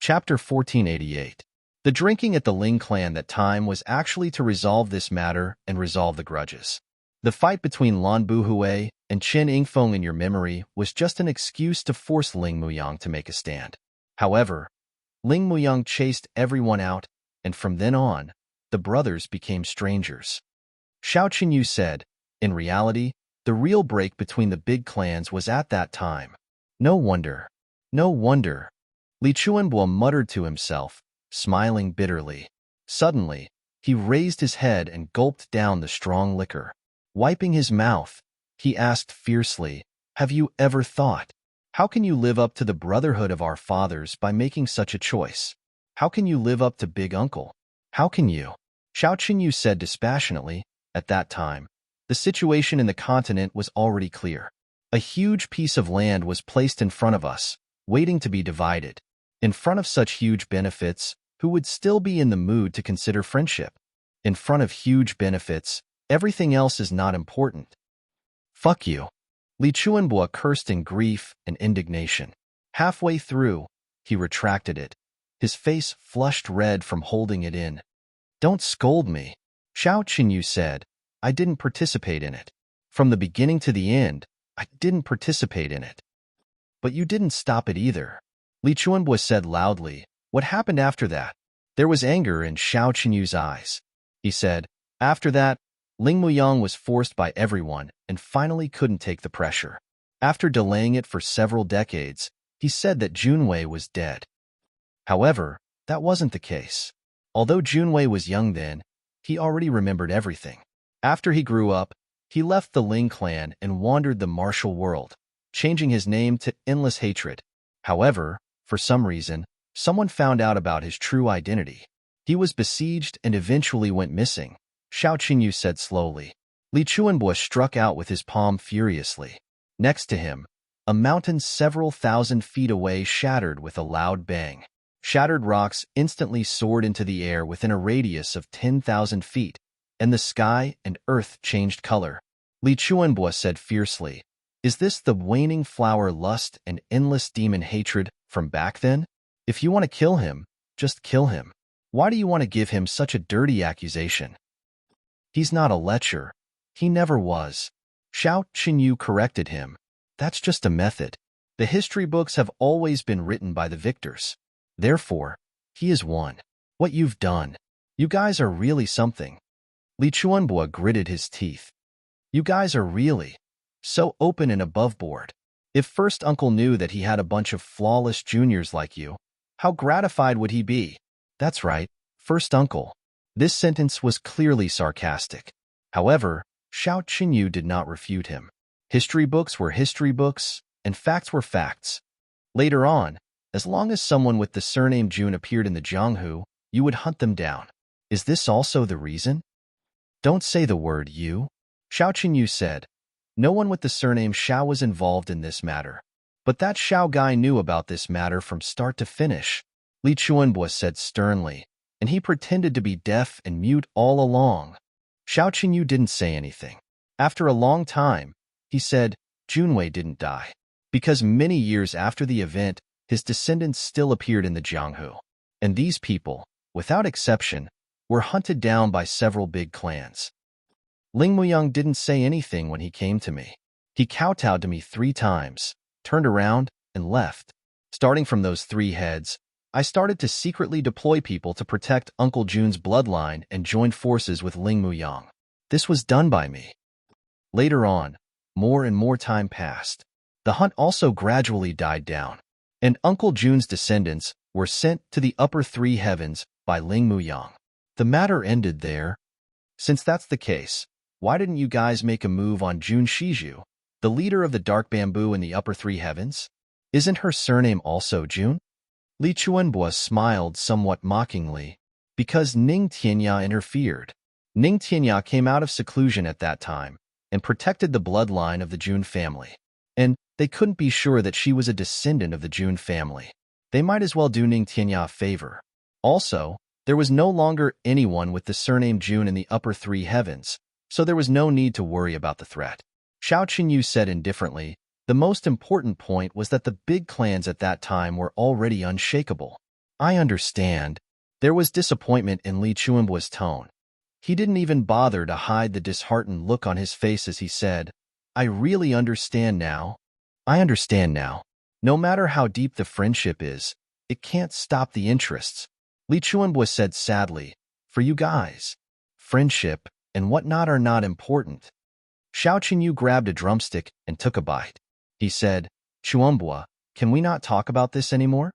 Chapter 1488. The drinking at the Ling clan that time was actually to resolve this matter and resolve the grudges. The fight between Lan Buhui and Qin Yingfeng in your memory was just an excuse to force Ling Muyang to make a stand. However, Ling Muyang chased everyone out, and from then on, the brothers became strangers. Xiao Qinyu said, in reality, the real break between the big clans was at that time. No wonder. No wonder. Li Chuanbo muttered to himself, smiling bitterly. Suddenly, he raised his head and gulped down the strong liquor. Wiping his mouth, he asked fiercely, "Have you ever thought? How can you live up to the brotherhood of our fathers by making such a choice? How can you live up to Big Uncle? How can you?" Xiao Qinyu said dispassionately. At that time, the situation in the continent was already clear. A huge piece of land was placed in front of us, waiting to be divided. In front of such huge benefits, who would still be in the mood to consider friendship? In front of huge benefits, everything else is not important. Fuck you. Li Chuanbo cursed in grief and indignation. Halfway through, he retracted it, his face flushed red from holding it in. Don't scold me, Xiao Qinyu said. I didn't participate in it. From the beginning to the end, I didn't participate in it. But you didn't stop it either. Li Chuanbo said loudly. What happened after that? There was anger in Xiao Qinyu's eyes. He said, after that, Ling Muyang was forced by everyone and finally couldn't take the pressure. After delaying it for several decades, he said that Junwei was dead. However, that wasn't the case. Although Junwei was young then, he already remembered everything. After he grew up, he left the Ling clan and wandered the martial world, changing his name to Endless Hatred. However, for some reason, someone found out about his true identity. He was besieged and eventually went missing, Xiao Qinyu said slowly. Li Chuanbo struck out with his palm furiously. Next to him, a mountain several thousand feet away shattered with a loud bang. Shattered rocks instantly soared into the air within a radius of 10,000 feet, and the sky and earth changed color. Li Chuanbo said fiercely, "Is this the waning flower lust and endless demon hatred from back then? If you want to kill him, just kill him. Why do you want to give him such a dirty accusation? He's not a lecher. He never was." Xiao Qinyu corrected him. That's just a method. The history books have always been written by the victors. Therefore, he is one. What you've done. You guys are really something. Li Chuanbo gritted his teeth. You guys are really so open and aboveboard. If first uncle knew that he had a bunch of flawless juniors like you, how gratified would he be? That's right, first uncle. This sentence was clearly sarcastic. However, Xiao Qinyu did not refute him. History books were history books, and facts were facts. Later on, as long as someone with the surname Jun appeared in the Jianghu, you would hunt them down. Is this also the reason? Don't say the word you, Xiao Qinyu said. No one with the surname Xiao was involved in this matter. But that Xiao guy knew about this matter from start to finish, Li Chuanbo said sternly, and he pretended to be deaf and mute all along. Xiao Qinyu didn't say anything. After a long time, he said, Junwei didn't die. Because many years after the event, his descendants still appeared in the Jianghu. And these people, without exception, were hunted down by several big clans. Ling Muyang didn't say anything when he came to me. He kowtowed to me 3 times, turned around, and left. Starting from those 3 heads, I started to secretly deploy people to protect Uncle Jun's bloodline and join forces with Ling Muyang. This was done by me. Later on, more and more time passed. The hunt also gradually died down, and Uncle Jun's descendants were sent to the upper 3 heavens by Ling Muyang. The matter ended there. Since that's the case, why didn't you guys make a move on Jun Shiju, the leader of the dark bamboo in the upper 3 heavens? Isn't her surname also Jun? Li Chuanbo smiled somewhat mockingly, because Ning Tianya interfered. Ning Tianya came out of seclusion at that time and protected the bloodline of the Jun family. And they couldn't be sure that she was a descendant of the Jun family. They might as well do Ning Tianya a favor. Also, there was no longer anyone with the surname Jun in the upper 3 heavens, so there was no need to worry about the threat. Xiao Qinyu said indifferently, the most important point was that the big clans at that time were already unshakable. I understand. There was disappointment in Li Chuanbua's tone. He didn't even bother to hide the disheartened look on his face as he said, I really understand now. I understand now. No matter how deep the friendship is, it can't stop the interests. Li Chuanbua said sadly, for you guys, friendship and whatnot are not important. Xiao Qinyu grabbed a drumstick and took a bite. He said, Chuanbua, can we not talk about this anymore?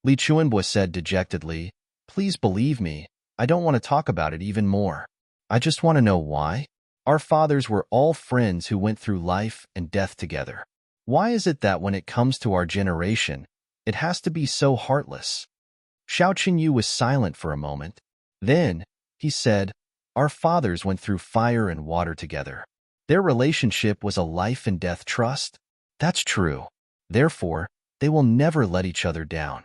Li Chuanbua said dejectedly, please believe me, I don't want to talk about it even more. I just want to know why. Our fathers were all friends who went through life and death together. Why is it that when it comes to our generation, it has to be so heartless? Xiao Qinyu was silent for a moment. Then, he said, our fathers went through fire and water together. Their relationship was a life and death trust. That's true. Therefore, they will never let each other down.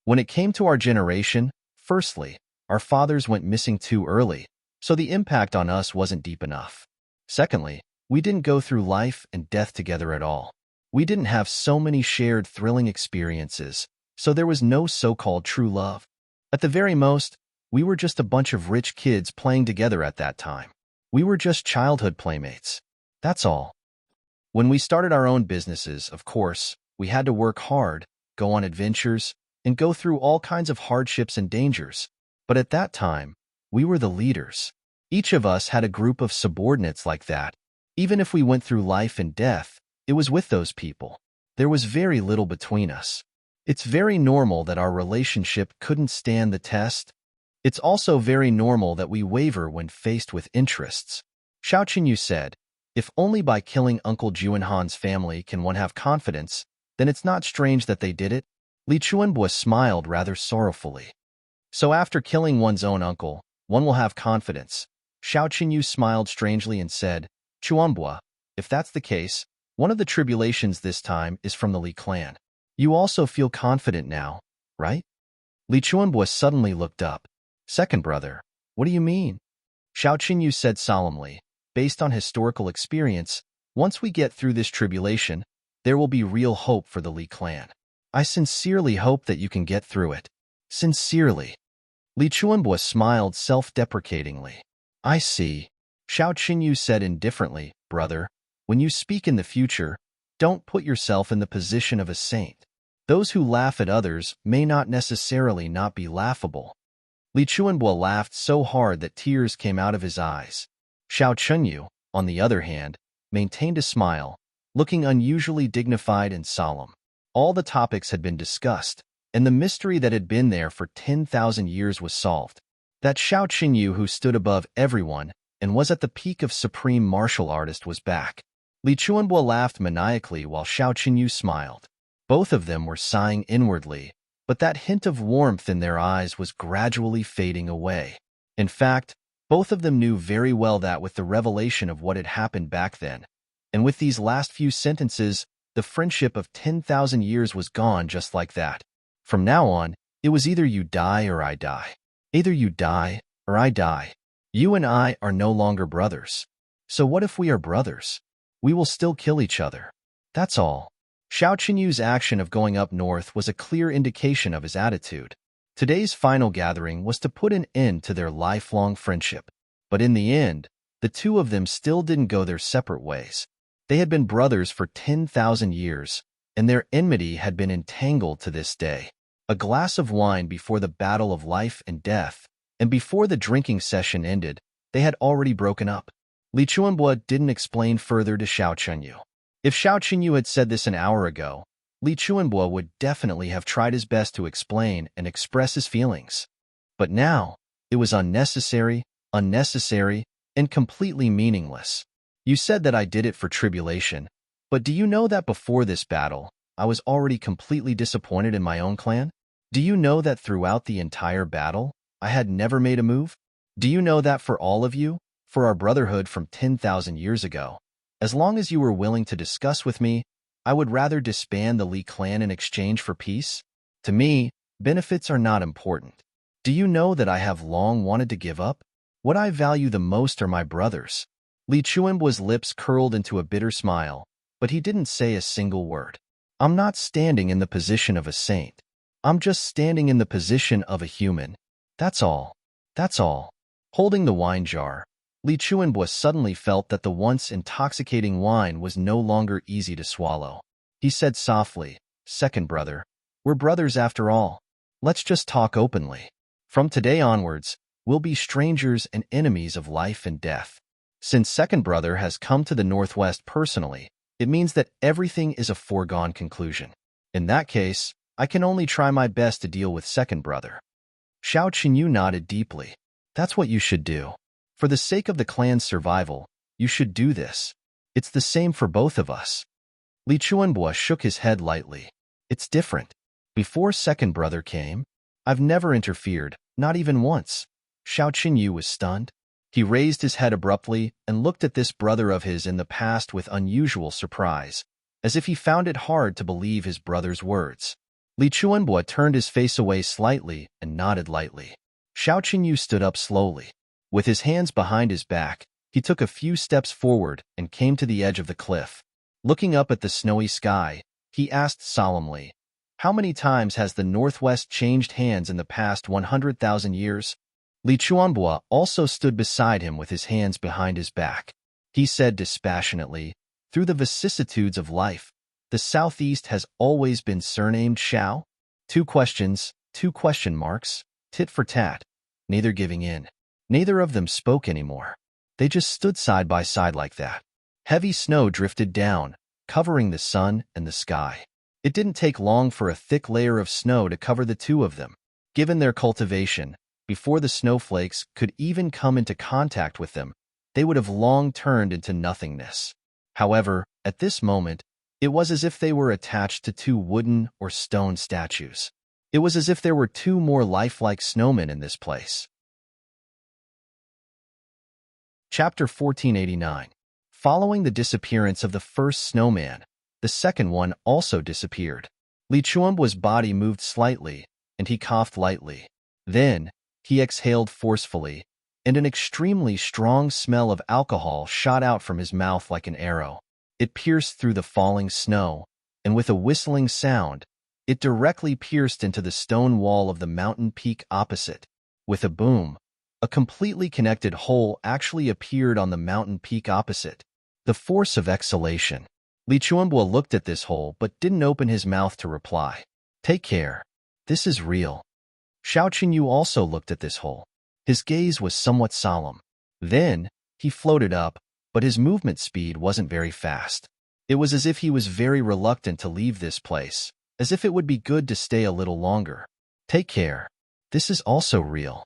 When it came to our generation, firstly, our fathers went missing too early, so the impact on us wasn't deep enough. Secondly, we didn't go through life and death together at all. We didn't have so many shared thrilling experiences, so there was no so-called true love. At the very most, we were just a bunch of rich kids playing together at that time. We were just childhood playmates. That's all. When we started our own businesses, of course, we had to work hard, go on adventures, and go through all kinds of hardships and dangers. But at that time, we were the leaders. Each of us had a group of subordinates like that. Even if we went through life and death, it was with those people. There was very little between us. It's very normal that our relationship couldn't stand the test. It's also very normal that we waver when faced with interests. Xiao Qinyu said, if only by killing Uncle Juanhan's family can one have confidence, then it's not strange that they did it. Li Chuanbua smiled rather sorrowfully. So after killing one's own uncle, one will have confidence. Xiao Qinyu smiled strangely and said, Chuanbua, if that's the case, one of the tribulations this time is from the Li clan. You also feel confident now, right? Li Chuanbua suddenly looked up. Second brother, what do you mean? Xiao Qinyu said solemnly, based on historical experience, once we get through this tribulation, there will be real hope for the Li clan. I sincerely hope that you can get through it. Sincerely. Li Chuanbua smiled self-deprecatingly. I see. Xiao Qinyu said indifferently, brother, when you speak in the future, don't put yourself in the position of a saint. Those who laugh at others may not necessarily not be laughable. Li Chuanbua laughed so hard that tears came out of his eyes. Xiao Qinyu, on the other hand, maintained a smile, looking unusually dignified and solemn. All the topics had been discussed, and the mystery that had been there for 10,000 years was solved. That Xiao Qinyu who stood above everyone and was at the peak of supreme martial artist was back. Li Chuanbua laughed maniacally while Xiao Qinyu smiled. Both of them were sighing inwardly, but that hint of warmth in their eyes was gradually fading away. In fact, both of them knew very well that with the revelation of what had happened back then, and with these last few sentences, the friendship of 10,000 years was gone just like that. From now on, it was either you die or I die. Either you die or I die. You and I are no longer brothers. So what if we are brothers? We will still kill each other. That's all. Xiao Qinyu's action of going up north was a clear indication of his attitude. Today's final gathering was to put an end to their lifelong friendship. But in the end, the two of them still didn't go their separate ways. They had been brothers for 10,000 years, and their enmity had been entangled to this day. A glass of wine before the battle of life and death, and before the drinking session ended, they had already broken up. Li Chuanbua didn't explain further to Xiao Qinyu. If Xiao Qinyu had said this an hour ago, Li Chuanbua would definitely have tried his best to explain and express his feelings. But now, it was unnecessary, and completely meaningless. You said that I did it for tribulation, but do you know that before this battle, I was already completely disappointed in my own clan? Do you know that throughout the entire battle, I had never made a move? Do you know that for all of you, for our brotherhood from 10,000 years ago, as long as you were willing to discuss with me, I would rather disband the Li clan in exchange for peace? To me, benefits are not important. Do you know that I have long wanted to give up? What I value the most are my brothers. Li Chuanbua's lips curled into a bitter smile, but he didn't say a single word. I'm not standing in the position of a saint. I'm just standing in the position of a human. That's all. That's all. Holding the wine jar, Li Chuanbo suddenly felt that the once intoxicating wine was no longer easy to swallow. He said softly, "Second brother, we're brothers after all. Let's just talk openly. From today onwards, we'll be strangers and enemies of life and death. Since second brother has come to the Northwest personally, it means that everything is a foregone conclusion. In that case, I can only try my best to deal with second brother." Xiao Qinyu nodded deeply. "That's what you should do. For the sake of the clan's survival, you should do this. It's the same for both of us." Li Chuanbo shook his head lightly. "It's different. Before second brother came, I've never interfered, not even once." Xiao Qinyu was stunned. He raised his head abruptly and looked at this brother of his in the past with unusual surprise, as if he found it hard to believe his brother's words. Li Chuanbo turned his face away slightly and nodded lightly. Xiao Qinyu stood up slowly. With his hands behind his back, he took a few steps forward and came to the edge of the cliff. Looking up at the snowy sky, he asked solemnly, "How many times has the Northwest changed hands in the past 100,000 years?" Li Chuanbo also stood beside him with his hands behind his back. He said dispassionately, "Through the vicissitudes of life, the Southeast has always been surnamed Xiao." Two questions, two question marks, tit for tat, neither giving in. Neither of them spoke anymore. They just stood side by side like that. Heavy snow drifted down, covering the sun and the sky. It didn't take long for a thick layer of snow to cover the two of them. Given their cultivation, before the snowflakes could even come into contact with them, they would have long turned into nothingness. However, at this moment, it was as if they were attached to two wooden or stone statues. It was as if there were two more lifelike snowmen in this place. Chapter 1489. Following the disappearance of the first snowman, the second one also disappeared. Li Chuanbo's body moved slightly, and he coughed lightly. Then, he exhaled forcefully, and an extremely strong smell of alcohol shot out from his mouth like an arrow. It pierced through the falling snow, and with a whistling sound, it directly pierced into the stone wall of the mountain peak opposite. With a boom, a completely connected hole actually appeared on the mountain peak opposite. The force of exhalation. Li Chuanbo looked at this hole but didn't open his mouth to reply. "Take care. This is real." Xiao Qinyu also looked at this hole. His gaze was somewhat solemn. Then, he floated up, but his movement speed wasn't very fast. It was as if he was very reluctant to leave this place, as if it would be good to stay a little longer. "Take care. This is also real."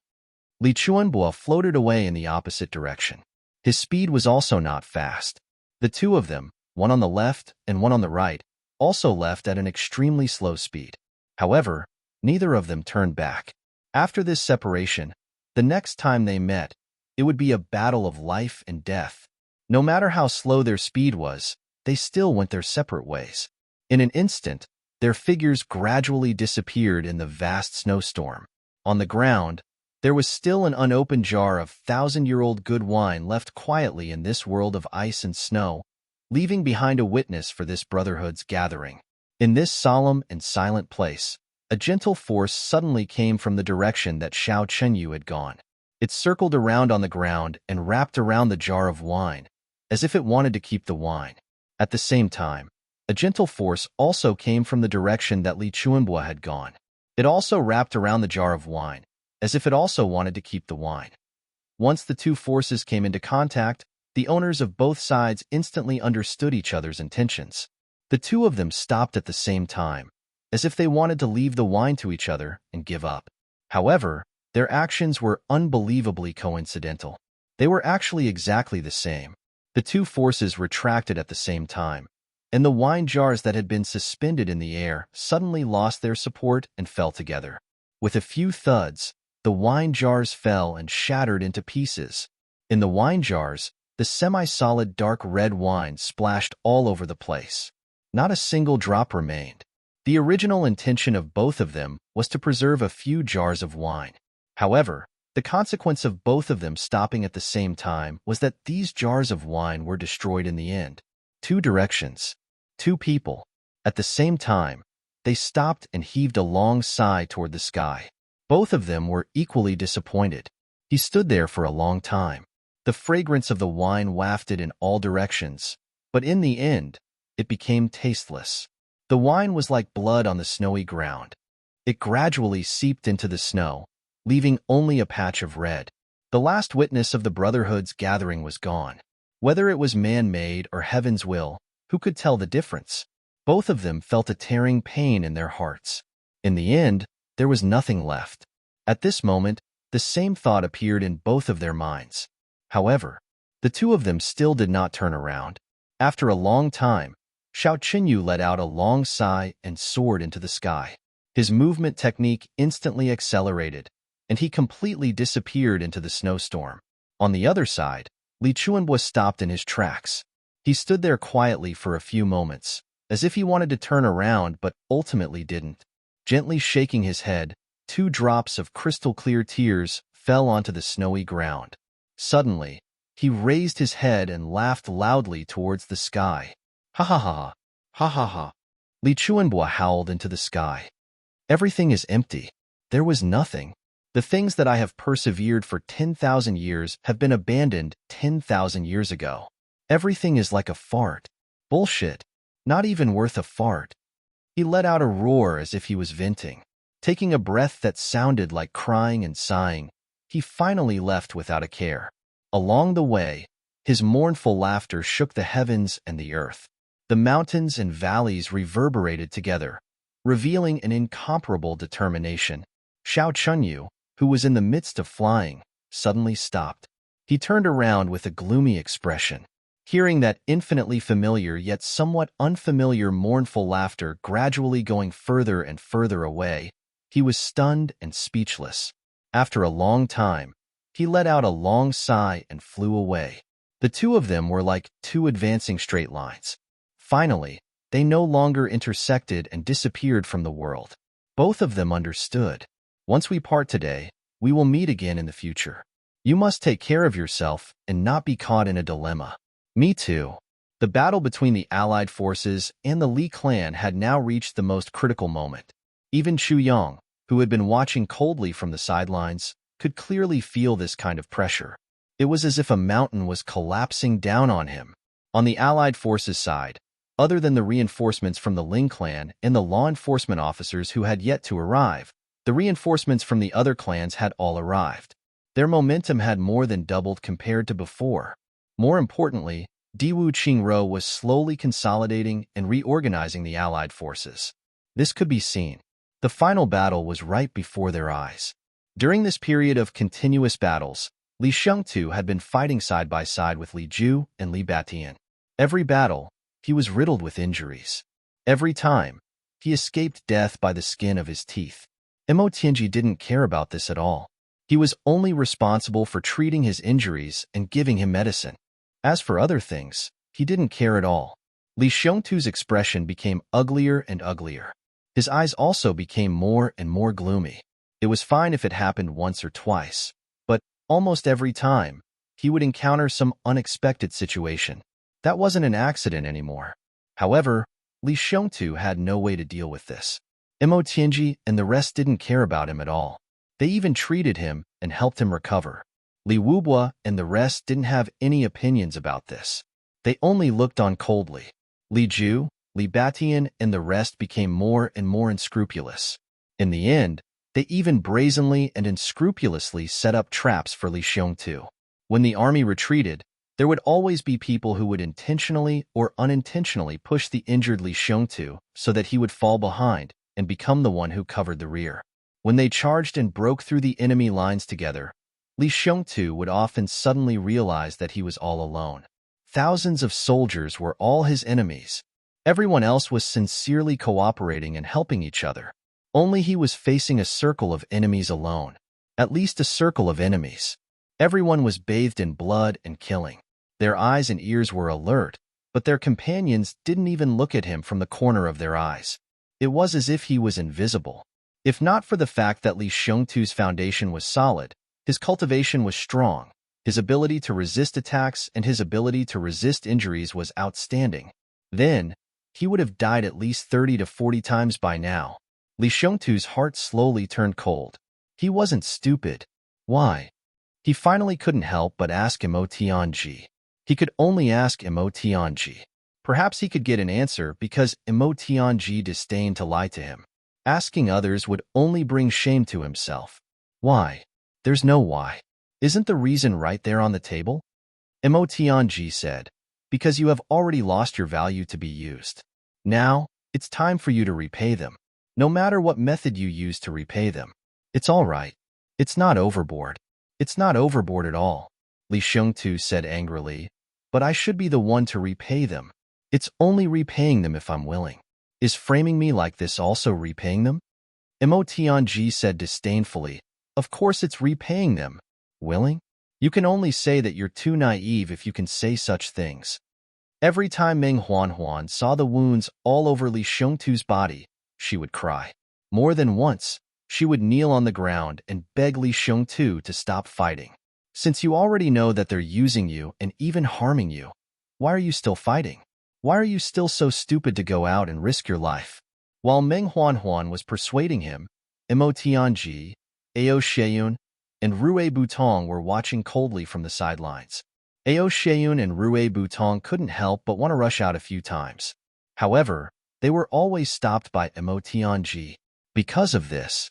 Li Chuanbo floated away in the opposite direction. His speed was also not fast. The two of them, one on the left and one on the right, also left at an extremely slow speed. However, neither of them turned back. After this separation, the next time they met, it would be a battle of life and death. No matter how slow their speed was, they still went their separate ways. In an instant, their figures gradually disappeared in the vast snowstorm. On the ground, there was still an unopened jar of thousand-year-old good wine left quietly in this world of ice and snow, leaving behind a witness for this brotherhood's gathering. In this solemn and silent place, a gentle force suddenly came from the direction that Xiao Qinyu had gone. It circled around on the ground and wrapped around the jar of wine, as if it wanted to keep the wine. At the same time, a gentle force also came from the direction that Li Chuanbo had gone. It also wrapped around the jar of wine, as if it also wanted to keep the wine. Once the two forces came into contact, the owners of both sides instantly understood each other's intentions. The two of them stopped at the same time, as if they wanted to leave the wine to each other and give up. However, their actions were unbelievably coincidental. They were actually exactly the same. The two forces retracted at the same time, and the wine jars that had been suspended in the air suddenly lost their support and fell together. With a few thuds, the wine jars fell and shattered into pieces. In the wine jars, the semi-solid dark red wine splashed all over the place. Not a single drop remained. The original intention of both of them was to preserve a few jars of wine. However, the consequence of both of them stopping at the same time was that these jars of wine were destroyed in the end. Two directions. Two people. At the same time, they stopped and heaved a long sigh toward the sky. Both of them were equally disappointed. He stood there for a long time. The fragrance of the wine wafted in all directions, but in the end, it became tasteless. The wine was like blood on the snowy ground. It gradually seeped into the snow, leaving only a patch of red. The last witness of the Brotherhood's gathering was gone. Whether it was man-made or heaven's will, who could tell the difference? Both of them felt a tearing pain in their hearts. In the end, there was nothing left. At this moment, the same thought appeared in both of their minds. However, the two of them still did not turn around. After a long time, Xiao Qinyu let out a long sigh and soared into the sky. His movement technique instantly accelerated, and he completely disappeared into the snowstorm. On the other side, Li Chuanbo stopped in his tracks. He stood there quietly for a few moments, as if he wanted to turn around but ultimately didn't. Gently shaking his head, 2 drops of crystal-clear tears fell onto the snowy ground. Suddenly, he raised his head and laughed loudly towards the sky. Ha ha ha, ha ha ha. Li Chuanbo howled into the sky. Everything is empty. There was nothing. The things that I have persevered for 10,000 years have been abandoned 10,000 years ago. Everything is like a fart. Bullshit. Not even worth a fart. He let out a roar as if he was venting. Taking a breath that sounded like crying and sighing, he finally left without a care. Along the way, his mournful laughter shook the heavens and the earth. The mountains and valleys reverberated together, revealing an incomparable determination. Xiao Chunyu, who was in the midst of flying, suddenly stopped. He turned around with a gloomy expression. Hearing that infinitely familiar yet somewhat unfamiliar mournful laughter gradually going further and further away, he was stunned and speechless. After a long time, he let out a long sigh and flew away. The two of them were like 2 advancing straight lines. Finally, they no longer intersected and disappeared from the world. Both of them understood. Once we part today, we will meet again in the future. You must take care of yourself and not be caught in a dilemma. Me too. The battle between the allied forces and the Li clan had now reached the most critical moment. Even Chu Yang, who had been watching coldly from the sidelines, could clearly feel this kind of pressure. It was as if a mountain was collapsing down on him. On the allied forces' side, other than the reinforcements from the Ling clan and the law enforcement officers who had yet to arrive, the reinforcements from the other clans had all arrived. Their momentum had more than doubled compared to before. More importantly, Diwu Qingro was slowly consolidating and reorganizing the allied forces. This could be seen. The final battle was right before their eyes. During this period of continuous battles, Li Shengtu had been fighting side by side with Li Ju and Li Batian. Every battle, he was riddled with injuries. Every time, he escaped death by the skin of his teeth. Mo Tianji didn't care about this at all. He was only responsible for treating his injuries and giving him medicine. As for other things, he didn't care at all. Li Shengtu's expression became uglier and uglier. His eyes also became more and more gloomy. It was fine if it happened once or twice, but almost every time, he would encounter some unexpected situation. That wasn't an accident anymore. However, Li Shengtu had no way to deal with this. Mo Tianji and the rest didn't care about him at all. They even treated him and helped him recover. Li Wubua and the rest didn't have any opinions about this. They only looked on coldly. Li Ju, Li Batian, and the rest became more and more unscrupulous. In the end, they even brazenly and unscrupulously set up traps for Li Shengtu. When the army retreated, there would always be people who would intentionally or unintentionally push the injured Li Shengtu so that he would fall behind and become the one who covered the rear. When they charged and broke through the enemy lines together, Li Shengtu would often suddenly realize that he was all alone. Thousands of soldiers were all his enemies. Everyone else was sincerely cooperating and helping each other. Only he was facing a circle of enemies alone. At least a circle of enemies. Everyone was bathed in blood and killing. Their eyes and ears were alert, but their companions didn't even look at him from the corner of their eyes. It was as if he was invisible. If not for the fact that Li Shengtu's foundation was solid, his cultivation was strong, his ability to resist attacks and his ability to resist injuries was outstanding, then he would have died at least 30 to 40 times by now. Li Xiongtu's heart slowly turned cold. He wasn't stupid. Why? He finally couldn't help but ask Mo Tianji. He could only ask Mo Tianji. Perhaps he could get an answer because Mo Tianji disdained to lie to him. Asking others would only bring shame to himself. Why? There's no why. Isn't the reason right there on the table? Mo Tianji said, because you have already lost your value to be used. Now, it's time for you to repay them. No matter what method you use to repay them. It's all right. It's not overboard. It's not overboard at all, Li Xiongtu said angrily, but I should be the one to repay them. It's only repaying them if I'm willing. Is framing me like this also repaying them? Mo Tianji said disdainfully, of course it's repaying them. Willing? You can only say that you're too naive if you can say such things. Every time Meng Huanhuan saw the wounds all over Li Xiongtu's body, she would cry. More than once, she would kneel on the ground and beg Li Xiongtu to stop fighting. Since you already know that they're using you and even harming you, why are you still fighting? Why are you still so stupid to go out and risk your life? While Meng Huanhuan was persuading him, Mo Tianji, Ao Sheyun, and Rue Butong were watching coldly from the sidelines. Ao Sheyun and Rue Butong couldn't help but want to rush out a few times. However, they were always stopped by Mo Tianji. Because of this,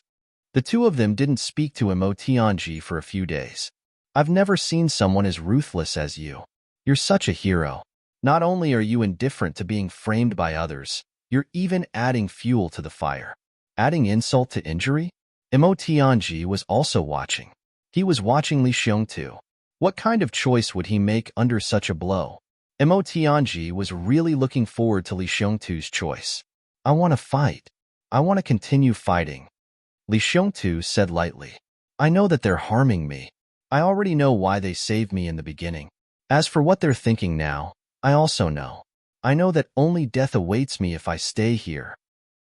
the two of them didn't speak to Mo Tianji for a few days. I've never seen someone as ruthless as you. You're such a hero. Not only are you indifferent to being framed by others, you're even adding fuel to the fire. Adding insult to injury? Mo Tianji was also watching. He was watching Li Xiongtu. What kind of choice would he make under such a blow? Mo Tianji was really looking forward to Li Xiongtu's choice. I want to fight. I want to continue fighting. Li Xiongtu said lightly. I know that they're harming me. I already know why they saved me in the beginning. As for what they're thinking now, I also know. I know that only death awaits me if I stay here.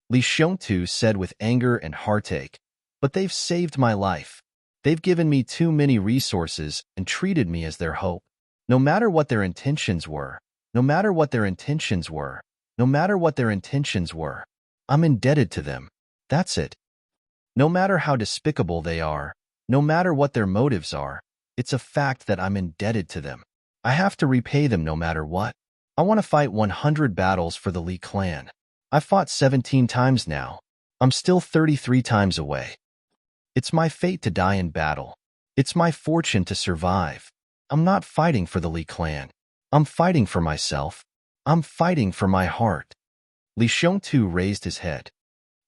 Li Xiongtu said with anger and heartache. But they've saved my life. They've given me too many resources and treated me as their hope. No matter what their intentions were, no matter what their intentions were, no matter what their intentions were, I'm indebted to them. That's it. No matter how despicable they are, no matter what their motives are, it's a fact that I'm indebted to them. I have to repay them no matter what. I want to fight 100 battles for the Li clan. I've fought 17 times now. I'm still 33 times away. It's my fate to die in battle. It's my fortune to survive. I'm not fighting for the Li clan. I'm fighting for myself. I'm fighting for my heart. Li Xiongtu raised his head.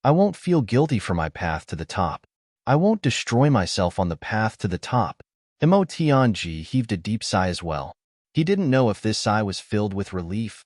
I won't feel guilty for my path to the top. I won't destroy myself on the path to the top. Mo Tianji heaved a deep sigh as well. He didn't know if this sigh was filled with relief,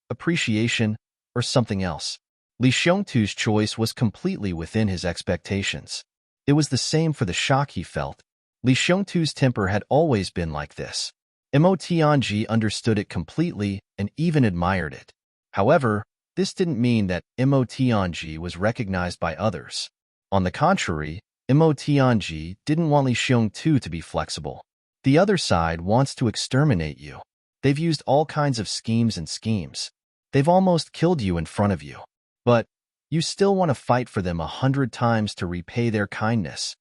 appreciation, or something else. Li Xiongtu's choice was completely within his expectations. It was the same for the shock he felt. Li Xiongtu's temper had always been like this. Mo Tianji understood it completely and even admired it. However, this didn't mean that Mo Tianji was recognized by others. On the contrary, Mo Tianji didn't want Li Xiongtu to be flexible. The other side wants to exterminate you. They've used all kinds of schemes and schemes. They've almost killed you in front of you. But you still want to fight for them 100 times to repay their kindness.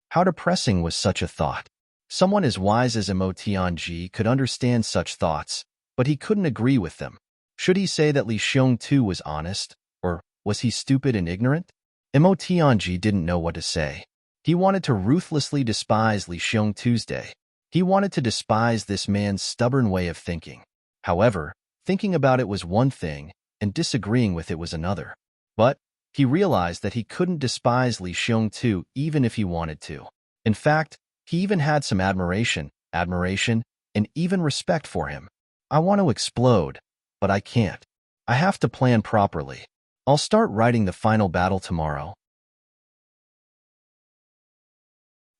How depressing was such a thought. Someone as wise as Mo Tianji could understand such thoughts, but he couldn't agree with them. Should he say that Li Xiongtu was honest, or was he stupid and ignorant? Mo Tianji didn't know what to say. He wanted to ruthlessly despise Li Xiongtu's day. He wanted to despise this man's stubborn way of thinking. However, thinking about it was one thing, and disagreeing with it was another. But he realized that he couldn't despise Li Xiongtu even if he wanted to. In fact, he even had some admiration, and even respect for him. I want to explode, but I can't. I have to plan properly. I'll start writing the final battle tomorrow.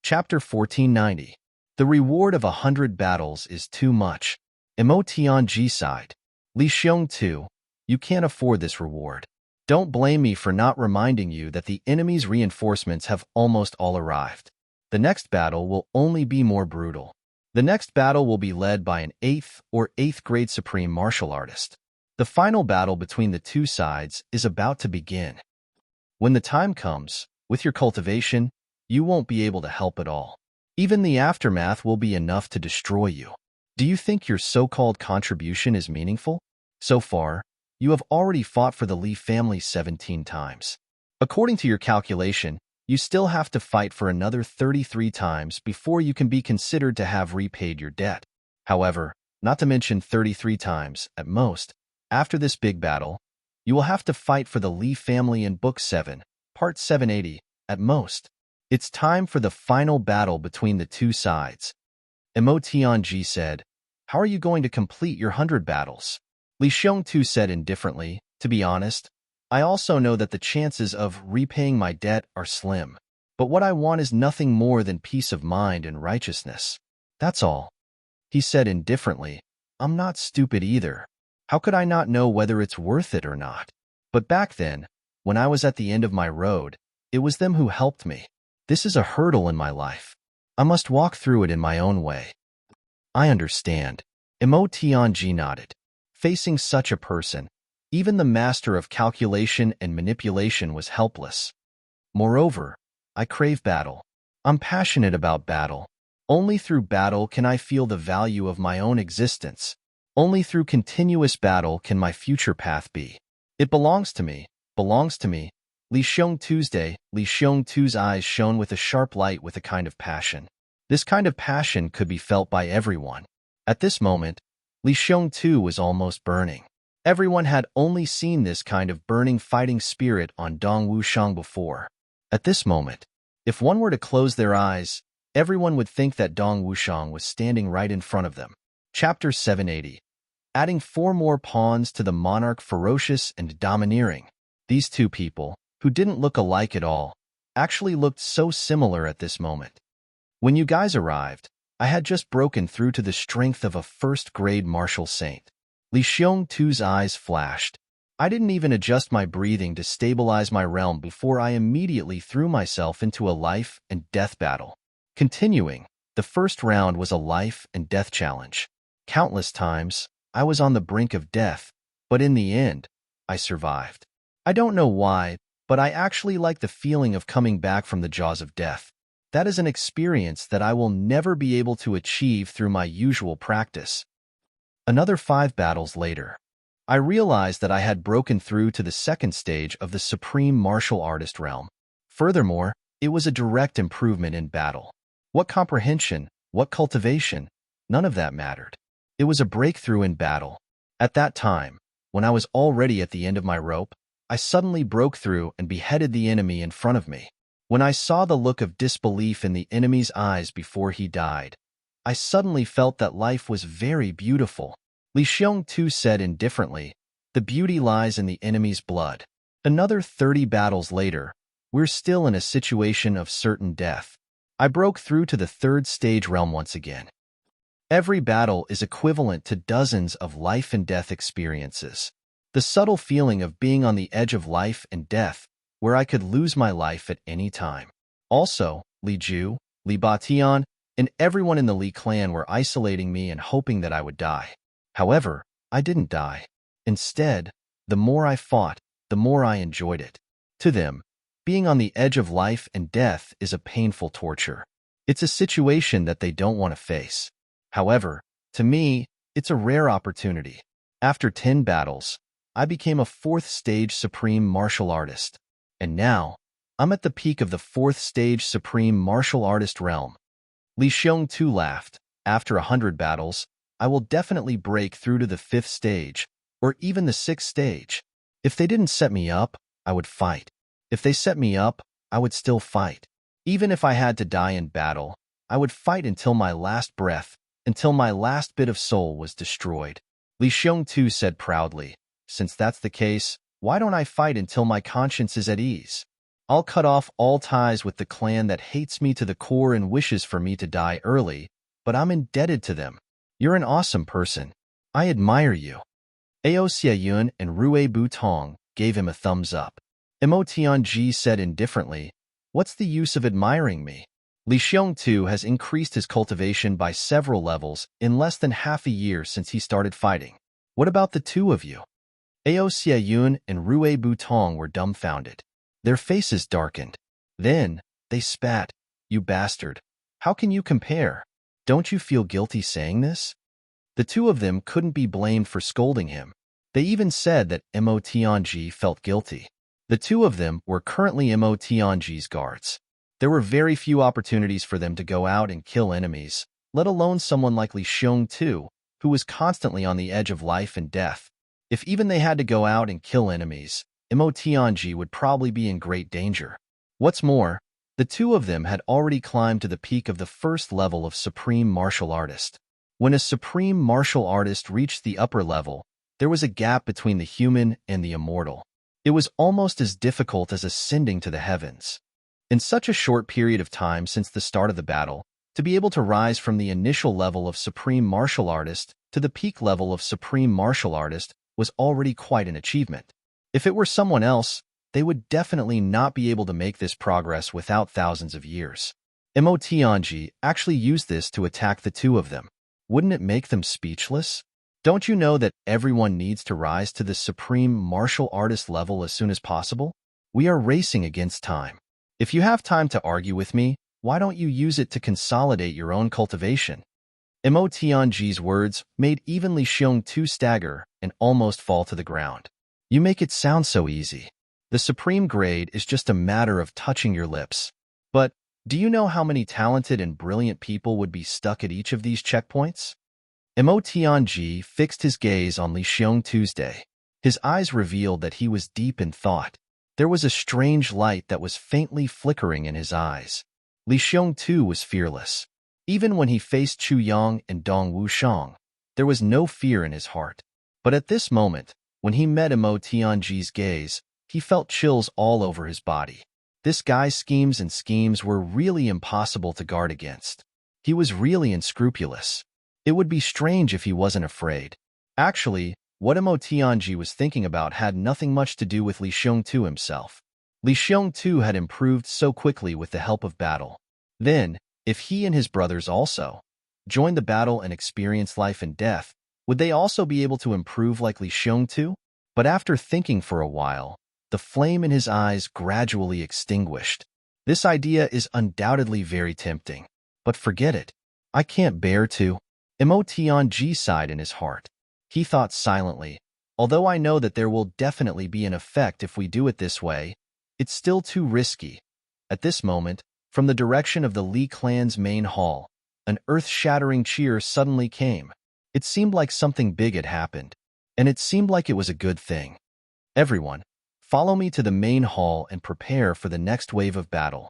Chapter 1490. The reward of 100 battles is too much. Mo Tianji sighed. Li Xiongtu, you can't afford this reward. Don't blame me for not reminding you that the enemy's reinforcements have almost all arrived. The next battle will only be more brutal. The next battle will be led by an 8th or 8th grade supreme martial artist. The final battle between the two sides is about to begin. When the time comes, with your cultivation, you won't be able to help at all. Even the aftermath will be enough to destroy you. Do you think your so-called contribution is meaningful? So far, you have already fought for the Lee family 17 times. According to your calculation, you still have to fight for another 33 times before you can be considered to have repaid your debt. However, not to mention 33 times, at most, after this big battle, you will have to fight for the Lee family in Book 7, Part 780, at most. It's time for the final battle between the two sides. Mo Tianji said, "How are you going to complete your 100 battles?" Li Xiongtu said indifferently, "To be honest, I also know that the chances of repaying my debt are slim. But what I want is nothing more than peace of mind and righteousness. That's all." He said indifferently, "I'm not stupid either. How could I not know whether it's worth it or not? But back then, when I was at the end of my road, it was them who helped me. This is a hurdle in my life. I must walk through it in my own way." "I understand." Mo Tianji nodded. Facing such a person, even the master of calculation and manipulation was helpless. "Moreover, I crave battle. I'm passionate about battle. Only through battle can I feel the value of my own existence. Only through continuous battle can my future path be. It belongs to me, belongs to me." Li Xiongtu's eyes shone with a sharp light with a kind of passion. This kind of passion could be felt by everyone. At this moment, Li Xiongtu was almost burning. Everyone had only seen this kind of burning fighting spirit on Dong Wushang before. At this moment, if one were to close their eyes, everyone would think that Dong Wushang was standing right in front of them. Chapter 780. Adding 4 more pawns to the monarch ferocious and domineering. These two people, who didn't look alike at all, actually looked so similar at this moment. When you guys arrived, I had just broken through to the strength of a first-grade martial saint. Li Xiongtu's eyes flashed. I didn't even adjust my breathing to stabilize my realm before I immediately threw myself into a life and death battle. Continuing, the first round was a life and death challenge. Countless times, I was on the brink of death, but in the end, I survived. I don't know why, but I actually like the feeling of coming back from the jaws of death. That is an experience that I will never be able to achieve through my usual practice. Another 5 battles later, I realized that I had broken through to the second stage of the supreme martial artist realm. Furthermore, it was a direct improvement in battle. What comprehension, what cultivation, none of that mattered. It was a breakthrough in battle. At that time, when I was already at the end of my rope, I suddenly broke through and beheaded the enemy in front of me. When I saw the look of disbelief in the enemy's eyes before he died, I suddenly felt that life was very beautiful. Li Xiongtu said indifferently, "The beauty lies in the enemy's blood." Another 30 battles later, we're still in a situation of certain death. I broke through to the 3rd stage realm once again. Every battle is equivalent to dozens of life and death experiences. The subtle feeling of being on the edge of life and death, where I could lose my life at any time. Also, Li Ju, Li Batian, and everyone in the Li clan were isolating me and hoping that I would die. However, I didn't die. Instead, the more I fought, the more I enjoyed it. To them, being on the edge of life and death is a painful torture. It's a situation that they don't want to face. However, to me, it's a rare opportunity. After 10 battles, I became a 4th stage supreme martial artist. And now, I'm at the peak of the 4th stage supreme martial artist realm. Li Xiongtu laughed. After 100 battles, I will definitely break through to the 5th stage, or even the 6th stage. If they didn't set me up, I would fight. If they set me up, I would still fight. Even if I had to die in battle, I would fight until my last breath, until my last bit of soul was destroyed. Li Xiongtu said proudly, "Since that's the case, why don't I fight until my conscience is at ease? I'll cut off all ties with the clan that hates me to the core and wishes for me to die early, but I'm indebted to them. You're an awesome person. I admire you." Ao Xiayun and Rue Butong gave him a thumbs up. Mo Tianji said indifferently, "What's the use of admiring me? Li Xiongtu has increased his cultivation by several levels in less than half a year since he started fighting. What about the two of you? Ao Xiayun and Rue Butong were dumbfounded. Their faces darkened. Then, they spat. You bastard. How can you compare? Don't you feel guilty saying this? The two of them couldn't be blamed for scolding him. They even said that Mo Tianji felt guilty. The two of them were currently Mo Tianji's guards. There were very few opportunities for them to go out and kill enemies, let alone someone like Li Xiongtu, who was constantly on the edge of life and death. If even they had to go out and kill enemies, Mo Tianji would probably be in great danger. What's more, the two of them had already climbed to the peak of the first level of Supreme Martial Artist. When a Supreme Martial Artist reached the upper level, there was a gap between the human and the immortal. It was almost as difficult as ascending to the heavens. In such a short period of time since the start of the battle, to be able to rise from the initial level of Supreme Martial Artist to the peak level of Supreme Martial Artist was already quite an achievement. If it were someone else, they would definitely not be able to make this progress without thousands of years. Mo Tianji actually used this to attack the two of them. Wouldn't it make them speechless? Don't you know that everyone needs to rise to the Supreme Martial Artist level as soon as possible? We are racing against time. If you have time to argue with me, why don't you use it to consolidate your own cultivation? Mo Tianji's words made even Li Xiongtu stagger and almost fall to the ground. You make it sound so easy. The supreme grade is just a matter of touching your lips. But do you know how many talented and brilliant people would be stuck at each of these checkpoints? Mo Tianji fixed his gaze on Li Xiongtu's day. His eyes revealed that he was deep in thought. There was a strange light that was faintly flickering in his eyes. Li Xiongtu was fearless. Even when he faced Chu Yang and Dong Wushang, there was no fear in his heart. But at this moment, when he met Mo Tianji's gaze, he felt chills all over his body. This guy's schemes were really impossible to guard against. He was really unscrupulous. It would be strange if he wasn't afraid. Actually, what Mo Tianji was thinking about had nothing much to do with Li Xiongtu himself. Li Xiongtu had improved so quickly with the help of battle. Then, if he and his brothers also joined the battle and experienced life and death, would they also be able to improve like Li Xiongtu? But after thinking for a while, the flame in his eyes gradually extinguished. This idea is undoubtedly very tempting. But forget it. I can't bear to. Mo Tianji sighed in his heart. He thought silently, although I know that there will definitely be an effect if we do it this way, it's still too risky. At this moment, from the direction of the Li clan's main hall, an earth-shattering cheer suddenly came. It seemed like something big had happened, and it seemed like it was a good thing. Everyone, follow me to the main hall and prepare for the next wave of battle.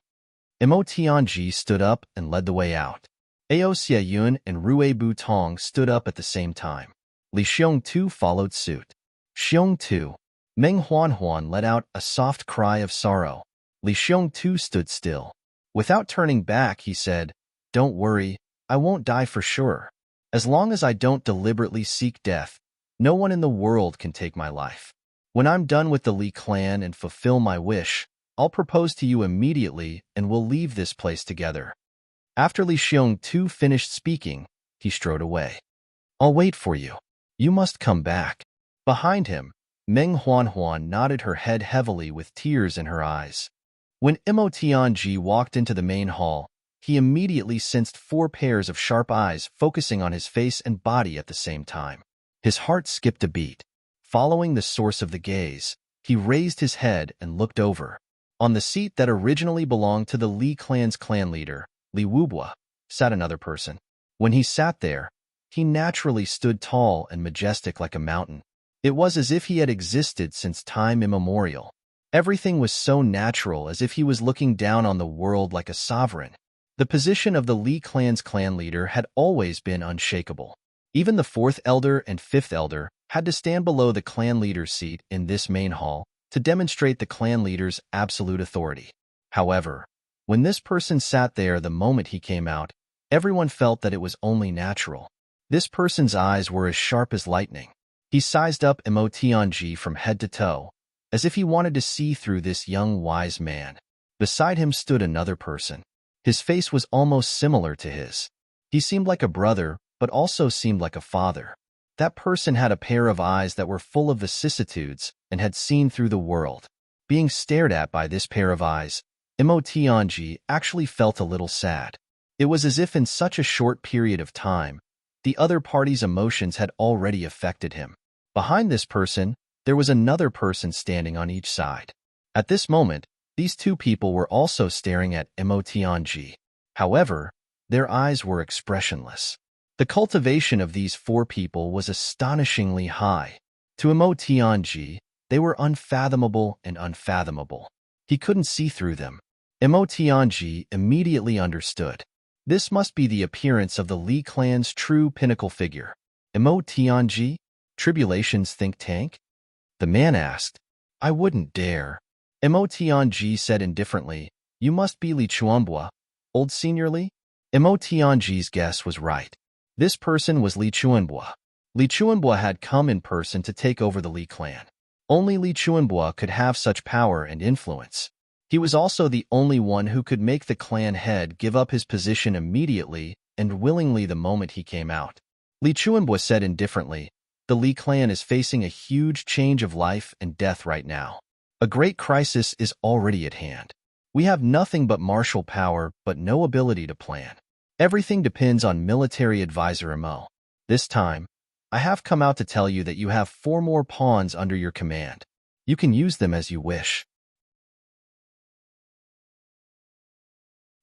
Mo Tianji stood up and led the way out. Ao Xiayun and Rue Butong stood up at the same time. Li Xiongtu followed suit. Xiongtu. Meng Huanhuan let out a soft cry of sorrow. Li Xiongtu stood still. Without turning back, he said, "Don't worry, I won't die for sure. As long as I don't deliberately seek death, no one in the world can take my life. When I'm done with the Li clan and fulfill my wish, I'll propose to you immediately and we'll leave this place together." After Li Xiongtu finished speaking, he strode away. "I'll wait for you. You must come back." Behind him, Meng Huanhuan nodded her head heavily with tears in her eyes. When Mo Tianji walked into the main hall, he immediately sensed 4 pairs of sharp eyes focusing on his face and body at the same time. His heart skipped a beat. Following the source of the gaze, he raised his head and looked over. On the seat that originally belonged to the Li clan's clan leader, Li Wubua, sat another person. When he sat there, he naturally stood tall and majestic like a mountain. It was as if he had existed since time immemorial. Everything was so natural, as if he was looking down on the world like a sovereign. The position of the Li clan's clan leader had always been unshakable. Even the 4th elder and 5th elder had to stand below the clan leader's seat in this main hall to demonstrate the clan leader's absolute authority. However, when this person sat there the moment he came out, everyone felt that it was only natural. This person's eyes were as sharp as lightning. He sized up Mo Tianji from head to toe, as if he wanted to see through this young wise man. Beside him stood another person. His face was almost similar to his. He seemed like a brother, but also seemed like a father. That person had a pair of eyes that were full of vicissitudes and had seen through the world. Being stared at by this pair of eyes, Mo Tianji actually felt a little sad. It was as if in such a short period of time, the other party's emotions had already affected him. Behind this person, there was another person standing on each side. At this moment, these two people were also staring at Mo Tianji. However, their eyes were expressionless. The cultivation of these four people was astonishingly high. To Mo Tianji, they were unfathomable and unfathomable. He couldn't see through them. Mo Tianji immediately understood. This must be the appearance of the Li clan's true pinnacle figure. Mo Tianji? Tribulation's think tank? The man asked. I wouldn't dare. Mo Tianji said indifferently, You must be Li Chuanbua, old senior Li? Mo Tianji's guess was right. This person was Li Chuanbua. Li Chuanbua had come in person to take over the Li clan. Only Li Chuanbua could have such power and influence. He was also the only one who could make the clan head give up his position immediately and willingly the moment he came out. Li Chuanbua said indifferently, The Li clan is facing a huge change of life and death right now. A great crisis is already at hand. We have nothing but martial power but no ability to plan. Everything depends on military advisor Mo. This time, I have come out to tell you that you have 4 more pawns under your command. You can use them as you wish.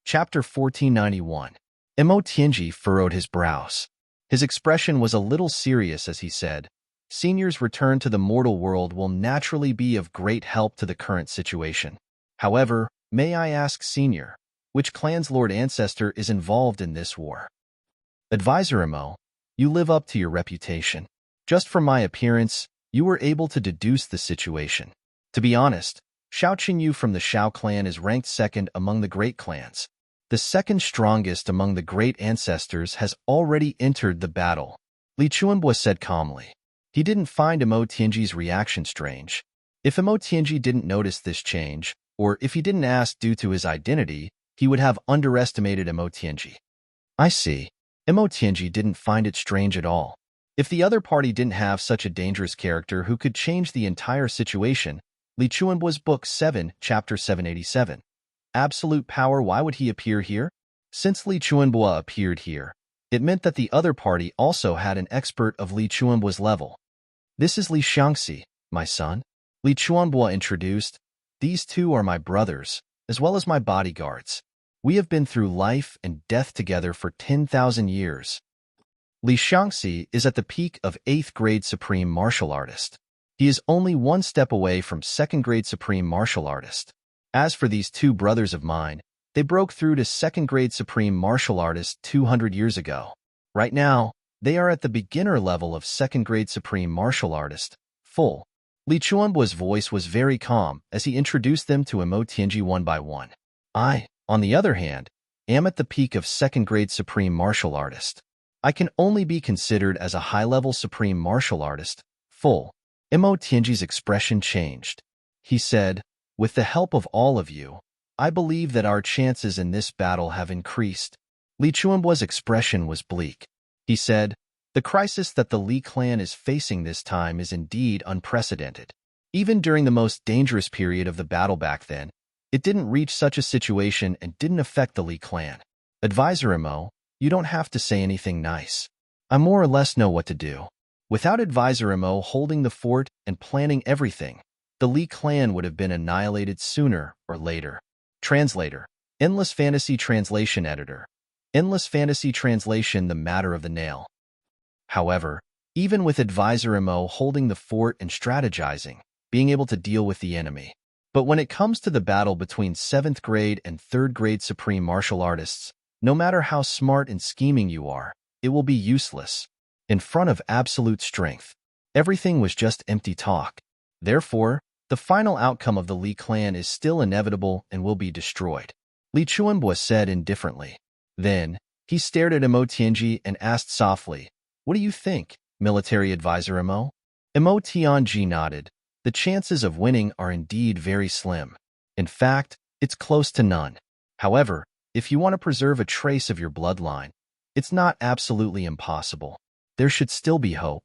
Chapter 1491. Mo Tianji furrowed his brows. His expression was a little serious as he said, Senior's return to the mortal world will naturally be of great help to the current situation. However, may I ask, Senior, which clan's lord ancestor is involved in this war? Advisor Mo, you live up to your reputation. Just from my appearance, you were able to deduce the situation. To be honest, Xiao Qingyu from the Xiao clan is ranked second among the great clans. The second strongest among the great ancestors has already entered the battle, Li Chuanbua said calmly. He didn't find Mo Tianji's reaction strange. If Mo Tianji didn't notice this change, or if he didn't ask due to his identity, he would have underestimated Mo Tianji. I see. Mo Tianji didn't find it strange at all. If the other party didn't have such a dangerous character who could change the entire situation, Li Chuanbua's Book 7, Chapter 787. Absolute power, why would he appear here? Since Li Chuanbua appeared here, it meant that the other party also had an expert of Li Chuanbua's level. This is Li Xiangxi, my son. Li Chuanbua introduced. These two are my brothers, as well as my bodyguards. We have been through life and death together for 10,000 years. Li Xiangxi is at the peak of 8th grade Supreme Martial Artist. He is only 1 step away from 2nd grade Supreme Martial Artist. As for these two brothers of mine, they broke through to 2nd grade Supreme Martial Artist 200 years ago. Right now, they are at the beginner level of 2nd grade Supreme Martial Artist, full. Li Chuanbua's voice was very calm as he introduced them to Mo Tianji one by one. I, on the other hand, am at the peak of 2nd grade Supreme Martial Artist. I can only be considered as a high-level Supreme Martial Artist, full. Mo Tianji's expression changed. He said, With the help of all of you, I believe that our chances in this battle have increased. Li Chuanbua's expression was bleak. He said, The crisis that the Li clan is facing this time is indeed unprecedented. Even during the most dangerous period of the battle back then, it didn't reach such a situation and didn't affect the Li clan. Advisor Mo, you don't have to say anything nice. I more or less know what to do. Without Advisor Mo holding the fort and planning everything, the Li clan would have been annihilated sooner or later. Translator. Endless Fantasy Translation Editor. Endless Fantasy Translation The Matter of the Nail. However, even with Advisor Mo holding the fort and strategizing, being able to deal with the enemy. But when it comes to the battle between 7th grade and 3rd grade Supreme Martial Artists, no matter how smart and scheming you are, it will be useless. In front of absolute strength, everything was just empty talk. Therefore, the final outcome of the Li clan is still inevitable and will be destroyed. Li Chuanbua said indifferently. Then, he stared at Mo Tianji and asked softly, What do you think, military advisor Mo? Mo Tianji nodded. The chances of winning are indeed very slim. In fact, it's close to none. However, if you want to preserve a trace of your bloodline, it's not absolutely impossible. There should still be hope.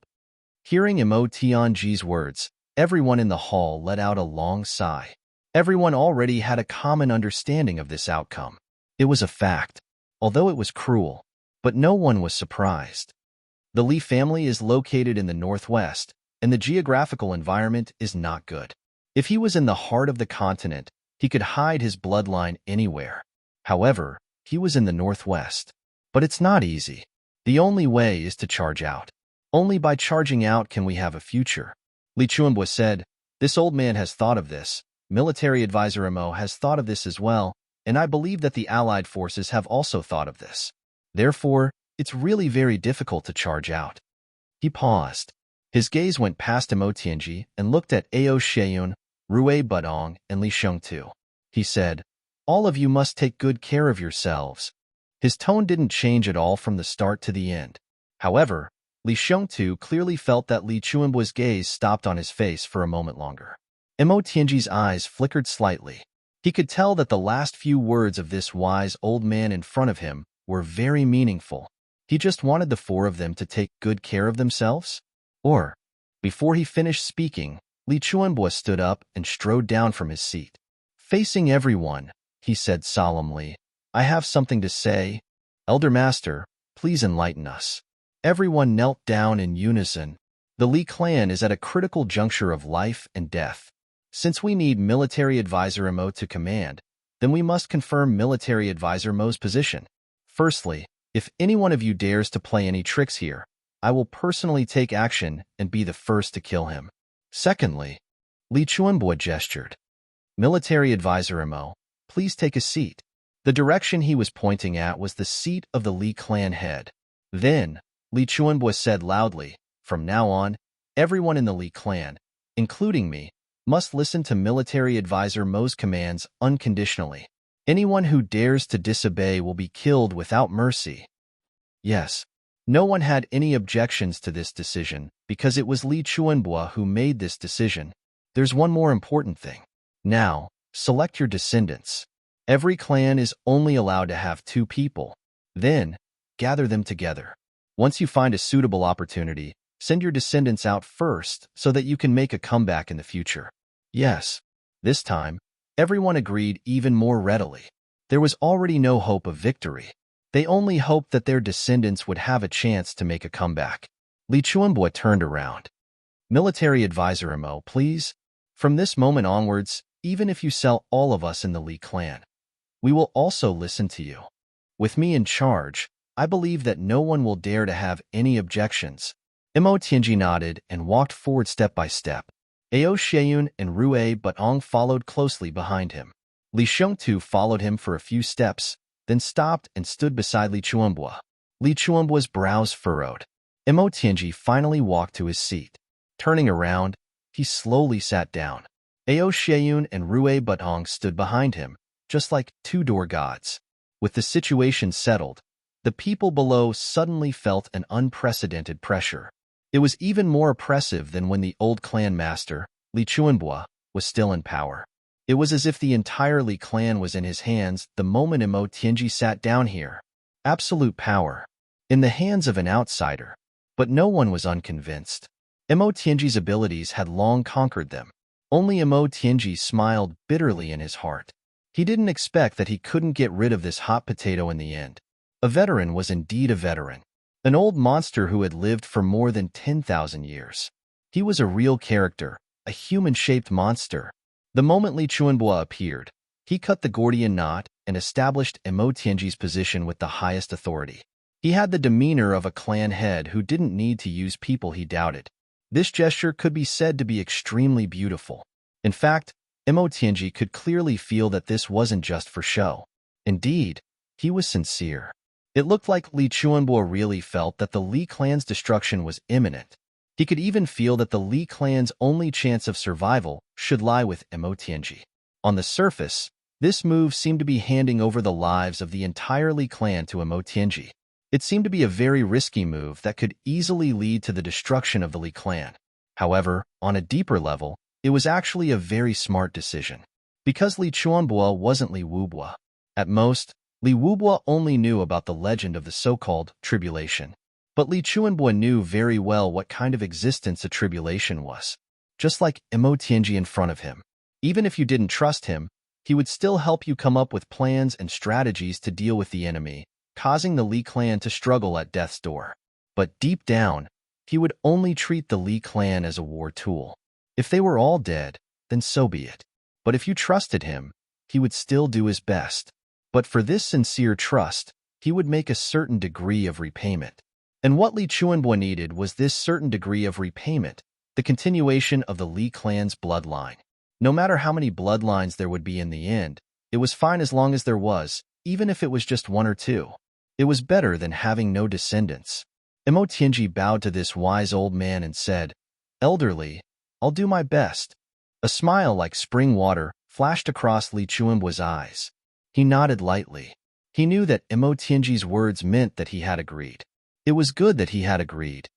Hearing Mo Tianji's words, everyone in the hall let out a long sigh. Everyone already had a common understanding of this outcome. It was a fact, although it was cruel, but no one was surprised. The Li family is located in the northwest, and the geographical environment is not good. If he was in the heart of the continent, he could hide his bloodline anywhere. However, he was in the northwest. But it's not easy. The only way is to charge out. Only by charging out can we have a future. Li Chuanbo said, "This old man has thought of this. Military advisor Mo has thought of this as well, and I believe that the Allied forces have also thought of this. Therefore, it's really very difficult to charge out." He paused. His gaze went past Mo Tianji and looked at Ao Sheyun, Rue Budong, and Li Shengtu. He said, "All of you must take good care of yourselves." His tone didn't change at all from the start to the end. However, Li Shengtu clearly felt that Li Chuanbo's gaze stopped on his face for a moment longer. Mo Tianji's eyes flickered slightly. He could tell that the last few words of this wise old man in front of him were very meaningful. He just wanted the four of them to take good care of themselves? Or, before he finished speaking, Li Chuanbo stood up and strode down from his seat. Facing everyone, he said solemnly, "I have something to say. Elder Master, please enlighten us." Everyone knelt down in unison. The Li clan is at a critical juncture of life and death. Since we need military advisor Mo to command, then we must confirm military advisor Mo's position. Firstly, if any one of you dares to play any tricks here, I will personally take action and be the first to kill him. Secondly, Li Chuanbo gestured. "Military advisor Mo, please take a seat." The direction he was pointing at was the seat of the Li clan head. Then, Li Chuanbo said loudly, "From now on, everyone in the Li clan, including me, must listen to military advisor Mo's commands unconditionally. Anyone who dares to disobey will be killed without mercy." Yes, no one had any objections to this decision because it was Li Chuanbo who made this decision. There's one more important thing. Now, select your descendants. Every clan is only allowed to have 2 people. Then, gather them together. Once you find a suitable opportunity, send your descendants out first so that you can make a comeback in the future. Yes, this time, everyone agreed even more readily. There was already no hope of victory. They only hoped that their descendants would have a chance to make a comeback. Li Chuanbo turned around. "Military advisor Mo, please. From this moment onwards, even if you sell all of us in the Li clan, we will also listen to you. With me in charge, I believe that no one will dare to have any objections." Mo Tianji nodded and walked forward step by step. Ao Sheyun and Rue Budong followed closely behind him. Li Shengtu followed him for a few steps, then stopped and stood beside Li Chuanbo. Li Chuanbo's brows furrowed. Mo Tianji finally walked to his seat. Turning around, he slowly sat down. Ao Sheyun and Rue Budong stood behind him, just like 2 door gods. With the situation settled, the people below suddenly felt an unprecedented pressure. It was even more oppressive than when the old clan master, Li Chuanbo, was still in power. It was as if the entire Li clan was in his hands the moment Mo Tianji sat down here. Absolute power. In the hands of an outsider. But no one was unconvinced. Mo Tianji's abilities had long conquered them. Only Mo Tianji smiled bitterly in his heart. He didn't expect that he couldn't get rid of this hot potato in the end. A veteran was indeed a veteran. An old monster who had lived for more than 10,000 years. He was a real character, a human-shaped monster. The moment Li Chuanbo appeared, he cut the Gordian knot and established Mo Tianji's position with the highest authority. He had the demeanor of a clan head who didn't need to use people he doubted. This gesture could be said to be extremely beautiful. In fact, Mo Tianji could clearly feel that this wasn't just for show. Indeed, he was sincere. It looked like Li Chuanbo really felt that the Li clan's destruction was imminent. He could even feel that the Li clan's only chance of survival should lie with Mo Tianji. On the surface, this move seemed to be handing over the lives of the entire Li clan to Mo Tianji. It seemed to be a very risky move that could easily lead to the destruction of the Li clan. However, on a deeper level, it was actually a very smart decision. Because Li Chuanbo wasn't Li Wubo. At most, Li Wubo only knew about the legend of the so-called tribulation. But Li Chuanbua knew very well what kind of existence a tribulation was. Just like Mo Tianji in front of him. Even if you didn't trust him, he would still help you come up with plans and strategies to deal with the enemy, causing the Li clan to struggle at death's door. But deep down, he would only treat the Li clan as a war tool. If they were all dead, then so be it. But if you trusted him, he would still do his best. But for this sincere trust, he would make a certain degree of repayment. And what Li Chuanbua needed was this certain degree of repayment, the continuation of the Li clan's bloodline. No matter how many bloodlines there would be in the end, it was fine as long as there was, even if it was just one or two. It was better than having no descendants. Mo Tianji bowed to this wise old man and said, "Elderly, I'll do my best." A smile like spring water flashed across Li Chuanbua's eyes. He nodded lightly. He knew that Mo Tianji's words meant that he had agreed. It was good that he had agreed.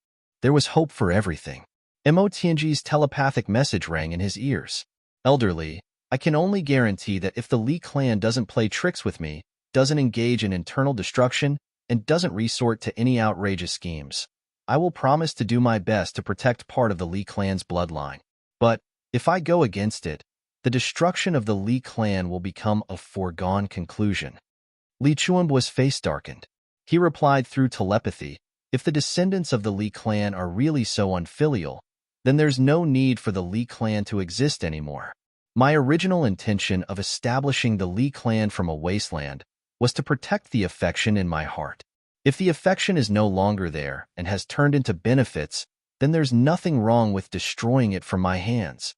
There was hope for everything. Mo Tianji's telepathic message rang in his ears. "Elderly, I can only guarantee that if the Li clan doesn't play tricks with me, doesn't engage in internal destruction, and doesn't resort to any outrageous schemes, I will promise to do my best to protect part of the Li clan's bloodline. But if I go against it, the destruction of the Li clan will become a foregone conclusion." Li Chuanbua's face darkened. He replied through telepathy, "If the descendants of the Li clan are really so unfilial, then there's no need for the Li clan to exist anymore. My original intention of establishing the Li clan from a wasteland was to protect the affection in my heart. If the affection is no longer there and has turned into benefits, then there's nothing wrong with destroying it from my hands."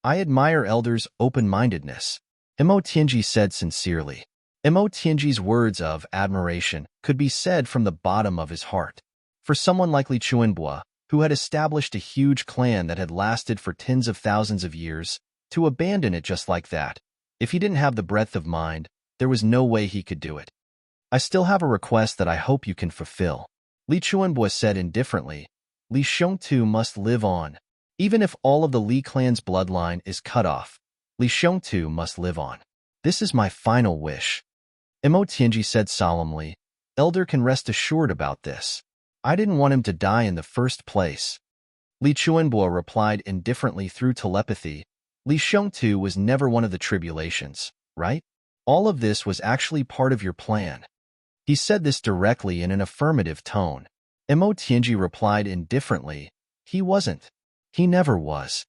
"I admire elders' open-mindedness," Mo Tianji said sincerely. Mo Tianji's words of admiration could be said from the bottom of his heart. For someone like Li Chuanbua, who had established a huge clan that had lasted for tens of thousands of years, to abandon it just like that, if he didn't have the breadth of mind, there was no way he could do it. "I still have a request that I hope you can fulfill," Li Chuanbua said indifferently. "Li Xiongtu must live on. Even if all of the Li clan's bloodline is cut off, Li Xiongtu must live on. This is my final wish." Mo Tianji said solemnly, "Elder can rest assured about this. I didn't want him to die in the first place." Li Chuanbua replied indifferently through telepathy, "Li Xiongtu was never one of the tribulations, right? All of this was actually part of your plan." He said this directly in an affirmative tone. Mo Tianji replied indifferently, "He wasn't. He never was."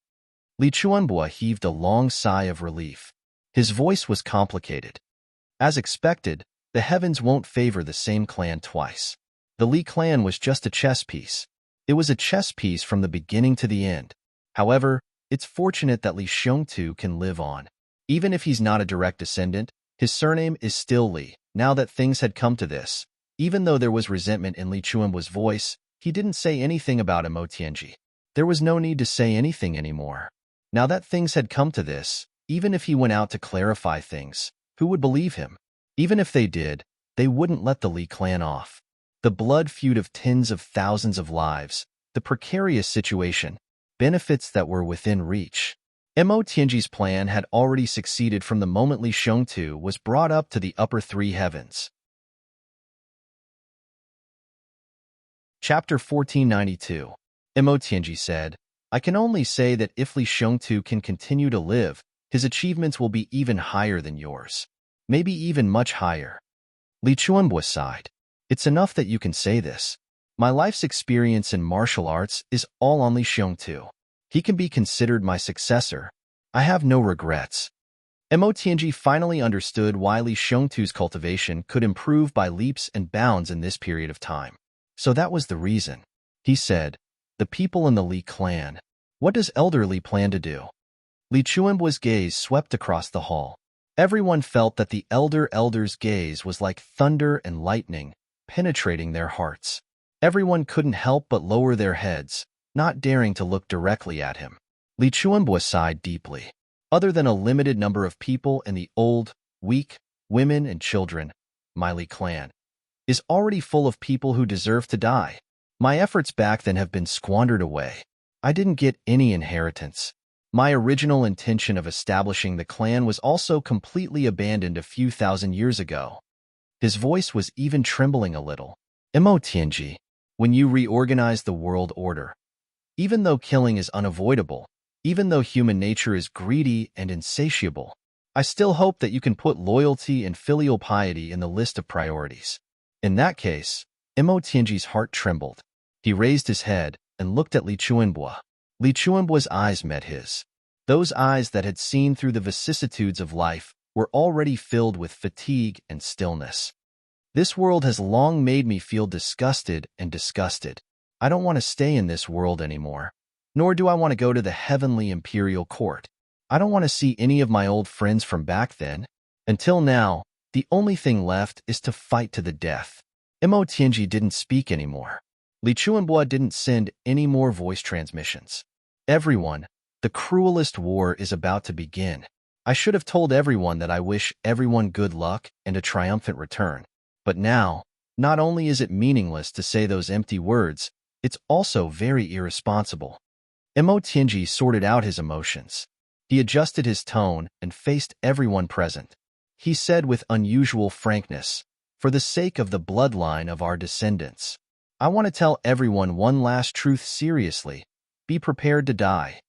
Li Chuanbua heaved a long sigh of relief. His voice was complicated. As expected, the heavens won't favor the same clan twice. The Li clan was just a chess piece. It was a chess piece from the beginning to the end. However, it's fortunate that Li Xiongtu can live on. Even if he's not a direct descendant, his surname is still Li. Now that things had come to this, even though there was resentment in Li Chuanbua's voice, he didn't say anything about Mo Tianji. There was no need to say anything anymore. Now that things had come to this, even if he went out to clarify things, who would believe him? Even if they did, they wouldn't let the Li clan off. The blood feud of tens of thousands of lives, the precarious situation, benefits that were within reach. Mo Tianji's plan had already succeeded from the moment Li Xiongtu was brought up to the upper three heavens. Chapter 1492. Mo Tianji said, "I can only say that if Li Xiongtu can continue to live, his achievements will be even higher than yours. Maybe even much higher." Li Chuanbua sighed. "It's enough that you can say this. My life's experience in martial arts is all on Li Xiongtu. He can be considered my successor. I have no regrets." Mo Tianji finally understood why Li Xiongtu's cultivation could improve by leaps and bounds in this period of time. So that was the reason. He said, "The people in the Li clan. What does Elder Li plan to do?" Li Chuanbua's gaze swept across the hall. Everyone felt that the elder's gaze was like thunder and lightning, penetrating their hearts. Everyone couldn't help but lower their heads, not daring to look directly at him. Li Chuanbua sighed deeply. Other than a limited number of people in the old, weak, women and children, my Li clan is already full of people who deserve to die. My efforts back then have been squandered away. I didn't get any inheritance. My original intention of establishing the clan was also completely abandoned a few thousand years ago." His voice was even trembling a little. "Mo Tianji, when you reorganize the world order. Even though killing is unavoidable, even though human nature is greedy and insatiable, I still hope that you can put loyalty and filial piety in the list of priorities. In that case, Mo Tianji's heart trembled. He raised his head and looked at Li Chuanbua. Li Chuanbua's eyes met his. Those eyes that had seen through the vicissitudes of life were already filled with fatigue and stillness. This world has long made me feel disgusted and disgusted. I don't want to stay in this world anymore, nor do I want to go to the heavenly imperial court. I don't want to see any of my old friends from back then. Until now, the only thing left is to fight to the death. Mo Tianji didn't speak anymore. Li Chuanbua didn't send any more voice transmissions. Everyone, the cruelest war is about to begin. I should have told everyone that I wish everyone good luck and a triumphant return. But now, not only is it meaningless to say those empty words, it's also very irresponsible. Mo Tianji sorted out his emotions. He adjusted his tone and faced everyone present. He said with unusual frankness, "For the sake of the bloodline of our descendants, I want to tell everyone one last truth seriously. Be prepared to die."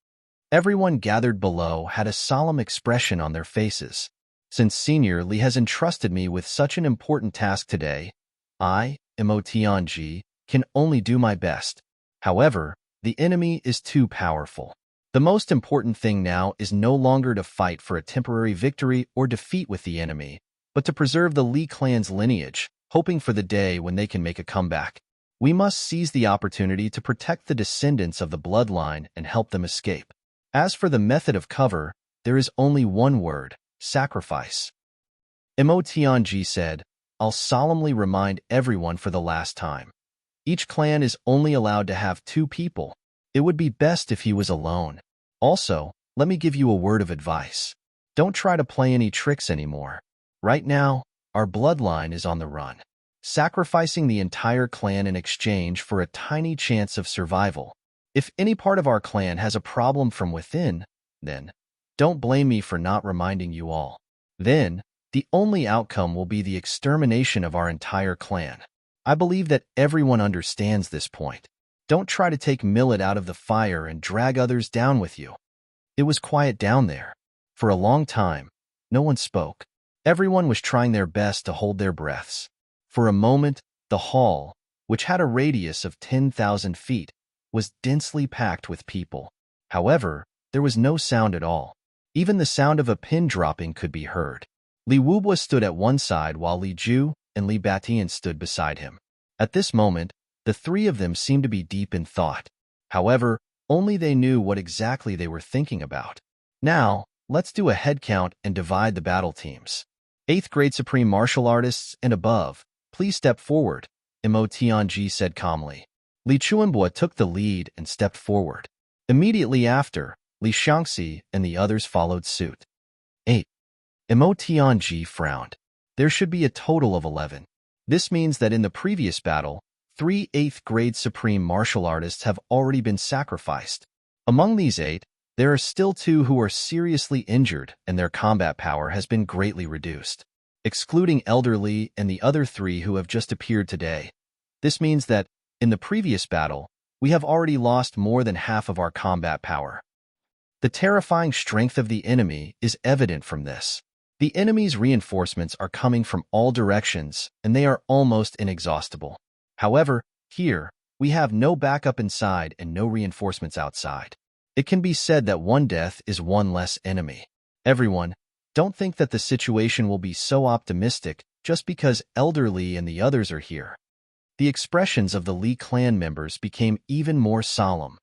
Everyone gathered below had a solemn expression on their faces. Since Senior Li has entrusted me with such an important task today, I, Mo Tianji, can only do my best. However, the enemy is too powerful. The most important thing now is no longer to fight for a temporary victory or defeat with the enemy, but to preserve the Li clan's lineage, hoping for the day when they can make a comeback. We must seize the opportunity to protect the descendants of the bloodline and help them escape. As for the method of cover, there is only one word: sacrifice. Mo Tianji said, "I'll solemnly remind everyone for the last time. Each clan is only allowed to have 2 people. It would be best if he was alone. Also, let me give you a word of advice. Don't try to play any tricks anymore. Right now, our bloodline is on the run. Sacrificing the entire clan in exchange for a tiny chance of survival. If any part of our clan has a problem from within, then don't blame me for not reminding you all. Then, the only outcome will be the extermination of our entire clan. I believe that everyone understands this point. Don't try to take millet out of the fire and drag others down with you." It was quiet down there. For a long time, no one spoke. Everyone was trying their best to hold their breaths. For a moment, the hall, which had a radius of 10,000 feet, was densely packed with people. However, there was no sound at all. Even the sound of a pin dropping could be heard. Li Wubwa stood at one side while Li Ju and Li Batian stood beside him. At this moment, the 3 of them seemed to be deep in thought. However, only they knew what exactly they were thinking about. Now, let's do a head count and divide the battle teams. 8th grade Supreme Martial Artists and above, please step forward, Mo Tianji said calmly. Li Chuanbua took the lead and stepped forward. Immediately after, Li Xiangxi and the others followed suit. 8. Mo Tianji frowned. There should be a total of 11. This means that in the previous battle, 3 8th grade Supreme Martial Artists have already been sacrificed. Among these 8, there are still 2 who are seriously injured and their combat power has been greatly reduced. Excluding Elder Li and the other 3 who have just appeared today. This means that, in the previous battle, we have already lost more than half of our combat power. The terrifying strength of the enemy is evident from this. The enemy's reinforcements are coming from all directions, and they are almost inexhaustible. However, here, we have no backup inside and no reinforcements outside. It can be said that one death is one less enemy. Everyone, don't think that the situation will be so optimistic just because Elder Li and the others are here. The expressions of the Li clan members became even more solemn.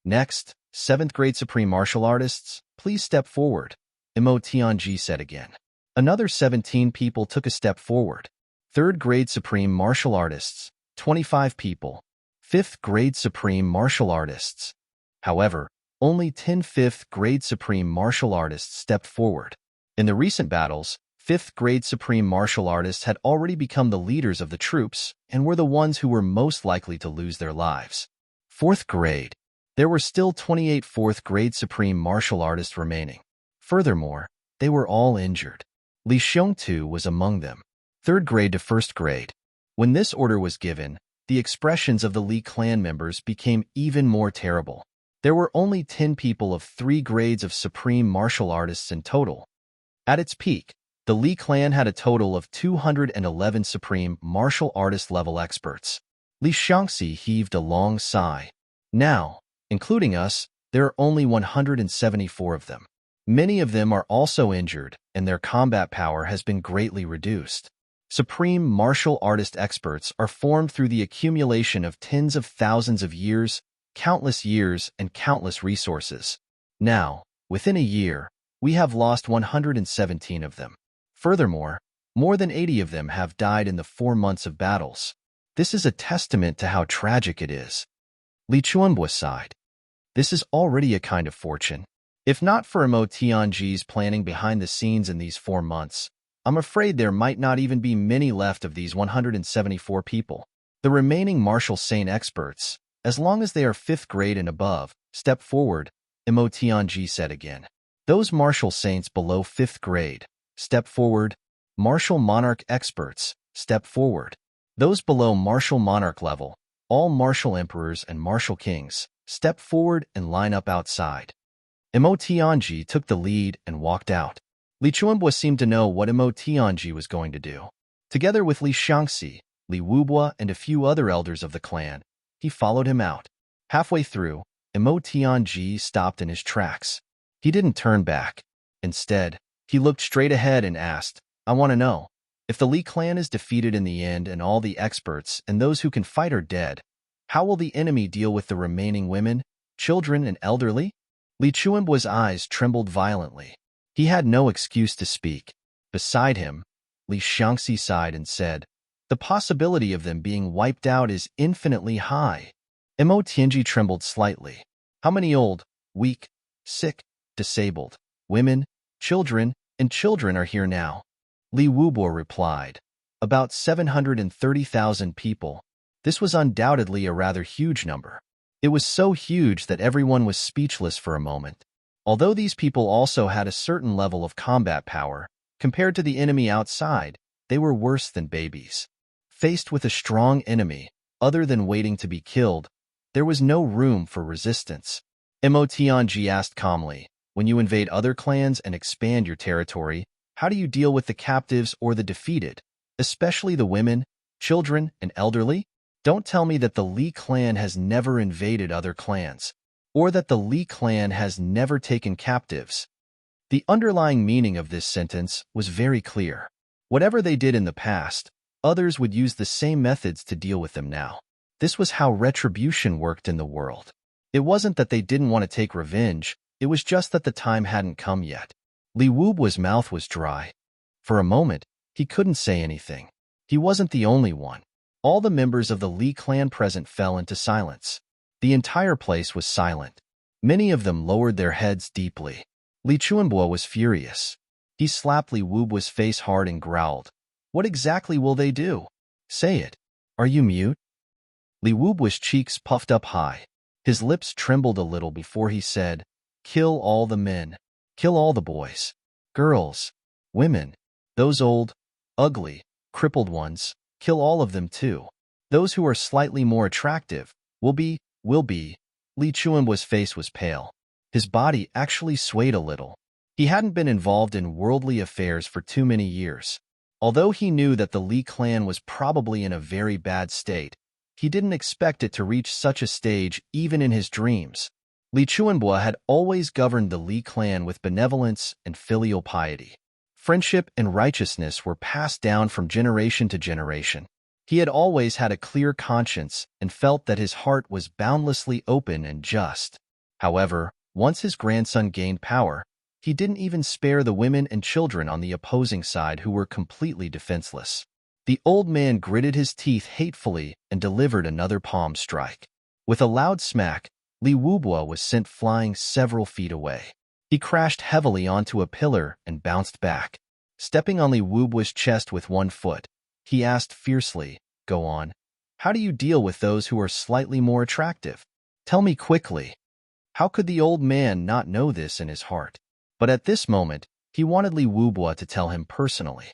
Next, 7th grade Supreme Martial Artists, please step forward, Mo Tianji said again. Another 17 people took a step forward. 3rd grade Supreme Martial Artists, 25 people. 5th grade Supreme Martial Artists. However, only 10 5th grade Supreme Martial Artists stepped forward. In the recent battles, 5th grade Supreme Martial Artists had already become the leaders of the troops and were the ones who were most likely to lose their lives. 4th grade. There were still 28 4th grade Supreme Martial Artists remaining. Furthermore, they were all injured. Li Xiongtu was among them. 3rd grade to 1st grade. When this order was given, the expressions of the Li clan members became even more terrible. There were only 10 people of 3 grades of supreme martial artists in total. At its peak, the Li clan had a total of 211 supreme martial artist level experts. Li Xiangxi heaved a long sigh. Now, including us, there are only 174 of them. Many of them are also injured, and their combat power has been greatly reduced. Supreme martial artist experts are formed through the accumulation of tens of thousands of years, and countless resources. Now, within a year, we have lost 117 of them. Furthermore, more than 80 of them have died in the 4 months of battles. This is a testament to how tragic it is. Li Chuanbo sighed. This is already a kind of fortune. If not for Mo Tianji's planning behind the scenes in these 4 months, I'm afraid there might not even be many left of these 174 people. The remaining martial saint experts, as long as they are 5th grade and above, step forward, Mo Tianji said again. Those martial saints below 5th grade, step forward. Martial monarch experts, step forward. Those below martial monarch level, all martial emperors and martial kings, step forward and line up outside. Mo Tianji took the lead and walked out. Li Chuanbo seemed to know what Mo Tianji was going to do. Together with Li Xiangxi, Li Wubua, and a few other elders of the clan, he followed him out. Halfway through, Mo Tianji stopped in his tracks. He didn't turn back. Instead, he looked straight ahead and asked, I want to know, if the Li clan is defeated in the end and all the experts and those who can fight are dead, how will the enemy deal with the remaining women, children, and elderly? Li Chuanbo's eyes trembled violently. He had no excuse to speak. Beside him, Li Xiangxi sighed and said, the possibility of them being wiped out is infinitely high. Mo Tianji trembled slightly. How many old, weak, sick, disabled, women, children are here now? Li Wubo replied. About 730,000 people. This was undoubtedly a rather huge number. It was so huge that everyone was speechless for a moment. Although these people also had a certain level of combat power, compared to the enemy outside, they were worse than babies. Faced with a strong enemy, other than waiting to be killed, there was no room for resistance. Mo Tianji asked calmly, when you invade other clans and expand your territory, how do you deal with the captives or the defeated, especially the women, children, and elderly? Don't tell me that the Li clan has never invaded other clans, or that the Li clan has never taken captives. The underlying meaning of this sentence was very clear. Whatever they did in the past, others would use the same methods to deal with them now. This was how retribution worked in the world. It wasn't that they didn't want to take revenge, it was just that the time hadn't come yet. Li Wubo's mouth was dry. For a moment, he couldn't say anything. He wasn't the only one. All the members of the Li clan present fell into silence. The entire place was silent. Many of them lowered their heads deeply. Li Chuanbo was furious. He slapped Li Wubo's face hard and growled, what exactly will they do? Say it. Are you mute? Li Wubo's cheeks puffed up high. His lips trembled a little before he said, kill all the men. Kill all the boys, girls, women, those old, ugly, crippled ones, kill all of them too. Those who are slightly more attractive will be. Li Chuanbo's face was pale. His body actually swayed a little. He hadn't been involved in worldly affairs for too many years. Although he knew that the Li clan was probably in a very bad state, he didn't expect it to reach such a stage even in his dreams. Li Chuanbo had always governed the Li clan with benevolence and filial piety. Friendship and righteousness were passed down from generation to generation. He had always had a clear conscience and felt that his heart was boundlessly open and just. However, once his grandson gained power, he didn't even spare the women and children on the opposing side who were completely defenseless. The old man gritted his teeth hatefully and delivered another palm strike. With a loud smack, Li Wubo was sent flying several feet away. He crashed heavily onto a pillar and bounced back. Stepping on Li Wubo's chest with one foot, he asked fiercely, go on. How do you deal with those who are slightly more attractive? Tell me quickly. How could the old man not know this in his heart? But at this moment, he wanted Li Wubo to tell him personally.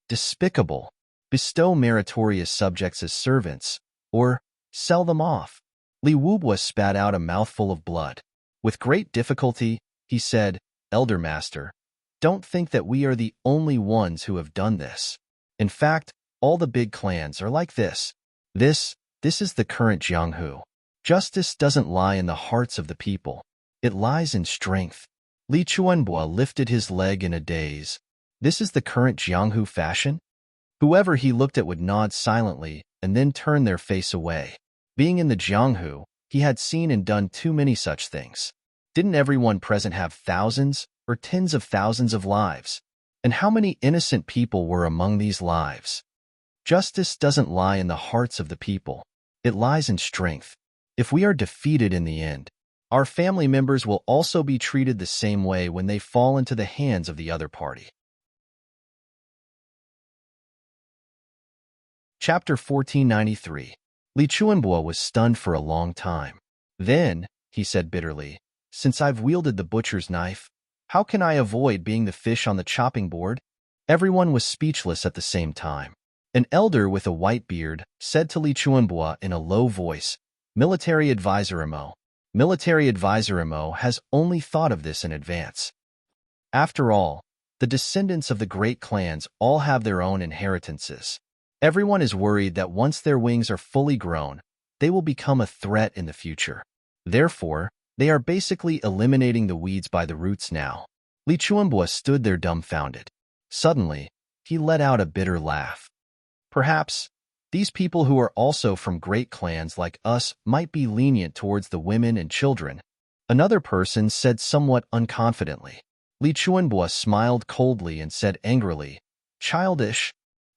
Despicable. Bestow meritorious subjects as servants, or sell them off. Li Wubwa spat out a mouthful of blood. With great difficulty, he said, Elder Master, don't think that we are the only ones who have done this. In fact, all the big clans are like this. This is the current Jianghu. Justice doesn't lie in the hearts of the people. It lies in strength. Li Chuanbua lifted his leg in a daze. This is the current Jianghu fashion? Whoever he looked at would nod silently and then turn their face away. Being in the Jianghu, he had seen and done too many such things. Didn't everyone present have thousands or tens of thousands of lives? And how many innocent people were among these lives? Justice doesn't lie in the hearts of the people. It lies in strength. If we are defeated in the end, our family members will also be treated the same way when they fall into the hands of the other party. Chapter 1493. Li Chuanbua was stunned for a long time. Then, he said bitterly, since I've wielded the butcher's knife, how can I avoid being the fish on the chopping board? Everyone was speechless at the same time. An elder with a white beard said to Li Chuanbua in a low voice, Military Advisor Imo. Military Advisor Imo has only thought of this in advance. After all, the descendants of the great clans all have their own inheritances. Everyone is worried that once their wings are fully grown, they will become a threat in the future. Therefore, they are basically eliminating the weeds by the roots now. Li Chuanbua stood there dumbfounded. Suddenly, he let out a bitter laugh. Perhaps, these people who are also from great clans like us might be lenient towards the women and children. Another person said somewhat unconfidently. Li Chuanbua smiled coldly and said angrily, Childish.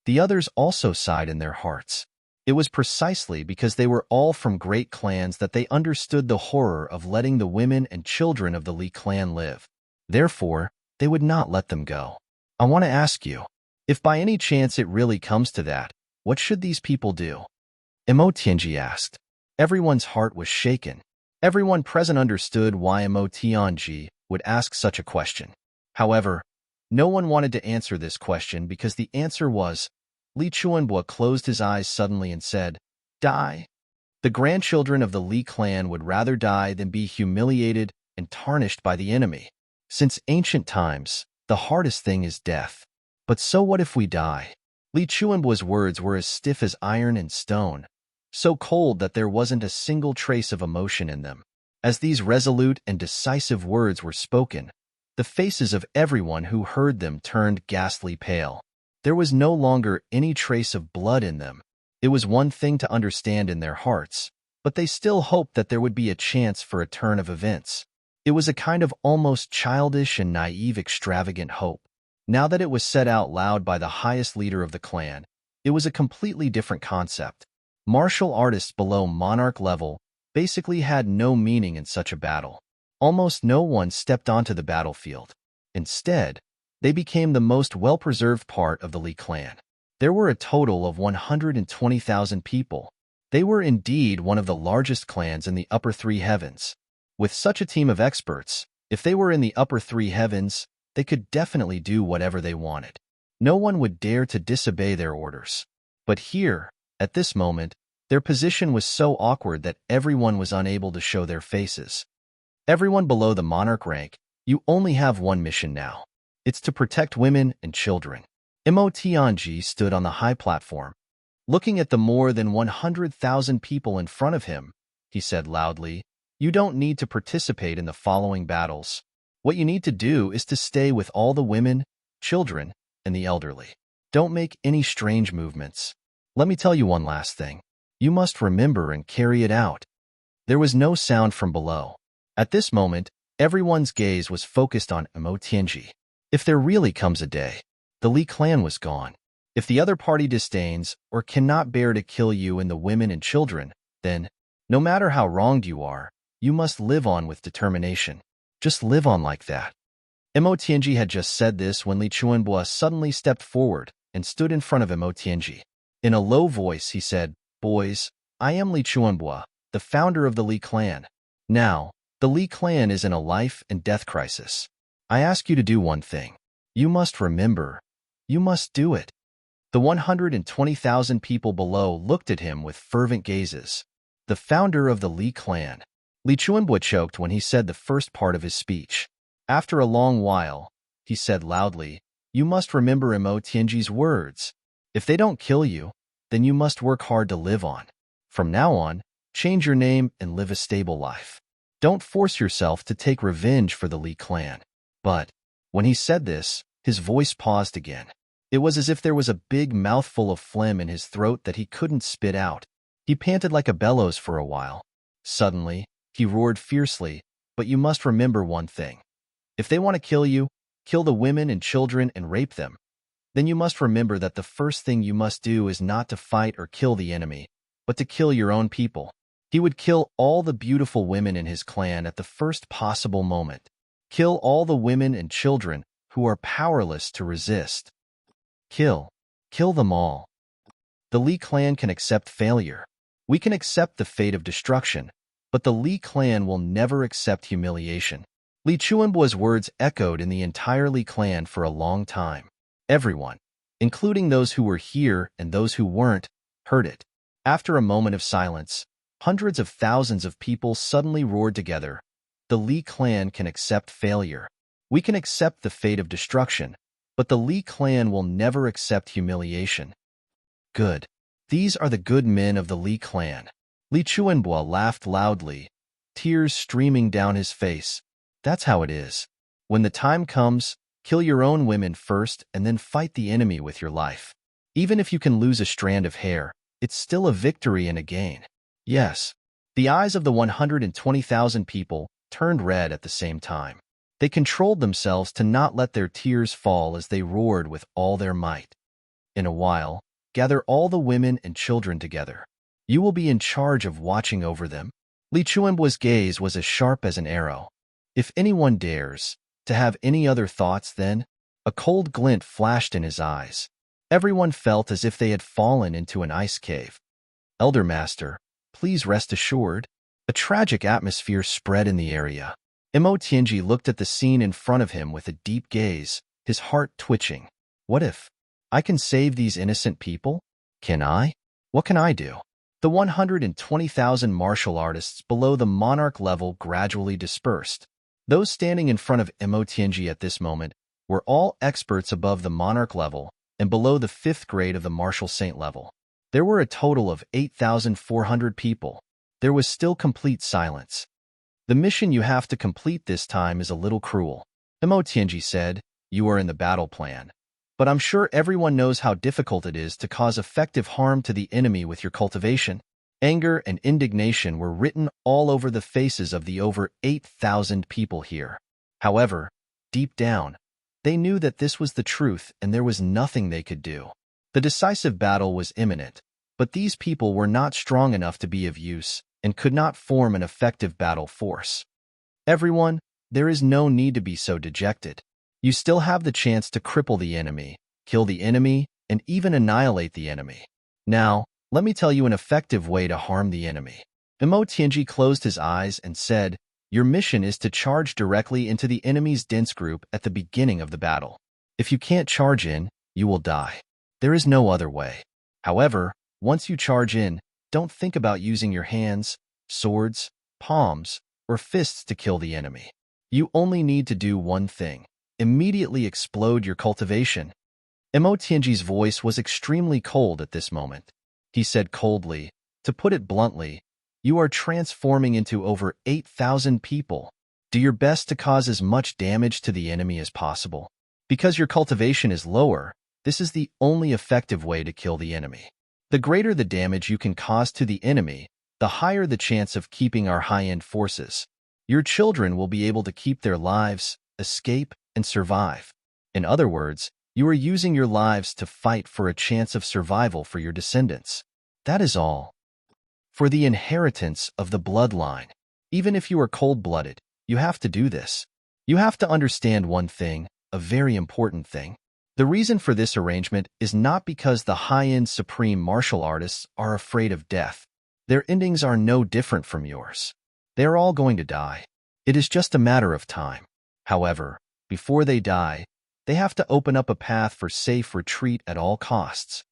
The others also sighed in their hearts. It was precisely because they were all from great clans that they understood the horror of letting the women and children of the Li clan live. Therefore, they would not let them go. I want to ask you, if by any chance it really comes to that, what should these people do? Imo Tianji asked. Everyone's heart was shaken. Everyone present understood why Imo Tianji would ask such a question. However, no one wanted to answer this question because the answer was, Li Chuanbua closed his eyes suddenly and said, Die. The grandchildren of the Li clan would rather die than be humiliated and tarnished by the enemy. Since ancient times, the hardest thing is death. But so what if we die? Li Chuanbua's words were as stiff as iron and stone, so cold that there wasn't a single trace of emotion in them. As these resolute and decisive words were spoken, the faces of everyone who heard them turned ghastly pale. There was no longer any trace of blood in them. It was one thing to understand in their hearts, but they still hoped that there would be a chance for a turn of events. It was a kind of almost childish and naive extravagant hope. Now that it was said out loud by the highest leader of the clan, it was a completely different concept. Martial artists below monarch level basically had no meaning in such a battle. Almost no one stepped onto the battlefield. Instead, they became the most well-preserved part of the Li clan. There were a total of 120,000 people. They were indeed one of the largest clans in the upper three heavens. With such a team of experts, if they were in the upper three heavens, they could definitely do whatever they wanted. No one would dare to disobey their orders. But here, at this moment, their position was so awkward that everyone was unable to show their faces. Everyone below the monarch rank, you only have one mission now. It's to protect women and children. Imo Tianji stood on the high platform. Looking at the more than 100,000 people in front of him, he said loudly, You don't need to participate in the following battles. What you need to do is to stay with all the women, children, and the elderly. Don't make any strange movements. Let me tell you one last thing. You must remember and carry it out. There was no sound from below. At this moment, everyone's gaze was focused on Imo Tianji. If there really comes a day, the Li clan was gone. If the other party disdains or cannot bear to kill you and the women and children, then, no matter how wronged you are, you must live on with determination. Just live on like that. Imo Tianji had just said this when Li Chuanbua suddenly stepped forward and stood in front of Imo Tianji. In a low voice, he said, Boys, I am Li Chuanbua, the founder of the Li clan. Now, the Li clan is in a life and death crisis. I ask you to do one thing. You must remember. You must do it. The 120,000 people below looked at him with fervent gazes. The founder of the Li clan. Li Chuanbo choked when he said the first part of his speech. After a long while, he said loudly, "You must remember Mo Tianji's words. If they don't kill you, then you must work hard to live on. From now on, change your name and live a stable life. Don't force yourself to take revenge for the Li clan." But when he said this, his voice paused again. It was as if there was a big mouthful of phlegm in his throat that he couldn't spit out. He panted like a bellows for a while. Suddenly, he roared fiercely, "But you must remember one thing. If they want to kill you, kill the women and children and rape them, then you must remember that the first thing you must do is not to fight or kill the enemy, but to kill your own people." He would kill all the beautiful women in his clan at the first possible moment. Kill all the women and children who are powerless to resist. Kill them all. The Li clan can accept failure. We can accept the fate of destruction, but the Li clan will never accept humiliation. Li Chuanbo's words echoed in the entire Li clan for a long time. Everyone, including those who were here and those who weren't, heard it. After a moment of silence, hundreds of thousands of people suddenly roared together. The Li clan can accept failure. We can accept the fate of destruction, but the Li clan will never accept humiliation. Good. These are the good men of the Li clan. Li Chuanbo laughed loudly, tears streaming down his face. That's how it is. When the time comes, kill your own women first and then fight the enemy with your life. Even if you can lose a strand of hair, it's still a victory and a gain. Yes. The eyes of the 120,000 people turned red at the same time. They controlled themselves to not let their tears fall as they roared with all their might. In a while, gather all the women and children together. You will be in charge of watching over them. Li Chuanbo's gaze was as sharp as an arrow. If anyone dares to have any other thoughts, then a cold glint flashed in his eyes. Everyone felt as if they had fallen into an ice cave. Elder Master, please rest assured. A tragic atmosphere spread in the area. Mo Tianji looked at the scene in front of him with a deep gaze, his heart twitching. What if I can save these innocent people? Can I? What can I do? The 120,000 martial artists below the monarch level gradually dispersed. Those standing in front of Mo Tianji at this moment were all experts above the monarch level and below the 5th grade of the martial saint level. There were a total of 8,400 people. There was still complete silence. The mission you have to complete this time is a little cruel. Mo Tianji said, "You are in the battle plan. But I'm sure everyone knows how difficult it is to cause effective harm to the enemy with your cultivation." Anger and indignation were written all over the faces of the over 8,000 people here. However, deep down, they knew that this was the truth and there was nothing they could do. The decisive battle was imminent, but these people were not strong enough to be of use and could not form an effective battle force. Everyone, there is no need to be so dejected. You still have the chance to cripple the enemy, kill the enemy, and even annihilate the enemy. Now, let me tell you an effective way to harm the enemy. Mo Tianji closed his eyes and said, "Your mission is to charge directly into the enemy's dense group at the beginning of the battle. If you can't charge in, you will die. There is no other way. However, once you charge in, don't think about using your hands, swords, palms, or fists to kill the enemy. You only need to do one thing. Immediately explode your cultivation." Mo Tianji's voice was extremely cold at this moment. He said coldly, "To put it bluntly, you are transforming into over 8,000 people. Do your best to cause as much damage to the enemy as possible. Because your cultivation is lower, this is the only effective way to kill the enemy. The greater the damage you can cause to the enemy, the higher the chance of keeping our high-end forces. Your children will be able to keep their lives, escape, and survive. In other words, you are using your lives to fight for a chance of survival for your descendants. That is all. For the inheritance of the bloodline. Even if you are cold-blooded, you have to do this. You have to understand one thing, a very important thing. The reason for this arrangement is not because the high-end supreme martial artists are afraid of death. Their endings are no different from yours. They are all going to die. It is just a matter of time. However, before they die, They have to open up a path for safe retreat at all costs.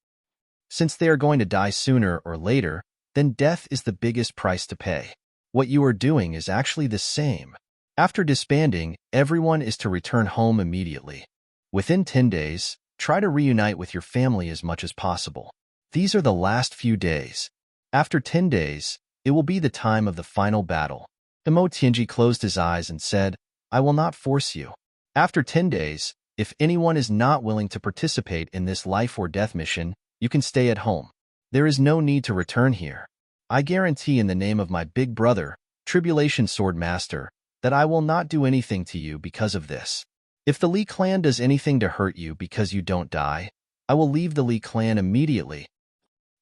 Since they are going to die sooner or later, then death is the biggest price to pay. What you are doing is actually the same. After disbanding, everyone is to return home immediately. Within 10 days, try to reunite with your family as much as possible. These are the last few days. After 10 days, it will be the time of the final battle. Emo Tianji closed his eyes and said, I will not force you. After 10 days, if anyone is not willing to participate in this life or death mission, you can stay at home. There is no need to return here. I guarantee in the name of my big brother, Tribulation Sword Master, that I will not do anything to you because of this. If the Li clan does anything to hurt you because you don't die, I will leave the Li clan immediately.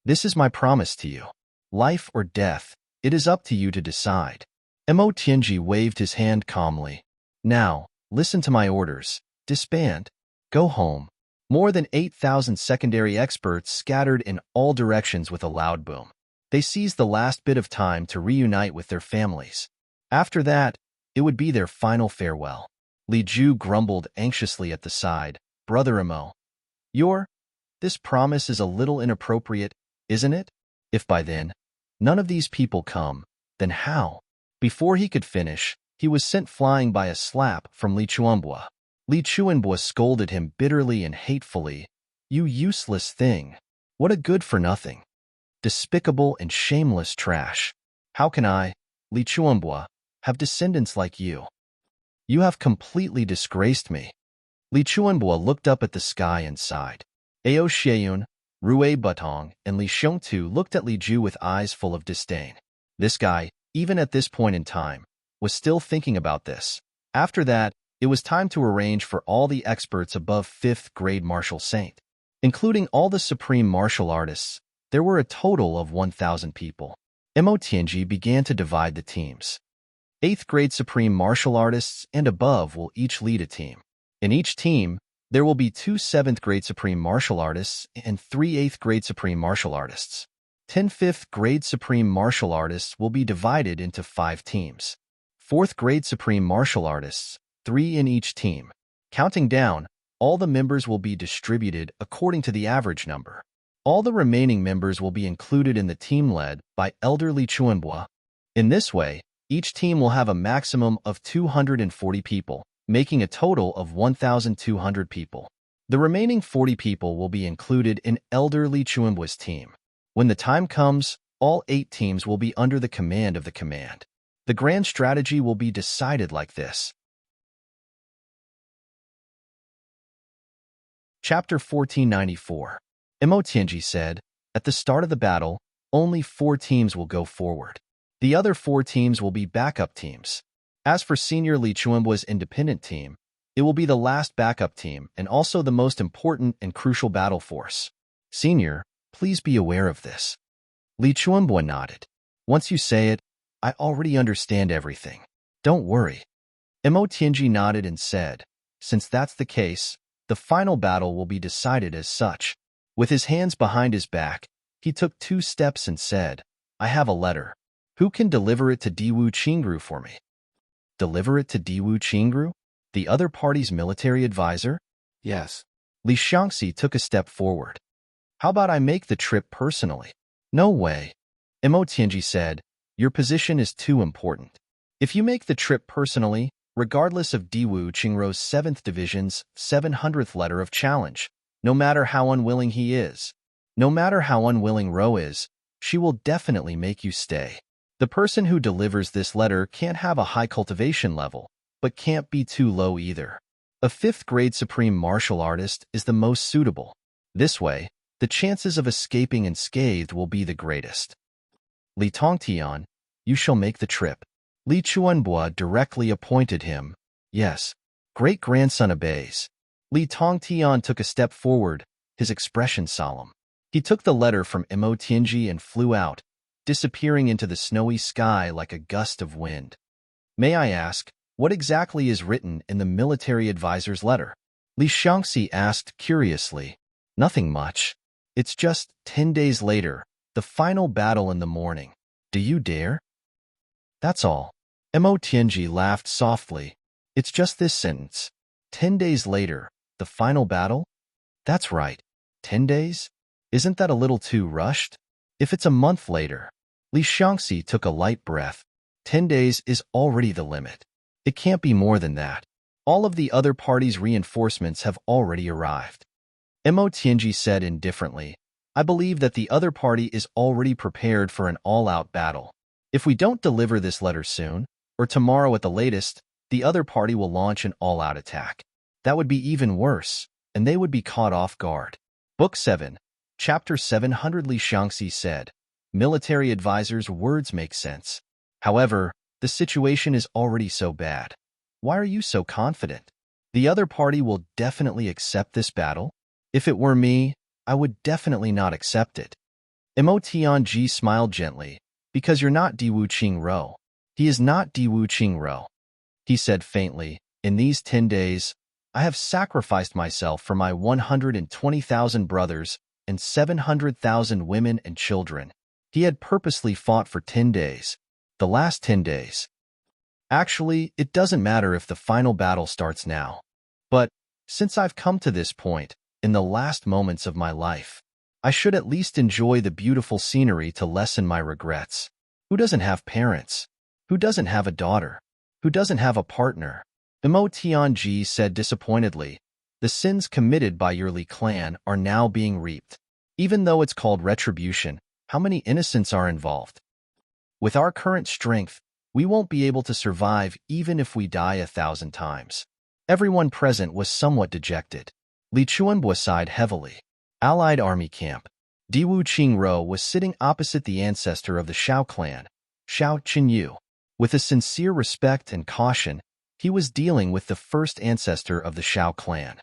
This is my promise to you. Life or death, it is up to you to decide. Emo Tianji waved his hand calmly. Now, listen to my orders. Disband. Go home. More than 8,000 secondary experts scattered in all directions with a loud boom. They seized the last bit of time to reunite with their families. After that, it would be their final farewell. Li Ju grumbled anxiously at the side. Brother Emo, this promise is a little inappropriate, isn't it? If by then, none of these people come, then how? Before he could finish, he was sent flying by a slap from Li Chuanbua. Li Chuanbua scolded him bitterly and hatefully. You useless thing. What a good-for-nothing. Despicable and shameless trash. How can I, Li Chuanbua, have descendants like you? You have completely disgraced me. Li Chuanbua looked up at the sky and sighed. Ao Xieyun, Rue Butong, and Li Xiongtu looked at Li Ju with eyes full of disdain. This guy, even at this point in time, was still thinking about this. After that, it was time to arrange for all the experts above 5th grade martial saint. Including all the supreme martial artists, there were a total of 1,000 people. Emo Tianji began to divide the teams. 8th grade supreme martial artists and above will each lead a team. In each team, there will be 2 7th grade supreme martial artists and 3 8th grade supreme martial artists. 10 5th grade supreme martial artists will be divided into 5 teams. 4th grade supreme martial artists, 3 in each team. Counting down, all the members will be distributed according to the average number. All the remaining members will be included in the team led by Elder Li Chuanbua. In this way, each team will have a maximum of 240 people, making a total of 1,200 people. The remaining 40 people will be included in Elder Li Chuanbua's team. When the time comes, all 8 teams will be under the command of the command. The grand strategy will be decided like this. Chapter 1494. Emo Tianji said, at the start of the battle, only 4 teams will go forward. The other 4 teams will be backup teams. As for Senior Li Chuanbua's independent team, it will be the last backup team and also the most important and crucial battle force. Senior, please be aware of this. Li Chuanbua nodded. Once you say it, I already understand everything. Don't worry. Emo Tianji nodded and said, since that's the case, the final battle will be decided as such. With his hands behind his back, he took 2 steps and said, I have a letter. Who can deliver it to Diwu Qingru for me? Deliver it to Diwu Qingru, the other party's military advisor? Yes. Li Xiangxi took a step forward. How about I make the trip personally? No way. Emo Tianji said, your position is too important. If you make the trip personally, regardless of Diwu Qingru's 7th Division's 700th letter of challenge, no matter how unwilling he is, no matter how unwilling Ro is, she will definitely make you stay. The person who delivers this letter can't have a high cultivation level, but can't be too low either. A 5th grade supreme martial artist is the most suitable. This way, the chances of escaping unscathed will be the greatest. Li Tongtian, you shall make the trip. Li Chuanbua directly appointed him. Yes, great-grandson obeys. Li Tongtian took a step forward, his expression solemn. He took the letter from Emo Tianji and flew out, disappearing into the snowy sky like a gust of wind. May I ask, what exactly is written in the military advisor's letter? Li Xiangxi asked curiously. Nothing much. It's just 10 days later, the final battle in the morning. Do you dare? That's all. Emo Tianji laughed softly. It's just this sentence. 10 days later, The final battle? That's right. 10 days? Isn't that a little too rushed? If it's a month later, Li Xiangxi took a light breath. 10 days is already the limit. It can't be more than that. All of the other parties' reinforcements have already arrived. Mo Tianji said indifferently, I believe that the other party is already prepared for an all-out battle. If we don't deliver this letter soon, or tomorrow at the latest, the other party will launch an all-out attack. That would be even worse, and they would be caught off guard. Book 7, Chapter 700 Li Xiangxi said, Military advisor's words make sense. However, the situation is already so bad. Why are you so confident? The other party will definitely accept this battle? If it were me, I would definitely not accept it. Mo Tianji smiled gently, because you're not Diwu Qingro. He is not Diwu Qingro. He said faintly, in these 10 days, I have sacrificed myself for my 120,000 brothers and 700,000 women and children. He had purposely fought for 10 days. The last 10 days. Actually, it doesn't matter if the final battle starts now. But, since I've come to this point, in the last moments of my life, I should at least enjoy the beautiful scenery to lessen my regrets. Who doesn't have parents? Who doesn't have a daughter? Who doesn't have a partner? Mo Tianji said disappointedly, the sins committed by your Li clan are now being reaped. Even though it's called retribution, how many innocents are involved? With our current strength, we won't be able to survive even if we die 1,000 times. Everyone present was somewhat dejected. Li Chuanbo sighed heavily. Allied army camp. Diwu Qingro was sitting opposite the ancestor of the Shao clan, Shao Qinyu. With a sincere respect and caution, he was dealing with the first ancestor of the Shao clan.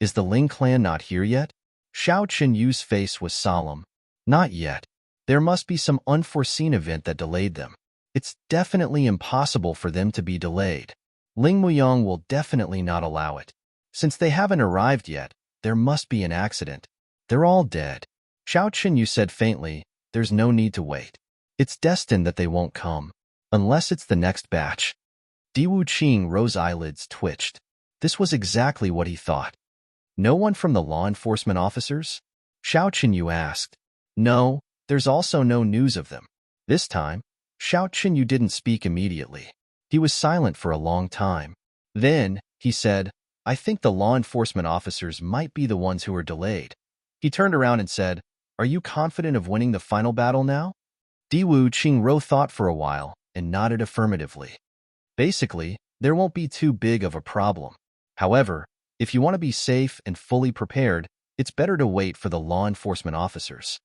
Is the Ling clan not here yet? Shao Qinyu's face was solemn. Not yet. There must be some unforeseen event that delayed them. It's definitely impossible for them to be delayed. Ling Muyang will definitely not allow it. Since they haven't arrived yet, there must be an accident. They're all dead. Shao Qinyu said faintly, there's no need to wait. It's destined that they won't come. Unless it's the next batch. Diwu Qing's eyelids twitched. This was exactly what he thought. No one from the law enforcement officers? Shao Qinyu asked. No, there's also no news of them. This time, Shao Qinyu didn't speak immediately. He was silent for a long time. Then, he said, I think the law enforcement officers might be the ones who are delayed. He turned around and said, Are you confident of winning the final battle now? Diwu Qingro thought for a while and nodded affirmatively. Basically, there won't be too big of a problem. However, if you want to be safe and fully prepared, it's better to wait for the law enforcement officers.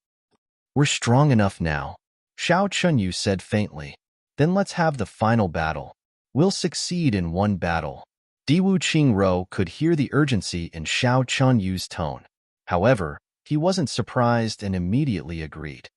We're strong enough now, Shao Qinyu said faintly. Then let's have the final battle. We'll succeed in one battle. Diwu Qingro could hear the urgency in Shao Qinyu's tone. However, he wasn't surprised and immediately agreed.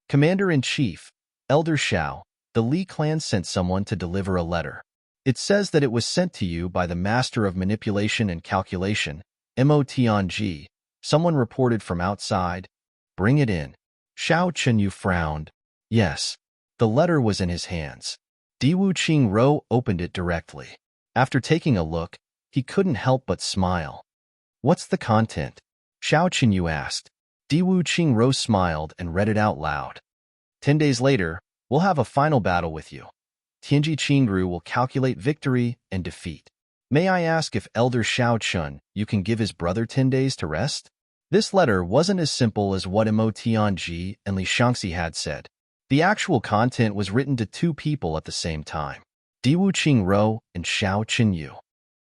Commander-in-Chief, Elder Shao, the Li clan sent someone to deliver a letter. It says that it was sent to you by the Master of Manipulation and Calculation, Mo Tianji. Someone reported from outside. Bring it in. Shao Qinyu frowned. Yes. The letter was in his hands. Diwu Qingro opened it directly. After taking a look, he couldn't help but smile. What's the content? Shao Qinyu asked. Diwu Qingro smiled and read it out loud. 10 days later, we'll have a final battle with you. Tianji Qingru will calculate victory and defeat. May I ask if Elder Shao Chun, you can give his brother 10 days to rest? This letter wasn't as simple as what Mo Tianji and Li Xiangxi had said. The actual content was written to two people at the same time, Diwu Qingro and Shao Qinyu.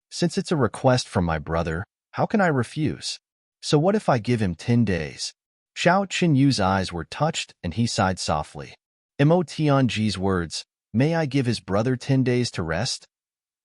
Since it's a request from my brother, how can I refuse? So what if I give him 10 days? Shao Qinyu's eyes were touched and he sighed softly. Mo Tianji's words, may I give his brother 10 days to rest?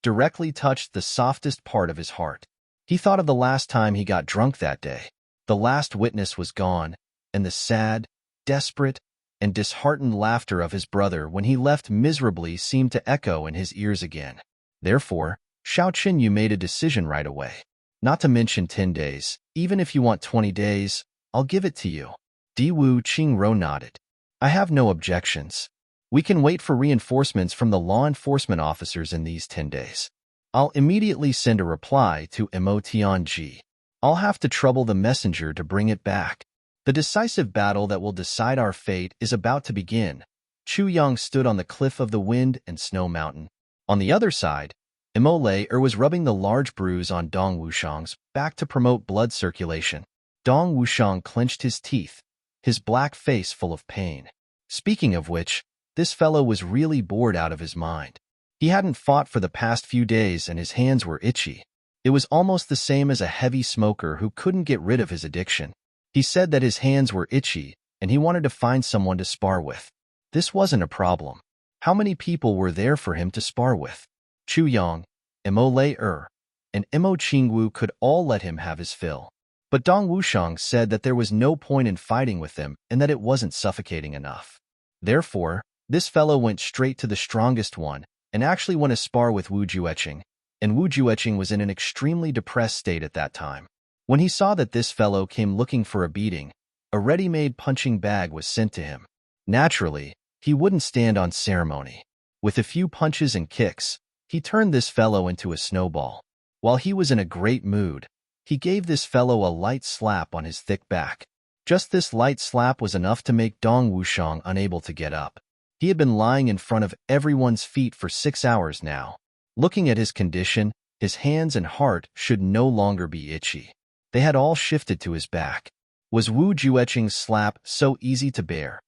Directly touched the softest part of his heart. He thought of the last time he got drunk that day. The last witness was gone, and the sad, desperate, and disheartened laughter of his brother when he left miserably seemed to echo in his ears again. Therefore, Shao Qinyu made a decision right away. Not to mention 10 days, even if you want 20 days, I'll give it to you. Diwu Qingro nodded. I have no objections. We can wait for reinforcements from the law enforcement officers in these 10 days. I'll immediately send a reply to Emotionji. I'll have to trouble the messenger to bring it back. The decisive battle that will decide our fate is about to begin. Chu Yang stood on the cliff of the wind and snow mountain. On the other side, Imole was rubbing the large bruise on Dong Wushang's back to promote blood circulation. Dong Wushang clenched his teeth, his black face full of pain. Speaking of which, this fellow was really bored out of his mind. He hadn't fought for the past few days and his hands were itchy. It was almost the same as a heavy smoker who couldn't get rid of his addiction. He said that his hands were itchy and he wanted to find someone to spar with. This wasn't a problem. How many people were there for him to spar with? Chu Yang, Imole and Imo Qingwu could all let him have his fill. But Dong Wushang said that there was no point in fighting with them and that it wasn't suffocating enough. Therefore, this fellow went straight to the strongest one and actually went to spar with Wu Jueqing, and Wu Jueqing was in an extremely depressed state at that time. When he saw that this fellow came looking for a beating, a ready-made punching bag was sent to him. Naturally, he wouldn't stand on ceremony. With a few punches and kicks, he turned this fellow into a snowball. While he was in a great mood, he gave this fellow a light slap on his thick back. Just this light slap was enough to make Dong Wushang unable to get up. He had been lying in front of everyone's feet for 6 hours now. Looking at his condition, his hands and heart should no longer be itchy. They had all shifted to his back. Was Wu Jueqing's slap so easy to bear?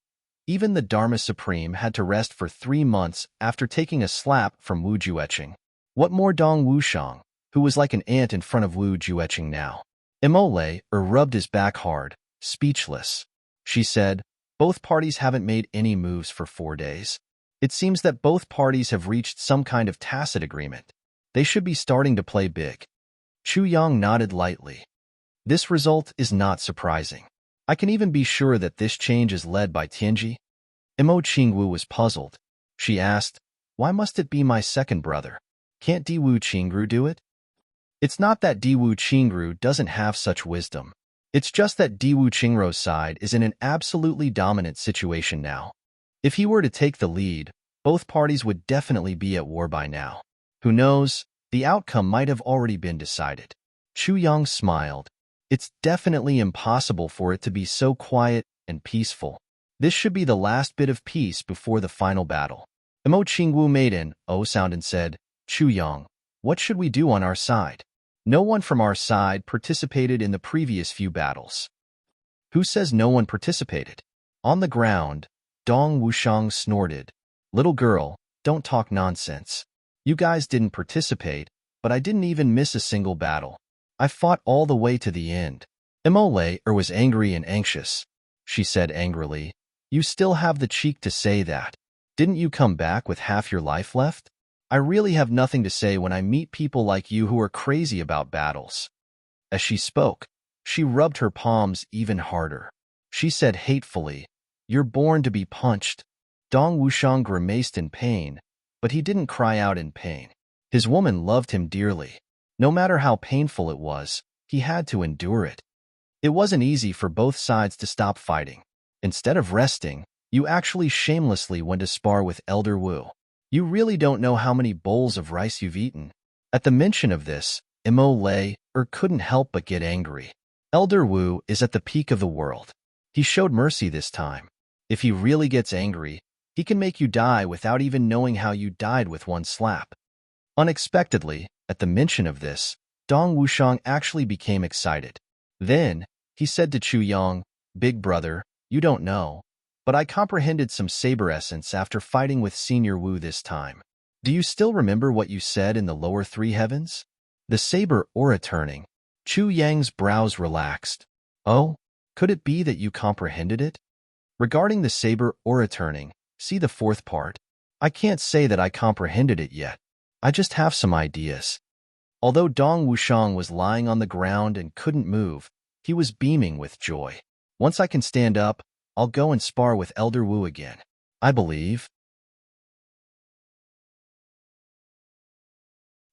Even the Dharma Supreme had to rest for 3 months after taking a slap from Wu Jueqing. What more Dong Wushang, who was like an ant in front of Wu Jueqing now? Imole rubbed his back hard, speechless. She said, both parties haven't made any moves for 4 days. It seems that both parties have reached some kind of tacit agreement. They should be starting to play big. Chu Yang nodded lightly. This result is not surprising. I can even be sure that this change is led by Tianji. Imo Qingwu was puzzled. She asked, why must it be my second brother? Can't Diwu Qingru do it? It's not that Diwu Qingru doesn't have such wisdom. It's just that Diwu Qingru's side is in an absolutely dominant situation now. If he were to take the lead, both parties would definitely be at war by now. Who knows, the outcome might have already been decided. Chu Yang smiled. It's definitely impossible for it to be so quiet and peaceful. This should be the last bit of peace before the final battle. Imo Qingwu made an "oh" sound and said, Chu Yang, what should we do on our side? No one from our side participated in the previous few battles. Who says no one participated? On the ground, Dong Wushang snorted. Little girl, don't talk nonsense. You guys didn't participate, but I didn't even miss a single battle. I fought all the way to the end. Imole was angry and anxious. She said angrily, you still have the cheek to say that. Didn't you come back with half your life left? I really have nothing to say when I meet people like you who are crazy about battles. As she spoke, she rubbed her palms even harder. She said hatefully, you're born to be punched. Dong Wushang grimaced in pain, but he didn't cry out in pain. His woman loved him dearly. No matter how painful it was, he had to endure it. It wasn't easy for both sides to stop fighting. Instead of resting, you actually shamelessly went to spar with Elder Wu. You really don't know how many bowls of rice you've eaten. At the mention of this, Imole couldn't help but get angry. Elder Wu is at the peak of the world. He showed mercy this time. If he really gets angry, he can make you die without even knowing how you died with one slap. Unexpectedly, at the mention of this, Dong Wushang actually became excited. Then, he said to Chu Yang, Big brother, you don't know, but I comprehended some saber essence after fighting with Senior Wu this time. Do you still remember what you said in the lower 3 heavens? The saber aura turning. Chu Yang's brows relaxed. Oh, could it be that you comprehended it? Regarding the saber aura turning, see the 4th part. I can't say that I comprehended it yet. I just have some ideas. Although Dong Wushang was lying on the ground and couldn't move, he was beaming with joy. Once I can stand up, I'll go and spar with Elder Wu again. I believe.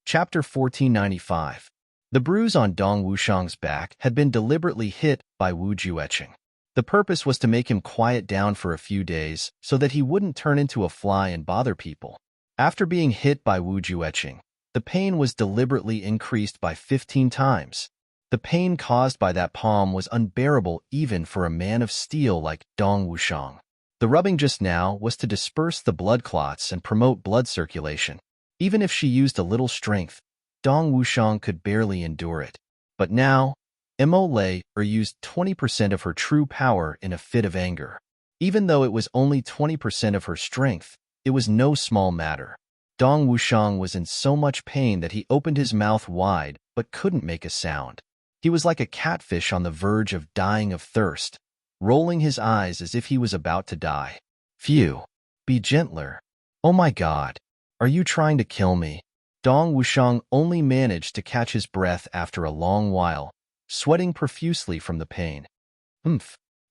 Chapter 1495. The bruise on Dong Wushang's back had been deliberately hit by Wu Jueqing. The purpose was to make him quiet down for a few days so that he wouldn't turn into a fly and bother people. After being hit by Wu Jueqing, The pain was deliberately increased by 15 times. The pain caused by that palm was unbearable even for a man of steel like Dong Wushang. The rubbing just now was to disperse the blood clots and promote blood circulation. Even if she used a little strength, Dong Wushang could barely endure it. But now, Mo Lei used 20% of her true power in a fit of anger. Even though it was only 20% of her strength, it was no small matter. Dong Wushang was in so much pain that he opened his mouth wide but couldn't make a sound. He was like a catfish on the verge of dying of thirst, rolling his eyes as if he was about to die. Phew, be gentler. Oh my God, are you trying to kill me? Dong Wushang only managed to catch his breath after a long while, sweating profusely from the pain.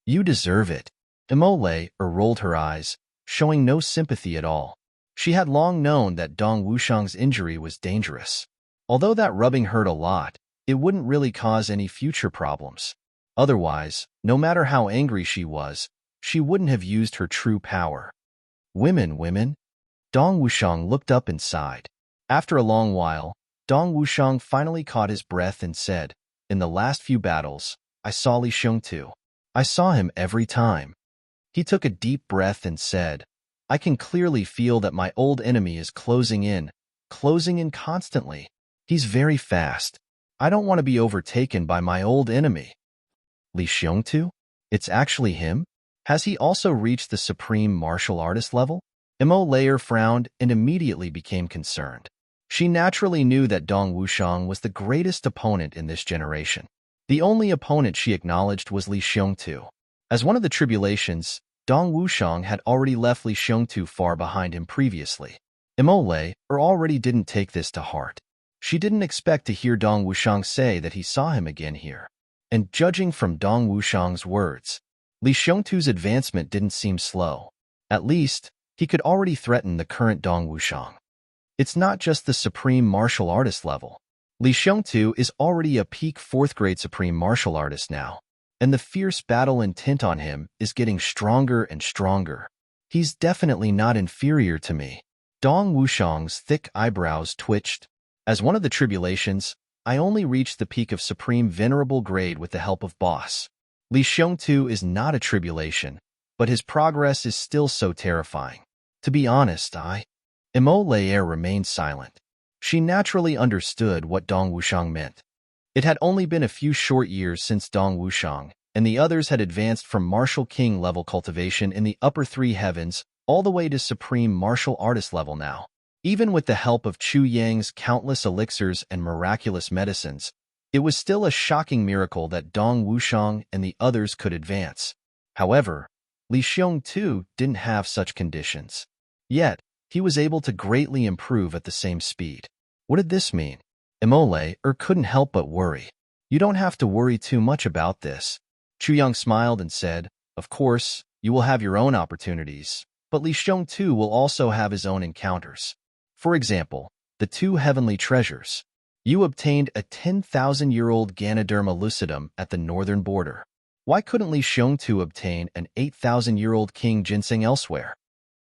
You deserve it. Mo Lei rolled her eyes, showing no sympathy at all. She had long known that Dong Wushang's injury was dangerous. Although that rubbing hurt a lot, it wouldn't really cause any future problems. Otherwise, no matter how angry she was, she wouldn't have used her true power. Women. Dong Wushang looked up and sighed. After a long while, Dong Wushang finally caught his breath and said, "In the last few battles, I saw Li Xiongtu. I saw him every time." He took a deep breath and said, "I can clearly feel that my old enemy is closing in constantly. He's very fast. I don't want to be overtaken by my old enemy." Li Xiongtu? It's actually him? Has he also reached the supreme martial artist level? Mo Lei frowned and immediately became concerned. She naturally knew that Dong Wushang was the greatest opponent in this generation. The only opponent she acknowledged was Li Xiongtu. As one of the tribulations, Dong Wushang had already left Li Xiongtu far behind him previously. Mo Lei already didn't take this to heart. She didn't expect to hear Dong Wushang say that he saw him again here. And judging from Dong Wushang's words, Li Xiongtu's advancement didn't seem slow. At least, he could already threaten the current Dong Wushang. It's not just the supreme martial artist level. Li Xiongtu is already a peak 4th grade supreme martial artist now, and the fierce battle intent on him is getting stronger and stronger. He's definitely not inferior to me. Dong Wushang's thick eyebrows twitched. As one of the tribulations, I only reached the peak of supreme venerable grade with the help of boss. Li Xiongtu is not a tribulation, but his progress is still so terrifying. To be honest, Mo Lei remained silent. She naturally understood what Dong Wushang meant. It had only been a few short years since Dong Wushang and the others had advanced from martial king level cultivation in the upper 3 heavens all the way to supreme martial artist level now. Even with the help of Chu Yang's countless elixirs and miraculous medicines, it was still a shocking miracle that Dong Wushang and the others could advance. However, Li Xiongtu didn't have such conditions. Yet, he was able to greatly improve at the same speed. What did this mean? Mo Lei couldn't help but worry. You don't have to worry too much about this. Chu Yang smiled and said, "Of course, you will have your own opportunities, but Li Xiongtu will also have his own encounters. For example, the 2 heavenly treasures. You obtained a 10,000-year-old Ganoderma lucidum at the northern border. Why couldn't Li Xiongtu obtain an 8,000-year-old king ginseng elsewhere?"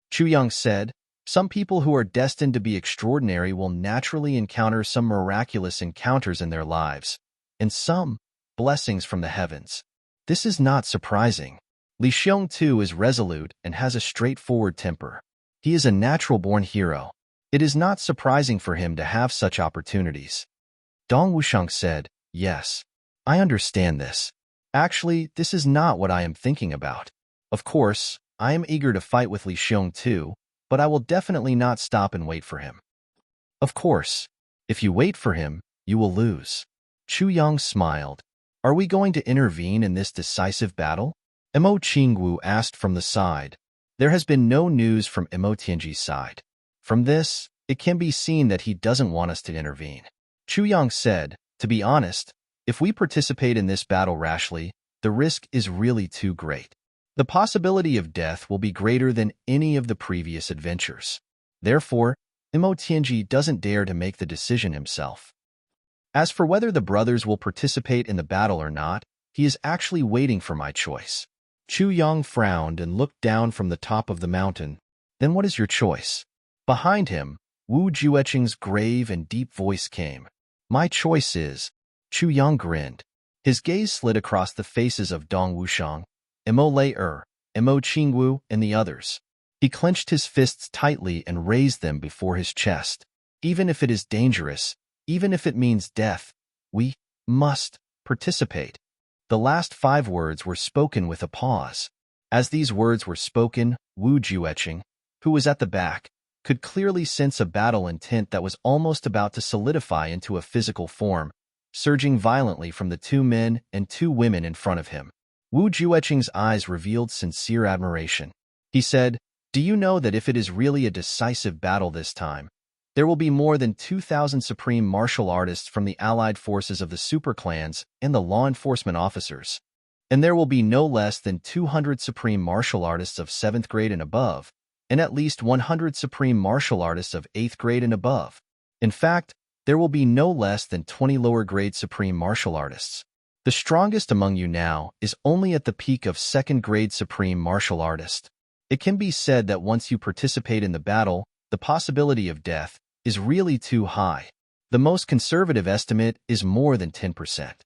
Chu Yang said, "Some people who are destined to be extraordinary will naturally encounter some miraculous encounters in their lives, and some blessings from the heavens. This is not surprising. Li Xiongtu is resolute and has a straightforward temper. He is a natural-born hero. It is not surprising for him to have such opportunities." Dong Wushang said, "Yes, I understand this. Actually, this is not what I am thinking about. Of course, I am eager to fight with Li Xiongtu, but I will definitely not stop and wait for him." "Of course, if you wait for him, you will lose." Chu Yang smiled. "Are we going to intervene in this decisive battle?" Mo Qingwu asked from the side. There has been no news from Mo Tianji's side. From this, it can be seen that he doesn't want us to intervene. Chu Yang said, "To be honest, if we participate in this battle rashly, the risk is really too great. The possibility of death will be greater than any of the previous adventures. Therefore, Mo Tianji doesn't dare to make the decision himself. As for whether the brothers will participate in the battle or not, he is actually waiting for my choice." Chu Yang frowned and looked down from the top of the mountain. "Then what is your choice?" Behind him, Wu Jueqing's grave and deep voice came. My choice is. Chu Yang grinned. His gaze slid across the faces of Dong Wushang, Mo Lei, Mo Qingwu, and the others. He clenched his fists tightly and raised them before his chest. Even if it is dangerous, even if it means death, we must participate. The last 5 words were spoken with a pause. As these words were spoken, Wu Jueqing, who was at the back, could clearly sense a battle intent that was almost about to solidify into a physical form, surging violently from the 2 men and 2 women in front of him. Wu Jueqing's eyes revealed sincere admiration. He said, "Do you know that if it is really a decisive battle this time, there will be more than 2,000 supreme martial artists from the allied forces of the super clans and the law enforcement officers? And there will be no less than 200 supreme martial artists of 7th grade and above, and at least 100 supreme martial artists of 8th grade and above. In fact, there will be no less than 20 lower grade supreme martial artists. The strongest among you now is only at the peak of 2nd grade supreme martial artist. It can be said that once you participate in the battle, the possibility of death is really too high. The most conservative estimate is more than 10%.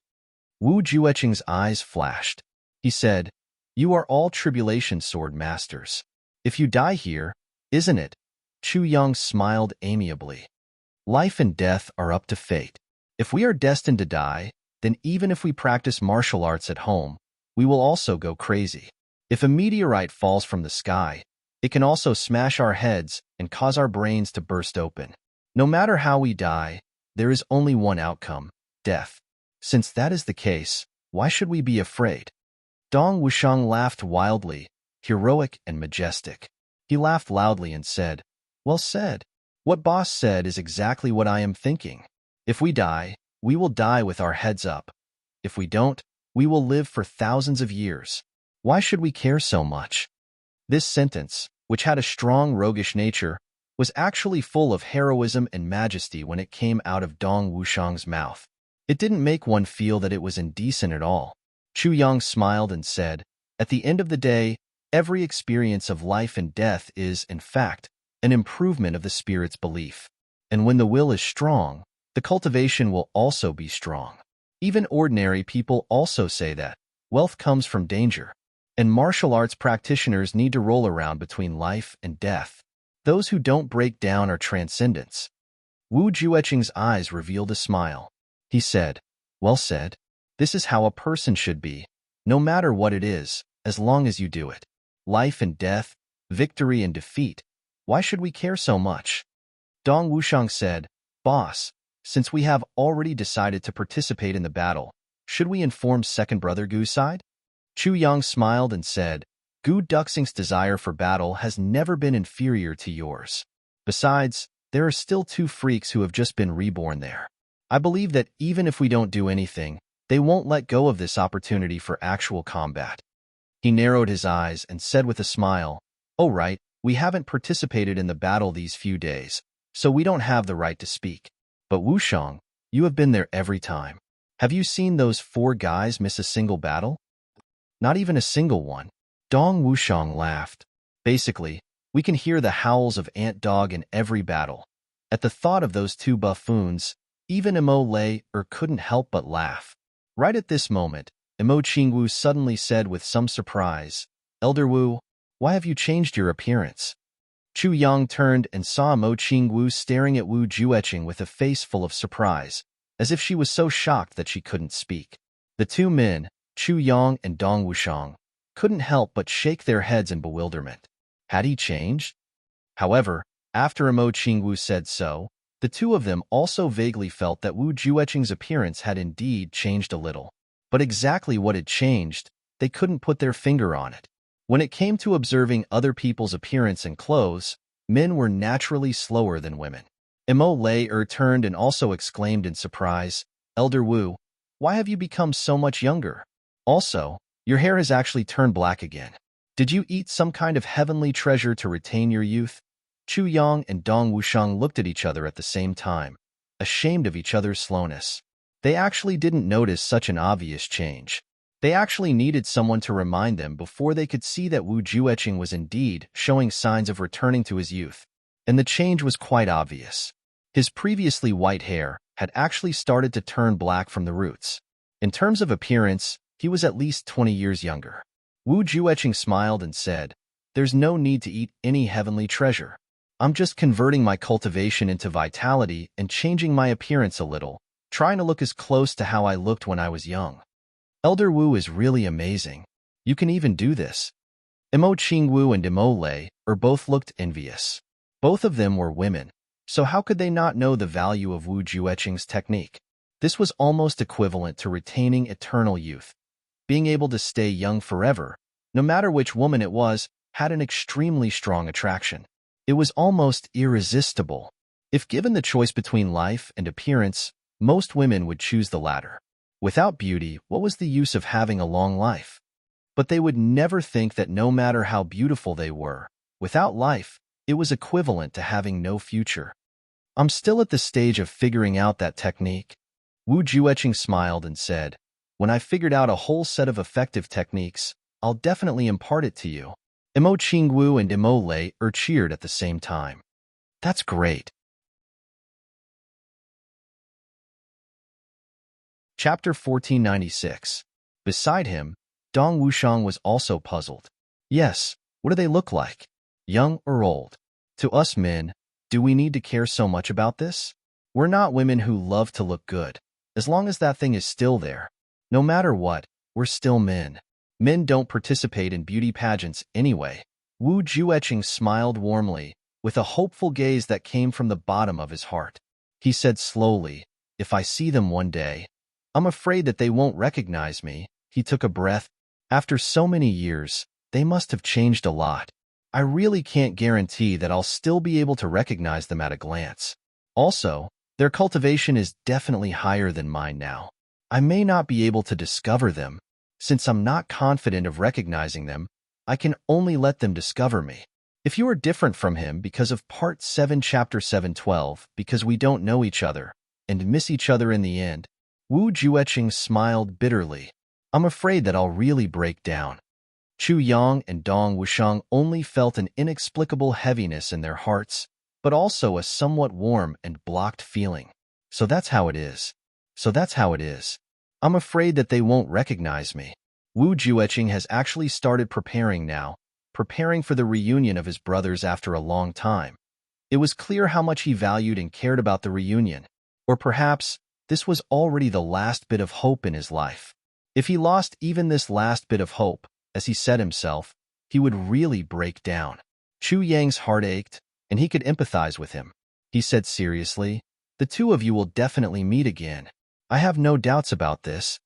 Wu Jueqing's eyes flashed. He said, "You are all tribulation sword masters. If you die here, isn't it?" Chu Yang smiled amiably. Life and death are up to fate. If we are destined to die, then even if we practice martial arts at home, we will also go crazy. If a meteorite falls from the sky, it can also smash our heads and cause our brains to burst open. No matter how we die, there is only one outcome, death. Since that is the case, why should we be afraid?" Dong Wushang laughed wildly, heroic and majestic. He laughed loudly and said, "Well said. What boss said is exactly what I am thinking. If we die, we will die with our heads up. If we don't, we will live for thousands of years. Why should we care so much?" This sentence, which had a strong roguish nature, was actually full of heroism and majesty when it came out of Dong Wushang's mouth. It didn't make one feel that it was indecent at all. Chu Yang smiled and said, "At the end of the day, every experience of life and death is, in fact, an improvement of the spirit's belief. And when the will is strong, the cultivation will also be strong. Even ordinary people also say that wealth comes from danger, and martial arts practitioners need to roll around between life and death. Those who don't break down are transcendents." Wu Jueqing's eyes revealed a smile. He said, "Well said. This is how a person should be, no matter what it is, as long as you do it. Life and death, victory and defeat. Why should we care so much?" Dong Wushang said, "Boss, since we have already decided to participate in the battle, should we inform second brother Gu's side?" Chu Yang smiled and said, "Gu Duxing's desire for battle has never been inferior to yours. Besides, there are still 2 freaks who have just been reborn there. I believe that even if we don't do anything, they won't let go of this opportunity for actual combat." He narrowed his eyes and said with a smile, "Oh right, we haven't participated in the battle these few days, so we don't have the right to speak. But Wushang, you have been there every time. Have you seen those 4 guys miss a single battle? Not even a single one." Dong Wushang laughed. "Basically, we can hear the howls of Ant Dog in every battle. At the thought of those 2 buffoons, even Mo Lei couldn't help but laugh." Right at this moment, Mo Qingwu suddenly said with some surprise, "Elder Wu, why have you changed your appearance?" Chu Yang turned and saw Mo Qingwu staring at Wu Jueqing with a face full of surprise, as if she was so shocked that she couldn't speak. The 2 men, Chu Yang and Dong Wushang, couldn't help but shake their heads in bewilderment. Had he changed? However, after Mo Qingwu said so, the 2 of them also vaguely felt that Wu Jueqing's appearance had indeed changed a little. But exactly what had changed, they couldn't put their finger on it. When it came to observing other people's appearance and clothes, men were naturally slower than women. Mo Lei turned and also exclaimed in surprise, "Elder Wu, why have you become so much younger? Also, your hair has actually turned black again. Did you eat some kind of heavenly treasure to retain your youth?" Chu Yang and Dong Wushang looked at each other at the same time, ashamed of each other's slowness. They actually didn't notice such an obvious change. They actually needed someone to remind them before they could see that Wu Jueqing was indeed showing signs of returning to his youth. and the change was quite obvious. His previously white hair had actually started to turn black from the roots. In terms of appearance, he was at least 20 years younger. Wu Jueqing smiled and said, "There's no need to eat any heavenly treasure. I'm just converting my cultivation into vitality and changing my appearance a little, trying to look as close to how I looked when I was young." Elder Wu is really amazing. You can even do this. Imo Qingwu and Imo Lei both looked envious. Both of them were women, so how could they not know the value of Wu Jueqing's technique? This was almost equivalent to retaining eternal youth. Being able to stay young forever, no matter which woman it was, had an extremely strong attraction. It was almost irresistible. If given the choice between life and appearance, most women would choose the latter. Without beauty, what was the use of having a long life? But they would never think that no matter how beautiful they were, without life, it was equivalent to having no future. I'm still at the stage of figuring out that technique. Wu Jueqing smiled and said, "When I figured out a whole set of effective techniques, I'll definitely impart it to you." Imo Qingwu and Imo Lei cheered at the same time. That's great. Chapter 1496. Beside him, Dong Wushang was also puzzled. Yes, what do they look like? Young or old? To us men, do we need to care so much about this? We're not women who love to look good. As long as that thing is still there. No matter what, we're still men. Men don't participate in beauty pageants anyway. Wu Jueqing smiled warmly, with a hopeful gaze that came from the bottom of his heart. He said slowly, "If I see them one day, I'm afraid that they won't recognize me." He took a breath. After so many years, they must have changed a lot. I really can't guarantee that I'll still be able to recognize them at a glance. Also, their cultivation is definitely higher than mine now. I may not be able to discover them. Since I'm not confident of recognizing them, I can only let them discover me. If you are different from him because of Part 7, Chapter 712, because we don't know each other, and miss each other in the end, Wu Jueqing smiled bitterly. I'm afraid that I'll really break down. Chu Yang and Dong Wushang only felt an inexplicable heaviness in their hearts, but also a somewhat warm and blocked feeling. So that's how it is. I'm afraid that they won't recognize me. Wu Jueqing has actually started preparing now, preparing for the reunion of his brothers after a long time. It was clear how much he valued and cared about the reunion. Or perhaps, this was already the last bit of hope in his life. If he lost even this last bit of hope, as he said himself, he would really break down. Chu Yang's heart ached, and he could empathize with him. He said seriously, "The two of you will definitely meet again. I have no doubts about this."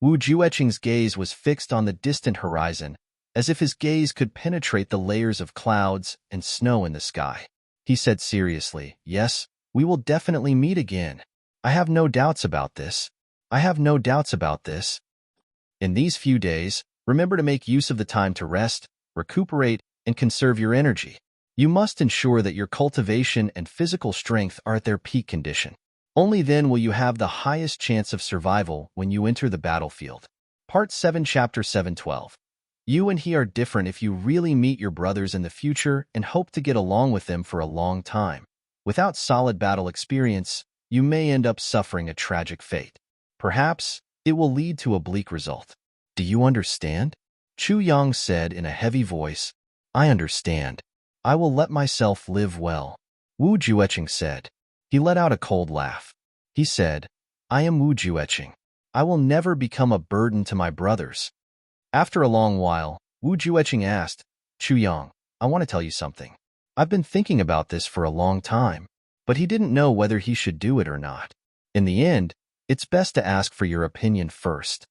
Wu Jueqing's gaze was fixed on the distant horizon, as if his gaze could penetrate the layers of clouds and snow in the sky. He said seriously, "Yes, we will definitely meet again. I have no doubts about this. In these few days, remember to make use of the time to rest, recuperate, and conserve your energy. You must ensure that your cultivation and physical strength are at their peak condition. Only then will you have the highest chance of survival when you enter the battlefield." Part 7, Chapter 712. You and he are different if you really meet your brothers in the future and hope to get along with them for a long time. Without solid battle experience, you may end up suffering a tragic fate. Perhaps, it will lead to a bleak result. Do you understand? Chu Yang said in a heavy voice, "I understand. I will let myself live well." Wu Jueqing said. He let out a cold laugh. He said, "I am Wu Jueqing. I will never become a burden to my brothers." After a long while, Wu Jueqing asked, "Chu Yang, I want to tell you something. I've been thinking about this for a long time." But he didn't know whether he should do it or not. In the end, it's best to ask for your opinion first.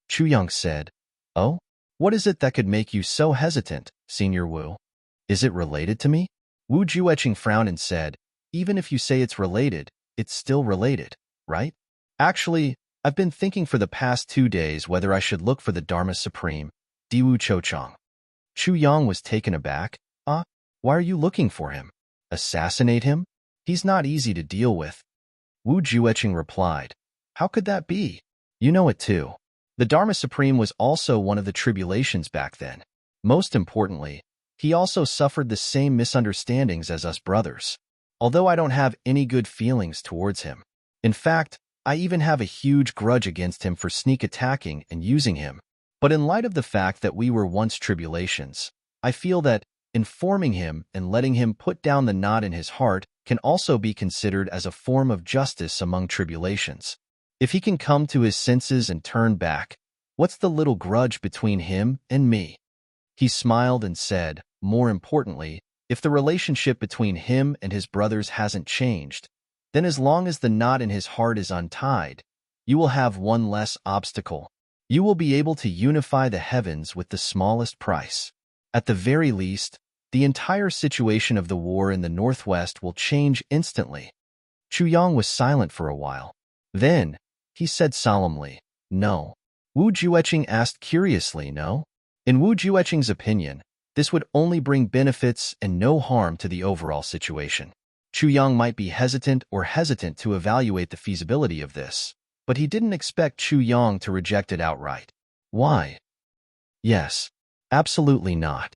Chu Yang said, "Oh? What is it that could make you so hesitant, Senior Wu? Is it related to me?" Wu Jueqing frowned and said, "Even if you say it's related, it's still related, right? Actually, I've been thinking for the past 2 days whether I should look for the Dharma Supreme, Diwu Chochang." Chu Yang was taken aback. Why are you looking for him? Assassinate him? He's not easy to deal with." Wu Jueqing replied, "How could that be? You know it too. The Dharma Supreme was also one of the tribulations back then. Most importantly, He also suffered the same misunderstandings as us brothers. Although I don't have any good feelings towards him. In fact, I even have a huge grudge against him for sneak attacking and using him. But in light of the fact that we were once tribulations, I feel that informing him and letting him put down the knot in his heart can also be considered as a form of justice among tribulations. If he can come to his senses and turn back, what's the little grudge between him and me? He smiled and said, more importantly, if the relationship between him and his brothers hasn't changed, then as long as the knot in his heart is untied, you will have one less obstacle. You will be able to unify the heavens with the smallest price. At the very least, the entire situation of the war in the Northwest will change instantly. Chu Yang was silent for a while. Then, he said solemnly, "No." Wu Jueqing asked curiously, "No?" In Wu Jueqing's opinion, this would only bring benefits and no harm to the overall situation. Chu Yang might be hesitant to evaluate the feasibility of this, but he didn't expect Chu Yang to reject it outright. Why? Yes, absolutely not.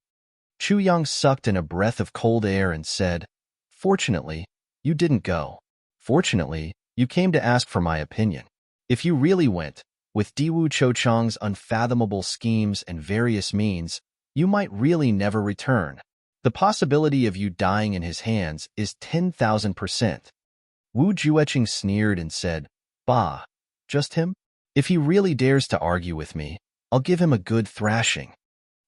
Chu Yang sucked in a breath of cold air and said, "Fortunately, you didn't go. Fortunately, you came to ask for my opinion. If you really went, with Diwu Chouchang's unfathomable schemes and various means, you might really never return. The possibility of you dying in his hands is 10,000%. Wu Jueqing sneered and said, "Bah, just him? If he really dares to argue with me, I'll give him a good thrashing."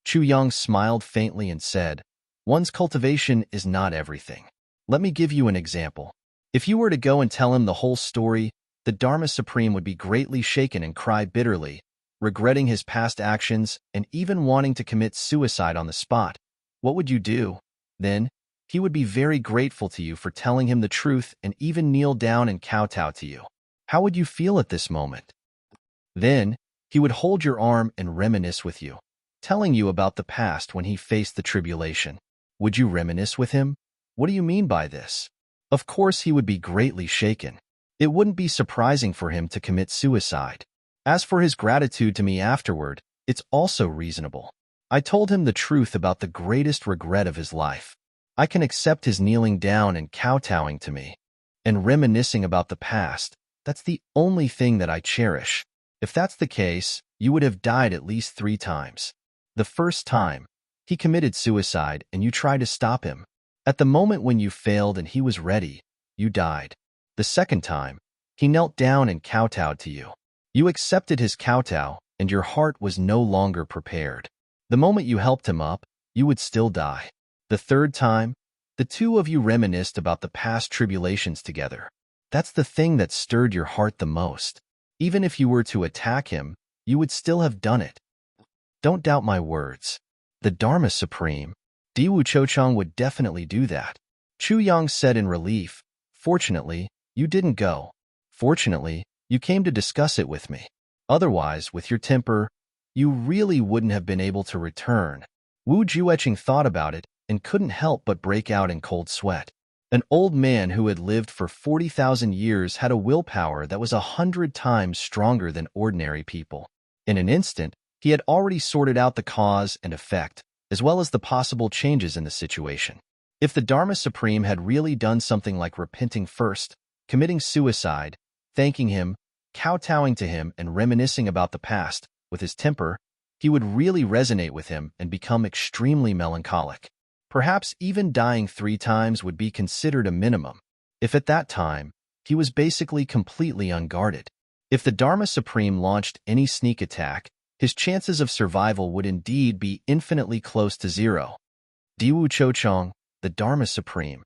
Chu Yang smiled faintly and said, "One's cultivation is not everything. Let me give you an example. If you were to go and tell him the whole story, the Dharma Supreme would be greatly shaken and cry bitterly, regretting his past actions and even wanting to commit suicide on the spot. What would you do? Then, he would be very grateful to you for telling him the truth and even kneel down and kowtow to you. How would you feel at this moment? Then, he would hold your arm and reminisce with you, telling you about the past when he faced the tribulation. Would you reminisce with him? What do you mean by this? Of course he would be greatly shaken. It wouldn't be surprising for him to commit suicide. As for his gratitude to me afterward, it's also reasonable. I told him the truth about the greatest regret of his life. I can accept his kneeling down and kowtowing to me. And reminiscing about the past, that's the only thing that I cherish. If that's the case, you would have died at least 3 times. The first time, he committed suicide and you tried to stop him. At the moment when you failed and he was ready, you died. The second time, he knelt down and kowtowed to you. You accepted his kowtow and your heart was no longer prepared. The moment you helped him up, you would still die. The third time, the two of you reminisced about the past tribulations together. That's the thing that stirred your heart the most. Even if you were to attack him, you would still have done it. Don't doubt my words. The Dharma Supreme, Diwu Chouchang would definitely do that. Chu Yang said in relief, "Fortunately, you didn't go. Fortunately, you came to discuss it with me. Otherwise, with your temper, you really wouldn't have been able to return." Wu Jueqing thought about it and couldn't help but break out in cold sweat. An old man who had lived for 40,000 years had a willpower that was 100 times stronger than ordinary people. In an instant, he had already sorted out the cause and effect, as well as the possible changes in the situation. If the Dharma Supreme had really done something like repenting first, committing suicide, thanking him, kowtowing to him, and reminiscing about the past, with his temper, he would really resonate with him and become extremely melancholic. Perhaps even dying 3 times would be considered a minimum, if at that time, he was basically completely unguarded. If the Dharma Supreme launched any sneak attack, his chances of survival would indeed be infinitely close to 0. Diwu Chouchang, the Dharma Supreme.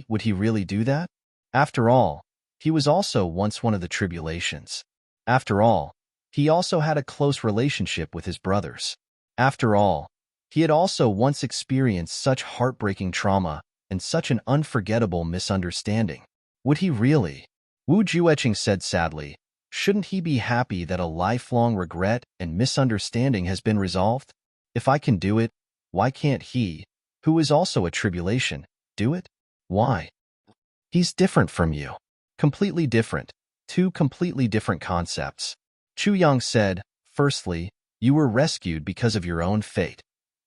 Would he really do that? After all, he was also once one of the tribulations. After all, he also had a close relationship with his brothers. After all, he had also once experienced such heartbreaking trauma and such an unforgettable misunderstanding. Would he really? Wu Jueqing said sadly, "Shouldn't he be happy that a lifelong regret and misunderstanding has been resolved? If I can do it, why can't he, who is also a tribulation, do it? Why? He's different from you. Completely different. 2 completely different concepts." Chu Yang said, "Firstly, you were rescued because of your own fate.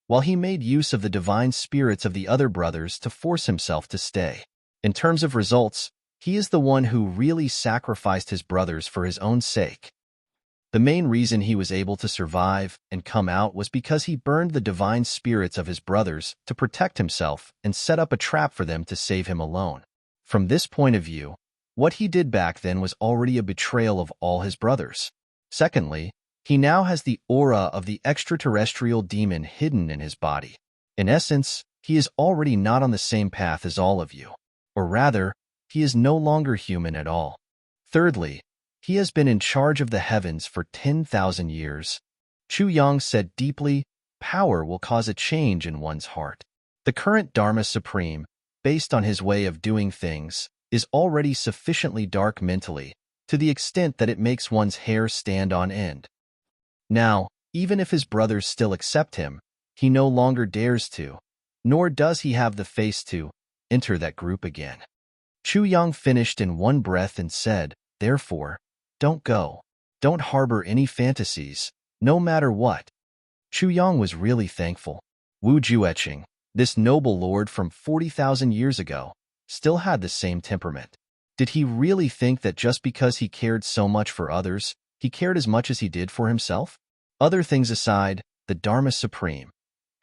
while he made use of the divine spirits of the other brothers to force himself to stay. In terms of results, he is the one who really sacrificed his brothers for his own sake. The main reason he was able to survive and come out was because he burned the divine spirits of his brothers to protect himself and set up a trap for them to save him alone. From this point of view, what he did back then was already a betrayal of all his brothers. Secondly, he now has the aura of the extraterrestrial demon hidden in his body. In essence, he is already not on the same path as all of you. Or rather, he is no longer human at all. Thirdly, he has been in charge of the heavens for 10,000 years. Chu Yang said deeply, power will cause a change in one's heart. The current Dharma Supreme, based on his way of doing things, is already sufficiently dark mentally, to the extent that it makes one's hair stand on end. Now, even if his brothers still accept him, he no longer dares to, nor does he have the face to, enter that group again. Chu Yang finished in one breath and said, therefore, don't go. Don't harbor any fantasies, no matter what. Chu Yang was really thankful. Wu Jueqing, this noble lord from 40,000 years ago, still had the same temperament. Did he really think that just because he cared so much for others, he cared as much as he did for himself? Other things aside, the Dharma Supreme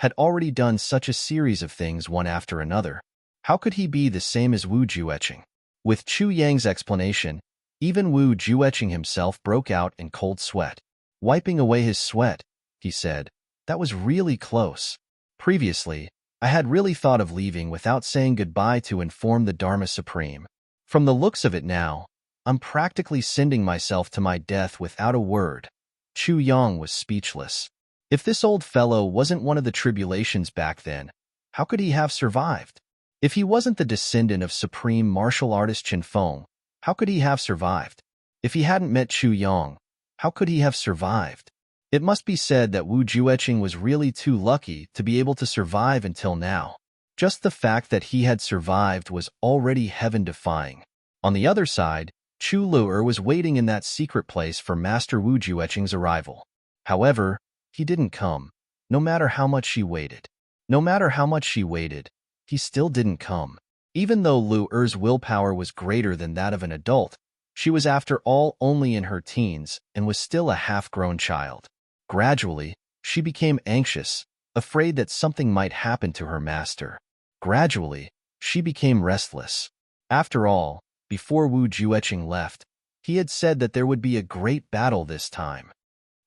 had already done such a series of things one after another. How could he be the same as Wu Jueqing? With Chu Yang's explanation, even Wu Jueqing himself broke out in cold sweat. Wiping away his sweat, he said, that was really close. Previously, I had really thought of leaving without saying goodbye to inform the Dharma Supreme. From the looks of it now, I'm practically sending myself to my death without a word. Chu Yang was speechless. If this old fellow wasn't one of the tribulations back then, how could he have survived? If he wasn't the descendant of supreme martial artist Chen Feng, how could he have survived? If he hadn't met Chu Yang, how could he have survived? It must be said that Wu Jueqing was really too lucky to be able to survive until now. Just the fact that he had survived was already heaven-defying. On the other side, Chu Lu'er was waiting in that secret place for Master Wu Jueqing's arrival. However, he didn't come, no matter how much she waited. No matter how much she waited, he still didn't come. Even though Lu'er's willpower was greater than that of an adult, she was after all only in her teens and was still a half-grown child. Gradually, she became anxious, afraid that something might happen to her master. Gradually, she became restless. After all, before Wu Jueqing left, he had said that there would be a great battle this time.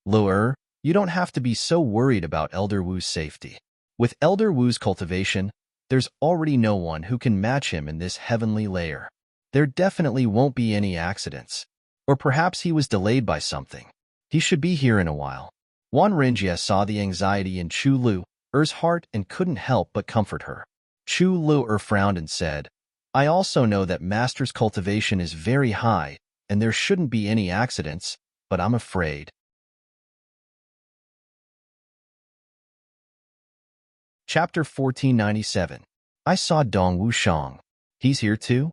Lu'er, you don't have to be so worried about Elder Wu's safety. With Elder Wu's cultivation, there's already no one who can match him in this heavenly lair. There definitely won't be any accidents. Or perhaps he was delayed by something. He should be here in a while. Wan Renjie saw the anxiety in Chu Lu'er's heart and couldn't help but comfort her. Chu Lu'er frowned and said, I also know that Master's cultivation is very high, and there shouldn't be any accidents, but I'm afraid. Chapter 1497. I saw Dong Wushang. He's here too?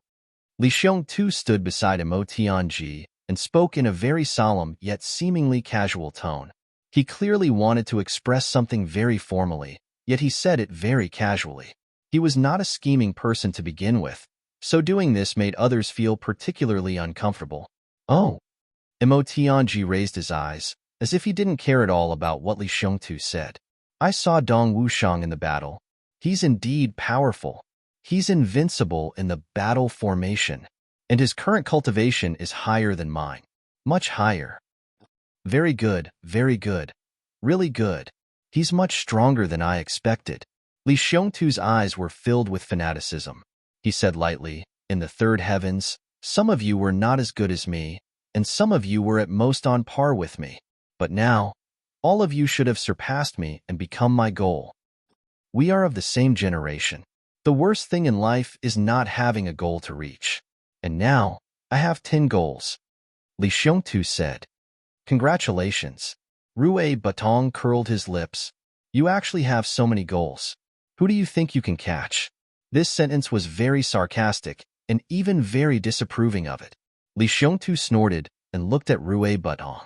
Li Xiong too stood beside Mo Tianji and spoke in a very solemn yet seemingly casual tone. He clearly wanted to express something very formally, yet he said it very casually. He was not a scheming person to begin with, so doing this made others feel particularly uncomfortable. Oh. Mo Tianji raised his eyes, as if he didn't care at all about what Li Xiongtu said. I saw Dong Wushang in the battle. He's indeed powerful. He's invincible in the battle formation, and his current cultivation is higher than mine. Much higher. Very good, really good. He's much stronger than I expected. Li Xiongtu's eyes were filled with fanaticism. He said lightly, in the third heavens, some of you were not as good as me, and some of you were at most on par with me. But now, all of you should have surpassed me and become my goal. We are of the same generation. The worst thing in life is not having a goal to reach. And now, I have 10 goals. Li Xiongtu said. Congratulations. Rue Batong curled his lips. You actually have so many goals. Who do you think you can catch? This sentence was very sarcastic and even very disapproving of it. Li Xiongtu snorted and looked at Rue Batong.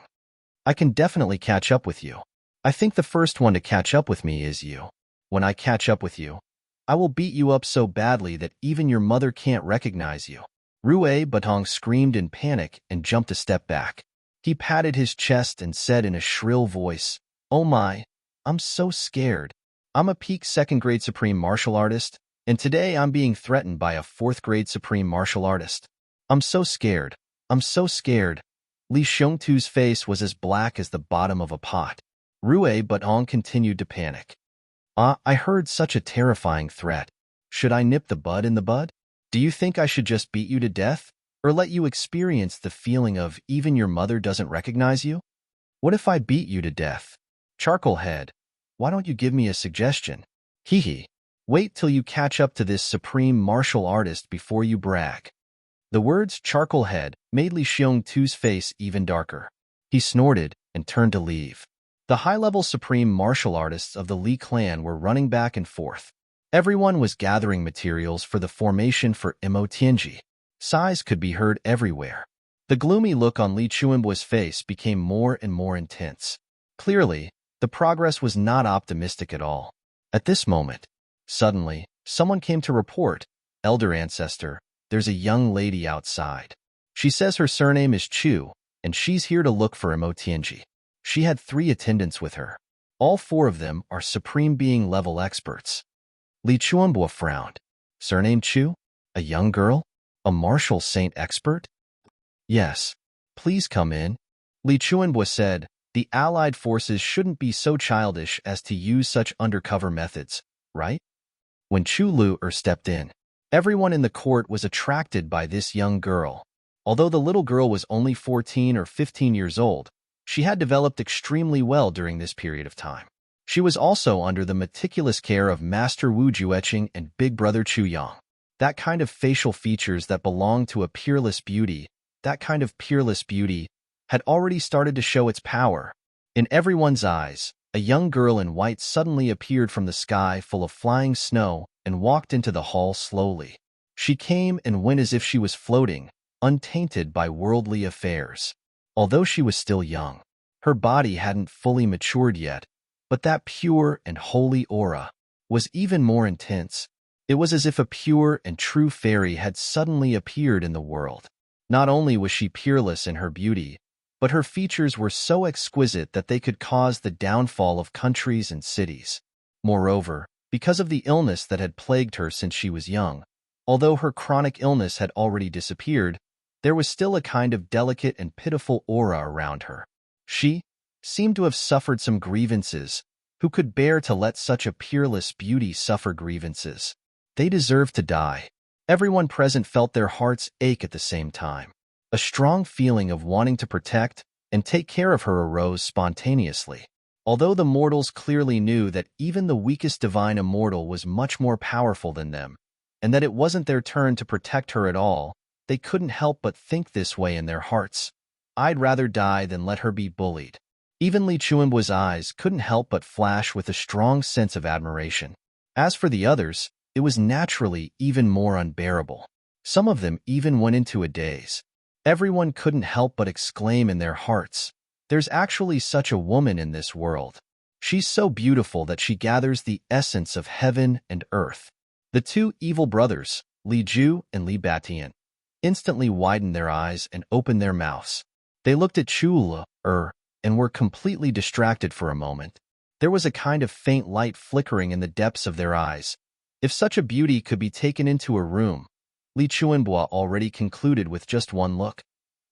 I can definitely catch up with you. I think the first one to catch up with me is you. When I catch up with you, I will beat you up so badly that even your mother can't recognize you." Rue Batong screamed in panic and jumped a step back. He patted his chest and said in a shrill voice, "Oh my, I'm so scared. I'm a peak second-grade supreme martial artist, and today I'm being threatened by a fourth-grade supreme martial artist. I'm so scared. I'm so scared." Li Xiongtu's face was as black as the bottom of a pot. Rue Batong continued to panic. I heard such a terrifying threat. Should I nip the bud in the bud? Do you think I should just beat you to death, or let you experience the feeling of even your mother doesn't recognize you? What if I beat you to death? Charcoal Head, why don't you give me a suggestion? Hee hee. Wait till you catch up to this supreme martial artist before you brag. The words Charcoal Head made Li Xiongtu's face even darker. He snorted and turned to leave. The high-level supreme martial artists of the Li clan were running back and forth. Everyone was gathering materials for the formation for Imo Tianji. Sighs could be heard everywhere. The gloomy look on Li Chuanbua's face became more and more intense. Clearly, the progress was not optimistic at all. At this moment, suddenly, someone came to report, "Elder Ancestor, there's a young lady outside. She says her surname is Chu, and she's here to look for Imo Tianji." She had 3 attendants with her. All 4 of them are Supreme Being level experts. Li Chuanbua frowned. Surname Chu? A young girl? A martial saint expert? Yes. Please come in. Li Chuanbua said, "The Allied forces shouldn't be so childish as to use such undercover methods, right?" When Chu Lu stepped in, everyone in the court was attracted by this young girl. Although the little girl was only 14 or 15 years old, she had developed extremely well during this period of time. She was also under the meticulous care of Master Wu Jueqing and Big Brother Chu Yang. That kind of facial features that belonged to a peerless beauty, had already started to show its power. In everyone's eyes, a young girl in white suddenly appeared from the sky full of flying snow and walked into the hall slowly. She came and went as if she was floating, untainted by worldly affairs. Although she was still young, her body hadn't fully matured yet, but that pure and holy aura was even more intense. It was as if a pure and true fairy had suddenly appeared in the world. Not only was she peerless in her beauty, but her features were so exquisite that they could cause the downfall of countries and cities. Moreover, because of the illness that had plagued her since she was young, although her chronic illness had already disappeared, there was still a kind of delicate and pitiful aura around her. She seemed to have suffered some grievances. Who could bear to let such a peerless beauty suffer grievances? They deserved to die. Everyone present felt their hearts ache at the same time. A strong feeling of wanting to protect and take care of her arose spontaneously. Although the mortals clearly knew that even the weakest divine immortal was much more powerful than them, and that it wasn't their turn to protect her at all, they couldn't help but think this way in their hearts. I'd rather die than let her be bullied. Even Li Chuanbua's eyes couldn't help but flash with a strong sense of admiration. As for the others, it was naturally even more unbearable. Some of them even went into a daze. Everyone couldn't help but exclaim in their hearts, "There's actually such a woman in this world. She's so beautiful that she gathers the essence of heaven and earth." The 2 evil brothers, Li Ju and Li Batian, instantly widened their eyes and opened their mouths. They looked at Chu and were completely distracted for a moment. There was a kind of faint light flickering in the depths of their eyes. If such a beauty could be taken into a room, Li Chuanbua already concluded with just one look,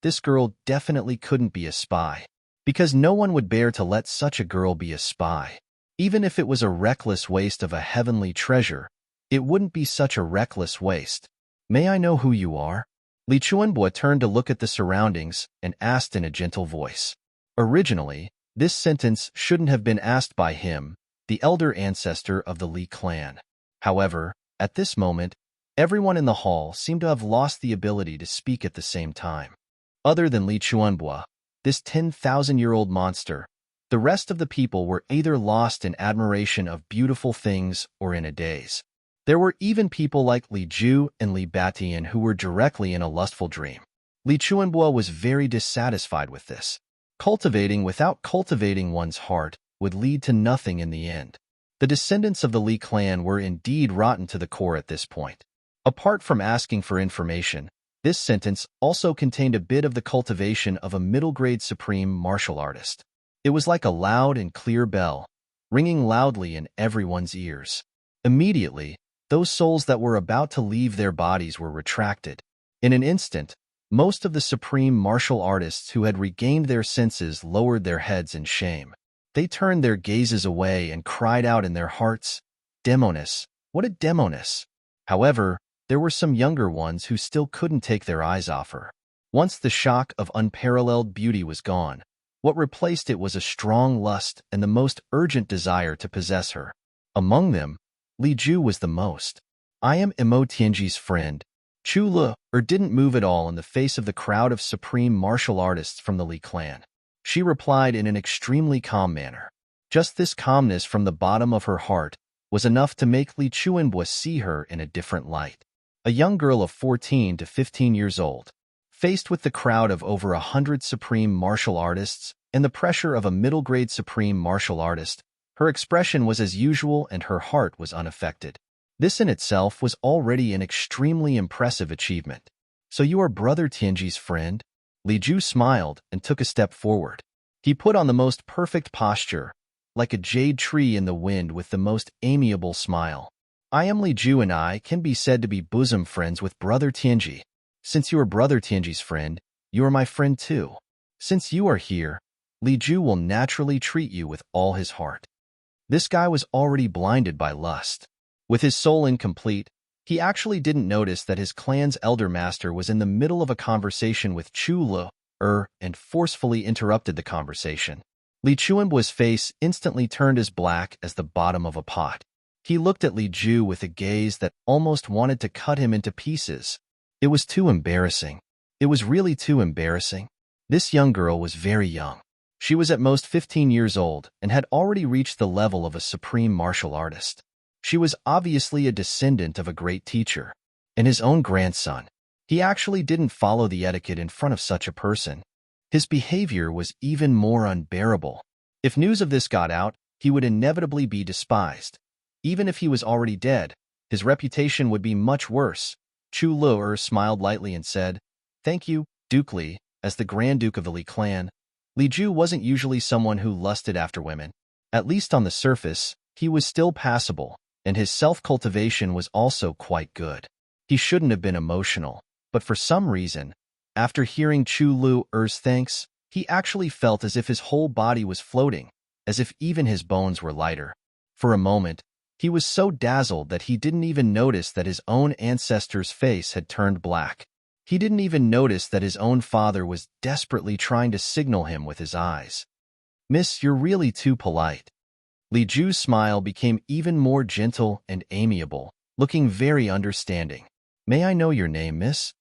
this girl definitely couldn't be a spy, because no one would bear to let such a girl be a spy. Even if it was a reckless waste of a heavenly treasure, it wouldn't be such a reckless waste. "May I know who you are?" Li Chuanbua turned to look at the surroundings and asked in a gentle voice. Originally, this sentence shouldn't have been asked by him, the elder ancestor of the Li clan. However, at this moment, everyone in the hall seemed to have lost the ability to speak at the same time. Other than Li Chuanbua, this 10,000-year-old monster, the rest of the people were either lost in admiration of beautiful things or in a daze. There were even people like Li Ju and Li Batian who were directly in a lustful dream. Li Chuanbua was very dissatisfied with this. Cultivating without cultivating one's heart would lead to nothing in the end. The descendants of the Li clan were indeed rotten to the core at this point. Apart from asking for information, this sentence also contained a bit of the cultivation of a middle-grade supreme martial artist. It was like a loud and clear bell, ringing loudly in everyone's ears. Immediately, those souls that were about to leave their bodies were retracted. In an instant, most of the supreme martial artists who had regained their senses lowered their heads in shame. They turned their gazes away and cried out in their hearts, "Demoness! What a demoness!" However, there were some younger ones who still couldn't take their eyes off her. Once the shock of unparalleled beauty was gone, what replaced it was a strong lust and the most urgent desire to possess her. Among them, Li Ju was the most. "I am Emo Tianji's friend." Chu Le didn't move at all in the face of the crowd of supreme martial artists from the Li clan. She replied in an extremely calm manner. Just this calmness from the bottom of her heart was enough to make Li Chuanbo see her in a different light. A young girl of 14 to 15 years old, faced with the crowd of over 100 supreme martial artists and the pressure of a middle-grade supreme martial artist, her expression was as usual and her heart was unaffected. This in itself was already an extremely impressive achievement. "So you are Brother Tianji's friend?" Li Ju smiled and took a step forward. He put on the most perfect posture, like a jade tree in the wind with the most amiable smile. "I am Li Ju and I can be said to be bosom friends with Brother Tianji. Since you are Brother Tianji's friend, you are my friend too. Since you are here, Li Ju will naturally treat you with all his heart." This guy was already blinded by lust. With his soul incomplete, he actually didn't notice that his clan's elder master was in the middle of a conversation with Chu Le, and forcefully interrupted the conversation. Li Chuanbo's face instantly turned as black as the bottom of a pot. He looked at Li Ju with a gaze that almost wanted to cut him into pieces. It was too embarrassing. It was really too embarrassing. This young girl was very young. She was at most 15 years old and had already reached the level of a supreme martial artist. She was obviously a descendant of a great teacher, and his own grandson. He actually didn't follow the etiquette in front of such a person. His behavior was even more unbearable. If news of this got out, he would inevitably be despised. Even if he was already dead, his reputation would be much worse. Chu Le smiled lightly and said, "Thank you, Duke Li." As the Grand Duke of the Li clan, Li Ju wasn't usually someone who lusted after women. At least on the surface, he was still passable, and his self-cultivation was also quite good. He shouldn't have been emotional, but for some reason, after hearing Chu Lu's thanks, he actually felt as if his whole body was floating, as if even his bones were lighter. For a moment, he was so dazzled that he didn't even notice that his own ancestor's face had turned black. He didn't even notice that his own father was desperately trying to signal him with his eyes. "Miss, you're really too polite." Li Ju's smile became even more gentle and amiable, looking very understanding. "May I know your name, miss?"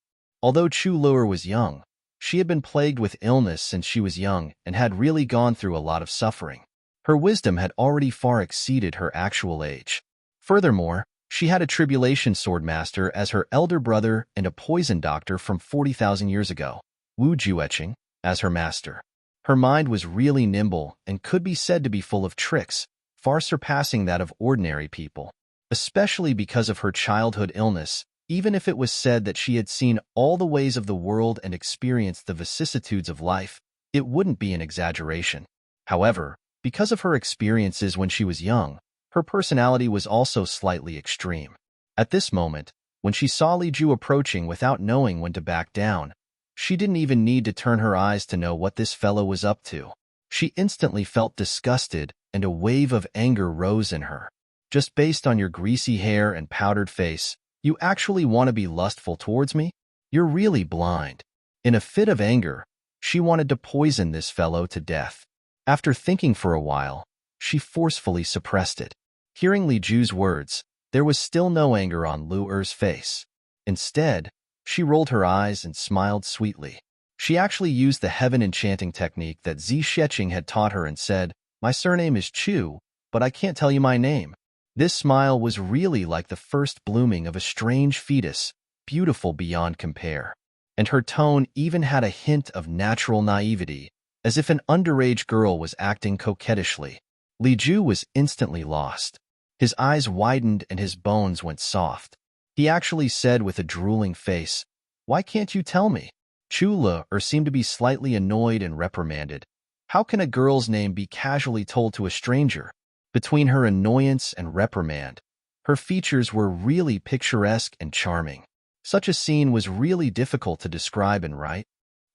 Although Chu Lu'er was young, she had been plagued with illness since she was young and had really gone through a lot of suffering. Her wisdom had already far exceeded her actual age. Furthermore, she had a tribulation sword master as her elder brother and a poison doctor from 40,000 years ago, Wu Jueqing, as her master. Her mind was really nimble and could be said to be full of tricks, far surpassing that of ordinary people. Especially because of her childhood illness, even if it was said that she had seen all the ways of the world and experienced the vicissitudes of life, it wouldn't be an exaggeration. However, because of her experiences when she was young, her personality was also slightly extreme. At this moment, when she saw Li Ju approaching without knowing when to back down, she didn't even need to turn her eyes to know what this fellow was up to. She instantly felt disgusted, and a wave of anger rose in her. "Just based on your greasy hair and powdered face, you actually want to be lustful towards me? You're really blind." In a fit of anger, she wanted to poison this fellow to death. After thinking for a while, she forcefully suppressed it. Hearing Li Ju's words, there was still no anger on Lu'er's face. Instead, she rolled her eyes and smiled sweetly. She actually used the heaven enchanting technique that Zi Sheqing had taught her and said, "My surname is Chu, but I can't tell you my name." This smile was really like the first blooming of a strange fetus, beautiful beyond compare. And her tone even had a hint of natural naivety, as if an underage girl was acting coquettishly. Li Ju was instantly lost. His eyes widened and his bones went soft. He actually said with a drooling face, "Why can't you tell me?" Chula seemed to be slightly annoyed and reprimanded. How can a girl's name be casually told to a stranger? Between her annoyance and reprimand, her features were really picturesque and charming. Such a scene was really difficult to describe and write.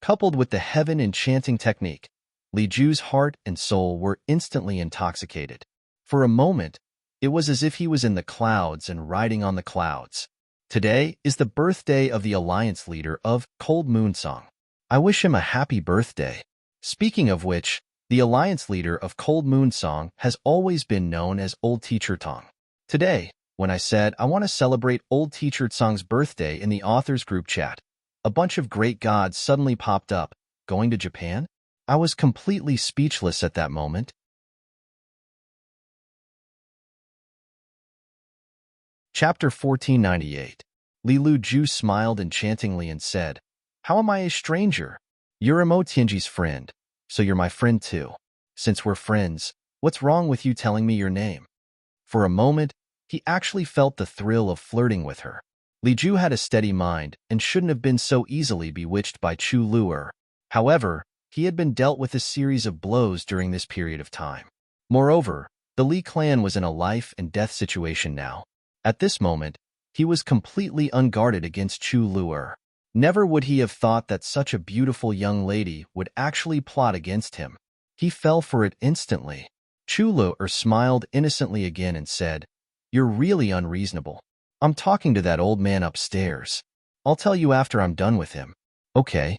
Coupled with the heaven-enchanting technique, Li Ju's heart and soul were instantly intoxicated. For a moment, it was as if he was in the clouds and riding on the clouds. Today is the birthday of the alliance leader of Cold Moon Song. I wish him a happy birthday. Speaking of which, the alliance leader of Cold Moon Song has always been known as Old Teacher Tong. Today, when I said I want to celebrate Old Teacher Tong's birthday in the authors group chat, a bunch of great gods suddenly popped up. Going to Japan? I was completely speechless at that moment. Chapter 1498. Li Lu Ju smiled enchantingly and said, "How am I a stranger? You're Mo Tianji's friend, so you're my friend too. Since we're friends, what's wrong with you telling me your name?" For a moment, he actually felt the thrill of flirting with her. Li Ju had a steady mind and shouldn't have been so easily bewitched by Chu Luer. However, he had been dealt with a series of blows during this period of time. Moreover, the Li clan was in a life-and-death situation now. At this moment, he was completely unguarded against Chu Luer. Never would he have thought that such a beautiful young lady would actually plot against him. He fell for it instantly. Chu Luer smiled innocently again and said, "You're really unreasonable. I'm talking to that old man upstairs. I'll tell you after I'm done with him." Okay.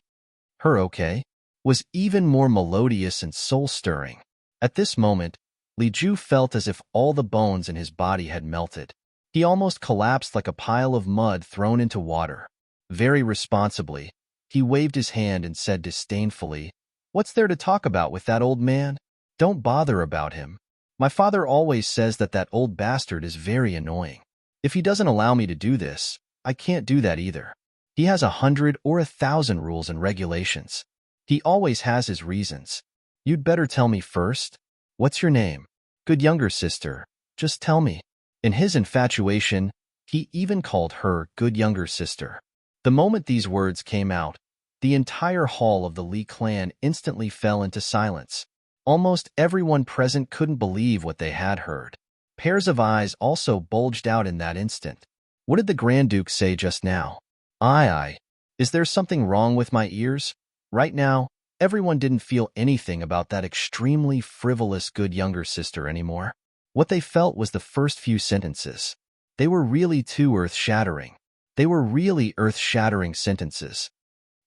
Her okay was even more melodious and soul-stirring. At this moment, Li Ju felt as if all the bones in his body had melted. He almost collapsed like a pile of mud thrown into water. Very responsibly, he waved his hand and said disdainfully, "What's there to talk about with that old man? Don't bother about him. My father always says that old bastard is very annoying. If he doesn't allow me to do this, I can't do that either. He has 100 or 1,000 rules and regulations. He always has his reasons. You'd better tell me first. What's your name? Good younger sister, just tell me." In his infatuation, he even called her good younger sister. The moment these words came out, the entire hall of the Li clan instantly fell into silence. Almost everyone present couldn't believe what they had heard. Pairs of eyes also bulged out in that instant. What did the Grand Duke say just now? Aye. Is there something wrong with my ears? Right now, everyone didn't feel anything about that extremely frivolous good younger sister anymore. What they felt was the first few sentences. They were really too earth-shattering. They were really earth-shattering sentences.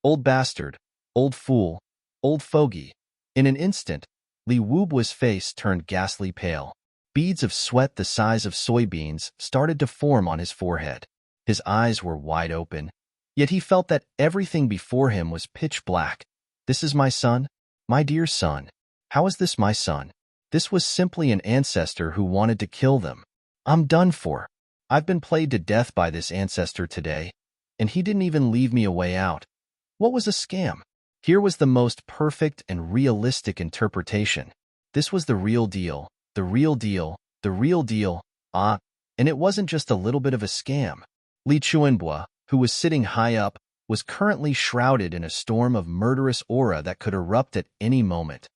Old bastard, old fool, old fogey. In an instant, Li Wubua's face turned ghastly pale. Beads of sweat the size of soybeans started to form on his forehead. His eyes were wide open, yet he felt that everything before him was pitch black. This is my son? My dear son. How is this my son? This was simply an ancestor who wanted to kill them. I'm done for. I've been played to death by this ancestor today, and he didn't even leave me a way out. What was a scam? Here was the most perfect and realistic interpretation. This was the real deal, the real deal, the real deal. And it wasn't just a little bit of a scam. Li Chuanbua, who was sitting high up, was currently shrouded in a storm of murderous aura that could erupt at any moment.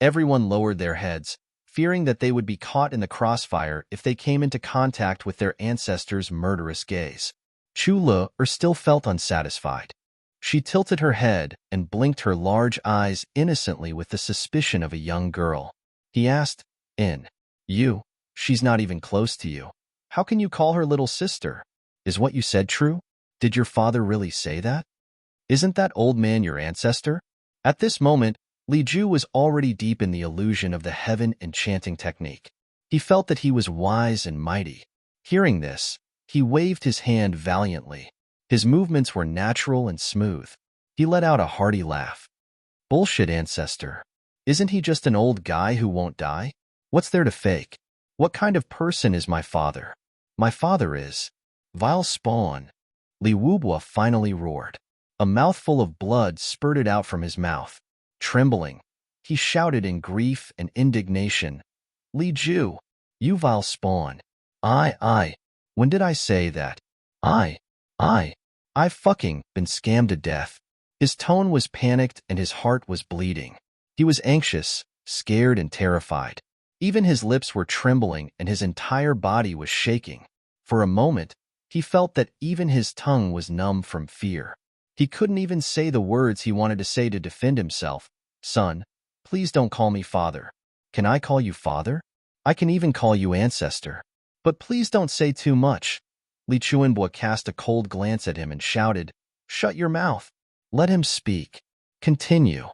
Everyone lowered their heads, fearing that they would be caught in the crossfire if they came into contact with their ancestors' murderous gaze. Chu Le still felt unsatisfied. She tilted her head and blinked her large eyes innocently with the suspicion of a young girl. He asked, You? She's not even close to you. How can you call her little sister? Is what you said true? Did your father really say that? Isn't that old man your ancestor?" At this moment, Li Ju was already deep in the illusion of the heaven-enchanting technique. He felt that he was wise and mighty. Hearing this, he waved his hand valiantly. His movements were natural and smooth. He let out a hearty laugh. "Bullshit, ancestor. Isn't he just an old guy who won't die? What's there to fake? What kind of person is my father? My father is vile spawn." Li Wubua finally roared. A mouthful of blood spurted out from his mouth. Trembling, he shouted in grief and indignation, "Li Ju, you vile spawn, I. When did I say that? I. I've fucking been scammed to death. His tone was panicked and his heart was bleeding. He was anxious, scared, and terrified. Even his lips were trembling and his entire body was shaking. For a moment, he felt that even his tongue was numb from fear. He couldn't even say the words he wanted to say to defend himself. Son, please don't call me father. Can I call you father? I can even call you ancestor. But please don't say too much. Li Chuanbo cast a cold glance at him and shouted, Shut your mouth. Let him speak. Continue.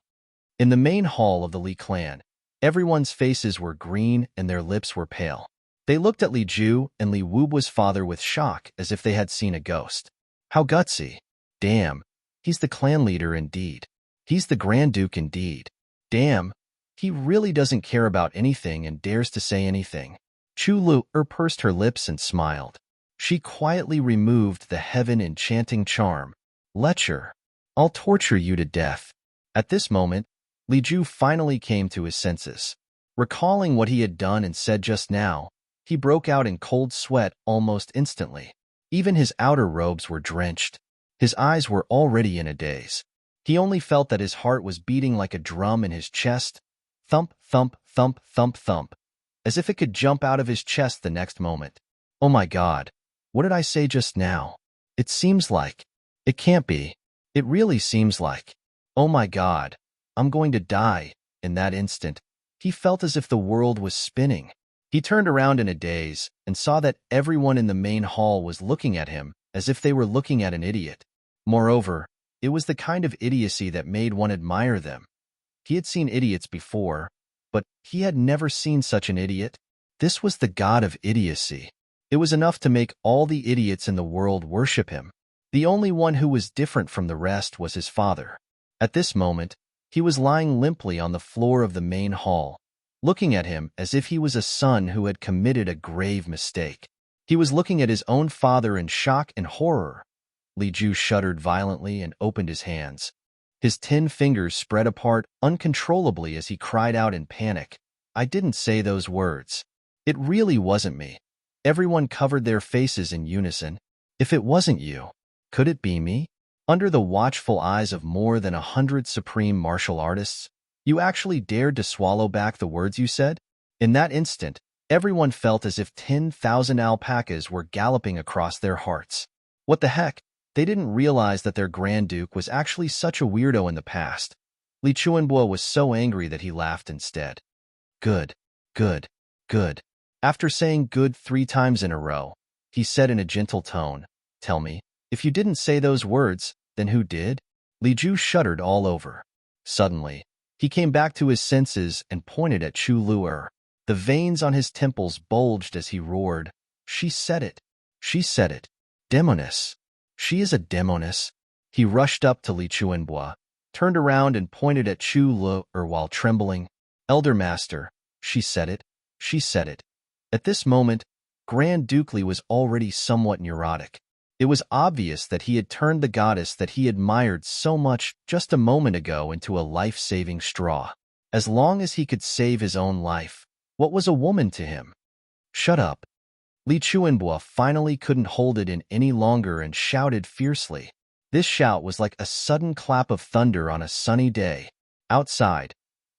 In the main hall of the Li clan, everyone's faces were green and their lips were pale. They looked at Li Ju and Li Wubo's father with shock as if they had seen a ghost. How gutsy. Damn, he's the clan leader indeed. He's the Grand Duke indeed. Damn, he really doesn't care about anything and dares to say anything. Chu Lu pursed her lips and smiled. She quietly removed the heaven-enchanting charm. Lecher, I'll torture you to death. At this moment, Li Ju finally came to his senses. Recalling what he had done and said just now, he broke out in cold sweat almost instantly. Even his outer robes were drenched. His eyes were already in a daze. He only felt that his heart was beating like a drum in his chest. Thump, thump, thump, thump, thump. As if it could jump out of his chest the next moment. Oh my God, what did I say just now? It seems like. It can't be. It really seems like. Oh my God, I'm going to die. In that instant, he felt as if the world was spinning. He turned around in a daze and saw that everyone in the main hall was looking at him as if they were looking at an idiot. Moreover, it was the kind of idiocy that made one admire them. He had seen idiots before, but he had never seen such an idiot. This was the god of idiocy. It was enough to make all the idiots in the world worship him. The only one who was different from the rest was his father. At this moment, he was lying limply on the floor of the main hall, looking at him as if he was a son who had committed a grave mistake. He was looking at his own father in shock and horror. Li Ju shuddered violently and opened his hands. His 10 fingers spread apart uncontrollably as he cried out in panic, I didn't say those words. It really wasn't me. Everyone covered their faces in unison. If it wasn't you, could it be me? Under the watchful eyes of more than 100 supreme martial artists, you actually dared to swallow back the words you said? In that instant, everyone felt as if 10,000 alpacas were galloping across their hearts. What the heck? They didn't realize that their Grand Duke was actually such a weirdo in the past. Li Chuanbo was so angry that he laughed instead. Good, good, good. After saying good 3 times in a row, he said in a gentle tone, Tell me, if you didn't say those words, then who did? Li Ju shuddered all over. Suddenly, he came back to his senses and pointed at Chu Lu. The veins on his temples bulged as he roared. She said it. She said it. Demoness. She is a demoness. He rushed up to Li Chuanbo, turned around and pointed at Chu Lu while trembling. Elder Master, she said it. She said it. At this moment, Grand Duke Li was already somewhat neurotic. It was obvious that he had turned the goddess that he admired so much just a moment ago into a life-saving straw. As long as he could save his own life, what was a woman to him? Shut up. Li Chuanbo finally couldn't hold it in any longer and shouted fiercely. This shout was like a sudden clap of thunder on a sunny day. Outside,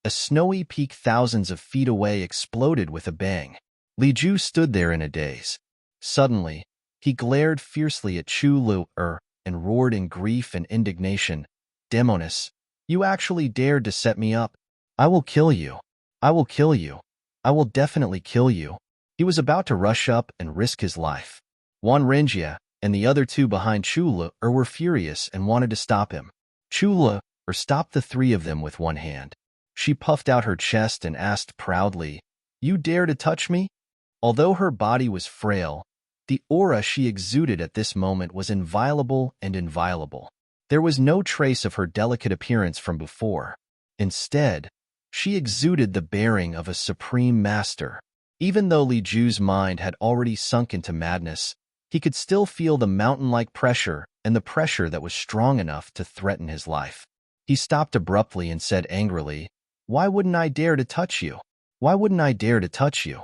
a snowy peak thousands of feet away exploded with a bang. Li Ju stood there in a daze. Suddenly, he glared fiercely at Chu Lu and roared in grief and indignation, Demoness, you actually dared to set me up. I will kill you. I will kill you. I will definitely kill you. He was about to rush up and risk his life. Wan Renjia and the other 2 behind Chu Lu were furious and wanted to stop him. Chu Lu stopped the 3 of them with one hand. She puffed out her chest and asked proudly, You dare to touch me? Although her body was frail, the aura she exuded at this moment was inviolable and inviolable. There was no trace of her delicate appearance from before. Instead, she exuded the bearing of a supreme master. Even though Li Ju's mind had already sunk into madness, he could still feel the mountain-like pressure and the pressure that was strong enough to threaten his life. He stopped abruptly and said angrily, Why wouldn't I dare to touch you? Why wouldn't I dare to touch you?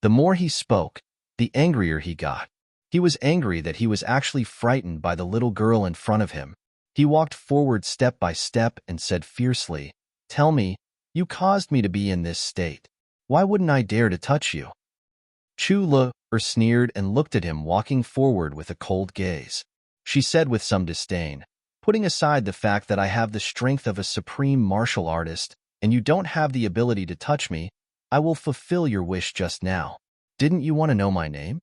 The more he spoke, the angrier he got. He was angry that he was actually frightened by the little girl in front of him. He walked forward step by step and said fiercely, "Tell me, you caused me to be in this state. Why wouldn't I dare to touch you?" Chu sneered and looked at him walking forward with a cold gaze. She said with some disdain, "Putting aside the fact that I have the strength of a supreme martial artist and you don't have the ability to touch me, I will fulfill your wish just now. Didn't you want to know my name?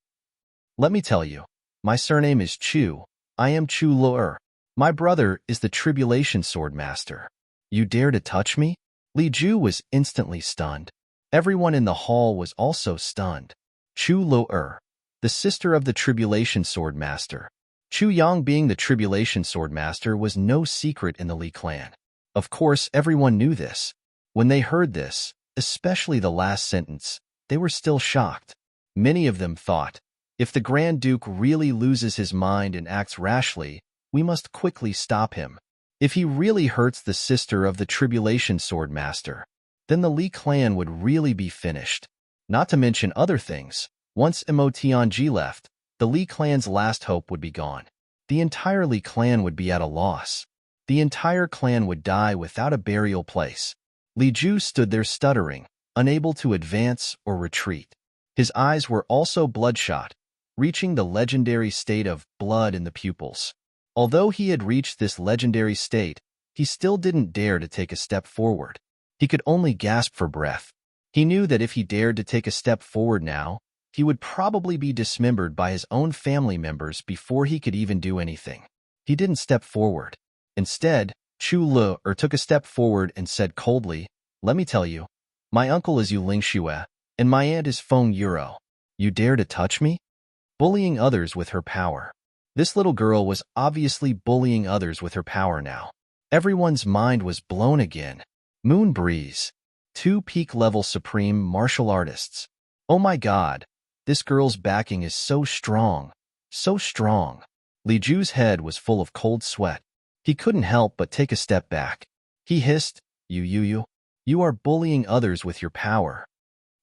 Let me tell you. My surname is Chu. I am Chu Lu'er. My brother is the Tribulation Sword Master. You dare to touch me?" Li Ju was instantly stunned. Everyone in the hall was also stunned. Chu Lu'er, the sister of the Tribulation Sword Master. Chu Yang being the Tribulation Sword Master was no secret in the Li clan. Of course, everyone knew this. When they heard this, especially the last sentence, they were still shocked. Many of them thought, if the Grand Duke really loses his mind and acts rashly, we must quickly stop him. If he really hurts the sister of the Tribulation Sword Master, then the Li clan would really be finished. Not to mention other things. Once Mo Tianji left, the Li clan's last hope would be gone. The entire Li clan would be at a loss. The entire clan would die without a burial place. Li Ju stood there stuttering, unable to advance or retreat. His eyes were also bloodshot, reaching the legendary state of blood in the pupils. Although he had reached this legendary state, he still didn't dare to take a step forward. He could only gasp for breath. He knew that if he dared to take a step forward now, he would probably be dismembered by his own family members before he could even do anything. He didn't step forward. Instead, Chu Lu'er took a step forward and said coldly, "Let me tell you, my uncle is Yu Ling Xue, and my aunt is Feng Yuro. You dare to touch me?" Bullying others with her power. This little girl was obviously bullying others with her power now. Everyone's mind was blown again. Moon Breeze. 2 peak-level supreme martial artists. Oh my god, this girl's backing is so strong. So strong. Li Ju's head was full of cold sweat. He couldn't help but take a step back. He hissed, You are bullying others with your power."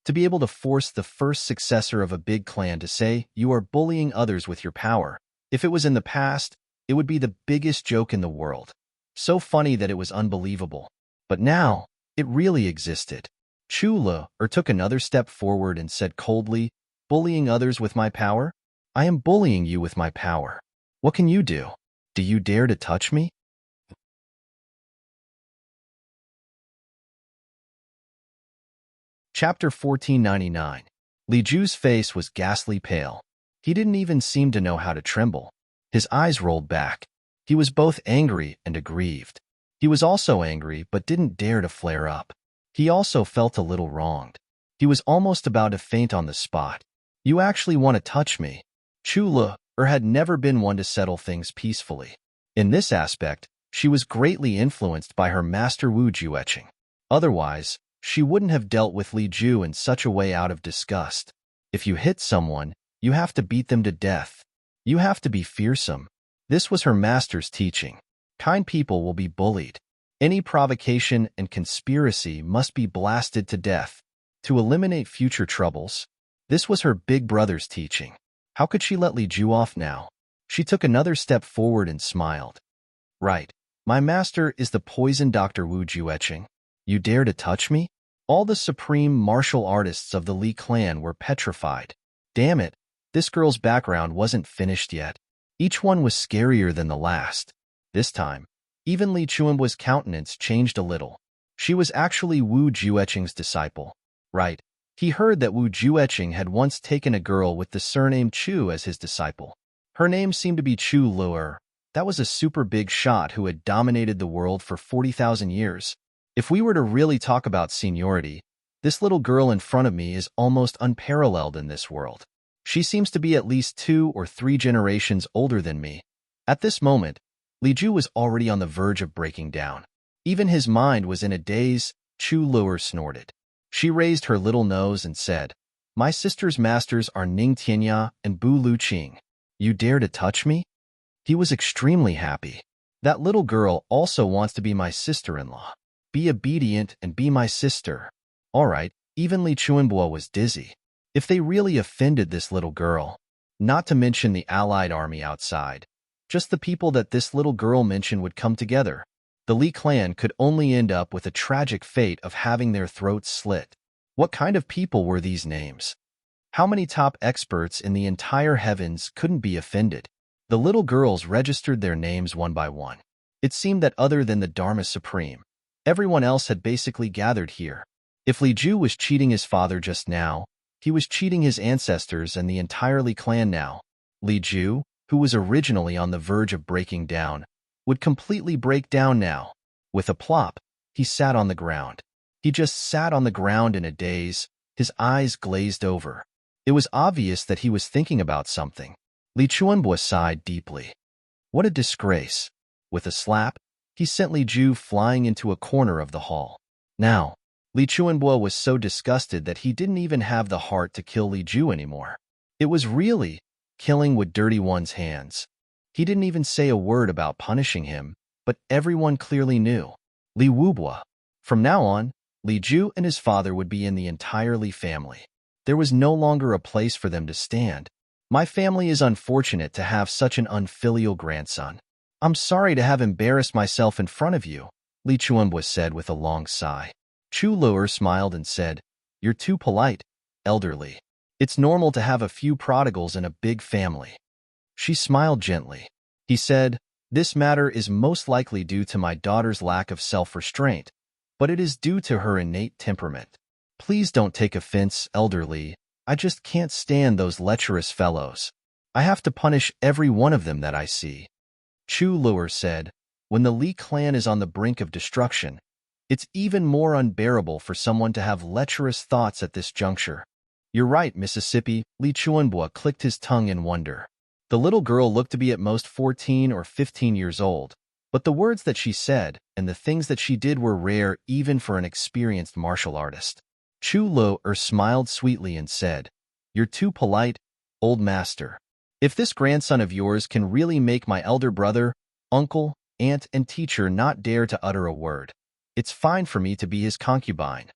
To be able to force the first successor of a big clan to say, "You are bullying others with your power," if it was in the past, it would be the biggest joke in the world. So funny that it was unbelievable. But now, it really existed. Chu Lu'er took another step forward and said coldly, "Bullying others with my power? I am bullying you with my power. What can you do? Do you dare to touch me?" Chapter 1499. Li Ju's face was ghastly pale. He didn't even seem to know how to tremble. His eyes rolled back. He was both angry and aggrieved. He was also angry but didn't dare to flare up. He also felt a little wronged. He was almost about to faint on the spot. "You actually want to touch me?" Chu Lu'er had never been one to settle things peacefully. In this aspect, she was greatly influenced by her master Wu Jueqing. Otherwise, she wouldn't have dealt with Li Ju in such a way out of disgust. If you hit someone, you have to beat them to death. You have to be fearsome. This was her master's teaching. Kind people will be bullied. Any provocation and conspiracy must be blasted to death. To eliminate future troubles, this was her big brother's teaching. How could she let Li Ju off now? She took another step forward and smiled. "Right. My master is the poison Dr. Wu Jueqing. You dare to touch me?" All the supreme martial artists of the Li clan were petrified. Damn it, this girl's background wasn't finished yet. Each one was scarier than the last. This time, even Li Chuanbua's countenance changed a little. She was actually Wu Jueqing's disciple. Right. He heard that Wu Jueqing had once taken a girl with the surname Chu as his disciple. Her name seemed to be Chu Lu'er. That was a super big shot who had dominated the world for 40,000 years. If we were to really talk about seniority, this little girl in front of me is almost unparalleled in this world. She seems to be at least 2 or 3 generations older than me. At this moment, Li Ju was already on the verge of breaking down. Even his mind was in a daze. Chu Lu'er snorted. She raised her little nose and said, "My sister's masters are Ning Tianya and Bu Luqing. You dare to touch me?" He was extremely happy. That little girl also wants to be my sister-in-law. Be obedient and be my sister. All right, even Li Chuanbua was dizzy. If they really offended this little girl, not to mention the allied army outside, just the people that this little girl mentioned would come together, the Li clan could only end up with a tragic fate of having their throats slit. What kind of people were these names? How many top experts in the entire heavens couldn't be offended? The little girls registered their names one by one. It seemed that other than the Dharma Supreme, everyone else had basically gathered here. If Li Ju was cheating his father just now, he was cheating his ancestors and the entire Li clan now. Li Ju, who was originally on the verge of breaking down, would completely break down now. With a plop, he sat on the ground. He just sat on the ground in a daze, his eyes glazed over. It was obvious that he was thinking about something. Li Chuanbo sighed deeply. What a disgrace. With a slap, he sent Li Ju flying into a corner of the hall. Now, Li Chuanbo was so disgusted that he didn't even have the heart to kill Li Ju anymore. It was really killing with dirty one's hands. He didn't even say a word about punishing him, but everyone clearly knew. Li Wubo. From now on, Li Ju and his father would be in the entire Li family. There was no longer a place for them to stand. My family is unfortunate to have such an unfilial grandson. I'm sorry to have embarrassed myself in front of you, Li Chuanbo said with a long sigh. Chu Luer smiled and said, You're too polite, elderly. It's normal to have a few prodigals in a big family. She smiled gently. He said, This matter is most likely due to my daughter's lack of self-restraint, but it is due to her innate temperament. Please don't take offense, elderly. I just can't stand those lecherous fellows. I have to punish every one of them that I see. Chu Luer said, When the Li clan is on the brink of destruction, it's even more unbearable for someone to have lecherous thoughts at this juncture. You're right, Mississippi. Li Chuanbo clicked his tongue in wonder. The little girl looked to be at most 14 or 15 years old, but the words that she said and the things that she did were rare even for an experienced martial artist. Chu Luer smiled sweetly and said, You're too polite, old master. If this grandson of yours can really make my elder brother, uncle, aunt, and teacher not dare to utter a word, it's fine for me to be his concubine.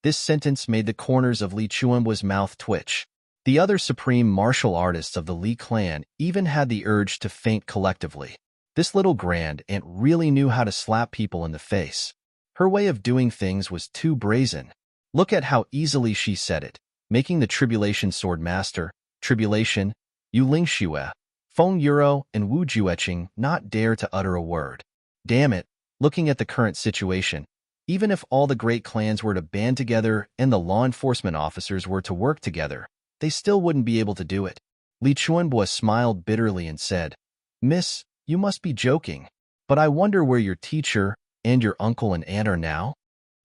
This sentence made the corners of Li Chuanbo's mouth twitch. The other supreme martial artists of the Li clan even had the urge to faint collectively. This little grand aunt really knew how to slap people in the face. Her way of doing things was too brazen. Look at how easily she said it, making the Tribulation Sword Master, Tribulation, Yu Lingxue, Feng Euro, and Wu Jueqing not dare to utter a word. Damn it, looking at the current situation, even if all the great clans were to band together and the law enforcement officers were to work together, they still wouldn't be able to do it. Li Chuanbo smiled bitterly and said, Miss, you must be joking, but I wonder where your teacher and your uncle and aunt are now?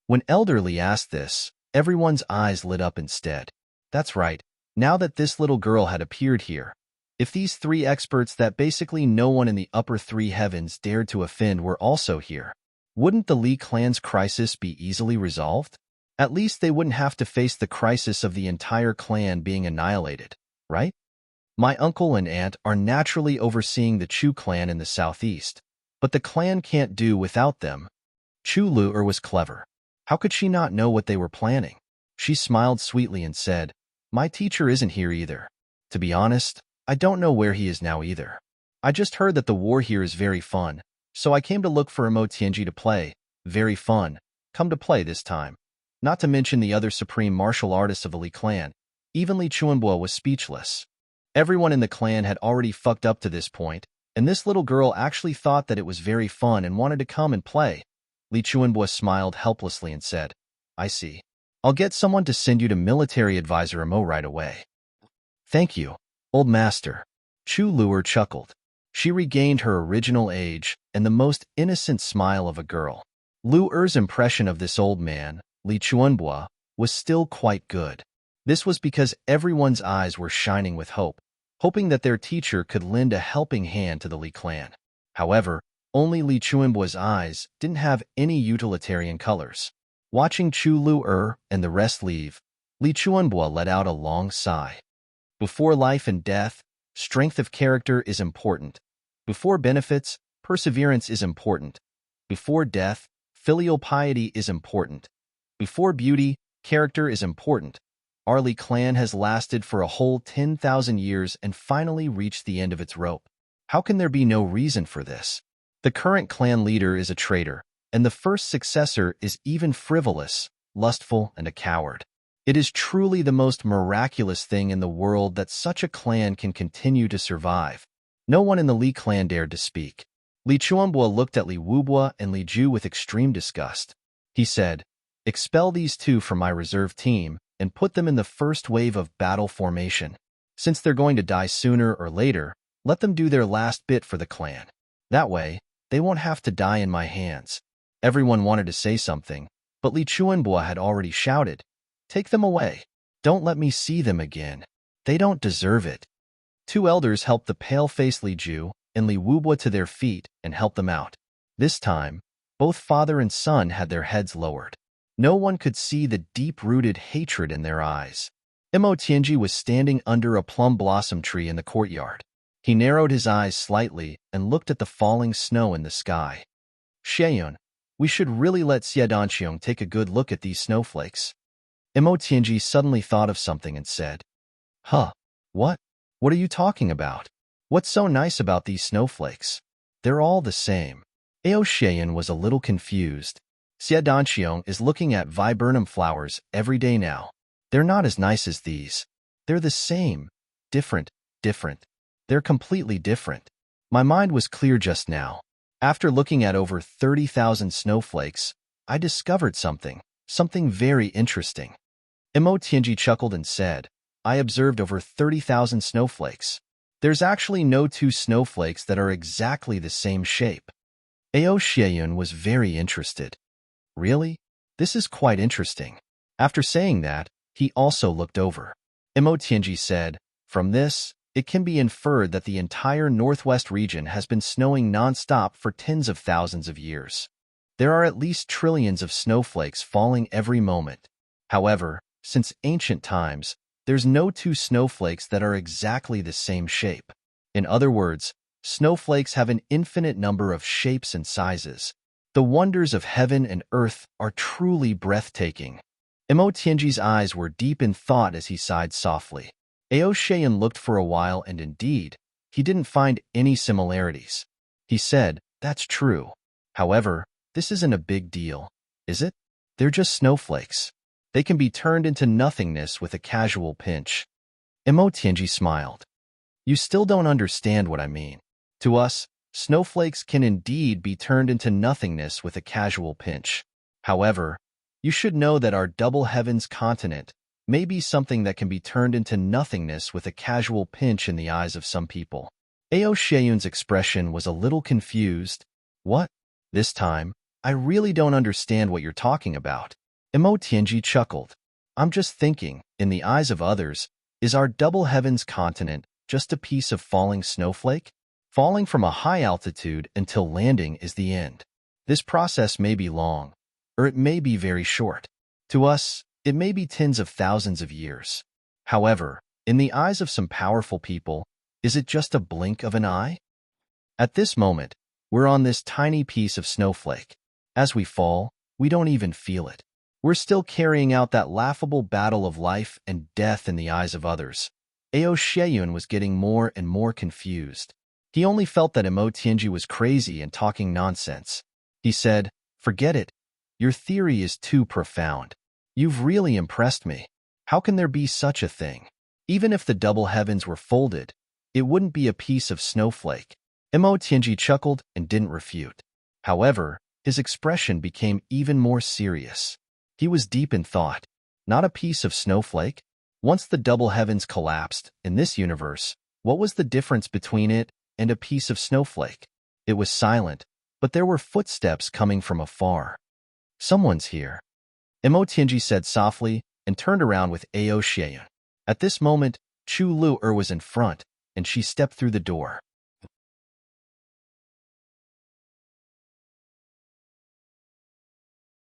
When Elderly asked this, everyone's eyes lit up instead. That's right, now that this little girl had appeared here, if these three experts that basically no one in the upper three heavens dared to offend were also here, wouldn't the Li clan's crisis be easily resolved? At least they wouldn't have to face the crisis of the entire clan being annihilated, right? My uncle and aunt are naturally overseeing the Chu clan in the southeast, but the clan can't do without them. Chu Luer was clever. How could she not know what they were planning? She smiled sweetly and said, My teacher isn't here either. To be honest, I don't know where he is now either. I just heard that the war here is very fun, so I came to look for Mo Tianji to play. Very fun. Come to play this time. Not to mention the other supreme martial artists of the Li clan. Even Li Chuanbo was speechless. Everyone in the clan had already fucked up to this point, and this little girl actually thought that it was very fun and wanted to come and play. Li Chuanbo smiled helplessly and said, I see. I'll get someone to send you to military advisor Mo right away. Thank you, old master. Chu Luer chuckled. She regained her original age and the most innocent smile of a girl. Luer's impression of this old man, Li Chuanbo, was still quite good. This was because everyone's eyes were shining with hope, hoping that their teacher could lend a helping hand to the Li clan. However, only Li Chuanbo's eyes didn't have any utilitarian colors. Watching Chu Luer and the rest leave, Li Chuanbo let out a long sigh. Before life and death, strength of character is important. Before benefits, perseverance is important. Before death, filial piety is important. Before beauty, character is important. Our Li clan has lasted for a whole 10,000 years and finally reached the end of its rope. How can there be no reason for this? The current clan leader is a traitor, and the first successor is even frivolous, lustful, and a coward. It is truly the most miraculous thing in the world that such a clan can continue to survive. No one in the Li clan dared to speak. Li Chuanbua looked at Li Wubua and Li Ju with extreme disgust. He said, "Expel these two from my reserve team and put them in the first wave of battle formation. Since they're going to die sooner or later, let them do their last bit for the clan. That way, they won't have to die in my hands." Everyone wanted to say something, but Li Chuanbua had already shouted, "Take them away. Don't let me see them again. They don't deserve it." Two elders helped the pale-faced Li Ju and Li Wubua to their feet and helped them out. This time, both father and son had their heads lowered. No one could see the deep-rooted hatred in their eyes. Mo Tianji was standing under a plum blossom tree in the courtyard. He narrowed his eyes slightly and looked at the falling snow in the sky. "Xieyun, we should really let Xie Danqiong take a good look at these snowflakes." Mo Tianji suddenly thought of something and said, "Huh, what? What are you talking about? What's so nice about these snowflakes? They're all the same." Ao Xieyun was a little confused. Xie Danqiong is looking at viburnum flowers every day now. They're not as nice as these. They're the same. Different. They're completely different. My mind was clear just now. After looking at over 30,000 snowflakes, I discovered something very interesting. Mo Tianji chuckled and said, "I observed over 30,000 snowflakes. There's actually no two snowflakes that are exactly the same shape." Ao Xieyun was very interested. "Really? This is quite interesting." After saying that, he also looked over. Mo Tianji said, "From this, it can be inferred that the entire northwest region has been snowing non-stop for tens of thousands of years. There are at least trillions of snowflakes falling every moment. However, since ancient times, there's no two snowflakes that are exactly the same shape. In other words, snowflakes have an infinite number of shapes and sizes. The wonders of heaven and earth are truly breathtaking." Mo Tianji's eyes were deep in thought as he sighed softly. Ao Xieyun looked for a while and indeed, he didn't find any similarities. He said, "That's true. However, this isn't a big deal, is it? They're just snowflakes. They can be turned into nothingness with a casual pinch." Mo Tianji smiled. "You still don't understand what I mean. To us, snowflakes can indeed be turned into nothingness with a casual pinch. However, you should know that our double heavens continent may be something that can be turned into nothingness with a casual pinch in the eyes of some people." Ao Xieyun's expression was a little confused. "What? This time, I really don't understand what you're talking about." Mo Tianji chuckled. "I'm just thinking, in the eyes of others, is our double heavens continent just a piece of falling snowflake? Falling from a high altitude until landing is the end. This process may be long, or it may be very short. To us, it may be tens of thousands of years. However, in the eyes of some powerful people, is it just a blink of an eye? At this moment, we're on this tiny piece of snowflake. As we fall, we don't even feel it. We're still carrying out that laughable battle of life and death in the eyes of others." Ao Xieyun was getting more and more confused. He only felt that Mo Tianji was crazy and talking nonsense. He said, "Forget it. Your theory is too profound. You've really impressed me. How can there be such a thing? Even if the double heavens were folded, it wouldn't be a piece of snowflake." Mo Tianji chuckled and didn't refute. However, his expression became even more serious. He was deep in thought. Not a piece of snowflake? Once the double heavens collapsed, in this universe, what was the difference between it and a piece of snowflake? It was silent, but there were footsteps coming from afar. "Someone's here," Mo Tianji said softly and turned around with Ao Xieyun. At this moment, Chu Lu'er was in front, and she stepped through the door.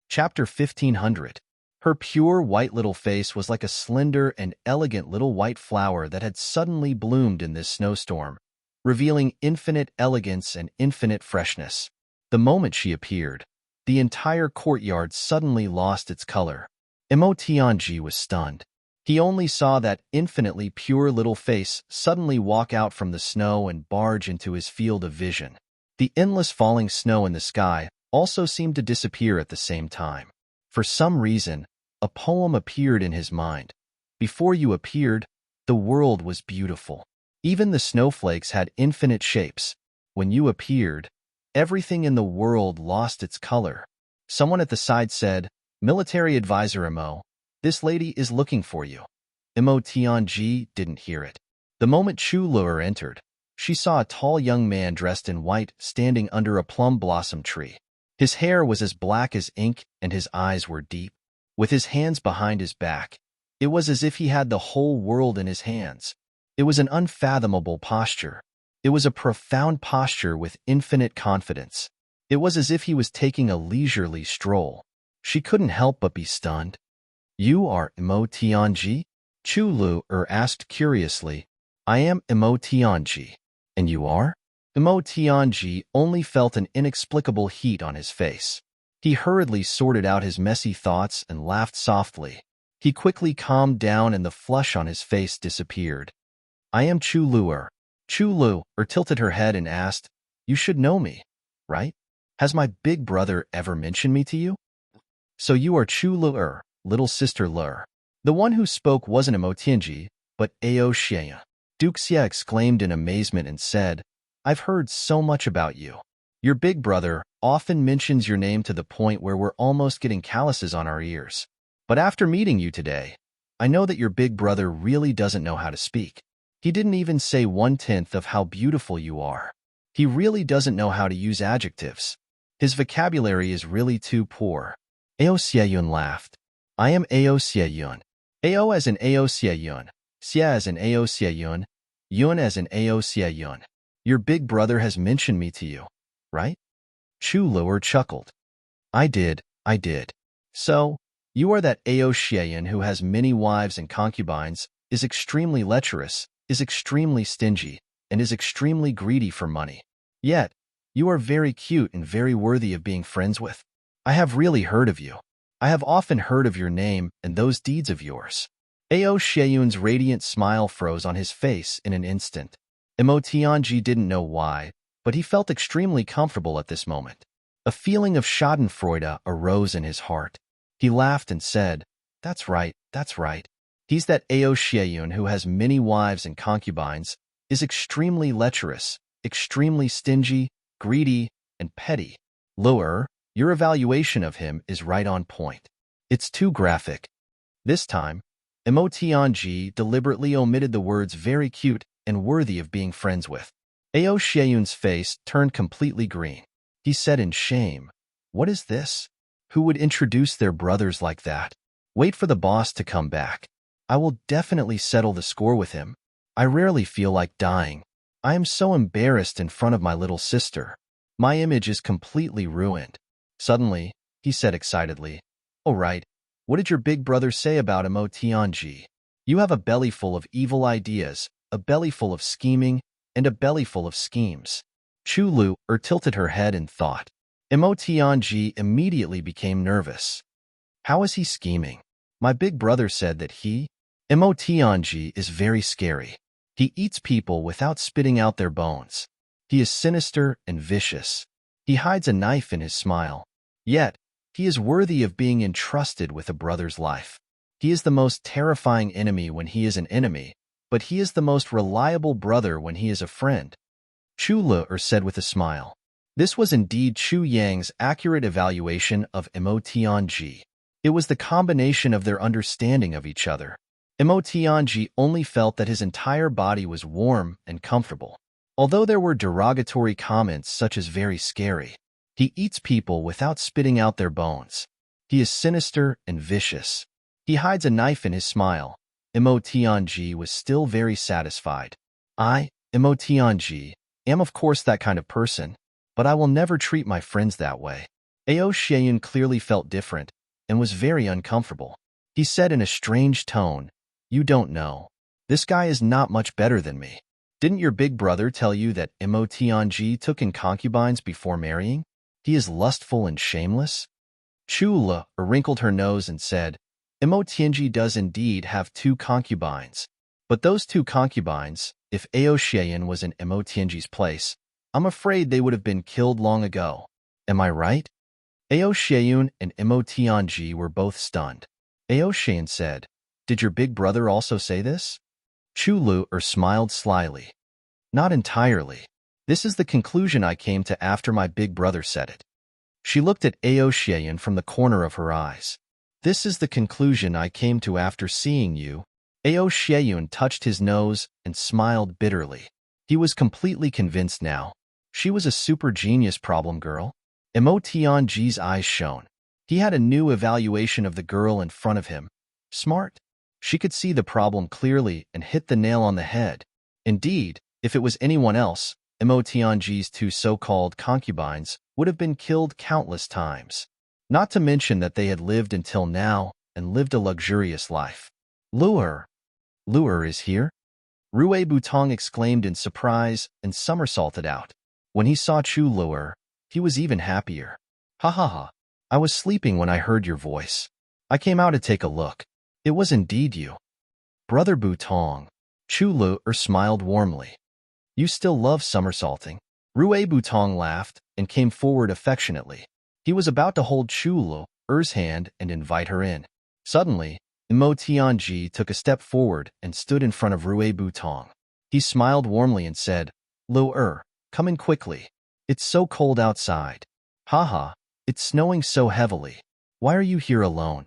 Chapter 1500. Her pure white little face was like a slender and elegant little white flower that had suddenly bloomed in this snowstorm, revealing infinite elegance and infinite freshness. The moment she appeared, the entire courtyard suddenly lost its color. Mo Tianji was stunned. He only saw that infinitely pure little face suddenly walk out from the snow and barge into his field of vision. The endless falling snow in the sky also seemed to disappear at the same time. For some reason, a poem appeared in his mind. Before you appeared, the world was beautiful. Even the snowflakes had infinite shapes. When you appeared, everything in the world lost its color. Someone at the side said, "Military advisor Mo, this lady is looking for you." Mo Tianji didn't hear it. The moment Chu Luer entered, she saw a tall young man dressed in white standing under a plum blossom tree. His hair was as black as ink and his eyes were deep. With his hands behind his back, it was as if he had the whole world in his hands. It was an unfathomable posture. It was a profound posture with infinite confidence. It was as if he was taking a leisurely stroll. She couldn't help but be stunned. "You are Mo Tianji?" Chu Luer asked curiously. "I am Mo Tianji. And you are?" Mo Tianji only felt an inexplicable heat on his face. He hurriedly sorted out his messy thoughts and laughed softly. He quickly calmed down and the flush on his face disappeared. "I am Chu Luer." Chu Luer tilted her head and asked, "You should know me, right? Has my big brother ever mentioned me to you?" "So you are Chu Luer, little sister Luer." The one who spoke wasn't Mo Tianji, but Ao Xie. Duke Xie exclaimed in amazement and said, "I've heard so much about you. Your big brother often mentions your name to the point where we're almost getting calluses on our ears. But after meeting you today, I know that your big brother really doesn't know how to speak. He didn't even say 1/10 of how beautiful you are. He really doesn't know how to use adjectives. His vocabulary is really too poor." Ao Xieyun laughed. "I am Ao Xieyun. Ao as in Ao Xieyun, Xie as in Ao Xieyun, Yun as in Ao Xieyun. Your big brother has mentioned me to you, right?" Chu Luer chuckled. I did. "So, you are that Ao Xieyun who has many wives and concubines, is extremely lecherous, is extremely stingy, and is extremely greedy for money. Yet, you are very cute and very worthy of being friends with. I have really heard of you. I have often heard of your name and those deeds of yours." Ao Xieyun's radiant smile froze on his face in an instant. Mo Tianji didn't know why, but he felt extremely comfortable at this moment. A feeling of schadenfreude arose in his heart. He laughed and said, that's right. He's that Ao Xieyun who has many wives and concubines, is extremely lecherous, extremely stingy, greedy, and petty. Luer, your evaluation of him is right on point. It's too graphic." This time, Mo Tianji deliberately omitted the words "very cute" and "worthy of being friends with." Ao Xieyun's face turned completely green. He said in shame, "What is this? Who would introduce their brothers like that? Wait for the boss to come back. I will definitely settle the score with him. I rarely feel like dying. I am so embarrassed in front of my little sister. My image is completely ruined." Suddenly, he said excitedly, "Oh right, what did your big brother say about Mo Tianji? You have a belly full of evil ideas, a belly full of scheming, and a belly full of schemes." Chu Luer tilted her head in thought. Mo Tianji immediately became nervous. How is he scheming? My big brother said that Mo Tianji is very scary. He eats people without spitting out their bones. He is sinister and vicious. He hides a knife in his smile. Yet, he is worthy of being entrusted with a brother's life. He is the most terrifying enemy when he is an enemy, but he is the most reliable brother when he is a friend. Chu Luer said with a smile. This was indeed Chu Yang's accurate evaluation of Mo Tianji. It was the combination of their understanding of each other. Mo Tianji only felt that his entire body was warm and comfortable. Although there were derogatory comments such as "very scary," he eats people without spitting out their bones. He is sinister and vicious. He hides a knife in his smile. Mo Tianji was still very satisfied. I, Mo Tianji, am of course that kind of person, but I will never treat my friends that way. Ao Xieyun clearly felt different and was very uncomfortable. He said in a strange tone, "You don't know. This guy is not much better than me. Didn't your big brother tell you that Mo Tianji took in concubines before marrying? He is lustful and shameless?" Chu Luer wrinkled her nose and said, Imo Tianji does indeed have 2 concubines. But those 2 concubines, if Ao Xian was in Imo Tianji's place, I'm afraid they would have been killed long ago. Am I right? Ao Xian and Imo Tianji were both stunned. Ao Xian said, "Did your big brother also say this?" Chu Lu smiled slyly. "Not entirely. This is the conclusion I came to after my big brother said it." She looked at Ao Xian from the corner of her eyes. "This is the conclusion I came to after seeing you." Ao Xian touched his nose and smiled bitterly. He was completely convinced now. She was a super genius problem girl. Imo Tianji's eyes shone. He had a new evaluation of the girl in front of him. Smart. She could see the problem clearly and hit the nail on the head. Indeed, if it was anyone else, Imo Tianji's 2 so-called concubines would have been killed countless times. Not to mention that they had lived until now and lived a luxurious life. Lu'er is here? Rue Butong exclaimed in surprise and somersaulted out. When he saw Chu Lu'er, he was even happier. "Ha ha ha. I was sleeping when I heard your voice. I came out to take a look. It was indeed you." "Brother Butong." Chu Lu'er smiled warmly. "You still love somersaulting?" Rue Butong laughed and came forward affectionately. He was about to hold Chu Lu'er's hand and invite her in. Suddenly, Imo Tianji took a step forward and stood in front of Rue Butong. He smiled warmly and said, "Lu'er, come in quickly. It's so cold outside." "Haha, it's snowing so heavily. Why are you here alone?"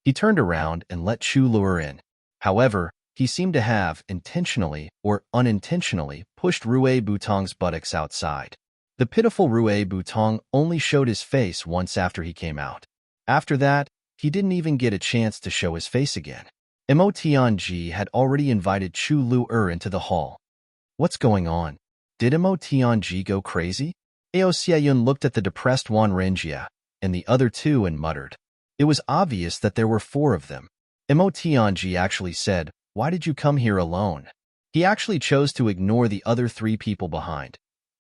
He turned around and let Chu Lu'er in. However, he seemed to have, intentionally or unintentionally, pushed Rue Butong's buttocks outside. The pitiful Rue Butong only showed his face once after he came out. After that, he didn't even get a chance to show his face again. Imo Tianji had already invited Chu Lu'er into the hall. What's going on? Did Imo Tianji go crazy? Ao Xiayun looked at the depressed Wan Renjia and the other 2 and muttered. It was obvious that there were 4 of them. Imo Tianji actually said, "Why did you come here alone?" He actually chose to ignore the other 3 people behind.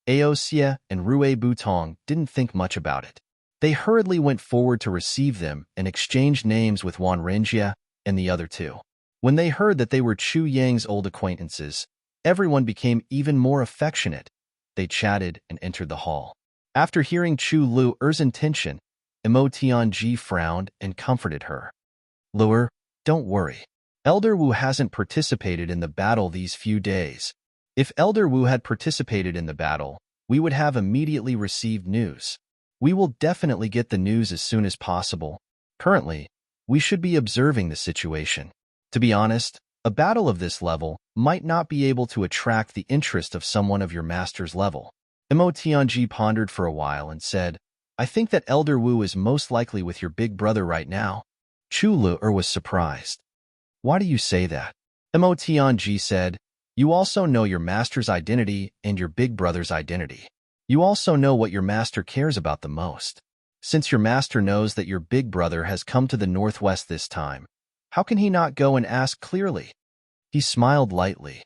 Ao Xia and Rue Butong didn't think much about it. They hurriedly went forward to receive them and exchanged names with Wan Renjia and the other 2. When they heard that they were Chu Yang's old acquaintances, everyone became even more affectionate. They chatted and entered the hall. After hearing Chu Lu'er's intention, Imo Tianji frowned and comforted her. "Lu'er, don't worry. Elder Wu hasn't participated in the battle these few days. If Elder Wu had participated in the battle, we would have immediately received news. We will definitely get the news as soon as possible. Currently, we should be observing the situation. To be honest, a battle of this level might not be able to attract the interest of someone of your master's level." Imo Tianji pondered for a while and said, "I think that Elder Wu is most likely with your big brother right now." Chu Lu'er was surprised. "Why do you say that?" Imo Tianji said, "You also know your master's identity and your big brother's identity. You also know what your master cares about the most. Since your master knows that your big brother has come to the northwest this time, how can he not go and ask clearly?" He smiled lightly.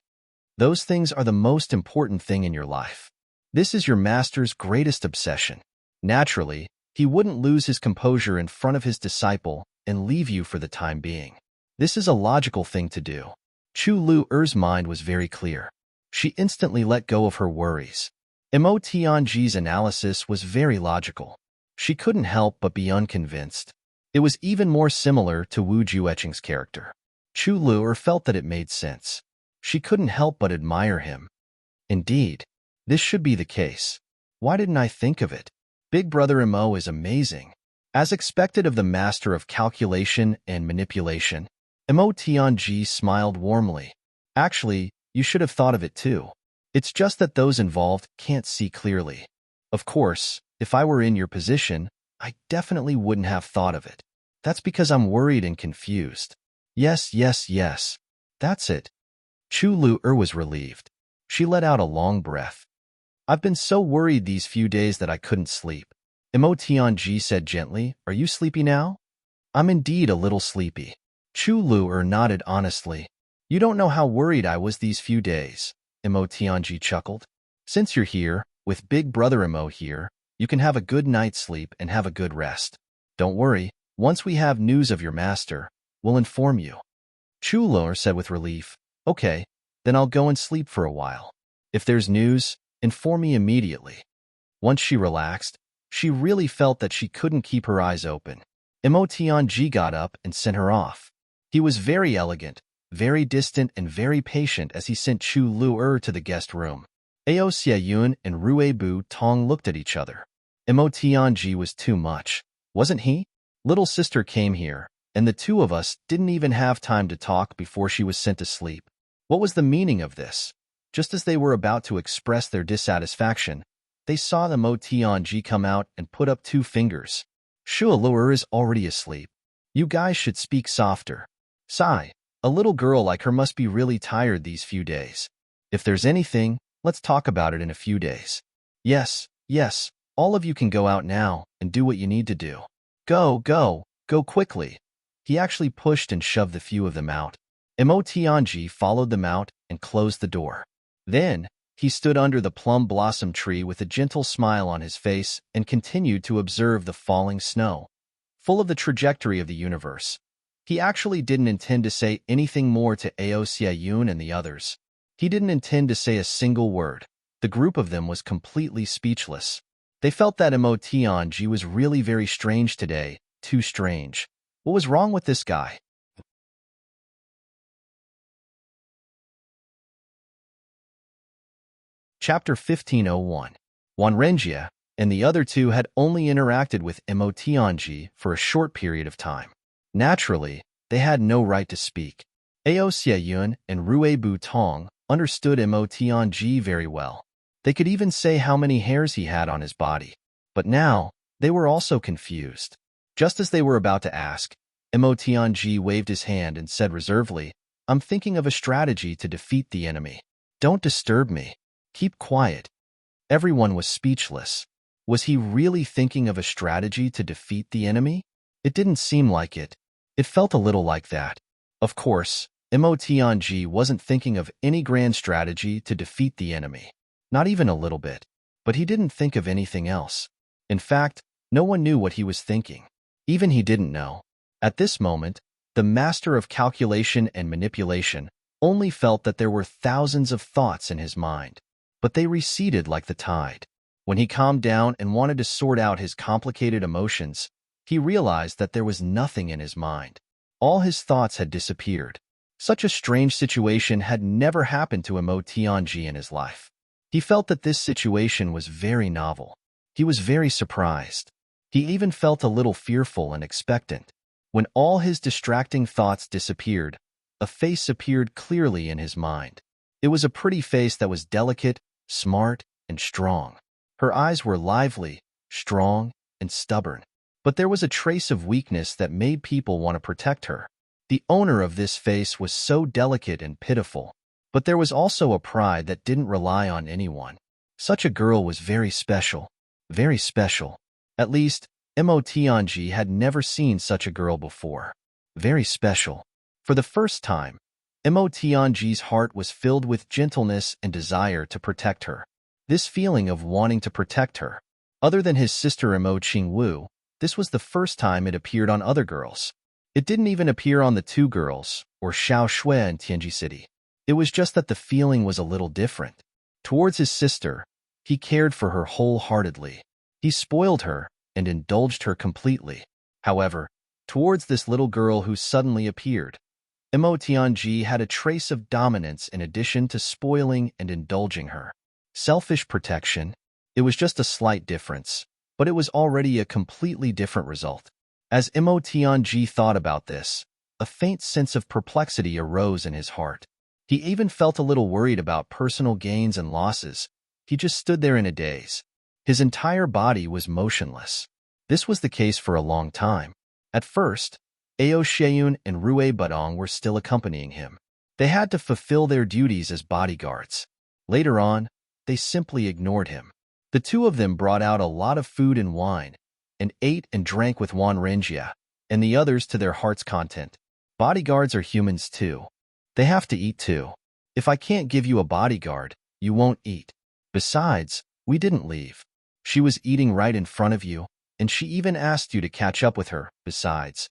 "Those things are the most important thing in your life. This is your master's greatest obsession. Naturally, he wouldn't lose his composure in front of his disciple and leave you for the time being. This is a logical thing to do." Chu Lu'er's mind was very clear. She instantly let go of her worries. Imo Tianji's analysis was very logical. She couldn't help but be unconvinced. It was even more similar to Wu Jueqing's character. Chu Lu'er felt that it made sense. She couldn't help but admire him. Indeed, this should be the case. Why didn't I think of it? Big Brother Imo is amazing. As expected of the master of calculation and manipulation, Imo Tianji smiled warmly. Actually, you should have thought of it too. It's just that those involved can't see clearly. Of course, if I were in your position, I definitely wouldn't have thought of it. That's because I'm worried and confused. Yes, yes, yes. That's it. Chu Lu'er was relieved. She let out a long breath. I've been so worried these few days that I couldn't sleep. Imo Tianji said gently, "Are you sleepy now?" "I'm indeed a little sleepy." Chu Lu'er nodded honestly. "You don't know how worried I was these few days." Imo Tianji chuckled. "Since you're here, with Big Brother Imo here, you can have a good night's sleep and have a good rest. Don't worry, once we have news of your master, We'll inform you. Chulor said with relief. Okay, then I'll go and sleep for a while. If there's news, inform me immediately. Once she relaxed, she really felt that she couldn't keep her eyes open. Emotionji got up and sent her off. He was very elegant, very distant, and very patient as he sent Chu Lu'er to the guest room. Ao Xiayun and Rue Bu Tong looked at each other. Emotionji was too much, wasn't he? Little sister came here, and the two of us didn't even have time to talk before she was sent to sleep. What was the meaning of this? Just as they were about to express their dissatisfaction, they saw the Emotionji come out and put up two fingers. Shualur is already asleep. You guys should speak softer. Sigh, a little girl like her must be really tired these few days. If there's anything, let's talk about it in a few days. Yes, all of you can go out now and do what you need to do. Go quickly. He actually pushed and shoved the few of them out. Emotionji followed them out and closed the door. Then, he stood under the plum blossom tree with a gentle smile on his face and continued to observe the falling snow. Full of the trajectory of the universe. He actually didn't intend to say anything more to Ao Xiayun and the others. He didn't intend to say a single word. The group of them was completely speechless. They felt that Emotionji was really very strange today, too strange. What was wrong with this guy? Chapter 1501. Wanrenjia and the other two had only interacted with Emotionji for a short period of time. Naturally, they had no right to speak. Ao Xiayun and Rue Bu Tong understood Emotionji very well. They could even say how many hairs he had on his body. But now, they were also confused. Just as they were about to ask, Emotionji waved his hand and said reservedly, I'm thinking of a strategy to defeat the enemy. Don't disturb me. Keep quiet. Everyone was speechless. Was he really thinking of a strategy to defeat the enemy? It didn't seem like it. It felt a little like that. Of course, Emotionji wasn't thinking of any grand strategy to defeat the enemy. Not even a little bit. But he didn't think of anything else. In fact, no one knew what he was thinking. Even he didn't know. At this moment, the master of calculation and manipulation only felt that there were thousands of thoughts in his mind. But they receded like the tide. When he calmed down and wanted to sort out his complicated emotions, he realized that there was nothing in his mind. All his thoughts had disappeared. Such a strange situation had never happened to Emotionji in his life. He felt that this situation was very novel. He was very surprised. He even felt a little fearful and expectant. When all his distracting thoughts disappeared, a face appeared clearly in his mind. It was a pretty face that was delicate, smart, and strong. Her eyes were lively, strong, and stubborn. But there was a trace of weakness that made people want to protect her. The owner of this face was so delicate and pitiful. But there was also a pride that didn't rely on anyone. Such a girl was very special. Very special. At least, Emotionji had never seen such a girl before. Very special. For the first time, Emotionji's heart was filled with gentleness and desire to protect her. This feeling of wanting to protect her. Other than his sister Emo Qingwu, this was the first time it appeared on other girls. It didn't even appear on the two girls, or Xiao Shui in Tianji City. It was just that the feeling was a little different. Towards his sister, he cared for her wholeheartedly. He spoiled her and indulged her completely. However, towards this little girl who suddenly appeared, Emotionji had a trace of dominance in addition to spoiling and indulging her. Selfish protection. It was just a slight difference, but it was already a completely different result. As Emotionji thought about this, a faint sense of perplexity arose in his heart. He even felt a little worried about personal gains and losses. He just stood there in a daze. His entire body was motionless. This was the case for a long time. At first, Ao Xiayun and Rue Budong were still accompanying him. They had to fulfill their duties as bodyguards. Later on, they simply ignored him. The two of them brought out a lot of food and wine, and ate and drank with Wanrenjia, and the others to their heart's content. Bodyguards are humans too. They have to eat too. If I can't give you a bodyguard, you won't eat. Besides, we didn't leave. She was eating right in front of you, and she even asked you to catch up with her, besides.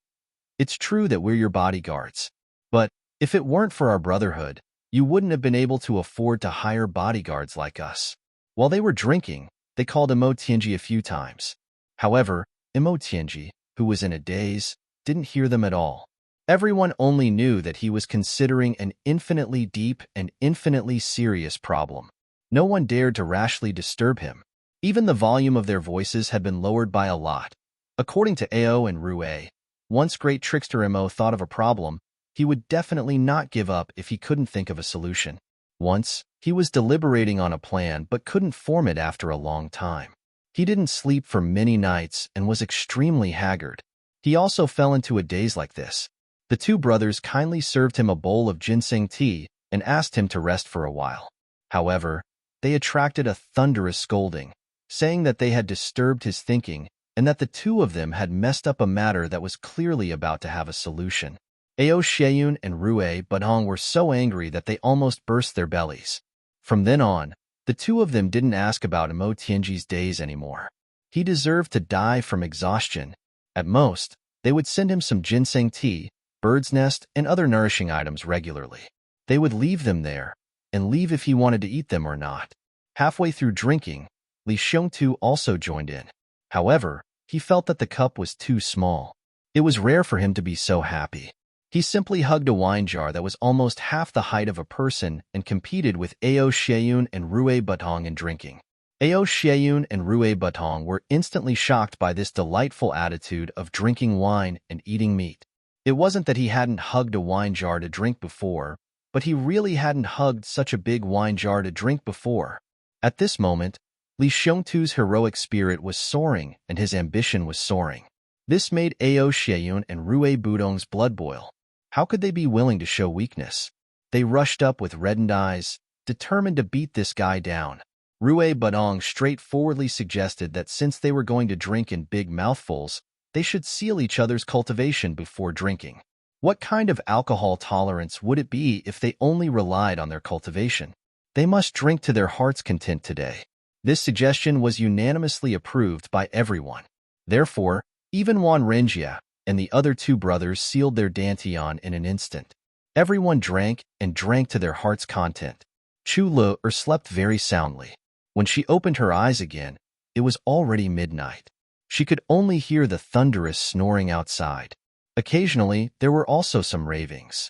It's true that we're your bodyguards. But if it weren't for our brotherhood, you wouldn't have been able to afford to hire bodyguards like us." While they were drinking, they called Imo Tianji a few times. However, Imo Tianji, who was in a daze, didn't hear them at all. Everyone only knew that he was considering an infinitely deep and infinitely serious problem. No one dared to rashly disturb him. Even the volume of their voices had been lowered by a lot. According to Ao and Rue, once great trickster Imo thought of a problem, he would definitely not give up if he couldn't think of a solution. Once, he was deliberating on a plan but couldn't form it after a long time. He didn't sleep for many nights and was extremely haggard. He also fell into a daze like this. The two brothers kindly served him a bowl of ginseng tea and asked him to rest for a while. However, they attracted a thunderous scolding, saying that they had disturbed his thinking and that the two of them had messed up a matter that was clearly about to have a solution. Ao Sheyun and Rue Budong were so angry that they almost burst their bellies. From then on, the two of them didn't ask about Imo Tianji's days anymore. He deserved to die from exhaustion. At most, they would send him some ginseng tea, bird's nest, and other nourishing items regularly. They would leave them there, and leave if he wanted to eat them or not. Halfway through drinking, Li Xiongtu also joined in. However, he felt that the cup was too small. It was rare for him to be so happy. He simply hugged a wine jar that was almost half the height of a person and competed with Ao Sheyun and Rue Butong in drinking. Ao Sheyun and Rue Butong were instantly shocked by this delightful attitude of drinking wine and eating meat. It wasn't that he hadn't hugged a wine jar to drink before, but he really hadn't hugged such a big wine jar to drink before. At this moment, Li Xiongtu's heroic spirit was soaring and his ambition was soaring. This made Ao Sheyun and Rue Budong's blood boil. How could they be willing to show weakness? They rushed up with reddened eyes, determined to beat this guy down. Rue Budong straightforwardly suggested that since they were going to drink in big mouthfuls, they should seal each other's cultivation before drinking. What kind of alcohol tolerance would it be if they only relied on their cultivation? They must drink to their heart's content today. This suggestion was unanimously approved by everyone. Therefore, even Wan Renjia and the other two brothers sealed their dantian in an instant. Everyone drank and drank to their heart's content. Chu Le slept very soundly. When she opened her eyes again, it was already midnight. She could only hear the thunderous snoring outside. Occasionally, there were also some ravings.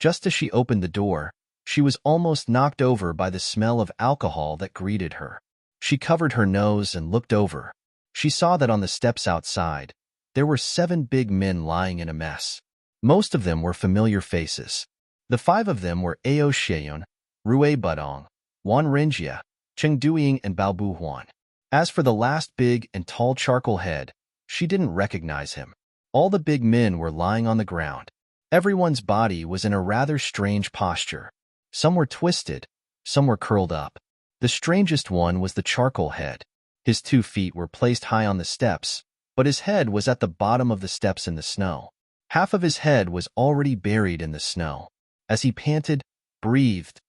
Just as she opened the door, she was almost knocked over by the smell of alcohol that greeted her. She covered her nose and looked over. She saw that on the steps outside, there were 7 big men lying in a mess. Most of them were familiar faces. The 5 of them were Ao Sheyun, Rue Budong, Wan Renjia, Cheng Duiying, and Bao Bu Huan. As for the last big and tall charcoal head, she didn't recognize him. All the big men were lying on the ground. Everyone's body was in a rather strange posture. Some were twisted, some were curled up. The strangest one was the charcoal head. His 2 feet were placed high on the steps, but his head was at the bottom of the steps in the snow. Half of his head was already buried in the snow. As he panted, breathed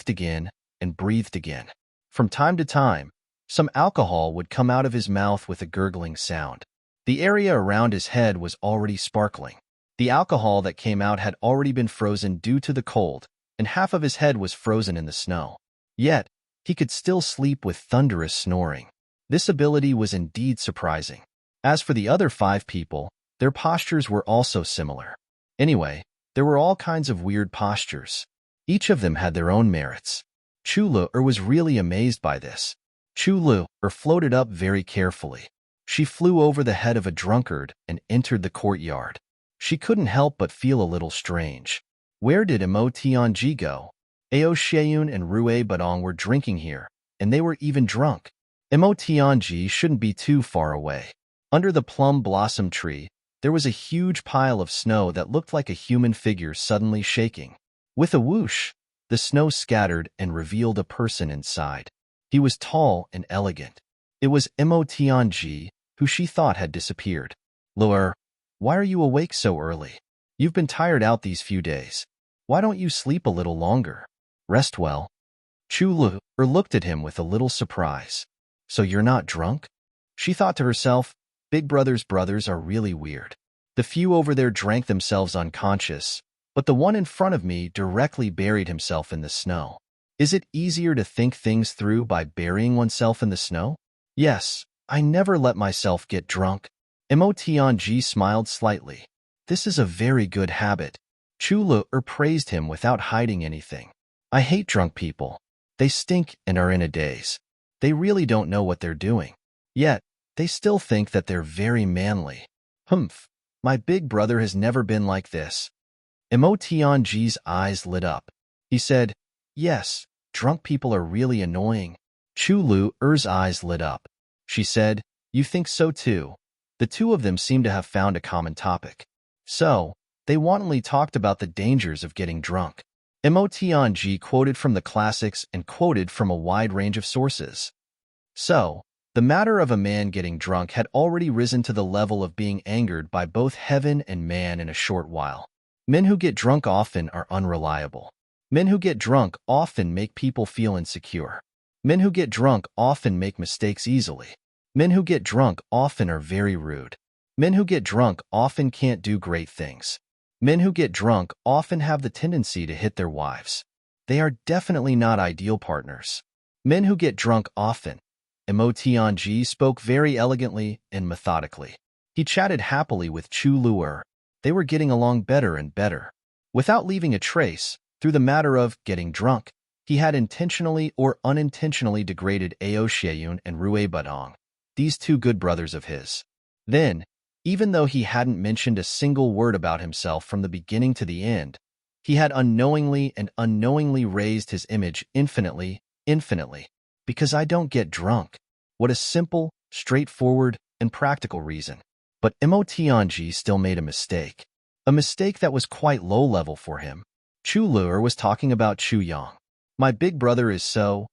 again, and breathed again. From time to time, some alcohol would come out of his mouth with a gurgling sound. The area around his head was already sparkling. The alcohol that came out had already been frozen due to the cold, and half of his head was frozen in the snow. Yet, he could still sleep with thunderous snoring. This ability was indeed surprising. As for the other 5 people, their postures were also similar. Anyway, there were all kinds of weird postures. Each of them had their own merits. Chu Le was really amazed by this. Chu Le floated up very carefully. She flew over the head of a drunkard and entered the courtyard. She couldn't help but feel a little strange. Where did Imo Tianji go? Ao Sheyun and Rue Budong were drinking here, and they were even drunk. Imo Tianji shouldn't be too far away. Under the plum blossom tree, there was a huge pile of snow that looked like a human figure suddenly shaking. With a whoosh, the snow scattered and revealed a person inside. He was tall and elegant. It was Imo Tianji, who she thought had disappeared. "Luer, why are you awake so early? You've been tired out these few days. Why don't you sleep a little longer? Rest well." Chu Le looked at him with a little surprise. "So you're not drunk?" She thought to herself, big brothers are really weird. The few over there drank themselves unconscious, but the one in front of me directly buried himself in the snow. Is it easier to think things through by burying oneself in the snow? Yes, I never let myself get drunk. Emotiong smiled slightly. This is a very good habit. Chulu praised him without hiding anything. I hate drunk people. They stink and are in a daze. They really don't know what they're doing. Yet, they still think that they're very manly. Humph, my big brother has never been like this. Emotiong's eyes lit up. He said, yes, drunk people are really annoying. Chulu's eyes lit up. She said, you think so too. The two of them seemed to have found a common topic. So, they wantonly talked about the dangers of getting drunk. Emotiong quoted from the classics and quoted from a wide range of sources. So, the matter of a man getting drunk had already risen to the level of being angered by both heaven and man in a short while. Men who get drunk often are unreliable. Men who get drunk often make people feel insecure. Men who get drunk often make mistakes easily. Men who get drunk often are very rude. Men who get drunk often can't do great things. Men who get drunk often have the tendency to hit their wives. They are definitely not ideal partners. Men who get drunk often. Emotiong spoke very elegantly and methodically. He chatted happily with Chulu. They were getting along better and better. Without leaving a trace, through the matter of getting drunk, he had intentionally or unintentionally degraded Aoshayun and Ruebudong, these two good brothers of his. Then, even though he hadn't mentioned a single word about himself from the beginning to the end, he had unknowingly raised his image infinitely, because I don't get drunk. What a simple, straightforward, and practical reason. But Emotiong still made a mistake that was quite low-level for him. Chulu was talking about Chuyang. My big brother is so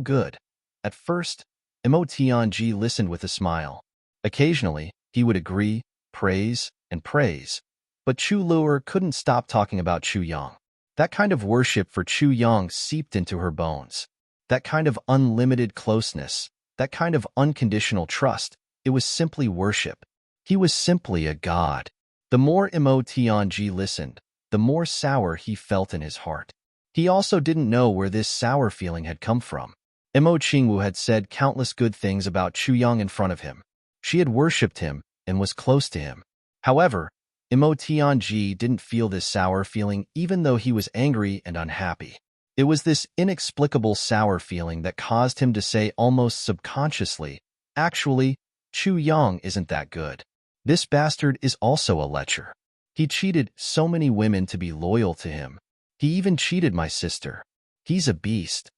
good. At first, Emotiong listened with a smile. Occasionally, he would agree, praise, but Chulu couldn't stop talking about Chuyang. That kind of worship for Chuyang seeped into her bones. That kind of unlimited closeness, that kind of unconditional trust, it was simply worship. He was simply a god. The more Emotiong listened, the more sour he felt in his heart. He also didn't know where this sour feeling had come from. Emochingwu had said countless good things about Chuyang in front of him. She had worshipped him and was close to him. However, Emotiong didn't feel this sour feeling even though he was angry and unhappy. It was this inexplicable sour feeling that caused him to say almost subconsciously, actually, Chuyang isn't that good. This bastard is also a lecher. He cheated so many women to be loyal to him. He even cheated my sister. He's a beast.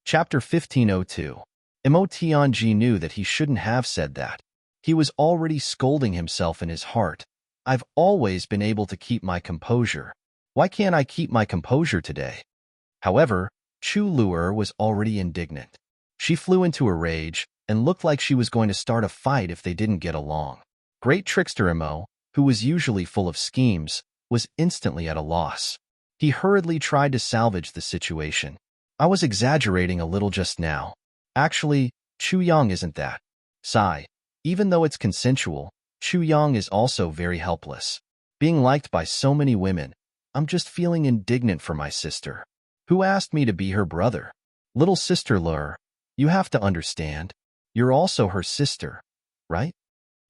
Chapter 1502. Emotiong knew that he shouldn't have said that. He was already scolding himself in his heart. I've always been able to keep my composure. Why can't I keep my composure today? However, Chulu was already indignant. She flew into a rage and looked like she was going to start a fight if they didn't get along. Great trickster Emo, who was usually full of schemes, was instantly at a loss. He hurriedly tried to salvage the situation. I was exaggerating a little just now. Actually, Chuyang isn't that. Sigh. Even though it's consensual, Chuyang is also very helpless. Being liked by so many women, I'm just feeling indignant for my sister. Who asked me to be her brother? Little sister Lur, you have to understand. You're also her sister, right?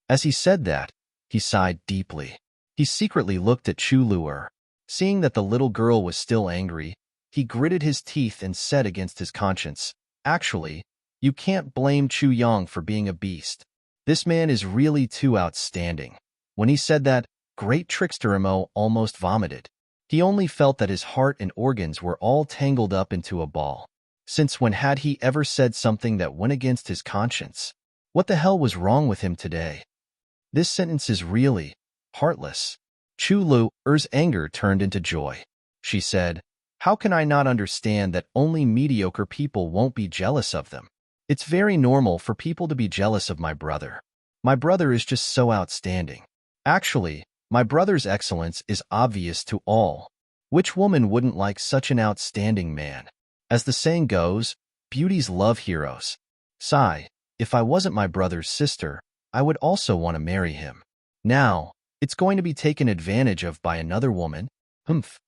As he said that, he sighed deeply. He secretly looked at Chulu. Seeing that the little girl was still angry, he gritted his teeth and said against his conscience, actually, you can't blame Chuyang for being a beast. This man is really too outstanding. When he said that, great trickster Emo almost vomited. He only felt that his heart and organs were all tangled up into a ball. Since when had he ever said something that went against his conscience? What the hell was wrong with him today? This sentence is really heartless. Chulu's anger turned into joy. She said, how can I not understand that only mediocre people won't be jealous of them? It's very normal for people to be jealous of my brother. My brother is just so outstanding. Actually, my brother's excellence is obvious to all. Which woman wouldn't like such an outstanding man? As the saying goes, Beauty's love heroes. Sigh, if I wasn't my brother's sister, I would also want to marry him. Now, it's going to be taken advantage of by another woman? Humph.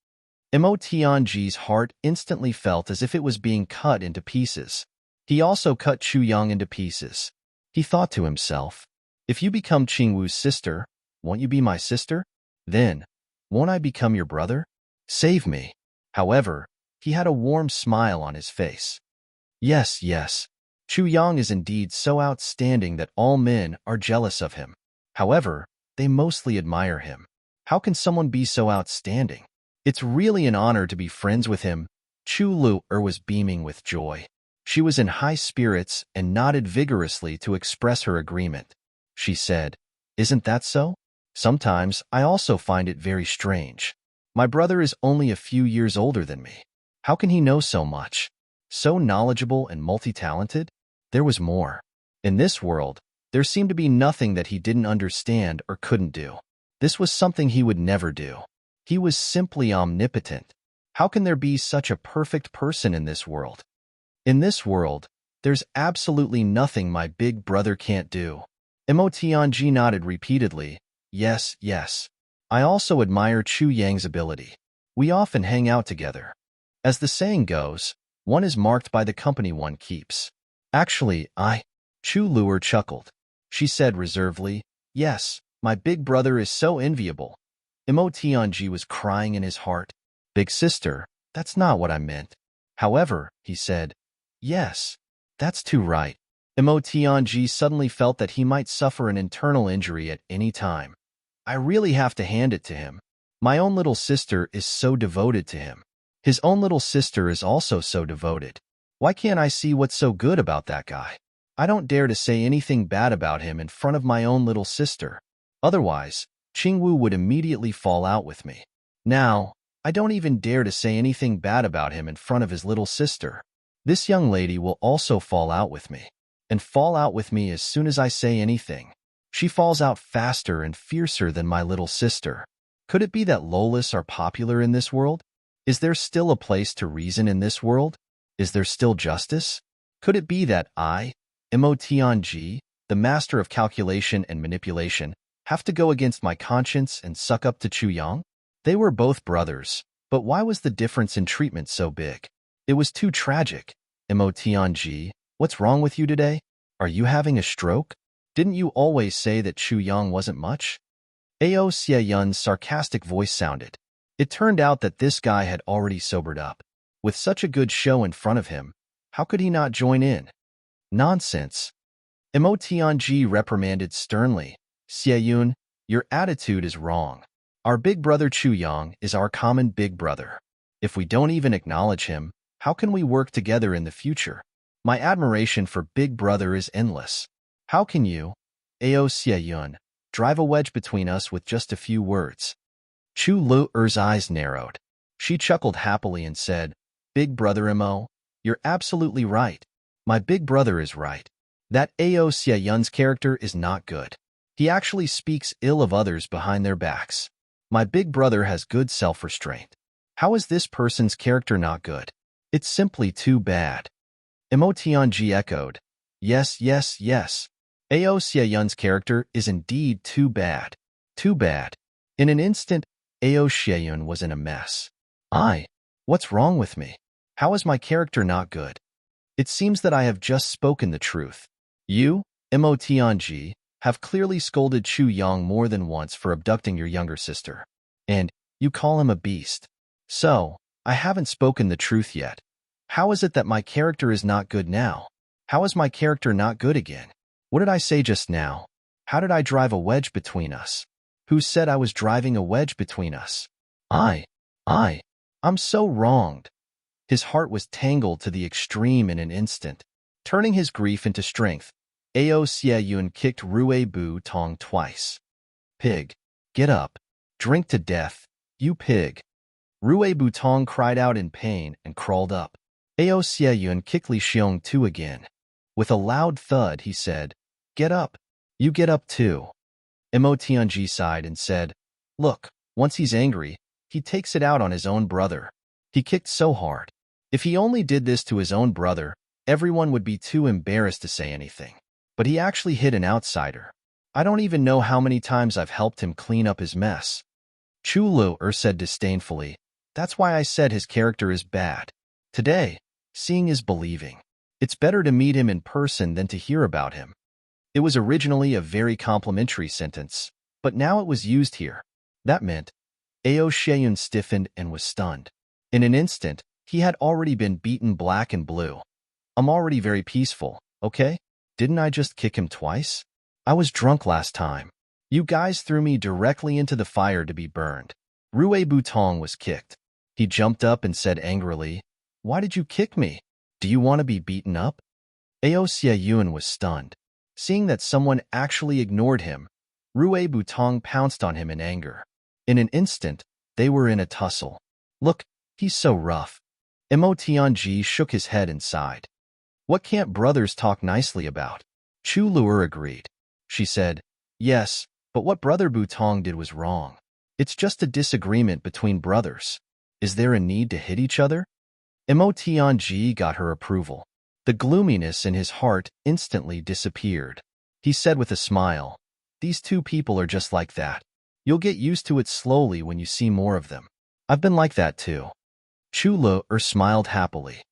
Mo Tianji's heart instantly felt as if it was being cut into pieces. He also cut Chu Yang into pieces. He thought to himself, if you become Qingwu's sister, won't you be my sister? Then, won't I become your brother? Save me. However, he had a warm smile on his face. Yes, yes. Chu Yang is indeed so outstanding that all men are jealous of him. However, they mostly admire him. How can someone be so outstanding? It's really an honor to be friends with him. Chu Lu-er was beaming with joy. She was in high spirits and nodded vigorously to express her agreement. She said, isn't that so? Sometimes I also find it very strange. My brother is only a few years older than me. How can he know so much? So knowledgeable and multi-talented? There was more. In this world, there seemed to be nothing that he didn't understand or couldn't do. This was something he would never do. He was simply omnipotent. How can there be such a perfect person in this world? In this world, there's absolutely nothing my big brother can't do. Mo Tianji nodded repeatedly. Yes, yes. I also admire Chu Yang's ability. We often hang out together. As the saying goes, one is marked by the company one keeps. Actually, Chu Luer chuckled. She said reservedly, yes, my big brother is so enviable. Mo Tianji was crying in his heart. Big sister, that's not what I meant. However, he said, yes, that's too right. Mo Tianji suddenly felt that he might suffer an internal injury at any time. I really have to hand it to him. My own little sister is so devoted to him. His own little sister is also so devoted. Why can't I see what's so good about that guy? I don't dare to say anything bad about him in front of my own little sister. Otherwise, Qingwu would immediately fall out with me. Now, I don't even dare to say anything bad about him in front of his little sister. This young lady will also fall out with me. And fall out with me as soon as I say anything. She falls out faster and fiercer than my little sister. Could it be that lolis are popular in this world? Is there still a place to reason in this world? Is there still justice? Could it be that I, Mo Tianji, the master of calculation and manipulation, have to go against my conscience and suck up to Chu Yang? They were both brothers, but why was the difference in treatment so big? It was too tragic. Mo Tianji, what's wrong with you today? Are you having a stroke? Didn't you always say that Chu Yang wasn't much? Ao Xieyun's sarcastic voice sounded. It turned out that this guy had already sobered up. With such a good show in front of him, how could he not join in? Nonsense. Mo Tianji reprimanded sternly. Xieyun, your attitude is wrong. Our big brother Chu Yang is our common big brother. If we don't even acknowledge him, how can we work together in the future? My admiration for big brother is endless. How can you, Ao Xieyun, drive a wedge between us with just a few words? Chu Lu-er's eyes narrowed. She chuckled happily and said, Big brother Mo, you're absolutely right. My big brother is right. That Ao Xieyun's character is not good. He actually speaks ill of others behind their backs. My big brother has good self-restraint. How is this person's character not good? It's simply too bad. Mo Tianji echoed. Yes, yes, yes. Ao Xieyun's character is indeed too bad. Too bad. In an instant, Ao Xieyun was in a mess. What's wrong with me? How is my character not good? It seems that I have just spoken the truth. You, Mo Tianji, have clearly scolded Chu Yang more than once for abducting your younger sister. And you call him a beast. So, I haven't spoken the truth yet. How is it that my character is not good now? How is my character not good again? What did I say just now? How did I drive a wedge between us? Who said I was driving a wedge between us? I'm so wronged. His heart was tangled to the extreme in an instant. Turning his grief into strength, Ao Xieyun kicked Rue Bu Tong twice. Pig, get up. Drink to death, you pig. Rue Bu Tong cried out in pain and crawled up. Ao Xieyun kicked Li Xiong too again. With a loud thud, he said, Get up. You get up too. Mo Tianji sighed and said, Look, once he's angry, he takes it out on his own brother. He kicked so hard. If he only did this to his own brother, everyone would be too embarrassed to say anything. But he actually hit an outsider. I don't even know how many times I've helped him clean up his mess. Chu said disdainfully, that's why I said his character is bad. Today, seeing is believing. It's better to meet him in person than to hear about him. It was originally a very complimentary sentence, but now it was used here. That meant Ao Sheyun stiffened and was stunned. In an instant, he had already been beaten black and blue. I'm already very peaceful, okay? Didn't I just kick him twice? I was drunk last time. You guys threw me directly into the fire to be burned. Rue Butong was kicked. He jumped up and said angrily, why did you kick me? Do you want to be beaten up? Ao Xieyun was stunned. Seeing that someone actually ignored him, Rue Butong pounced on him in anger. In an instant, they were in a tussle. Look, he's so rough. Mo Tianji shook his head and sighed. What can't brothers talk nicely about? Chu Luer agreed. She said, yes, but what Brother Butong did was wrong. It's just a disagreement between brothers. Is there a need to hit each other? Mo Tianji got her approval. The gloominess in his heart instantly disappeared. He said with a smile, these two people are just like that. You'll get used to it slowly when you see more of them. I've been like that too. Chu Luer smiled happily.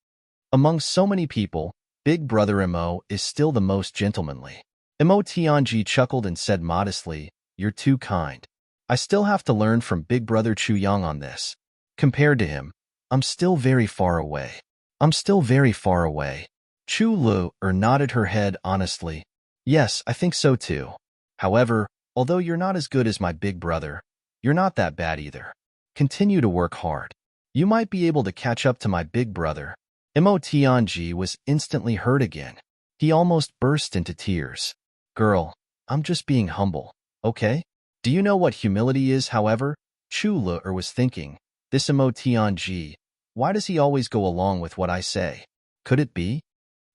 Among so many people, Big Brother Mo is still the most gentlemanly. Mo Tianji chuckled and said modestly, you're too kind. I still have to learn from Big Brother Chu Yang on this. Compared to him, I'm still very far away. I'm still very far away. Chu Luer nodded her head honestly. Yes, I think so too. However, although you're not as good as my big brother, you're not that bad either. Continue to work hard. You might be able to catch up to my big brother. Mo Tianji was instantly hurt again. He almost burst into tears. Girl, I'm just being humble, okay? Do you know what humility is, however? Chu Luer was thinking, this Mo Tianji, why does he always go along with what I say? Could it be?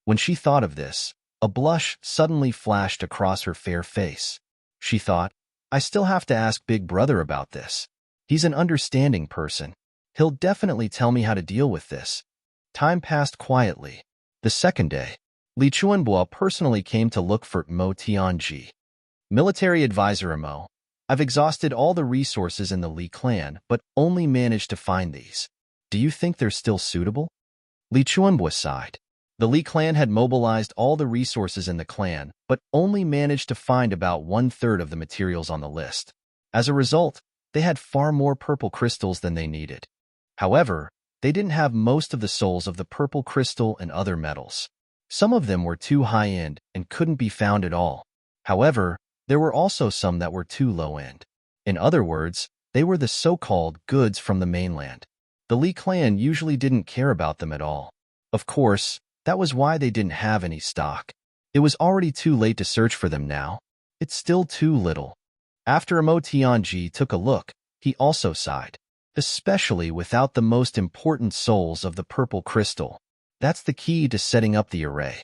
When she thought of this, a blush suddenly flashed across her fair face. She thought, I still have to ask Big Brother about this. He's an understanding person. He'll definitely tell me how to deal with this. Time passed quietly. The second day, Li Chuanbo personally came to look for Mo Tianji. Military advisor Mo, I've exhausted all the resources in the Li clan, but only managed to find these. Do you think they're still suitable? Li Chuanbo sighed. The Li clan had mobilized all the resources in the clan, but only managed to find about 1/3 of the materials on the list. As a result, they had far more purple crystals than they needed. However, they didn't have most of the souls of the purple crystal and other metals. Some of them were too high-end and couldn't be found at all. However, there were also some that were too low-end. In other words, they were the so-called goods from the mainland. The Li clan usually didn't care about them at all. Of course, that was why they didn't have any stock. It was already too late to search for them now. It's still too little. After Mo Tianji took a look, he also sighed. Especially without the most important souls of the purple crystal. That's the key to setting up the array.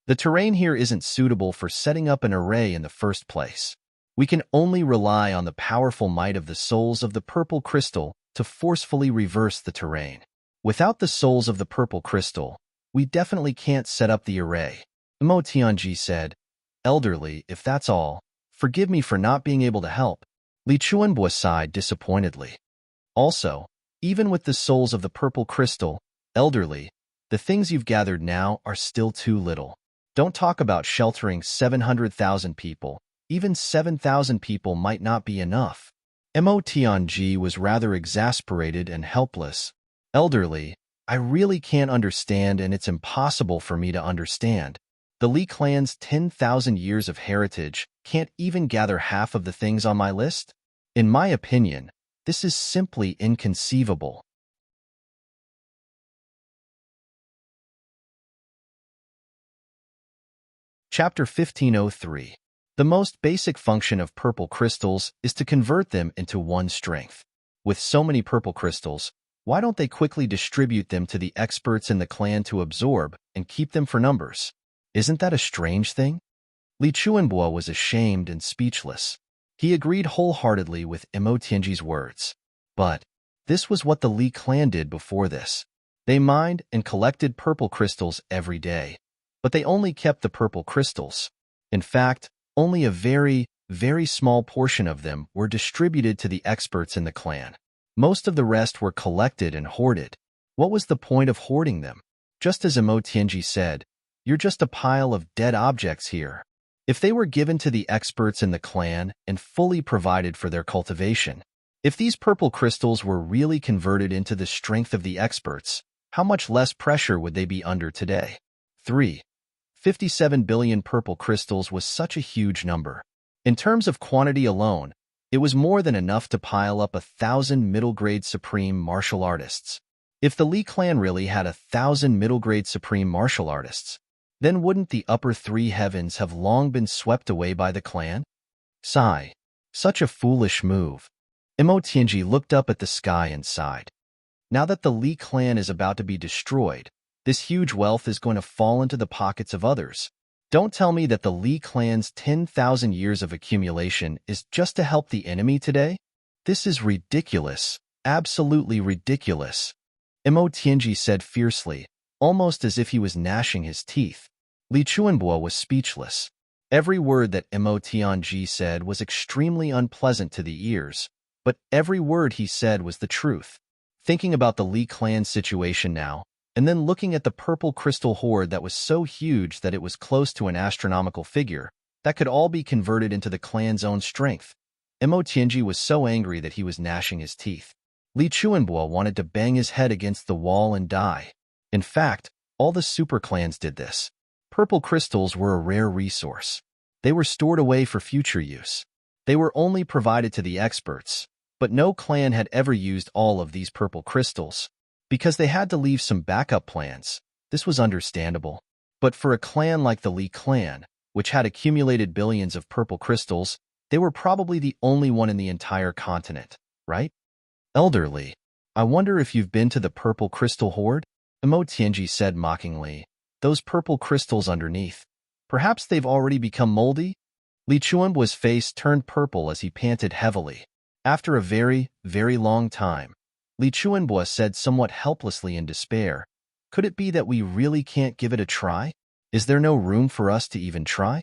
The terrain here isn't suitable for setting up an array in the first place. We can only rely on the powerful might of the souls of the purple crystal to forcefully reverse the terrain. Without the souls of the purple crystal, we definitely can't set up the array. Mo Tianji said, elderly, if that's all, forgive me for not being able to help. Li Chuanbo sighed disappointedly. Also, even with the souls of the purple crystal, elderly, the things you've gathered now are still too little. Don't talk about sheltering 700,000 people. Even 7,000 people might not be enough. Mo Tianji was rather exasperated and helpless. Elderly, I really can't understand, and it's impossible for me to understand. The Li clan's 10,000 years of heritage can't even gather half of the things on my list? In my opinion, this is simply inconceivable. Chapter 1503. The most basic function of purple crystals is to convert them into one strength. With so many purple crystals, why don't they quickly distribute them to the experts in the clan to absorb and keep them for numbers? Isn't that a strange thing? Li Chuanbo was ashamed and speechless. He agreed wholeheartedly with Mo Tianji's words. But this was what the Li clan did before this. They mined and collected purple crystals every day, but they only kept the purple crystals. In fact, only a very, very small portion of them were distributed to the experts in the clan. Most of the rest were collected and hoarded. What was the point of hoarding them? Just as Emo Tianji said, "You're just a pile of dead objects here." If they were given to the experts in the clan and fully provided for their cultivation, if these purple crystals were really converted into the strength of the experts, how much less pressure would they be under today? 3. 57 billion purple crystals was such a huge number. In terms of quantity alone, it was more than enough to pile up 1,000 middle-grade supreme martial artists. If the Li clan really had 1,000 middle-grade supreme martial artists, then wouldn't the upper three heavens have long been swept away by the clan? Sigh. Such a foolish move. Emo Tianji looked up at the sky and sighed. Now that the Li clan is about to be destroyed, this huge wealth is going to fall into the pockets of others. Don't tell me that the Li clan's 10,000 years of accumulation is just to help the enemy today? This is ridiculous. Absolutely ridiculous. Emo Tianji said fiercely, almost as if he was gnashing his teeth. Li Chuanbo was speechless. Every word that Emo Tianji said was extremely unpleasant to the ears, but every word he said was the truth. Thinking about the Li clan situation now, and then looking at the purple crystal hoard that was so huge that it was close to an astronomical figure, that could all be converted into the clan's own strength, Emo Tianji was so angry that he was gnashing his teeth. Li Chuanbo wanted to bang his head against the wall and die. In fact, all the super clans did this. Purple crystals were a rare resource. They were stored away for future use. They were only provided to the experts, but no clan had ever used all of these purple crystals. Because they had to leave some backup plans, this was understandable. But for a clan like the Li clan, which had accumulated billions of purple crystals, they were probably the only one in the entire continent, right? Elderly, I wonder if you've been to the purple crystal hoard? Emo Tianji said mockingly. Those purple crystals underneath. Perhaps they've already become moldy? Li Chuanbo's face turned purple as he panted heavily. After a very, very long time, Li Chuanbo said somewhat helplessly in despair, "Could it be that we really can't give it a try? Is there no room for us to even try?"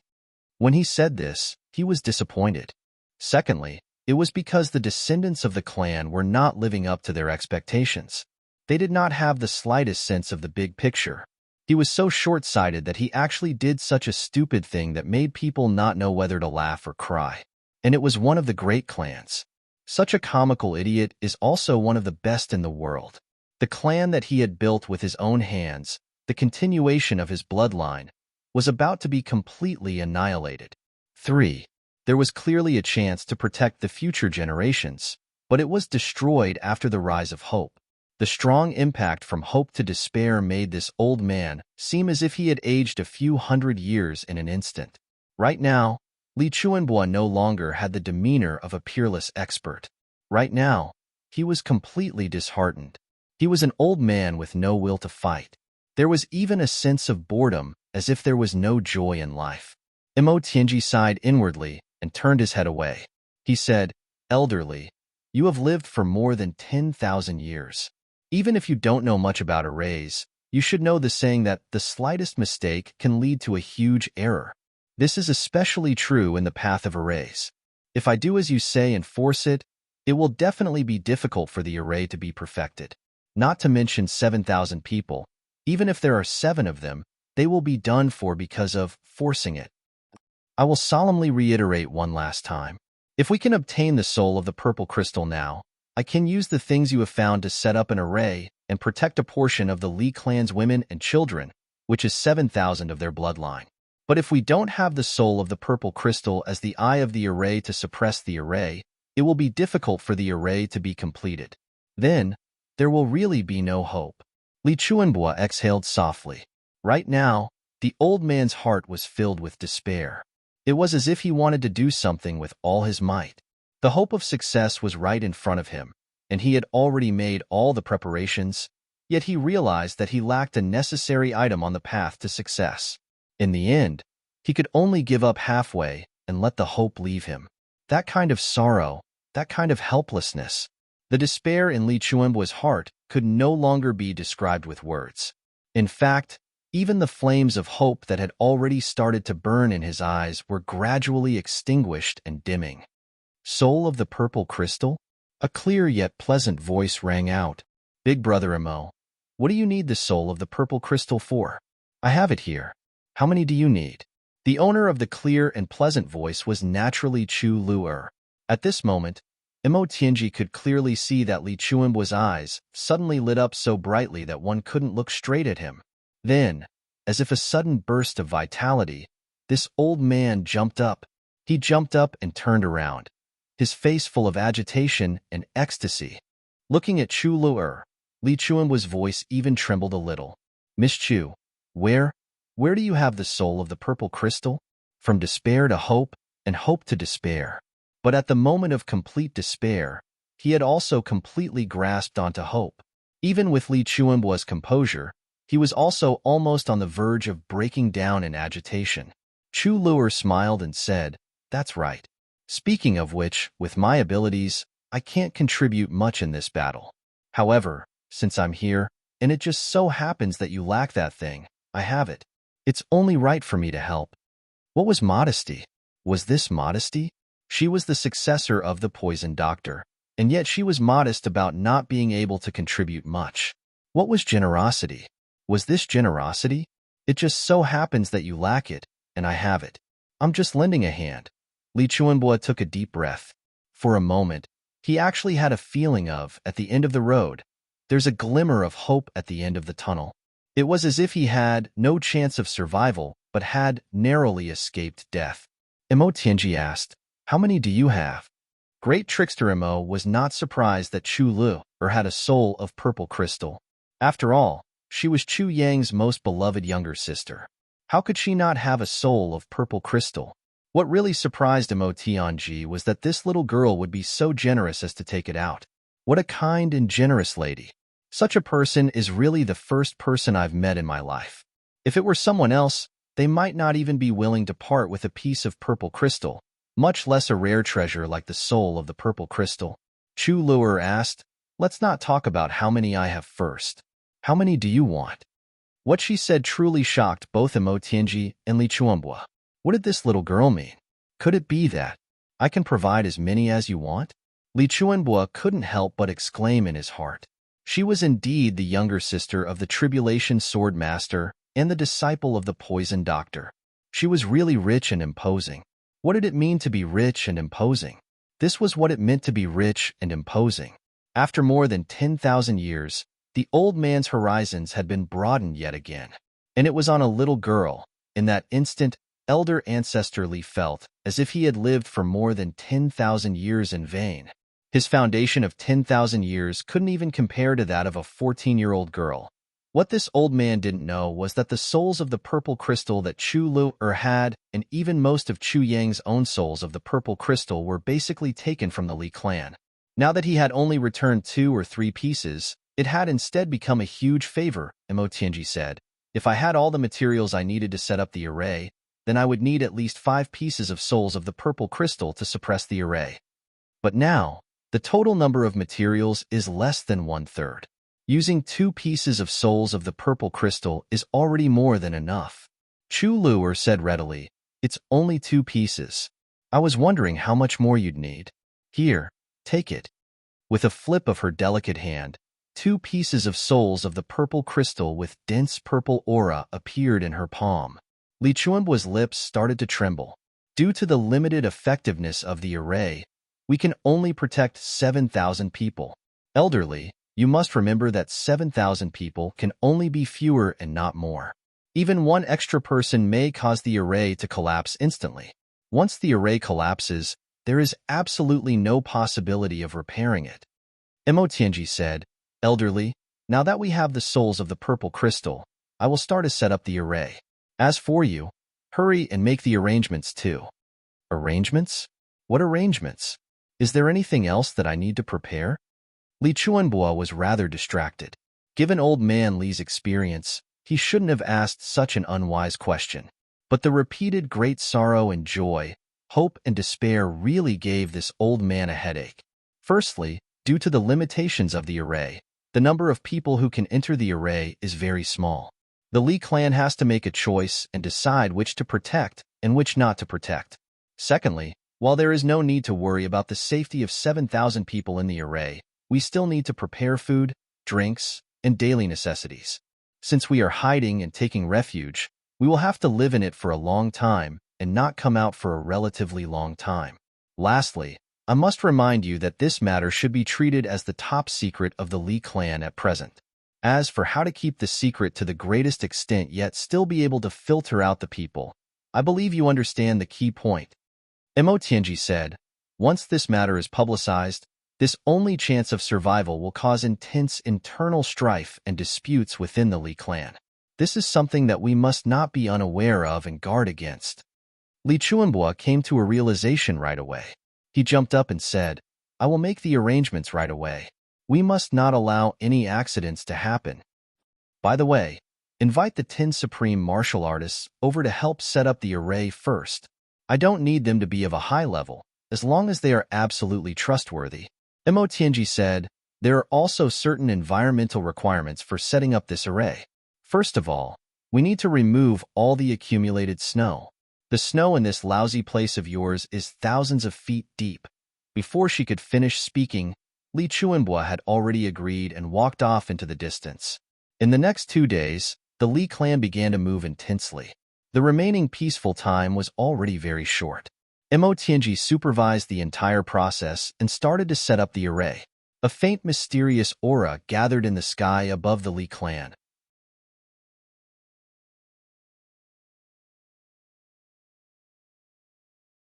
When he said this, he was disappointed. Secondly, it was because the descendants of the clan were not living up to their expectations. They did not have the slightest sense of the big picture. He was so short-sighted that he actually did such a stupid thing that made people not know whether to laugh or cry. And it was one of the great clans. Such a comical idiot is also one of the best in the world. The clan that he had built with his own hands, the continuation of his bloodline, was about to be completely annihilated. 3. There was clearly a chance to protect the future generations, but it was destroyed after the rise of hope. The strong impact from hope to despair made this old man seem as if he had aged a few hundred years in an instant. Right now, Li Chuanbo no longer had the demeanor of a peerless expert. Right now, he was completely disheartened. He was an old man with no will to fight. There was even a sense of boredom, as if there was no joy in life. Emo Tianji sighed inwardly and turned his head away. He said, "Elderly, you have lived for more than 10,000 years. Even if you don't know much about arrays, you should know the saying that the slightest mistake can lead to a huge error. This is especially true in the path of arrays. If I do as you say and force it, it will definitely be difficult for the array to be perfected. Not to mention 7,000 people. Even if there are 7 of them, they will be done for because of forcing it. I will solemnly reiterate one last time. If we can obtain the soul of the purple crystal now, I can use the things you have found to set up an array and protect a portion of the Li clan's women and children, which is 7,000 of their bloodline. But if we don't have the soul of the purple crystal as the eye of the array to suppress the array, it will be difficult for the array to be completed. Then, there will really be no hope." Li Chuanbo exhaled softly. Right now, the old man's heart was filled with despair. It was as if he wanted to do something with all his might. The hope of success was right in front of him, and he had already made all the preparations, yet he realized that he lacked a necessary item on the path to success. In the end, he could only give up halfway and let the hope leave him. That kind of sorrow, that kind of helplessness. The despair in Li Chuanbo's heart could no longer be described with words. In fact, even the flames of hope that had already started to burn in his eyes were gradually extinguished and dimming. Soul of the purple crystal? A clear yet pleasant voice rang out. Big Brother Emo, what do you need the soul of the purple crystal for? I have it here. How many do you need? The owner of the clear and pleasant voice was naturally Chu Lu'er. At this moment, Emo Tianji could clearly see that Li Chuanbua's eyes suddenly lit up so brightly that one couldn't look straight at him. Then, as if a sudden burst of vitality, this old man jumped up. He jumped up and turned around, his face full of agitation and ecstasy. Looking at Chu Lu'er, Li Chuanbua's voice even trembled a little. Miss Chu, where do you have the soul of the purple crystal? From despair to hope, and hope to despair. But at the moment of complete despair, he had also completely grasped onto hope. Even with Li Chuanbua's composure, he was also almost on the verge of breaking down in agitation. Chu Lu'er smiled and said, That's right. Speaking of which, with my abilities, I can't contribute much in this battle. However, since I'm here, and it just so happens that you lack that thing, I have it. It's only right for me to help. What was modesty? Was this modesty? She was the successor of the poison doctor, and yet she was modest about not being able to contribute much. What was generosity? Was this generosity? It just so happens that you lack it, and I have it. I'm just lending a hand. Li Chuanbua took a deep breath. For a moment, he actually had a feeling of, at the end of the road, there's a glimmer of hope at the end of the tunnel. It was as if he had no chance of survival, but had narrowly escaped death. Emo Tianji asked, How many do you have? Great trickster Emo was not surprised that Chu Lu'er had a soul of purple crystal. After all, she was Chu Yang's most beloved younger sister. How could she not have a soul of purple crystal? What really surprised Emo Tianji was that this little girl would be so generous as to take it out. What a kind and generous lady. Such a person is really the first person I've met in my life. If it were someone else, they might not even be willing to part with a piece of purple crystal, much less a rare treasure like the soul of the purple crystal. Chu Lu'er asked, Let's not talk about how many I have first. How many do you want? What she said truly shocked both Emo Tianji and Li Chuanbua. What did this little girl mean? Could it be that I can provide as many as you want? Li Chuanbua couldn't help but exclaim in his heart. She was indeed the younger sister of the Tribulation Sword Master and the disciple of the Poison Doctor. She was really rich and imposing. What did it mean to be rich and imposing? This was what it meant to be rich and imposing. After more than 10,000 years, the old man's horizons had been broadened yet again. And it was on a little girl. In that instant, Elder Ancestor Li felt as if he had lived for more than 10,000 years in vain. His foundation of 10,000 years couldn't even compare to that of a 14-year-old girl. What this old man didn't know was that the souls of the purple crystal that Chu Lu'er had, and even most of Chu Yang's own souls of the purple crystal, were basically taken from the Li clan. Now that he had only returned 2 or 3 pieces, it had instead become a huge favor, Emo Tianji said. If I had all the materials I needed to set up the array, then I would need at least 5 pieces of souls of the purple crystal to suppress the array. But now, the total number of materials is less than 1/3. Using 2 pieces of souls of the purple crystal is already more than enough. Chu Lu'er said readily, It's only 2 pieces. I was wondering how much more you'd need. Here, take it. With a flip of her delicate hand, 2 pieces of souls of the purple crystal with dense purple aura appeared in her palm. Li Chuanbua's lips started to tremble. Due to the limited effectiveness of the array, we can only protect 7,000 people. Elderly, you must remember that 7,000 people can only be fewer and not more. Even one extra person may cause the array to collapse instantly. Once the array collapses, there is absolutely no possibility of repairing it. Emo Tianji said, Elderly, now that we have the souls of the purple crystal, I will start to set up the array. As for you, hurry and make the arrangements too. Arrangements? What arrangements? Is there anything else that I need to prepare? Li Chuanbua was rather distracted. Given old man Li's experience, he shouldn't have asked such an unwise question. But the repeated great sorrow and joy, hope and despair really gave this old man a headache. Firstly, due to the limitations of the array, The number of people who can enter the array is very small. The Li clan has to make a choice and decide which to protect and which not to protect. Secondly, while there is no need to worry about the safety of 7,000 people in the array, we still need to prepare food, drinks, and daily necessities. Since we are hiding and taking refuge, we will have to live in it for a long time and not come out for a relatively long time. Lastly, I must remind you that this matter should be treated as the top secret of the Li clan at present. As for how to keep the secret to the greatest extent yet still be able to filter out the people, I believe you understand the key point. Mo Tianji said, once this matter is publicized, this only chance of survival will cause intense internal strife and disputes within the Li clan. This is something that we must not be unaware of and guard against. Li Chuanbua came to a realization right away. He jumped up and said, I will make the arrangements right away. We must not allow any accidents to happen. By the way, invite the 10 supreme martial artists over to help set up the array first. I don't need them to be of a high level, as long as they are absolutely trustworthy. Mo Tianji said, there are also certain environmental requirements for setting up this array. First of all, we need to remove all the accumulated snow. The snow in this lousy place of yours is thousands of feet deep. Before she could finish speaking, Li Chuanbua had already agreed and walked off into the distance. In the next 2 days, the Li clan began to move intensely. The remaining peaceful time was already very short. Mo Tianji supervised the entire process and started to set up the array. A faint mysterious aura gathered in the sky above the Li clan.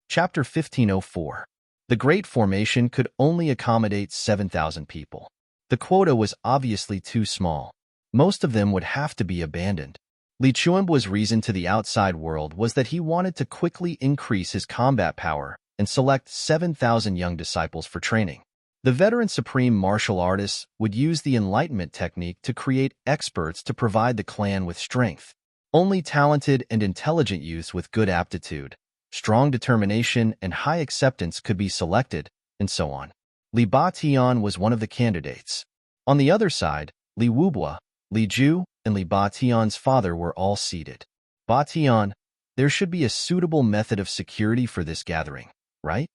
Chapter 1504. The Great Formation could only accommodate 7,000 people. The quota was obviously too small. Most of them would have to be abandoned. Li Chuanbua's reason to the outside world was that he wanted to quickly increase his combat power and select 7,000 young disciples for training. The veteran supreme martial artists would use the enlightenment technique to create experts to provide the clan with strength. Only talented and intelligent youths with good aptitude, strong determination, and high acceptance could be selected, and so on. Li Batian was one of the candidates. On the other side, Li Wubua, Li Ju, and Li Batian's father were all seated. Batian, there should be a suitable method of security for this gathering, right?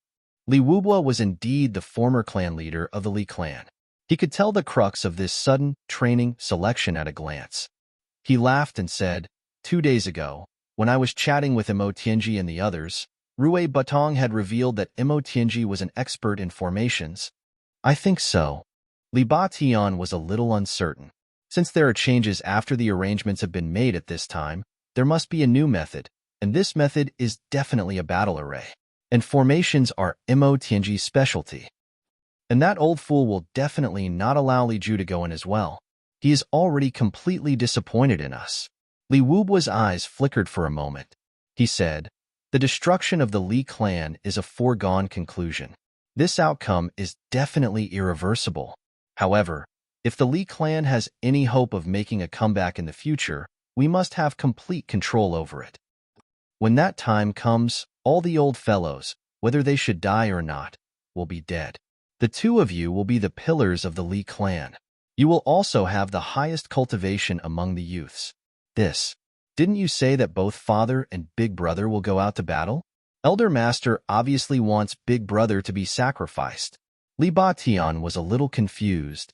Li Wubua was indeed the former clan leader of the Li clan. He could tell the crux of this sudden training selection at a glance. He laughed and said, 2 days ago, when I was chatting with Mo Tianji and the others, Rui Batong had revealed that Mo Tianji was an expert in formations. I think so. Li Batian was a little uncertain. Since there are changes after the arrangements have been made at this time, there must be a new method, and this method is definitely a battle array. And formations are Mo Tianji's specialty. And that old fool will definitely not allow Li Ju to go in as well. He is already completely disappointed in us. Li Wubua's eyes flickered for a moment. He said, the destruction of the Li clan is a foregone conclusion. This outcome is definitely irreversible. However, if the Li clan has any hope of making a comeback in the future, we must have complete control over it. When that time comes, all the old fellows, whether they should die or not, will be dead. The two of you will be the pillars of the Li clan. You will also have the highest cultivation among the youths. Didn't you say that both father and big brother will go out to battle? Elder Master obviously wants big brother to be sacrificed. Li Batian was a little confused.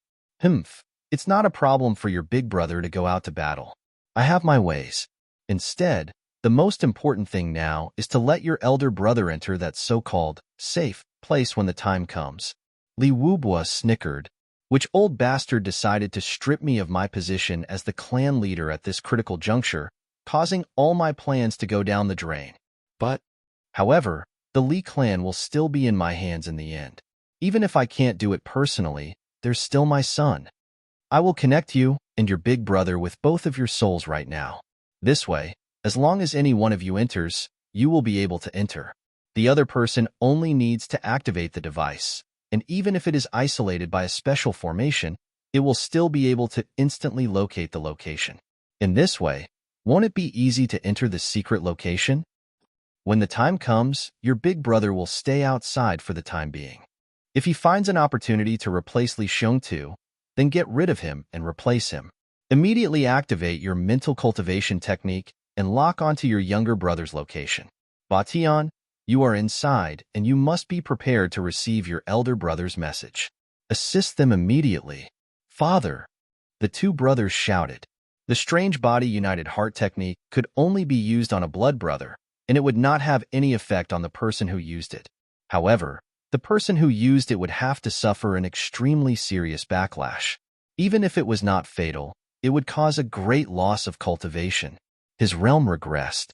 It's not a problem for your big brother to go out to battle. I have my ways. Instead, the most important thing now is to let your elder brother enter that so-called safe place when the time comes. Li Wubua snickered. Which old bastard decided to strip me of my position as the clan leader at this critical juncture, causing all my plans to go down the drain. However, the Li clan will still be in my hands in the end. Even if I can't do it personally, there's still my son. I will connect you and your big brother with both of your souls right now. This way, as long as any one of you enters, you will be able to enter. The other person only needs to activate the device, and even if it is isolated by a special formation, it will still be able to instantly locate the location. In this way, won't it be easy to enter the secret location? When the time comes, your big brother will stay outside for the time being. If he finds an opportunity to replace Li Xiongtu, then get rid of him and replace him. Immediately activate your mental cultivation technique and lock onto your younger brother's location. Batian, you are inside, and you must be prepared to receive your elder brother's message. Assist them immediately. Father, the two brothers shouted. The strange body-united heart technique could only be used on a blood brother, and it would not have any effect on the person who used it. However, the person who used it would have to suffer an extremely serious backlash. Even if it was not fatal, it would cause a great loss of cultivation. His realm regressed.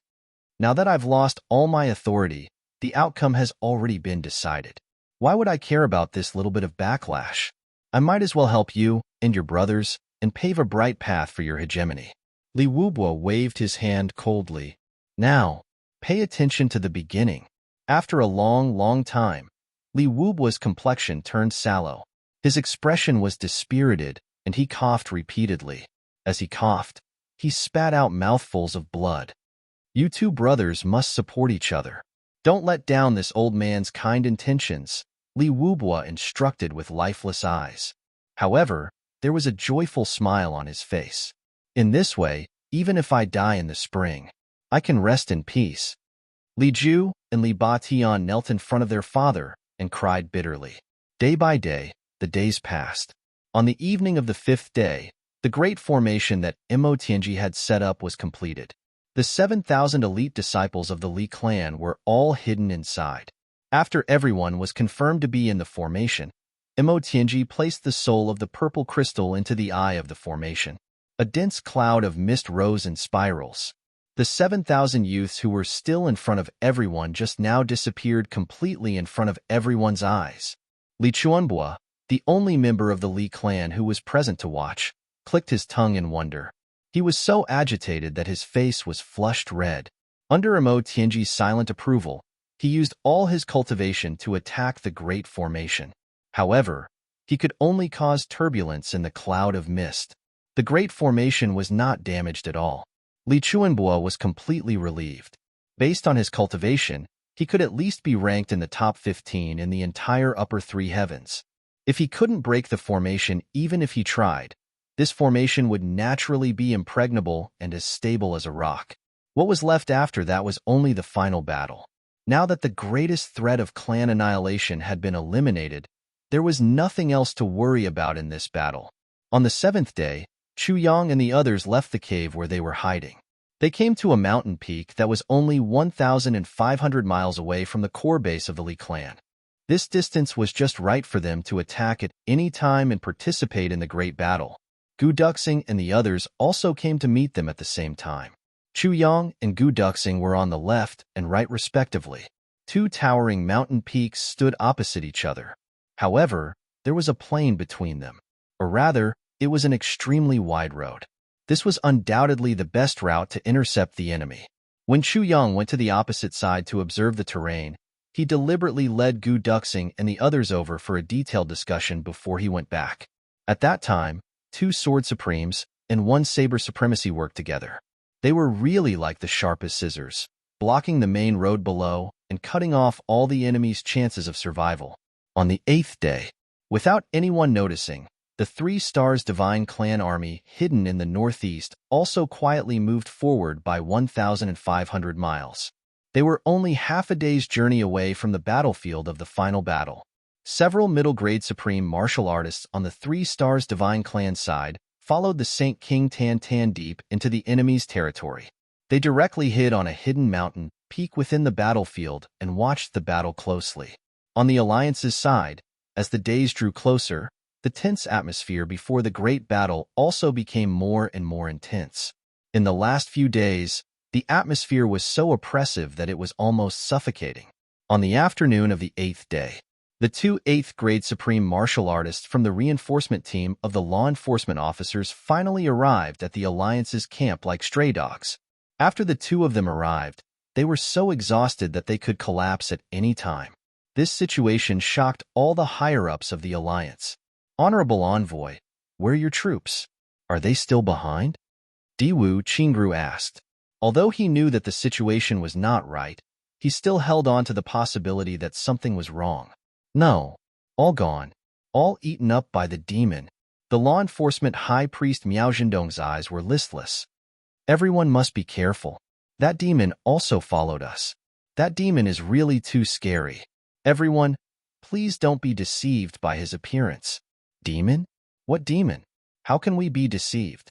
Now that I've lost all my authority, the outcome has already been decided. Why would I care about this little bit of backlash? I might as well help you and your brothers and pave a bright path for your hegemony. Li Wubo waved his hand coldly. Now, pay attention to the beginning. After a long time, Li Wubo's complexion turned sallow. His expression was dispirited, and he coughed repeatedly. As he coughed, he spat out mouthfuls of blood. You two brothers must support each other. Don't let down this old man's kind intentions, Li Wubo instructed with lifeless eyes. However, there was a joyful smile on his face. In this way, even if I die in the spring, I can rest in peace. Li Ju and Li Batian knelt in front of their father and cried bitterly. Day by day, the days passed. On the evening of the 5th day, the great formation that Mo Tianji had set up was completed. The 7,000 elite disciples of the Li clan were all hidden inside. After everyone was confirmed to be in the formation, Mo Tianji placed the soul of the purple crystal into the eye of the formation. A dense cloud of mist rose in spirals. The 7,000 youths who were still in front of everyone just now disappeared completely in front of everyone's eyes. Li Chuanbua, the only member of the Li clan who was present to watch, clicked his tongue in wonder. He was so agitated that his face was flushed red. Under Mo Tianji's silent approval, he used all his cultivation to attack the great formation. However, he could only cause turbulence in the cloud of mist. The great formation was not damaged at all. Li Chuanbua was completely relieved. Based on his cultivation, he could at least be ranked in the top 15 in the entire upper 3 heavens. If he couldn't break the formation even if he tried, this formation would naturally be impregnable and as stable as a rock. What was left after that was only the final battle. Now that the greatest threat of clan annihilation had been eliminated, there was nothing else to worry about in this battle. On the 7th day, Chu Yang and the others left the cave where they were hiding. They came to a mountain peak that was only 1,500 miles away from the core base of the Li clan. This distance was just right for them to attack at any time and participate in the great battle. Gu Duxing and the others also came to meet them at the same time. Chu Yang and Gu Duxing were on the left and right respectively. Two towering mountain peaks stood opposite each other. However, there was a plain between them. Or rather, it was an extremely wide road. This was undoubtedly the best route to intercept the enemy. When Chu Yang went to the opposite side to observe the terrain, he deliberately led Gu Duxing and the others over for a detailed discussion before he went back. At that time, 2 sword supremes and 1 saber supremacy worked together. They were really like the sharpest scissors, blocking the main road below and cutting off all the enemy's chances of survival. On the 8th day, without anyone noticing, the 3 Stars Divine Clan army hidden in the northeast also quietly moved forward by 1,500 miles. They were only half a day's journey away from the battlefield of the final battle. Several middle-grade supreme martial artists on the 3 Stars Divine Clan side followed the Saint King Tan Tan deep into the enemy's territory. They directly hid on a hidden mountain peak within the battlefield and watched the battle closely. On the Alliance's side, as the days drew closer, the tense atmosphere before the great battle also became more and more intense. In the last few days, the atmosphere was so oppressive that it was almost suffocating. On the afternoon of the 8th day, the 2 8th-grade supreme martial artists from the reinforcement team of the law enforcement officers finally arrived at the Alliance's camp like stray dogs. After the 2 of them arrived, they were so exhausted that they could collapse at any time. This situation shocked all the higher-ups of the Alliance. Honorable Envoy, where are your troops? Are they still behind? Diwu Qingru asked. Although he knew that the situation was not right, he still held on to the possibility that something was wrong. No, all gone, all eaten up by the demon. The law enforcement high priest Miao Zhendong's eyes were listless. Everyone must be careful. That demon also followed us. That demon is really too scary. Everyone, please don't be deceived by his appearance. Demon? What demon? How can we be deceived?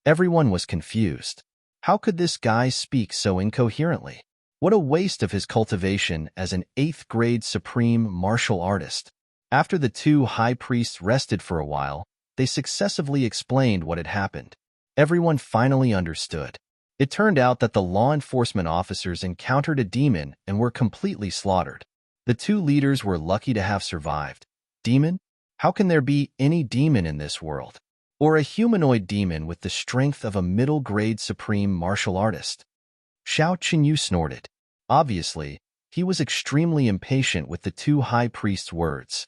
Everyone was confused. How could this guy speak so incoherently? What a waste of his cultivation as an 8th grade supreme martial artist. After the two high priests rested for a while, they successively explained what had happened. Everyone finally understood. It turned out that the law enforcement officers encountered a demon and were completely slaughtered. The two leaders were lucky to have survived. Demon? How can there be any demon in this world? Or a humanoid demon with the strength of a middle-grade supreme martial artist? Xiao Qinyu snorted. Obviously, he was extremely impatient with the two high priests' words.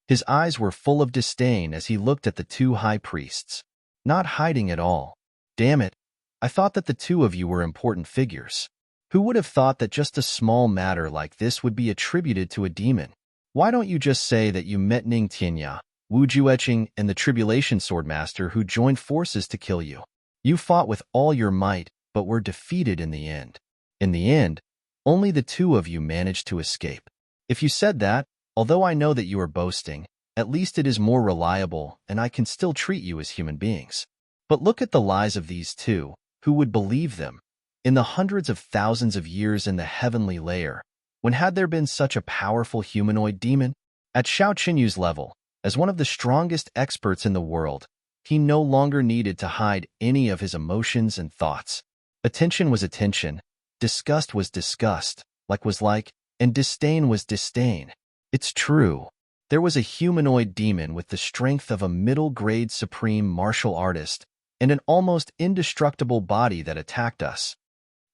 His eyes were full of disdain as he looked at the two high priests. Not hiding at all. Damn it, I thought that the two of you were important figures. Who would have thought that just a small matter like this would be attributed to a demon? Why don't you just say that you met Ning Tianya, Wu Jueqing, and the Tribulation Swordmaster who joined forces to kill you? You fought with all your might, but were defeated in the end. In the end, only the two of you managed to escape. If you said that, although I know that you are boasting, at least it is more reliable and I can still treat you as human beings. But look at the lies of these two. Who would believe them? In the hundreds of thousands of years in the heavenly layer, when had there been such a powerful humanoid demon? At Xiao Qinyu's level, as one of the strongest experts in the world, he no longer needed to hide any of his emotions and thoughts. Attention was attention, disgust was disgust, like was like, and disdain was disdain. It's true. There was a humanoid demon with the strength of a middle-grade supreme martial artist and an almost indestructible body that attacked us.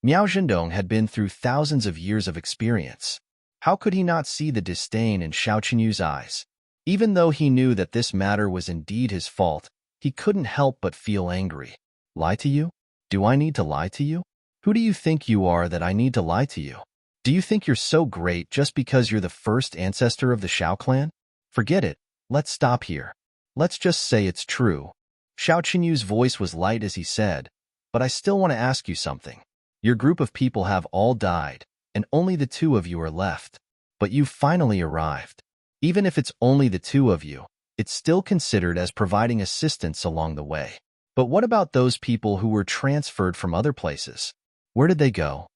Miao Zhendong had been through thousands of years of experience. How could he not see the disdain in Xiao Qinyu's eyes? Even though he knew that this matter was indeed his fault, he couldn't help but feel angry. Lie to you? Do I need to lie to you? Who do you think you are that I need to lie to you? Do you think you're so great just because you're the first ancestor of the Xiao clan? Forget it. Let's stop here. Let's just say it's true. Xiao Qinyu's voice was light as he said, but I still want to ask you something. Your group of people have all died, and only the two of you are left. But you've finally arrived. Even if it's only the two of you, it's still considered as providing assistance along the way. But what about those people who were transferred from other places? Where did they go?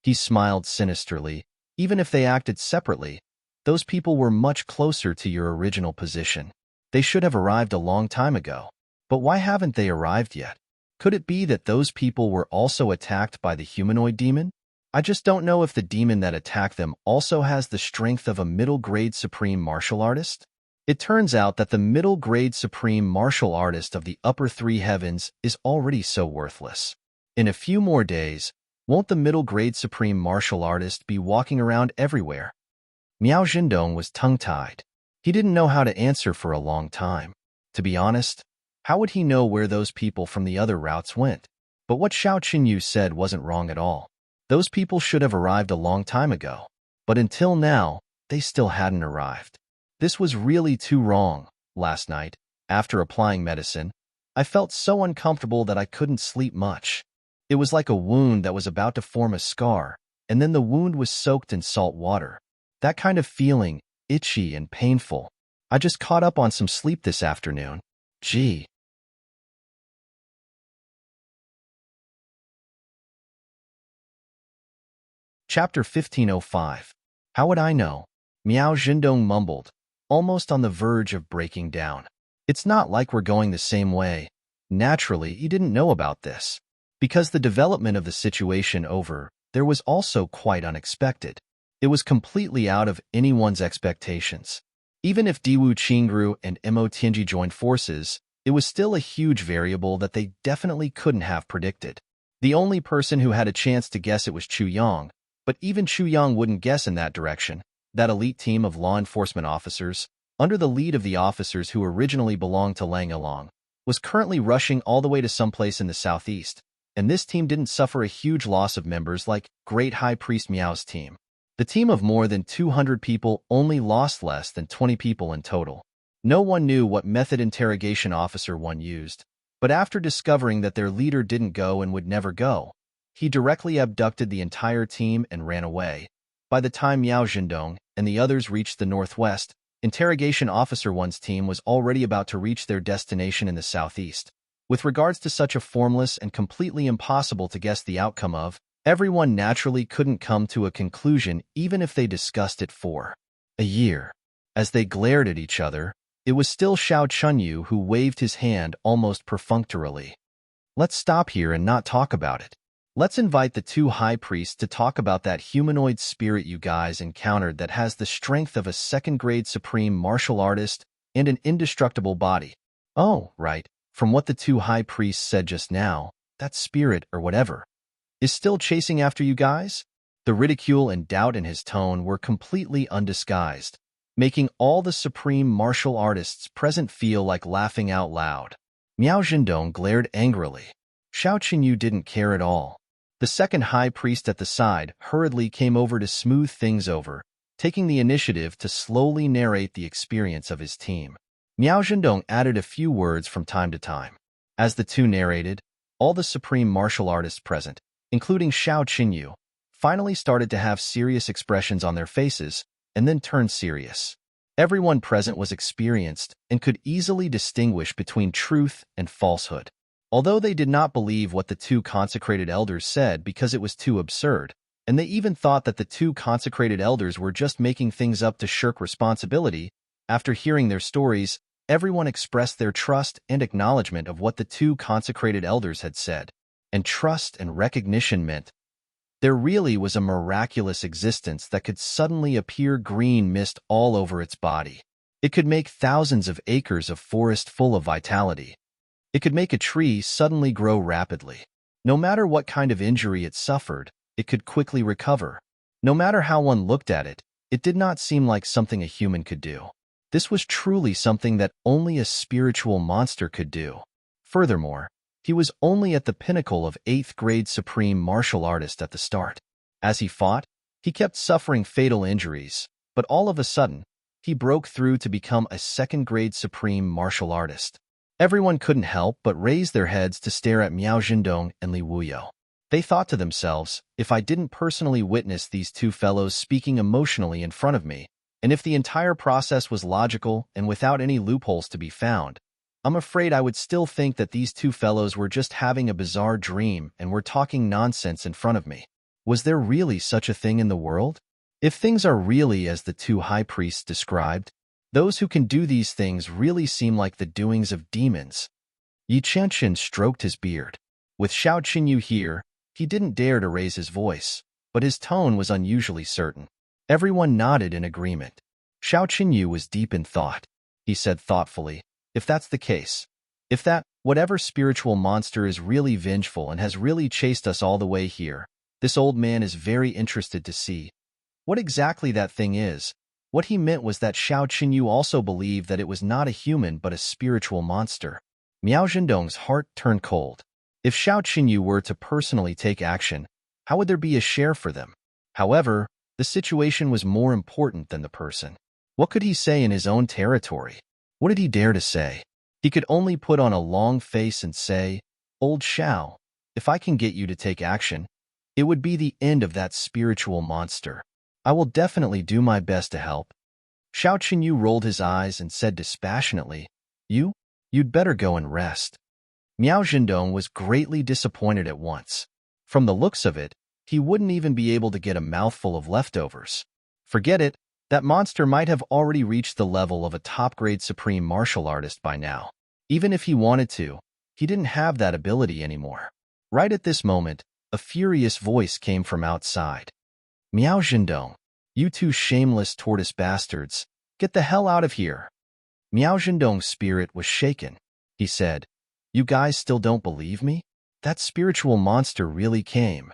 He smiled sinisterly. Even if they acted separately, those people were much closer to your original position. They should have arrived a long time ago. But why haven't they arrived yet? Could it be that those people were also attacked by the humanoid demon? I just don't know if the demon that attacked them also has the strength of a middle-grade supreme martial artist. It turns out that the middle-grade supreme martial artist of the upper three heavens is already so worthless. In a few more days, won't the middle-grade supreme martial artist be walking around everywhere? Miao Zhendong was tongue-tied. He didn't know how to answer for a long time. To be honest, how would he know where those people from the other routes went? But what Xiao Qinyu said wasn't wrong at all. Those people should have arrived a long time ago. But until now, they still hadn't arrived. This was really too wrong. Last night, after applying medicine, I felt so uncomfortable that I couldn't sleep much. It was like a wound that was about to form a scar, and then the wound was soaked in salt water. That kind of feeling, itchy and painful. I just caught up on some sleep this afternoon. Gee. Chapter 1505. How would I know? Miao Zhendong mumbled, almost on the verge of breaking down. It's not like we're going the same way. Naturally, he didn't know about this. Because the development of the situation there was also quite unexpected. It was completely out of anyone's expectations. Even if Diwu Qingru and Mo Tianji joined forces, it was still a huge variable that they definitely couldn't have predicted. The only person who had a chance to guess it was Chu Yang, but even Chu Yang wouldn't guess in that direction. That elite team of law enforcement officers, under the lead of the officers who originally belonged to Lang Yilong, was currently rushing all the way to someplace in the southeast, and this team didn't suffer a huge loss of members like Great High Priest Miao's team. The team of more than 200 people only lost less than 20 people in total. No one knew what method Interrogation Officer 1 used, but after discovering that their leader didn't go and would never go, he directly abducted the entire team and ran away. By the time Miao Zhendong and the others reached the northwest, Interrogation Officer 1's team was already about to reach their destination in the southeast. With regards to such a formless and completely impossible to guess the outcome of, everyone naturally couldn't come to a conclusion even if they discussed it for a year. As they glared at each other, it was still Xiao Chunyu who waved his hand almost perfunctorily. Let's stop here and not talk about it. Let's invite the two high priests to talk about that humanoid spirit you guys encountered that has the strength of a second-grade supreme martial artist and an indestructible body. Oh, right. From what the two high priests said just now, that spirit, or whatever, is still chasing after you guys? The ridicule and doubt in his tone were completely undisguised, making all the supreme martial artists present feel like laughing out loud. Miao Zhendong glared angrily. Xiao Qinyu didn't care at all. The second high priest at the side hurriedly came over to smooth things over, taking the initiative to slowly narrate the experience of his team. Miao Zhendong added a few words from time to time. As the two narrated, all the supreme martial artists present, including Xiao Qinyu, finally started to have serious expressions on their faces and then turned serious. Everyone present was experienced and could easily distinguish between truth and falsehood. Although they did not believe what the two consecrated elders said because it was too absurd, and they even thought that the two consecrated elders were just making things up to shirk responsibility, after hearing their stories, everyone expressed their trust and acknowledgement of what the two consecrated elders had said. And trust and recognition meant there really was a miraculous existence that could suddenly appear green mist all over its body. It could make thousands of acres of forest full of vitality. It could make a tree suddenly grow rapidly. No matter what kind of injury it suffered, it could quickly recover. No matter how one looked at it, it did not seem like something a human could do. This was truly something that only a spiritual monster could do. Furthermore, he was only at the pinnacle of 8th grade supreme martial artist at the start. As he fought, he kept suffering fatal injuries, but all of a sudden, he broke through to become a 2nd grade supreme martial artist. Everyone couldn't help but raise their heads to stare at Miao Zhendong and Li Wuyo. They thought to themselves, if I didn't personally witness these two fellows speaking emotionally in front of me, and if the entire process was logical and without any loopholes to be found, I'm afraid I would still think that these two fellows were just having a bizarre dream and were talking nonsense in front of me. Was there really such a thing in the world? If things are really as the two high priests described, those who can do these things really seem like the doings of demons. Yi Qianxin stroked his beard. With Xiao Qinyu here, he didn't dare to raise his voice, but his tone was unusually certain. Everyone nodded in agreement. Xiao Qinyu was deep in thought. He said thoughtfully, if that's the case, if that, whatever spiritual monster is really vengeful and has really chased us all the way here, this old man is very interested to see what exactly that thing is. What he meant was that Xiao Qinyu also believed that it was not a human but a spiritual monster. Miao Zhendong's heart turned cold. If Xiao Qinyu were to personally take action, how would there be a share for them? However, the situation was more important than the person. What could he say in his own territory? What did he dare to say? He could only put on a long face and say, Old Xiao, if I can get you to take action, it would be the end of that spiritual monster. I will definitely do my best to help. Xiao Qinyu rolled his eyes and said dispassionately, You'd better go and rest. Miao Zhendong was greatly disappointed at once. From the looks of it, he wouldn't even be able to get a mouthful of leftovers. Forget it, that monster might have already reached the level of a top-grade supreme martial artist by now. Even if he wanted to, he didn't have that ability anymore. Right at this moment, a furious voice came from outside. Miao Zhendong, you two shameless tortoise bastards, get the hell out of here. Miao Zhendong's spirit was shaken. He said, You guys still don't believe me? That spiritual monster really came.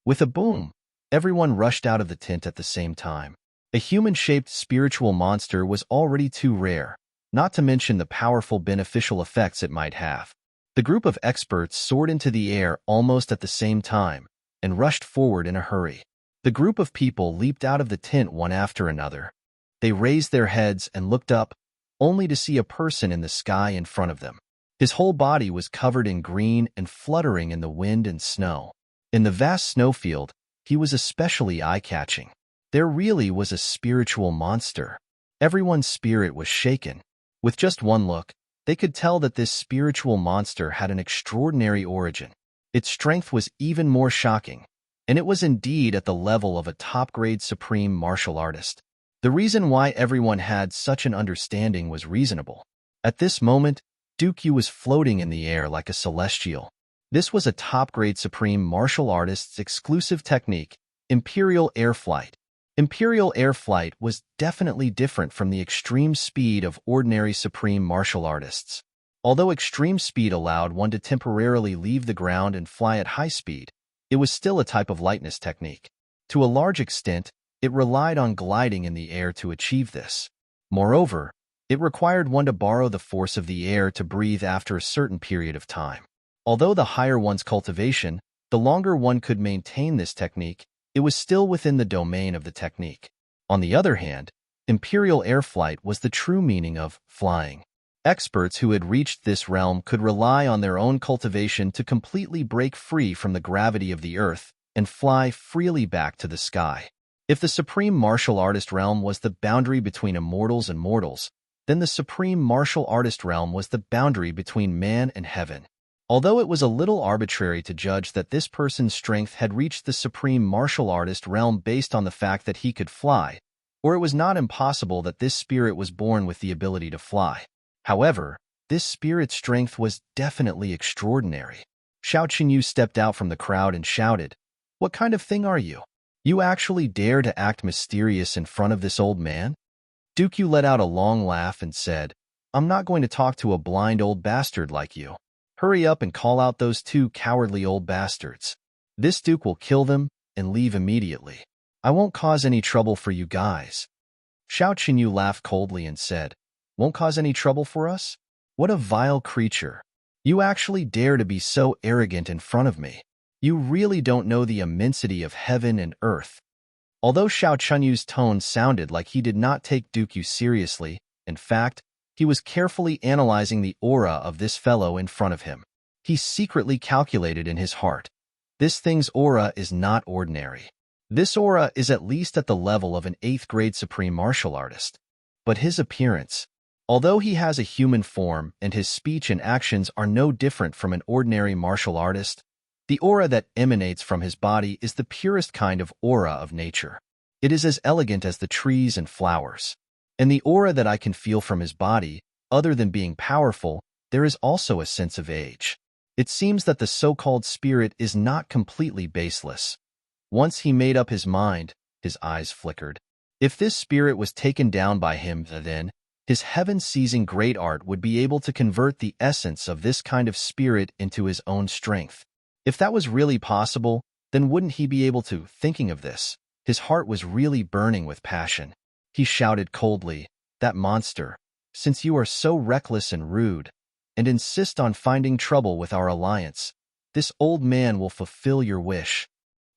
With a boom, everyone rushed out of the tent at the same time. A human-shaped spiritual monster was already too rare, not to mention the powerful beneficial effects it might have. The group of experts soared into the air almost at the same time and rushed forward in a hurry. The group of people leaped out of the tent one after another. They raised their heads and looked up, only to see a person in the sky in front of them. His whole body was covered in green and fluttering in the wind and snow. In the vast snowfield, he was especially eye-catching. There really was a spiritual monster. Everyone's spirit was shaken. With just one look, they could tell that this spiritual monster had an extraordinary origin. Its strength was even more shocking, and it was indeed at the level of a top-grade supreme martial artist. The reason why everyone had such an understanding was reasonable. At this moment, Dukyu was floating in the air like a celestial. This was a top-grade supreme martial artist's exclusive technique, Imperial Air Flight. Imperial Air Flight was definitely different from the extreme speed of ordinary supreme martial artists. Although extreme speed allowed one to temporarily leave the ground and fly at high speed, it was still a type of lightness technique. To a large extent, it relied on gliding in the air to achieve this. Moreover, it required one to borrow the force of the air to breathe after a certain period of time. Although the higher one's cultivation, the longer one could maintain this technique, it was still within the domain of the technique. On the other hand, Imperial Air Flight was the true meaning of flying. Experts who had reached this realm could rely on their own cultivation to completely break free from the gravity of the earth and fly freely back to the sky. If the supreme martial artist realm was the boundary between immortals and mortals, then the supreme martial artist realm was the boundary between man and heaven. Although it was a little arbitrary to judge that this person's strength had reached the supreme martial artist realm based on the fact that he could fly, or it was not impossible that this spirit was born with the ability to fly. However, this spirit's strength was definitely extraordinary. Xiao Qinyu stepped out from the crowd and shouted, "What kind of thing are you? You actually dare to act mysterious in front of this old man?" Dukyu let out a long laugh and said, "I'm not going to talk to a blind old bastard like you. Hurry up and call out those two cowardly old bastards. This Duke will kill them and leave immediately. I won't cause any trouble for you guys." Xiao Qinyu laughed coldly and said, "Won't cause any trouble for us? What a vile creature. You actually dare to be so arrogant in front of me. You really don't know the immensity of heaven and earth." Although Xiao Chunyu's tone sounded like he did not take Dukyu seriously, in fact, he was carefully analyzing the aura of this fellow in front of him. He secretly calculated in his heart, this thing's aura is not ordinary. This aura is at least at the level of an 8th grade supreme martial artist. But his appearance, although he has a human form and his speech and actions are no different from an ordinary martial artist, the aura that emanates from his body is the purest kind of aura of nature. It is as elegant as the trees and flowers. And the aura that I can feel from his body, other than being powerful, there is also a sense of age. It seems that the so-called spirit is not completely baseless. Once he made up his mind, his eyes flickered. If this spirit was taken down by him, then his heaven-seizing great art would be able to convert the essence of this kind of spirit into his own strength. If that was really possible, then wouldn't he be able to? Thinking of this, his heart was really burning with passion. He shouted coldly, "That monster, since you are so reckless and rude, and insist on finding trouble with our alliance, this old man will fulfill your wish."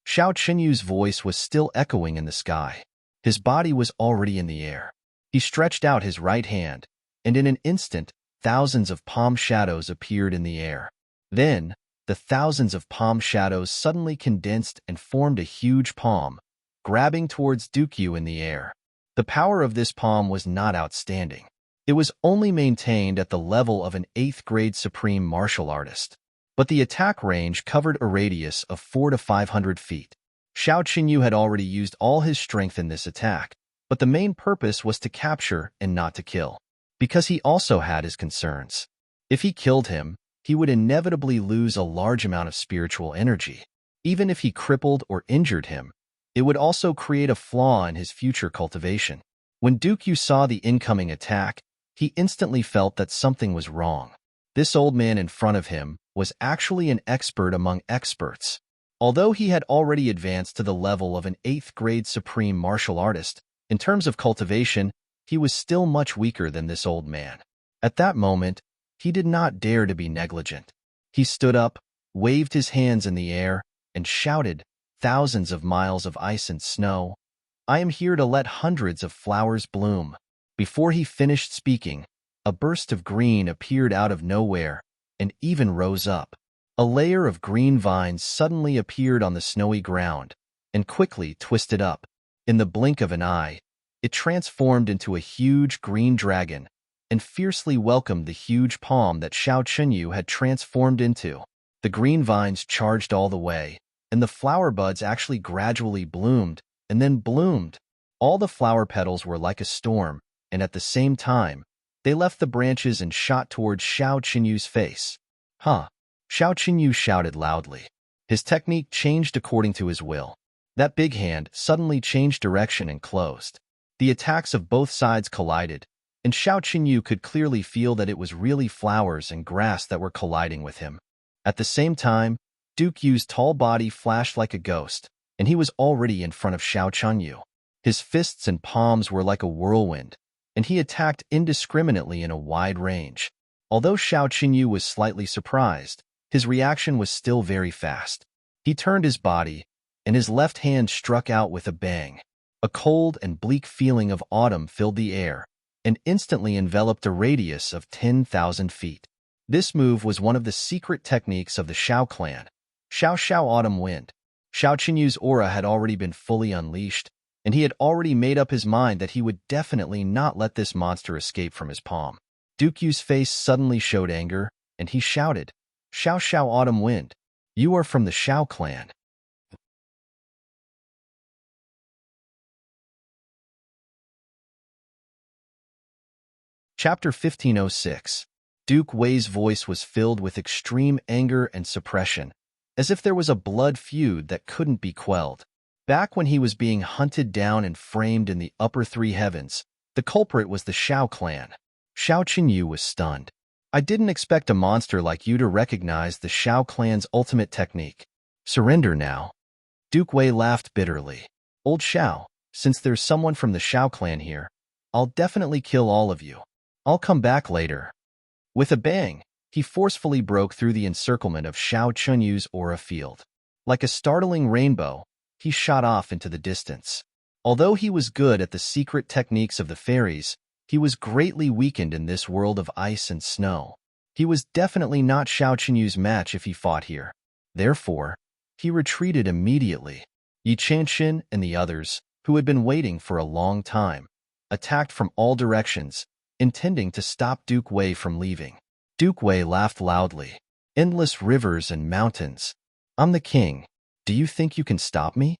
Xiao Qinyu's voice was still echoing in the sky. His body was already in the air. He stretched out his right hand, and in an instant, thousands of palm shadows appeared in the air. Then, the thousands of palm shadows suddenly condensed and formed a huge palm, grabbing towards Dukyu in the air. The power of this palm was not outstanding. It was only maintained at the level of an 8th grade supreme martial artist. But the attack range covered a radius of 400 to 500 feet. Xiao Qinyu had already used all his strength in this attack, but the main purpose was to capture and not to kill. Because he also had his concerns. If he killed him, he would inevitably lose a large amount of spiritual energy. Even if he crippled or injured him, it would also create a flaw in his future cultivation. When Dukyu saw the incoming attack, he instantly felt that something was wrong. This old man in front of him was actually an expert among experts. Although he had already advanced to the level of an 8th grade supreme martial artist, in terms of cultivation, he was still much weaker than this old man. At that moment, he did not dare to be negligent. He stood up, waved his hands in the air, and shouted, "Thousands of miles of ice and snow, I am here to let hundreds of flowers bloom." Before he finished speaking, a burst of green appeared out of nowhere and even rose up. A layer of green vines suddenly appeared on the snowy ground and quickly twisted up. In the blink of an eye, it transformed into a huge green dragon and fiercely welcomed the huge palm that Xiao Chunyu had transformed into. The green vines charged all the way, and the flower buds actually gradually bloomed and then bloomed. All the flower petals were like a storm, and at the same time, they left the branches and shot towards Xiao Chunyu's face. Huh! Xiao Chunyu shouted loudly. His technique changed according to his will. That big hand suddenly changed direction and closed. The attacks of both sides collided, and Xiao Chunyu could clearly feel that it was really flowers and grass that were colliding with him. At the same time, Duke Yu's tall body flashed like a ghost, and he was already in front of Xiao Chunyu. His fists and palms were like a whirlwind, and he attacked indiscriminately in a wide range. Although Xiao Chunyu was slightly surprised, his reaction was still very fast. He turned his body, and his left hand struck out with a bang. A cold and bleak feeling of autumn filled the air and instantly enveloped a radius of 10,000 feet. This move was one of the secret techniques of the Xiao clan, Xiao Xiao Autumn Wind. Xiao Chunyu's aura had already been fully unleashed, and he had already made up his mind that he would definitely not let this monster escape from his palm. Duke Yu's face suddenly showed anger, and he shouted, "Xiao Xiao Autumn Wind, you are from the Xiao clan." Chapter 1506. Duke Wei's voice was filled with extreme anger and suppression, as if there was a blood feud that couldn't be quelled. Back when he was being hunted down and framed in the upper three heavens, the culprit was the Xiao clan. Xiao Chunyu was stunned. "I didn't expect a monster like you to recognize the Xiao clan's ultimate technique. Surrender now." Duke Wei laughed bitterly. "Old Xiao, since there's someone from the Xiao clan here, I'll definitely kill all of you. I'll come back later." With a bang, he forcefully broke through the encirclement of Xiao Chunyu's aura field. Like a startling rainbow, he shot off into the distance. Although he was good at the secret techniques of the fairies, he was greatly weakened in this world of ice and snow. He was definitely not Xiao Chunyu's match if he fought here. Therefore, he retreated immediately. Yi Qianxin and the others, who had been waiting for a long time, attacked from all directions, intending to stop Duke Wei from leaving. Duke Wei laughed loudly. "Endless rivers and mountains. I'm the king. Do you think you can stop me?"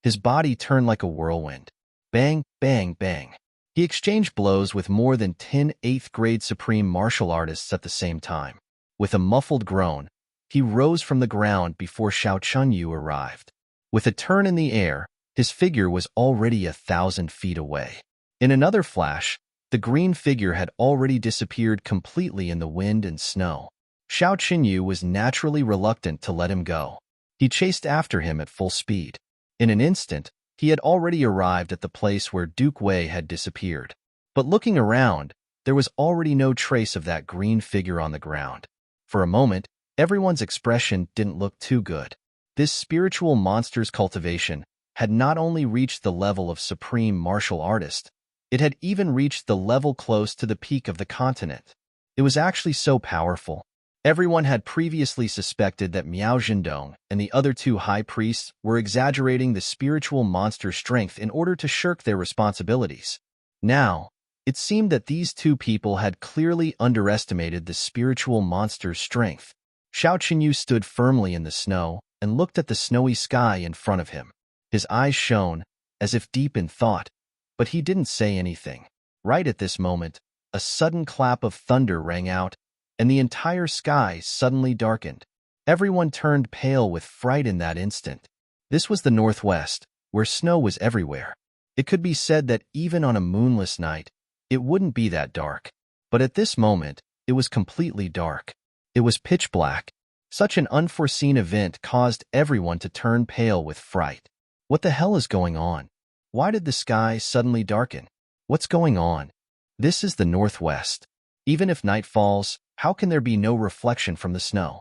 His body turned like a whirlwind. Bang, bang, bang. He exchanged blows with more than 10 8th-grade supreme martial artists at the same time. With a muffled groan, he rose from the ground before Xiao Chunyu arrived. With a turn in the air, his figure was already 1,000 feet away. In another flash, the green figure had already disappeared completely in the wind and snow. Xiao Chunyu was naturally reluctant to let him go. He chased after him at full speed. In an instant, he had already arrived at the place where Duke Wei had disappeared. But looking around, there was already no trace of that green figure on the ground. For a moment, everyone's expression didn't look too good. This spiritual monster's cultivation had not only reached the level of supreme martial artist, it had even reached the level close to the peak of the continent. It was actually so powerful. Everyone had previously suspected that Miao Zhendong and the other two high priests were exaggerating the spiritual monster's strength in order to shirk their responsibilities. Now, it seemed that these two people had clearly underestimated the spiritual monster's strength. Xiao Chunyu stood firmly in the snow and looked at the snowy sky in front of him. His eyes shone, as if deep in thought, but he didn't say anything. Right at this moment, a sudden clap of thunder rang out, and the entire sky suddenly darkened. Everyone turned pale with fright in that instant. This was the Northwest, where snow was everywhere. It could be said that even on a moonless night, it wouldn't be that dark. But at this moment, it was completely dark. It was pitch black. Such an unforeseen event caused everyone to turn pale with fright. What the hell is going on? Why did the sky suddenly darken? What's going on? This is the Northwest. Even if night falls, how can there be no reflection from the snow?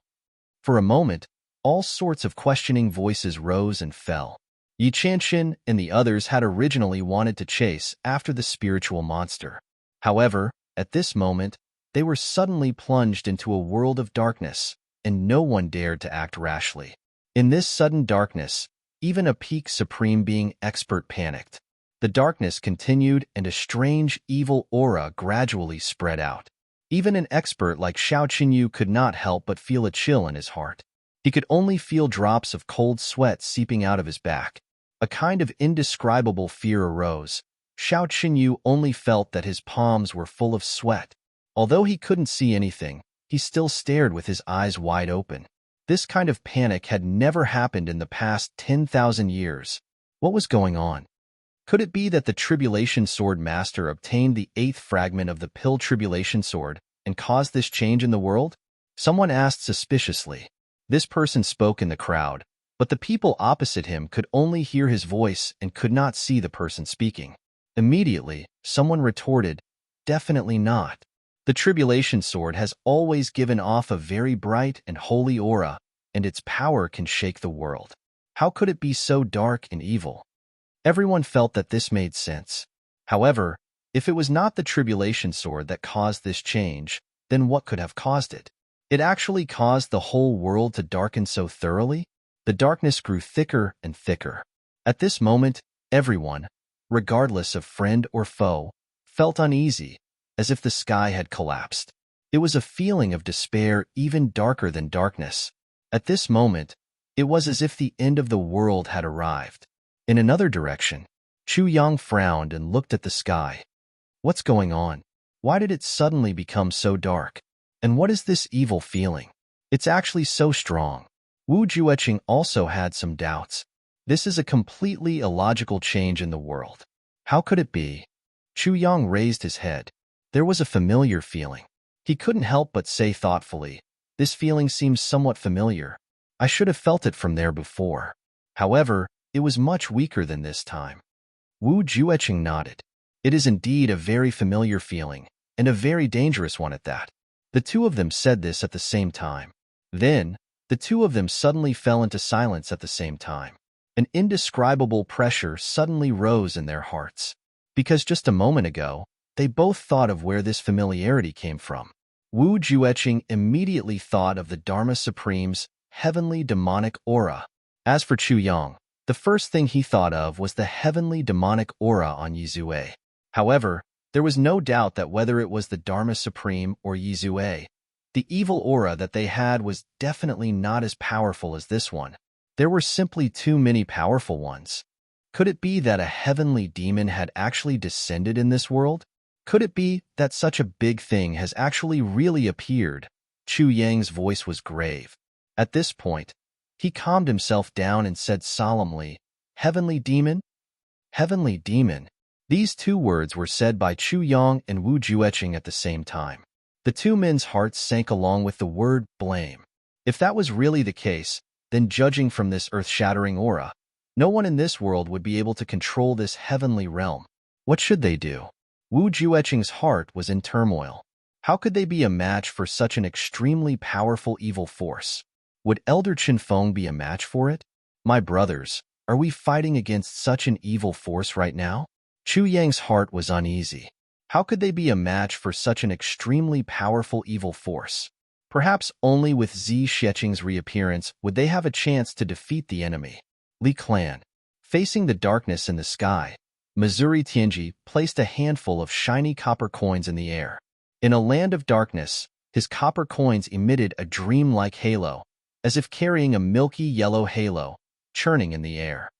For a moment, all sorts of questioning voices rose and fell. Yi Qianxin and the others had originally wanted to chase after the spiritual monster. However, At this moment, they were suddenly plunged into a world of darkness, and no one dared to act rashly. In this sudden darkness, even a peak supreme being expert panicked. The darkness continued, and a strange, evil aura gradually spread out. Even an expert like Xiao Qinyu could not help but feel a chill in his heart. He could only feel drops of cold sweat seeping out of his back. A kind of indescribable fear arose. Xiao Qinyu only felt that his palms were full of sweat. Although he couldn't see anything, he still stared with his eyes wide open. This kind of panic had never happened in the past 10,000 years. What was going on? Could it be that the Tribulation Sword Master obtained the 8th fragment of the Pill Tribulation Sword and caused this change in the world? Someone asked suspiciously. This person spoke in the crowd, but the people opposite him could only hear his voice and could not see the person speaking. Immediately, someone retorted, "Definitely not. The Tribulation Sword has always given off a very bright and holy aura, and its power can shake the world. How could it be so dark and evil?" Everyone felt that this made sense. However, if it was not the Tribulation Sword that caused this change, then what could have caused it? It actually caused the whole world to darken so thoroughly? The darkness grew thicker and thicker. At this moment, everyone, regardless of friend or foe, felt uneasy, as if the sky had collapsed. It was a feeling of despair even darker than darkness. At this moment, it was as if the end of the world had arrived. In another direction, Chu Yang frowned and looked at the sky. What's going on? Why did it suddenly become so dark? And what is this evil feeling? It's actually so strong. Wu Jueqing also had some doubts. This is a completely illogical change in the world. How could it be? Chu Yang raised his head. There was a familiar feeling. He couldn't help but say thoughtfully, "This feeling seems somewhat familiar. I should have felt it from there before." However, it was much weaker than this time. Wu Jueqing nodded. "It is indeed a very familiar feeling, and a very dangerous one at that." The two of them said this at the same time. Then, the two of them suddenly fell into silence at the same time. An indescribable pressure suddenly rose in their hearts. Because just a moment ago, they both thought of where this familiarity came from. Wu Jueqing immediately thought of the Dharma Supreme's heavenly demonic aura. As for Chu Yang, the first thing he thought of was the heavenly demonic aura on Yizue. However, there was no doubt that whether it was the Dharma Supreme or Yizue, the evil aura that they had was definitely not as powerful as this one. There were simply too many powerful ones. Could it be that a heavenly demon had actually descended in this world? Could it be that such a big thing has actually really appeared? Chu Yang's voice was grave. At this point, he calmed himself down and said solemnly, "Heavenly demon? Heavenly demon." These two words were said by Chu Yang and Wu Jueqing at the same time. The two men's hearts sank along with the word blame. If that was really the case, then judging from this earth-shattering aura, no one in this world would be able to control this heavenly realm. What should they do? Wu Jueqing's heart was in turmoil. How could they be a match for such an extremely powerful evil force? Would Elder Qinfeng be a match for it? My brothers, are we fighting against such an evil force right now? Chu Yang's heart was uneasy. How could they be a match for such an extremely powerful evil force? Perhaps only with Zi Xueqing's reappearance would they have a chance to defeat the enemy. Li Clan. Facing the darkness in the sky, Missouri Tianji placed a handful of shiny copper coins in the air. In a land of darkness, his copper coins emitted a dream-like halo, as if carrying a milky yellow halo, churning in the air.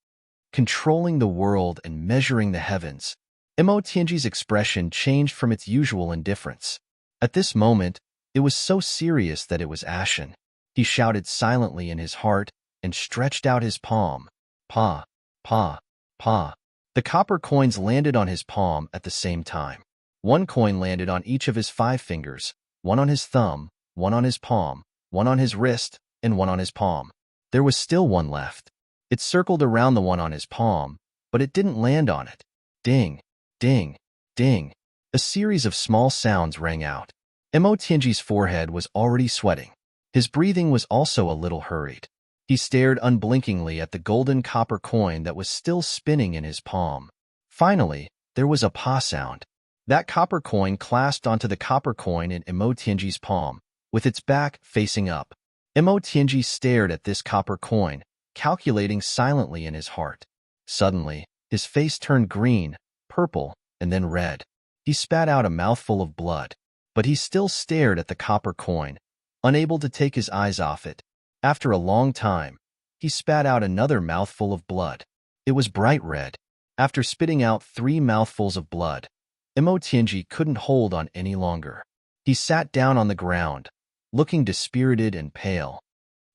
Controlling the world and measuring the heavens, Mo Tianji's expression changed from its usual indifference. At this moment, it was so serious that it was ashen. He shouted silently in his heart and stretched out his palm. Pa, pa, pa. The copper coins landed on his palm at the same time. One coin landed on each of his 5 fingers, one on his thumb, one on his palm, one on his wrist, and one on his palm. There was still one left. It circled around the one on his palm, but it didn't land on it. Ding, ding, ding. A series of small sounds rang out. Mo Tianji's forehead was already sweating. His breathing was also a little hurried. He stared unblinkingly at the golden copper coin that was still spinning in his palm. Finally, there was a pa sound. That copper coin clasped onto the copper coin in Imo Tianji's palm, with its back facing up. Imo Tianji stared at this copper coin, calculating silently in his heart. Suddenly, his face turned green, purple, and then red. He spat out a mouthful of blood, but he still stared at the copper coin, unable to take his eyes off it. After a long time, he spat out another mouthful of blood. It was bright red. After spitting out 3 mouthfuls of blood, Imo Tianji couldn't hold on any longer. He sat down on the ground, looking dispirited and pale.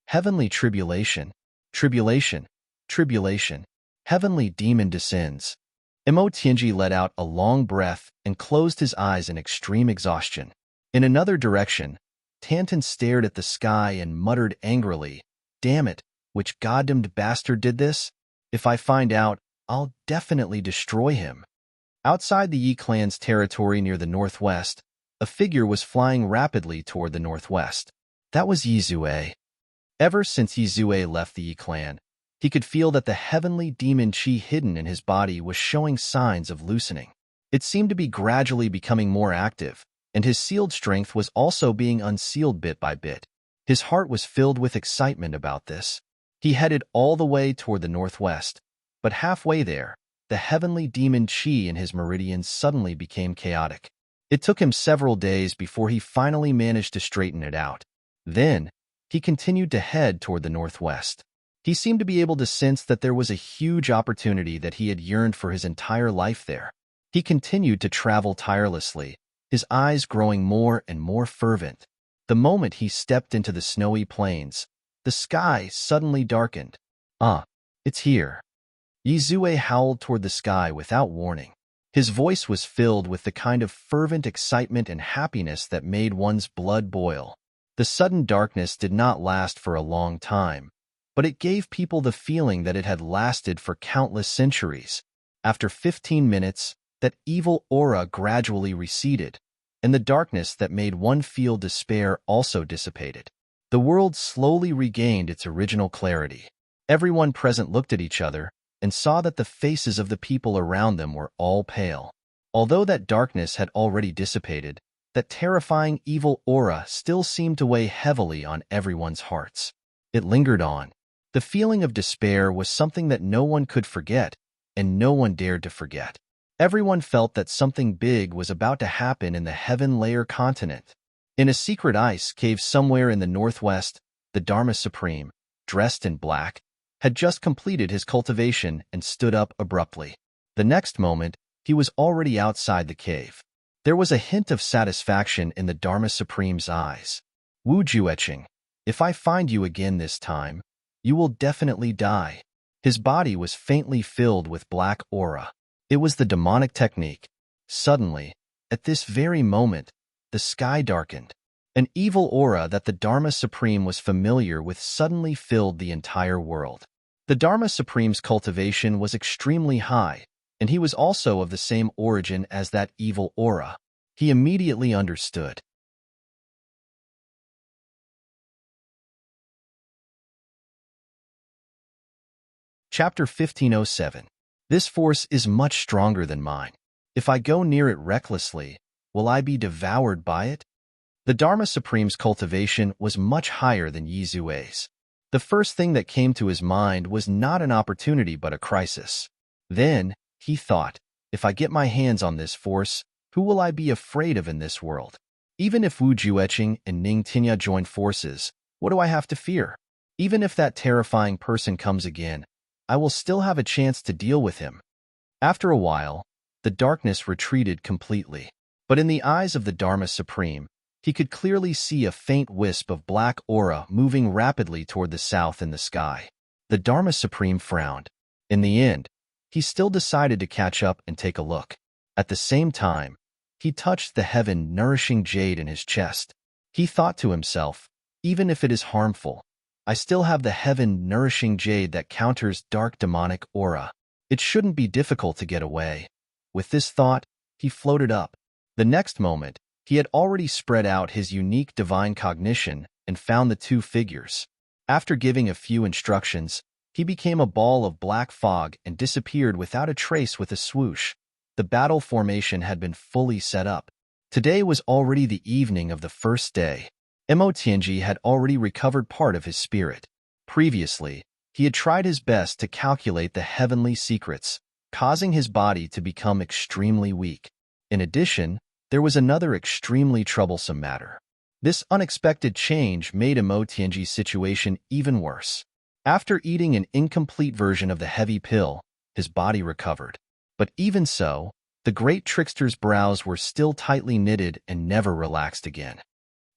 Heavenly tribulation, tribulation, tribulation. Heavenly demon descends. Imo Tianji let out a long breath and closed his eyes in extreme exhaustion. In another direction, Tantan stared at the sky and muttered angrily, "Damn it, which goddamned bastard did this? If I find out, I'll definitely destroy him." Outside the Yi clan's territory near the northwest, a figure was flying rapidly toward the northwest. That was Yi Zue. Ever since Yi Zue left the Yi clan, he could feel that the heavenly demon qi hidden in his body was showing signs of loosening. It seemed to be gradually becoming more active, and his sealed strength was also being unsealed bit by bit. His heart was filled with excitement about this. He headed all the way toward the northwest, but halfway there, the heavenly demon qi in his meridians suddenly became chaotic. It took him several days before he finally managed to straighten it out. Then, he continued to head toward the northwest. He seemed to be able to sense that there was a huge opportunity that he had yearned for his entire life there. He continued to travel tirelessly, his eyes growing more and more fervent. The moment he stepped into the snowy plains, the sky suddenly darkened. It's here. Yi Zue howled toward the sky without warning. His voice was filled with the kind of fervent excitement and happiness that made one's blood boil. The sudden darkness did not last for a long time, but it gave people the feeling that it had lasted for countless centuries. After 15 minutes, that evil aura gradually receded, and the darkness that made one feel despair also dissipated. The world slowly regained its original clarity. Everyone present looked at each other and saw that the faces of the people around them were all pale. Although that darkness had already dissipated, that terrifying evil aura still seemed to weigh heavily on everyone's hearts. It lingered on. The feeling of despair was something that no one could forget, and no one dared to forget. Everyone felt that something big was about to happen in the Heaven Layer continent. In a secret ice cave somewhere in the northwest, the Dharma Supreme, dressed in black, had just completed his cultivation and stood up abruptly. The next moment, he was already outside the cave. There was a hint of satisfaction in the Dharma Supreme's eyes. "Wu Jueqing, if I find you again this time, you will definitely die." His body was faintly filled with black aura. It was the demonic technique. Suddenly, at this very moment, the sky darkened. An evil aura that the Dharma Supreme was familiar with suddenly filled the entire world. The Dharma Supreme's cultivation was extremely high, and he was also of the same origin as that evil aura. He immediately understood. Chapter 1507. This force is much stronger than mine. If I go near it recklessly, will I be devoured by it? The Dharma Supreme's cultivation was much higher than Yi Zue's. The first thing that came to his mind was not an opportunity but a crisis. Then, he thought, if I get my hands on this force, who will I be afraid of in this world? Even if Wu Jueqing and Ning Tinya join forces, what do I have to fear? Even if that terrifying person comes again, I will still have a chance to deal with him. After a while, the darkness retreated completely. But in the eyes of the Dharma Supreme, he could clearly see a faint wisp of black aura moving rapidly toward the south in the sky. The Dharma Supreme frowned. In the end, he still decided to catch up and take a look. At the same time, he touched the heaven-nourishing jade in his chest. He thought to himself, even if it is harmful, I still have the heaven-nourishing jade that counters dark demonic aura. It shouldn't be difficult to get away. With this thought, he floated up. The next moment, he had already spread out his unique divine cognition and found the two figures. After giving a few instructions, he became a ball of black fog and disappeared without a trace with a swoosh. The battle formation had been fully set up. Today was already the evening of the first day. Mo Tianji had already recovered part of his spirit. Previously, he had tried his best to calculate the heavenly secrets, causing his body to become extremely weak. In addition, there was another extremely troublesome matter. This unexpected change made Mo Tianji's situation even worse. After eating an incomplete version of the heavy pill, his body recovered. But even so, the great trickster's brows were still tightly knitted and never relaxed again.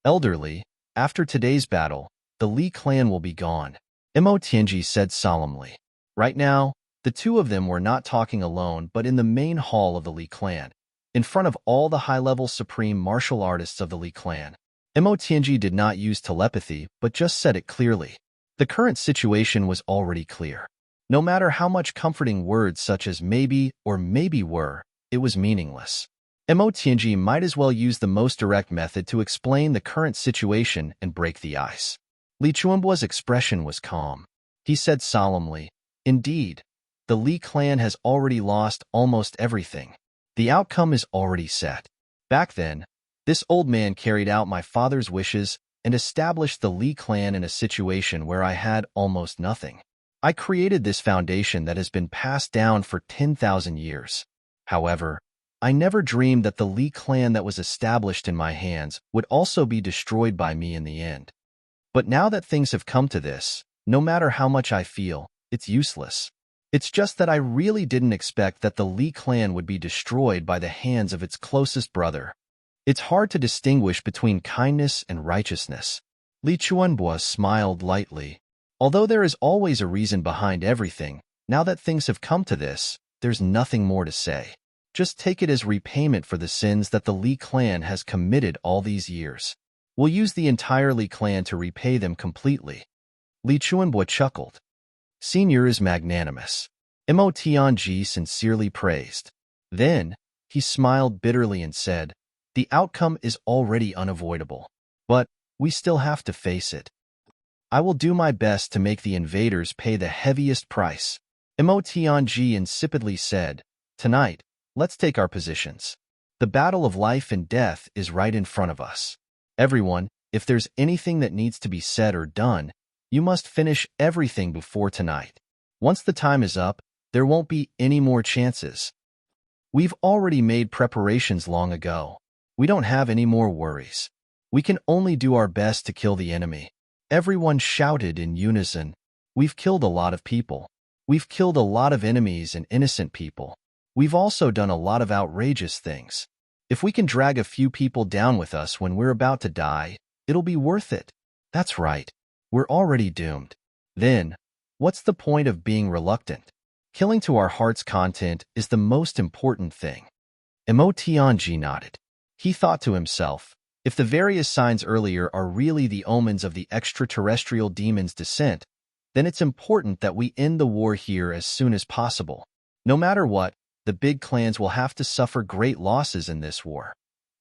Elderly, after today's battle, the Li clan will be gone, Mo Tianji said solemnly. Right now, the two of them were not talking alone but in the main hall of the Li clan, in front of all the high-level supreme martial artists of the Li clan. Mo Tianji did not use telepathy but just said it clearly. The current situation was already clear. No matter how much comforting words such as maybe or maybe were, it was meaningless. Mo Tianji might as well use the most direct method to explain the current situation and break the ice. Li Chuanbuo's expression was calm. He said solemnly, "Indeed, the Li clan has already lost almost everything. The outcome is already set. Back then, this old man carried out my father's wishes and established the Li clan in a situation where I had almost nothing. I created this foundation that has been passed down for 10,000 years. However, I never dreamed that the Li clan that was established in my hands would also be destroyed by me in the end. But now that things have come to this, no matter how much I feel, it's useless. It's just that I really didn't expect that the Li clan would be destroyed by the hands of its closest brother. It's hard to distinguish between kindness and righteousness." Li Chuanbuo smiled lightly. Although there is always a reason behind everything, now that things have come to this, there's nothing more to say. Just take it as repayment for the sins that the Li clan has committed all these years. We'll use the entire Li clan to repay them completely." Li Chuanbuo chuckled. "Senior is magnanimous," Mo Tianji sincerely praised. Then, he smiled bitterly and said, "The outcome is already unavoidable. But we still have to face it. I will do my best to make the invaders pay the heaviest price." Mo Tianji insipidly said, "Tonight, let's take our positions. The battle of life and death is right in front of us. Everyone, if there's anything that needs to be said or done, you must finish everything before tonight. Once the time is up, there won't be any more chances. We've already made preparations long ago. We don't have any more worries. We can only do our best to kill the enemy." Everyone shouted in unison, "We've killed a lot of people. We've killed a lot of enemies and innocent people. We've also done a lot of outrageous things. If we can drag a few people down with us when we're about to die, it'll be worth it. That's right. We're already doomed. Then, what's the point of being reluctant? Killing to our heart's content is the most important thing." Mo Tianji nodded. He thought to himself, if the various signs earlier are really the omens of the extraterrestrial demon's descent, then it's important that we end the war here as soon as possible. No matter what, the big clans will have to suffer great losses in this war.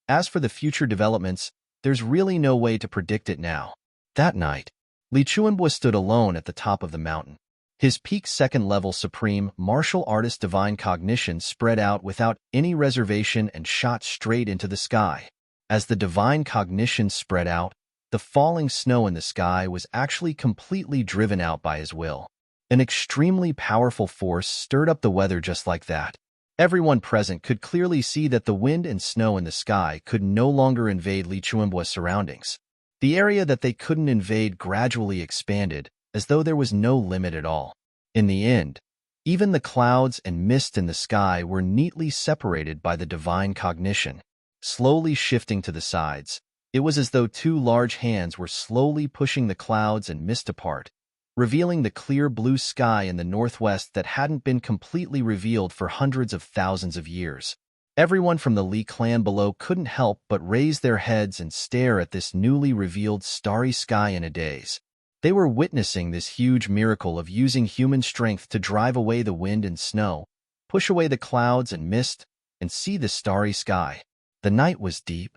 As for the future developments, there's really no way to predict it now. That night, Li Chuanbuo stood alone at the top of the mountain. His peak second-level supreme martial artist divine cognition spread out without any reservation and shot straight into the sky. As the divine cognition spread out, the falling snow in the sky was actually completely driven out by his will. An extremely powerful force stirred up the weather just like that. Everyone present could clearly see that the wind and snow in the sky could no longer invade Li Chuanbuo's surroundings. The area that they couldn't invade gradually expanded, as though there was no limit at all. In the end, even the clouds and mist in the sky were neatly separated by the divine cognition. Slowly shifting to the sides, it was as though two large hands were slowly pushing the clouds and mist apart, revealing the clear blue sky in the northwest that hadn't been completely revealed for hundreds of thousands of years. Everyone from the Li clan below couldn't help but raise their heads and stare at this newly revealed starry sky in a daze. They were witnessing this huge miracle of using human strength to drive away the wind and snow, push away the clouds and mist, and see the starry sky. The night was deep.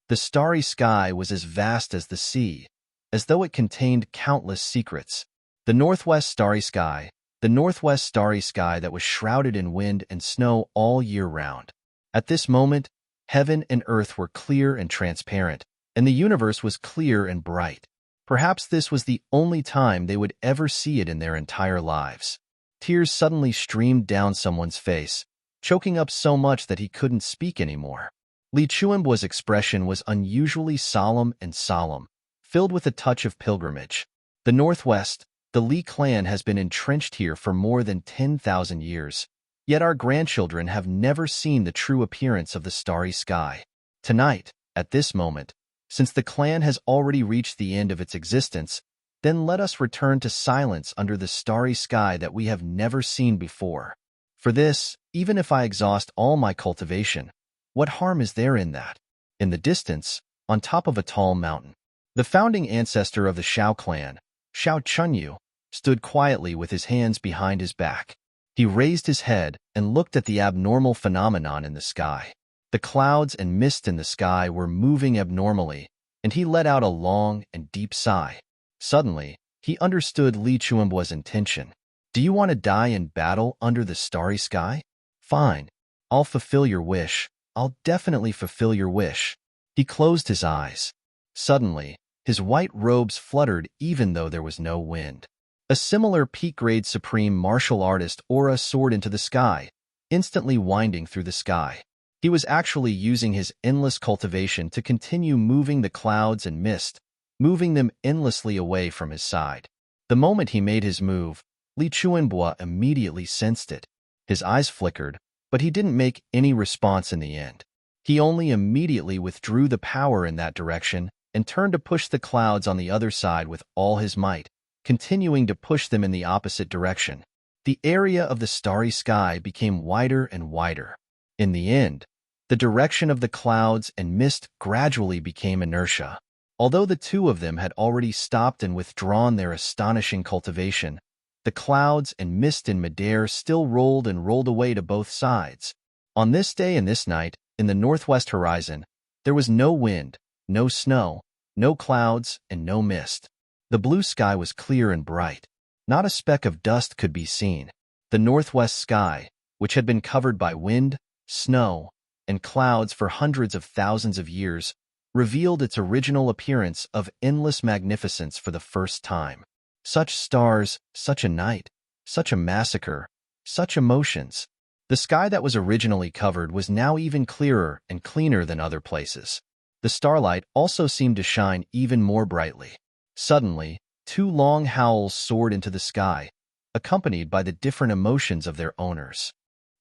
The starry sky was as vast as the sea, as though it contained countless secrets. The northwest starry sky, the northwest starry sky that was shrouded in wind and snow all year round. At this moment, heaven and earth were clear and transparent, and the universe was clear and bright. Perhaps this was the only time they would ever see it in their entire lives. Tears suddenly streamed down someone's face, choking up so much that he couldn't speak anymore. Li Chuanbua's expression was unusually solemn, filled with a touch of pilgrimage. The Northwest, the Li clan, has been entrenched here for more than 10,000 years, yet our grandchildren have never seen the true appearance of the starry sky. Tonight, at this moment, since the clan has already reached the end of its existence, then let us return to silence under the starry sky that we have never seen before. For this, even if I exhaust all my cultivation, what harm is there in that? In the distance, on top of a tall mountain, the founding ancestor of the Shao clan, Shao Chunyu, stood quietly with his hands behind his back. He raised his head and looked at the abnormal phenomenon in the sky. The clouds and mist in the sky were moving abnormally, and he let out a long and deep sigh. Suddenly, he understood Li Chuanbua's intention. Do you want to die in battle under the starry sky? Fine. I'll fulfill your wish. I'll definitely fulfill your wish. He closed his eyes. Suddenly, his white robes fluttered even though there was no wind. A similar peak-grade supreme martial artist aura soared into the sky, instantly winding through the sky. He was actually using his endless cultivation to continue moving the clouds and mist, moving them endlessly away from his side. The moment he made his move, Li Chuanbua immediately sensed it. His eyes flickered, but he didn't make any response in the end. He only immediately withdrew the power in that direction and turned to push the clouds on the other side with all his might, continuing to push them in the opposite direction. The area of the starry sky became wider and wider. In the end, the direction of the clouds and mist gradually became inertia. Although the two of them had already stopped and withdrawn their astonishing cultivation, the clouds and mist in midair still rolled and rolled away to both sides. On this day and this night, in the northwest horizon, there was no wind, no snow, no clouds, and no mist. The blue sky was clear and bright. Not a speck of dust could be seen. The northwest sky, which had been covered by wind, snow, and clouds for hundreds of thousands of years, revealed its original appearance of endless magnificence for the first time. Such stars, such a night, such a massacre, such emotions. The sky that was originally covered was now even clearer and cleaner than other places. The starlight also seemed to shine even more brightly. Suddenly, two long howls soared into the sky, accompanied by the different emotions of their owners.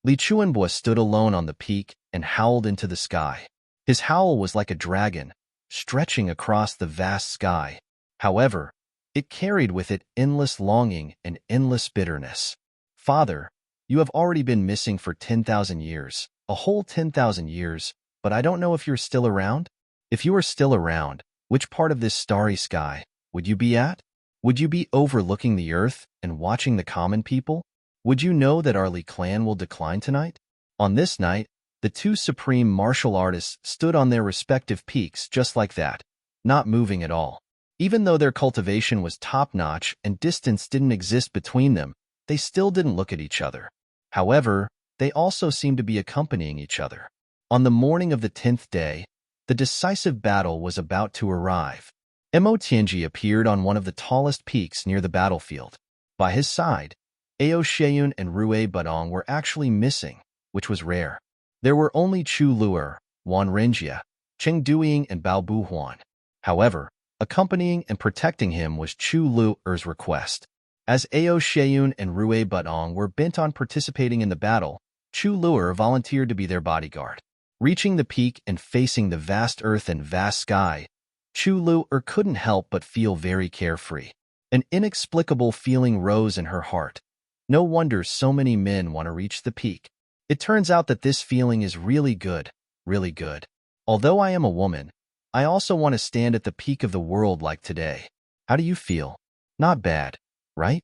Li Chuanbua stood alone on the peak and howled into the sky. His howl was like a dragon, stretching across the vast sky. However, it carried with it endless longing and endless bitterness. Father, you have already been missing for 10,000 years, a whole 10,000 years, but I don't know if you're still around. If you are still around, which part of this starry sky would you be at? Would you be overlooking the earth and watching the common people? Would you know that our Li clan will decline tonight? On this night, the two supreme martial artists stood on their respective peaks just like that, not moving at all. Even though their cultivation was top-notch and distance didn't exist between them, they still didn't look at each other. However, they also seemed to be accompanying each other. On the morning of the 10th day, the decisive battle was about to arrive. Mo Tianji appeared on one of the tallest peaks near the battlefield. By his side, Ao Sheiyun and Rue Budong were actually missing, which was rare. There were only Chu Luer, Wan Renjia, Cheng Duiying, and Bao Buhuan. However, accompanying and protecting him was Chu Luer's request. As Ao Sheiyun and Rue Budong were bent on participating in the battle, Chu Luer volunteered to be their bodyguard. Reaching the peak and facing the vast earth and vast sky, Chu Luer couldn't help but feel very carefree. An inexplicable feeling rose in her heart. No wonder so many men want to reach the peak. It turns out that this feeling is really good, really good. Although I am a woman, I also want to stand at the peak of the world like today. How do you feel? Not bad, right?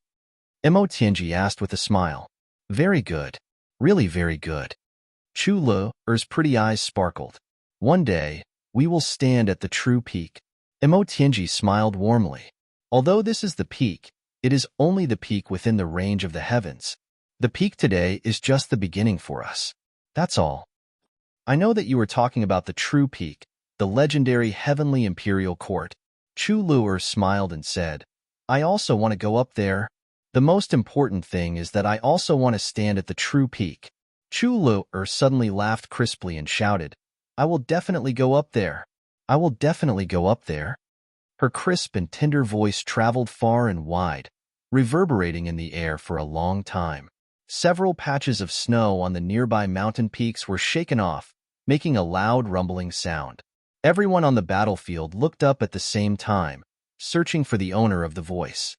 Mo Tianji asked with a smile. Very good. Really very good. Chu Luer's pretty eyes sparkled. One day, we will stand at the true peak. Mo Tianji smiled warmly. Although this is the peak, It is only the peak within the range of the heavens. The peak today is just the beginning for us. That's all. I know that you are talking about the true peak, the legendary heavenly imperial court. Chu Luer smiled and said, I also want to go up there. The most important thing is that I also want to stand at the true peak. Chu Luer suddenly laughed crisply and shouted, I will definitely go up there. I will definitely go up there. Her crisp and tender voice traveled far and wide, reverberating in the air for a long time. Several patches of snow on the nearby mountain peaks were shaken off, making a loud rumbling sound. Everyone on the battlefield looked up at the same time, searching for the owner of the voice.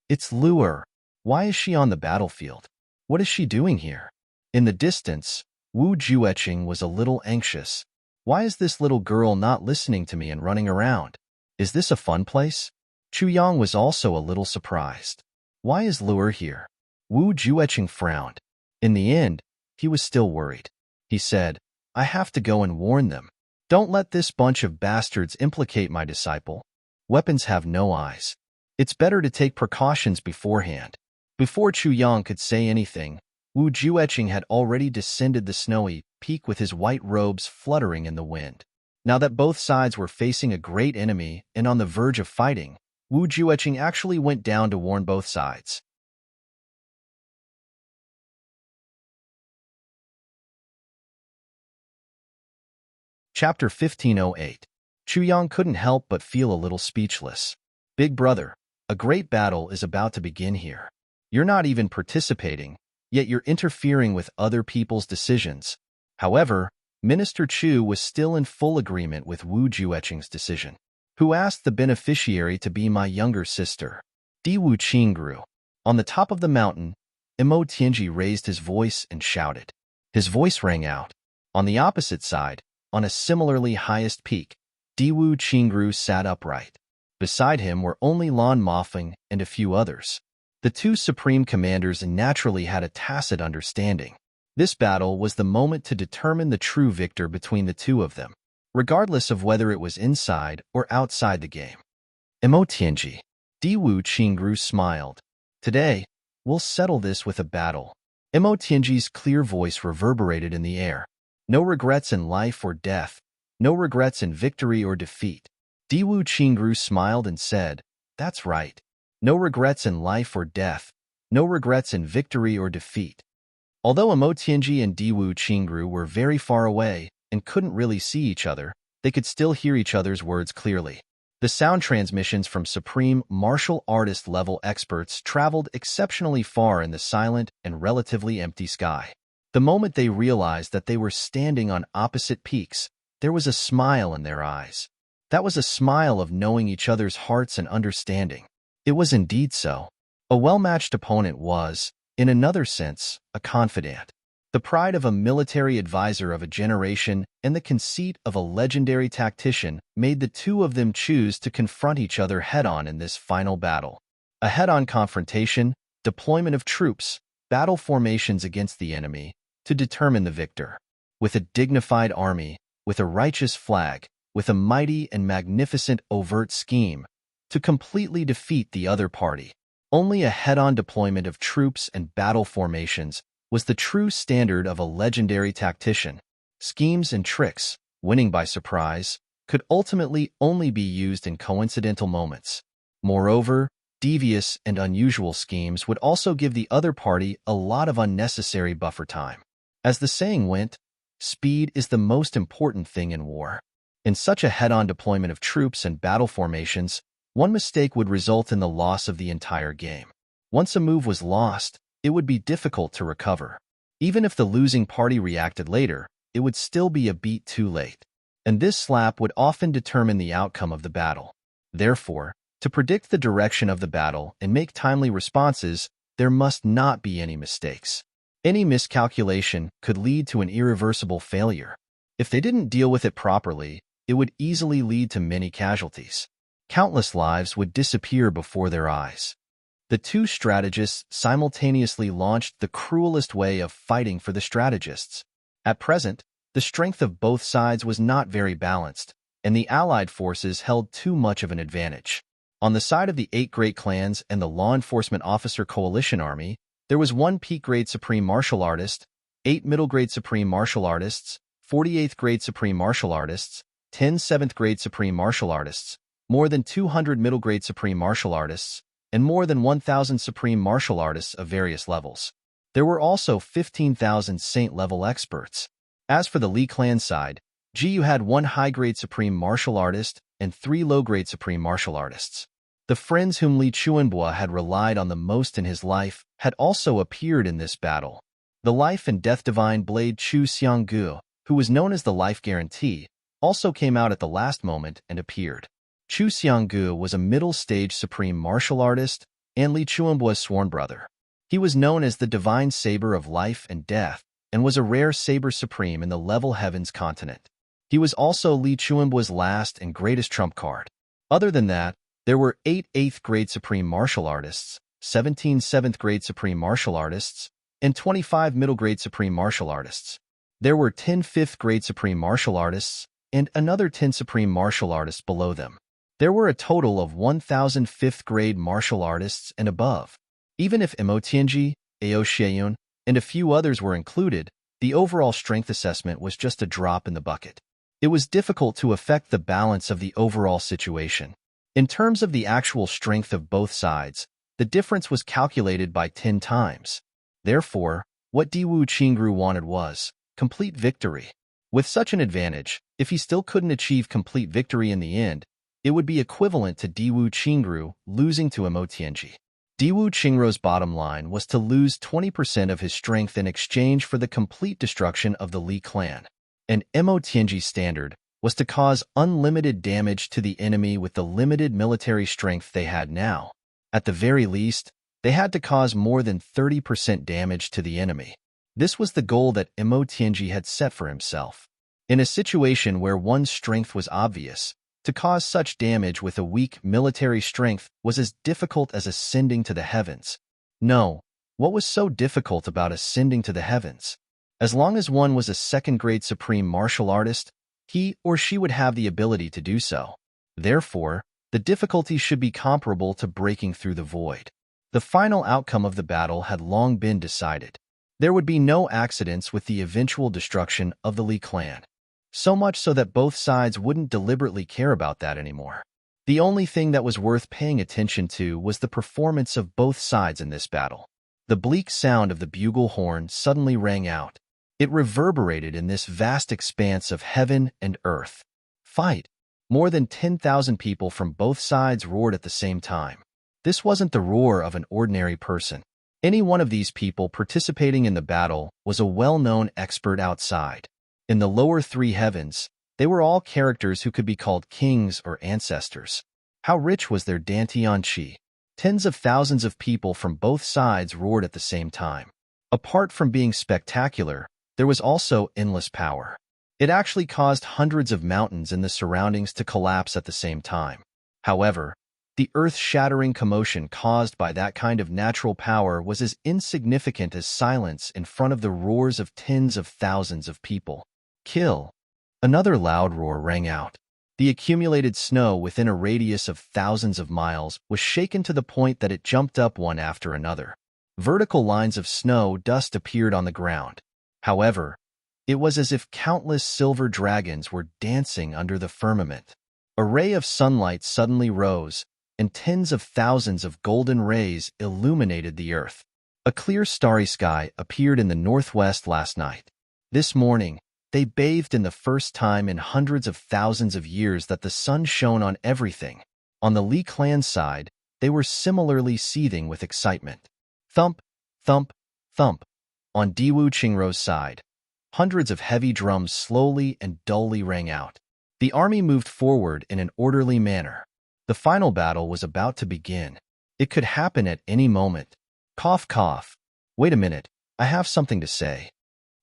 It's Luer. Why is she on the battlefield? What is she doing here? In the distance, Wu Jueqing was a little anxious. Why is this little girl not listening to me and running around? Is this a fun place? Chu Yang was also a little surprised. Why is Luer here? Wu Jueqing frowned. In the end, he was still worried. He said, I have to go and warn them. Don't let this bunch of bastards implicate my disciple. Weapons have no eyes. It's better to take precautions beforehand. Before Chu Yang could say anything, Wu Jueqing had already descended the snowy peak with his white robes fluttering in the wind. Now that both sides were facing a great enemy and on the verge of fighting, Wu Jueqing actually went down to warn both sides. Chapter 1508. Chu Yang couldn't help but feel a little speechless. Big brother, a great battle is about to begin here. You're not even participating, yet you're interfering with other people's decisions. However, Minister Chu was still in full agreement with Wu Jueqing's decision. Who asked the beneficiary to be my younger sister? Di Wu Qingru. On the top of the mountain, Imo Tianji raised his voice and shouted. His voice rang out. On the opposite side, on a similarly highest peak, Di Wu Qingru sat upright. Beside him were only Lan Mofeng and a few others. The two supreme commanders naturally had a tacit understanding. This battle was the moment to determine the true victor between the two of them, regardless of whether it was inside or outside the game. Imo Tianji. Di Wu Qingru smiled. Today, we'll settle this with a battle. Imo Tianji's clear voice reverberated in the air. No regrets in life or death. No regrets in victory or defeat. Di Wu Qingru smiled and said, That's right. No regrets in life or death. No regrets in victory or defeat. Although Imo Tianji and Di Wu Qingru were very far away and couldn't really see each other, they could still hear each other's words clearly. The sound transmissions from supreme martial artist level experts traveled exceptionally far in the silent and relatively empty sky. The moment they realized that they were standing on opposite peaks, there was a smile in their eyes. That was a smile of knowing each other's hearts and understanding. It was indeed so. A well-matched opponent was, in another sense, a confidant. The pride of a military advisor of a generation and the conceit of a legendary tactician made the two of them choose to confront each other head-on in this final battle. A head-on confrontation, deployment of troops, battle formations against the enemy, to determine the victor. With a dignified army, with a righteous flag, with a mighty and magnificent overt scheme, to completely defeat the other party. Only a head-on deployment of troops and battle formations was the true standard of a legendary tactician. Schemes and tricks, winning by surprise, could ultimately only be used in coincidental moments. Moreover, devious and unusual schemes would also give the other party a lot of unnecessary buffer time. As the saying went, speed is the most important thing in war. In such a head-on deployment of troops and battle formations, one mistake would result in the loss of the entire game. Once a move was lost, it would be difficult to recover. Even if the losing party reacted later, it would still be a beat too late. And this slap would often determine the outcome of the battle. Therefore, to predict the direction of the battle and make timely responses, there must not be any mistakes. Any miscalculation could lead to an irreversible failure. If they didn't deal with it properly, it would easily lead to many casualties. Countless lives would disappear before their eyes. The two strategists simultaneously launched the cruelest way of fighting for the strategists. At present, the strength of both sides was not very balanced, and the Allied forces held too much of an advantage. On the side of the 8 great clans and the law enforcement officer coalition army, there was 1 peak grade supreme martial artist, 8 middle grade supreme martial artists, 48th grade supreme martial artists, 10 7th grade supreme martial artists, more than 200 middle grade supreme martial artists, and more than 1,000 supreme martial artists of various levels. There were also 15,000 saint-level experts. As for the Li clan side, Jiyu had 1 high-grade supreme martial artist and 3 low-grade supreme martial artists. The friends whom Li Chuanbua had relied on the most in his life had also appeared in this battle. The life and death divine blade Chu Xianggu, who was known as the Life Guarantee, also came out at the last moment and appeared. Chu Xianggu was a middle-stage supreme martial artist and Li Chuanbua's sworn brother. He was known as the Divine Saber of Life and Death and was a rare saber supreme in the level Heavens continent. He was also Li Chuanbua's last and greatest trump card. Other than that, there were 8 8th grade supreme martial artists, 17 7th grade supreme martial artists, and 25 middle grade supreme martial artists. There were 10 5th grade supreme martial artists and another 10 supreme martial artists below them. There were a total of 1,000 5th grade martial artists and above. Even if Mo Tianji, Ao Xieyun, and a few others were included, the overall strength assessment was just a drop in the bucket. It was difficult to affect the balance of the overall situation. In terms of the actual strength of both sides, the difference was calculated by 10 times. Therefore, what Diwu Qingru wanted was complete victory. With such an advantage, if he still couldn't achieve complete victory in the end, it would be equivalent to Diwu Qingru losing to Mo Tianji. Diwu Qingru's bottom line was to lose 20% of his strength in exchange for the complete destruction of the Li clan. And Mo Tianji's standard was to cause unlimited damage to the enemy with the limited military strength they had now. At the very least, they had to cause more than 30% damage to the enemy. This was the goal that Mo Tianji had set for himself. In a situation where one's strength was obvious, to cause such damage with a weak military strength was as difficult as ascending to the heavens. No, what was so difficult about ascending to the heavens? As long as one was a second-grade supreme martial artist, he or she would have the ability to do so. Therefore, the difficulty should be comparable to breaking through the void. The final outcome of the battle had long been decided. There would be no accidents with the eventual destruction of the Li clan. So much so that both sides wouldn't deliberately care about that anymore. The only thing that was worth paying attention to was the performance of both sides in this battle. The bleak sound of the bugle horn suddenly rang out. It reverberated in this vast expanse of heaven and earth. Fight! More than 10,000 people from both sides roared at the same time. This wasn't the roar of an ordinary person. Any one of these people participating in the battle was a well-known expert outside. In the lower 3 heavens, they were all characters who could be called kings or ancestors. How rich was their Dantian Qi? Tens of thousands of people from both sides roared at the same time. Apart from being spectacular, there was also endless power. It actually caused hundreds of mountains in the surroundings to collapse at the same time. However, the earth-shattering commotion caused by that kind of natural power was as insignificant as silence in front of the roars of tens of thousands of people. Kill! Another loud roar rang out. The accumulated snow within a radius of thousands of miles was shaken to the point that it jumped up one after another. Vertical lines of snow dust appeared on the ground. However, it was as if countless silver dragons were dancing under the firmament. A ray of sunlight suddenly rose, and tens of thousands of golden rays illuminated the earth. A clear starry sky appeared in the northwest last night. This morning, they bathed in the first time in hundreds of thousands of years that the sun shone on everything. On the Li clan side, they were similarly seething with excitement. Thump, thump, thump. On Diwu Qingru's side, hundreds of heavy drums slowly and dully rang out. The army moved forward in an orderly manner. The final battle was about to begin. It could happen at any moment. Cough, cough. Wait a minute, I have something to say.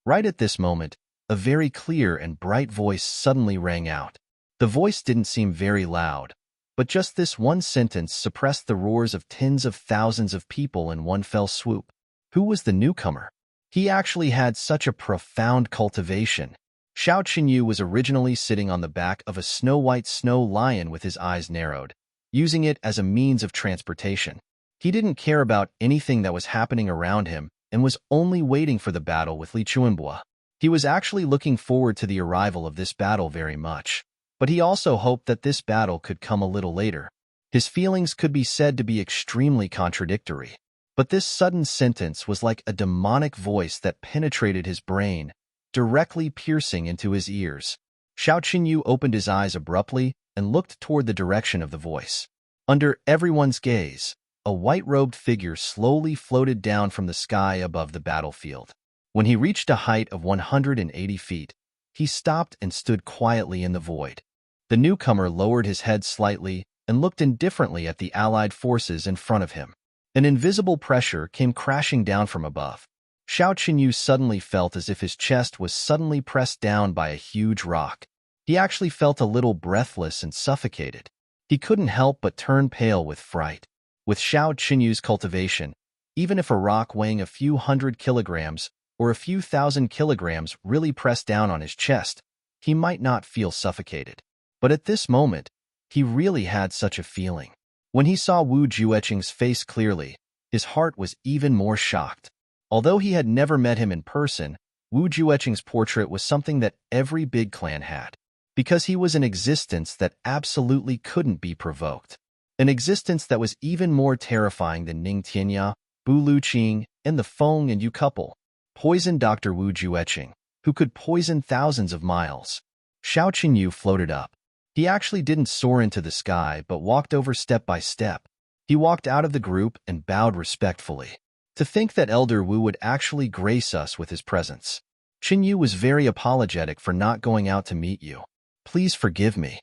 Right at this moment, a very clear and bright voice suddenly rang out. The voice didn't seem very loud, but just this one sentence suppressed the roars of tens of thousands of people in one fell swoop. Who was the newcomer? He actually had such a profound cultivation. Xiao Qinyu was originally sitting on the back of a snow-white snow lion with his eyes narrowed. using it as a means of transportation. He didn't care about anything that was happening around him and was only waiting for the battle with Li Chuanbua. He was actually looking forward to the arrival of this battle very much, but he also hoped that this battle could come a little later. His feelings could be said to be extremely contradictory, but this sudden sentence was like a demonic voice that penetrated his brain, directly piercing into his ears. Xiao Qinyu opened his eyes abruptly and looked toward the direction of the voice. Under everyone's gaze, a white-robed figure slowly floated down from the sky above the battlefield. When he reached a height of 180 feet, he stopped and stood quietly in the void. The newcomer lowered his head slightly and looked indifferently at the allied forces in front of him. An invisible pressure came crashing down from above. Xiao Qinyu suddenly felt as if his chest was suddenly pressed down by a huge rock. He actually felt a little breathless and suffocated. He couldn't help but turn pale with fright. With Xiao Qinyu's cultivation, even if a rock weighing a few hundred kilograms or a few thousand kilograms really pressed down on his chest, he might not feel suffocated. But at this moment, he really had such a feeling. When he saw Wu Jueqing's face clearly, his heart was even more shocked. Although he had never met him in person, Wu Jueqing's portrait was something that every big clan had, because he was an existence that absolutely couldn't be provoked. An existence that was even more terrifying than Ning Tianya, Bu Luqing, and the Feng and Yu couple. Poison Dr. Wu Jueqing, who could poison thousands of miles. Xiao Qinyu floated up. He actually didn't soar into the sky, but walked over step by step. He walked out of the group and bowed respectfully. To think that Elder Wu would actually grace us with his presence. Qinyu was very apologetic for not going out to meet you. Please forgive me.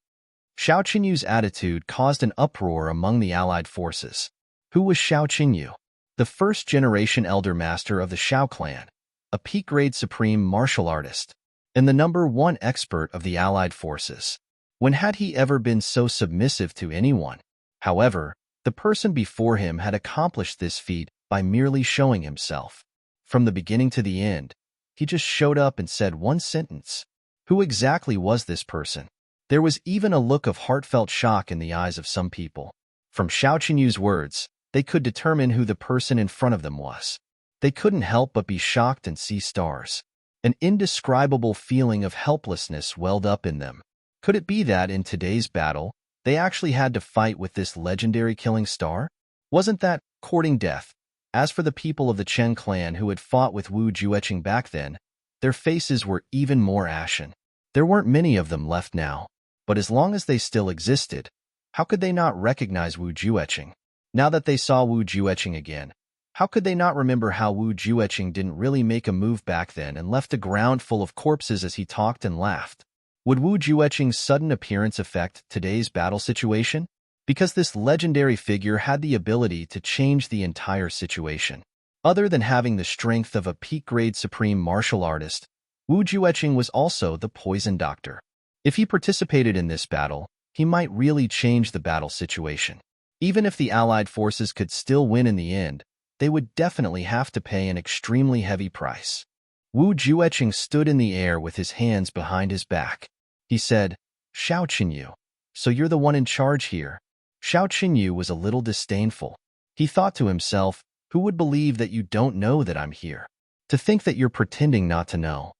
Xiao Qinyu's attitude caused an uproar among the allied forces. Who was Xiao Qinyu? The first-generation elder master of the Xiao clan, a peak-grade supreme martial artist, and the #1 expert of the allied forces. When had he ever been so submissive to anyone? However, the person before him had accomplished this feat by merely showing himself. From the beginning to the end, he just showed up and said one sentence. Who exactly was this person? There was even a look of heartfelt shock in the eyes of some people. From Xiao Qinyu's words, they could determine who the person in front of them was. They couldn't help but be shocked and see stars. An indescribable feeling of helplessness welled up in them. Could it be that in today's battle, they actually had to fight with this legendary killing star? Wasn't that courting death? As for the people of the Chen clan who had fought with Wu Jueqing back then, their faces were even more ashen. There weren't many of them left now, but as long as they still existed, how could they not recognize Wu Jueqing? Now that they saw Wu Jueqing again, how could they not remember how Wu Jueqing didn't really make a move back then and left a ground full of corpses as he talked and laughed? Would Wu Jueqing's sudden appearance affect today's battle situation? Because this legendary figure had the ability to change the entire situation. Other than having the strength of a peak-grade supreme martial artist, Wu Jueqing was also the poison doctor. If he participated in this battle, he might really change the battle situation. Even if the allied forces could still win in the end, they would definitely have to pay an extremely heavy price. Wu Jueqing stood in the air with his hands behind his back. He said, Xiao Qinyu, so you're the one in charge here. Xiao Qinyu was a little disdainful. He thought to himself, who would believe that you don't know that I'm here? To think that you're pretending not to know.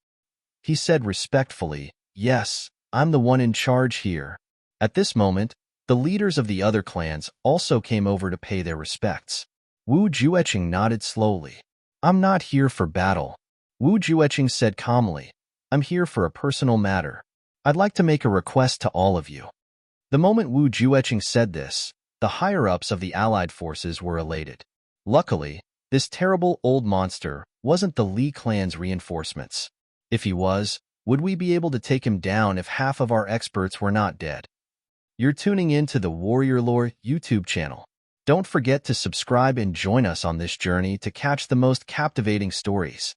He said respectfully, yes, I'm the one in charge here. At this moment, the leaders of the other clans also came over to pay their respects. Wu Jueqing nodded slowly. I'm not here for battle. Wu Jueqing said calmly, I'm here for a personal matter. I'd like to make a request to all of you. The moment Wu Jueqing said this, the higher-ups of the allied forces were elated. Luckily, this terrible old monster wasn't the Li clan's reinforcements. If he was, would we be able to take him down if half of our experts were not dead? You're tuning in to the Warrior Lore YouTube channel. Don't forget to subscribe and join us on this journey to catch the most captivating stories.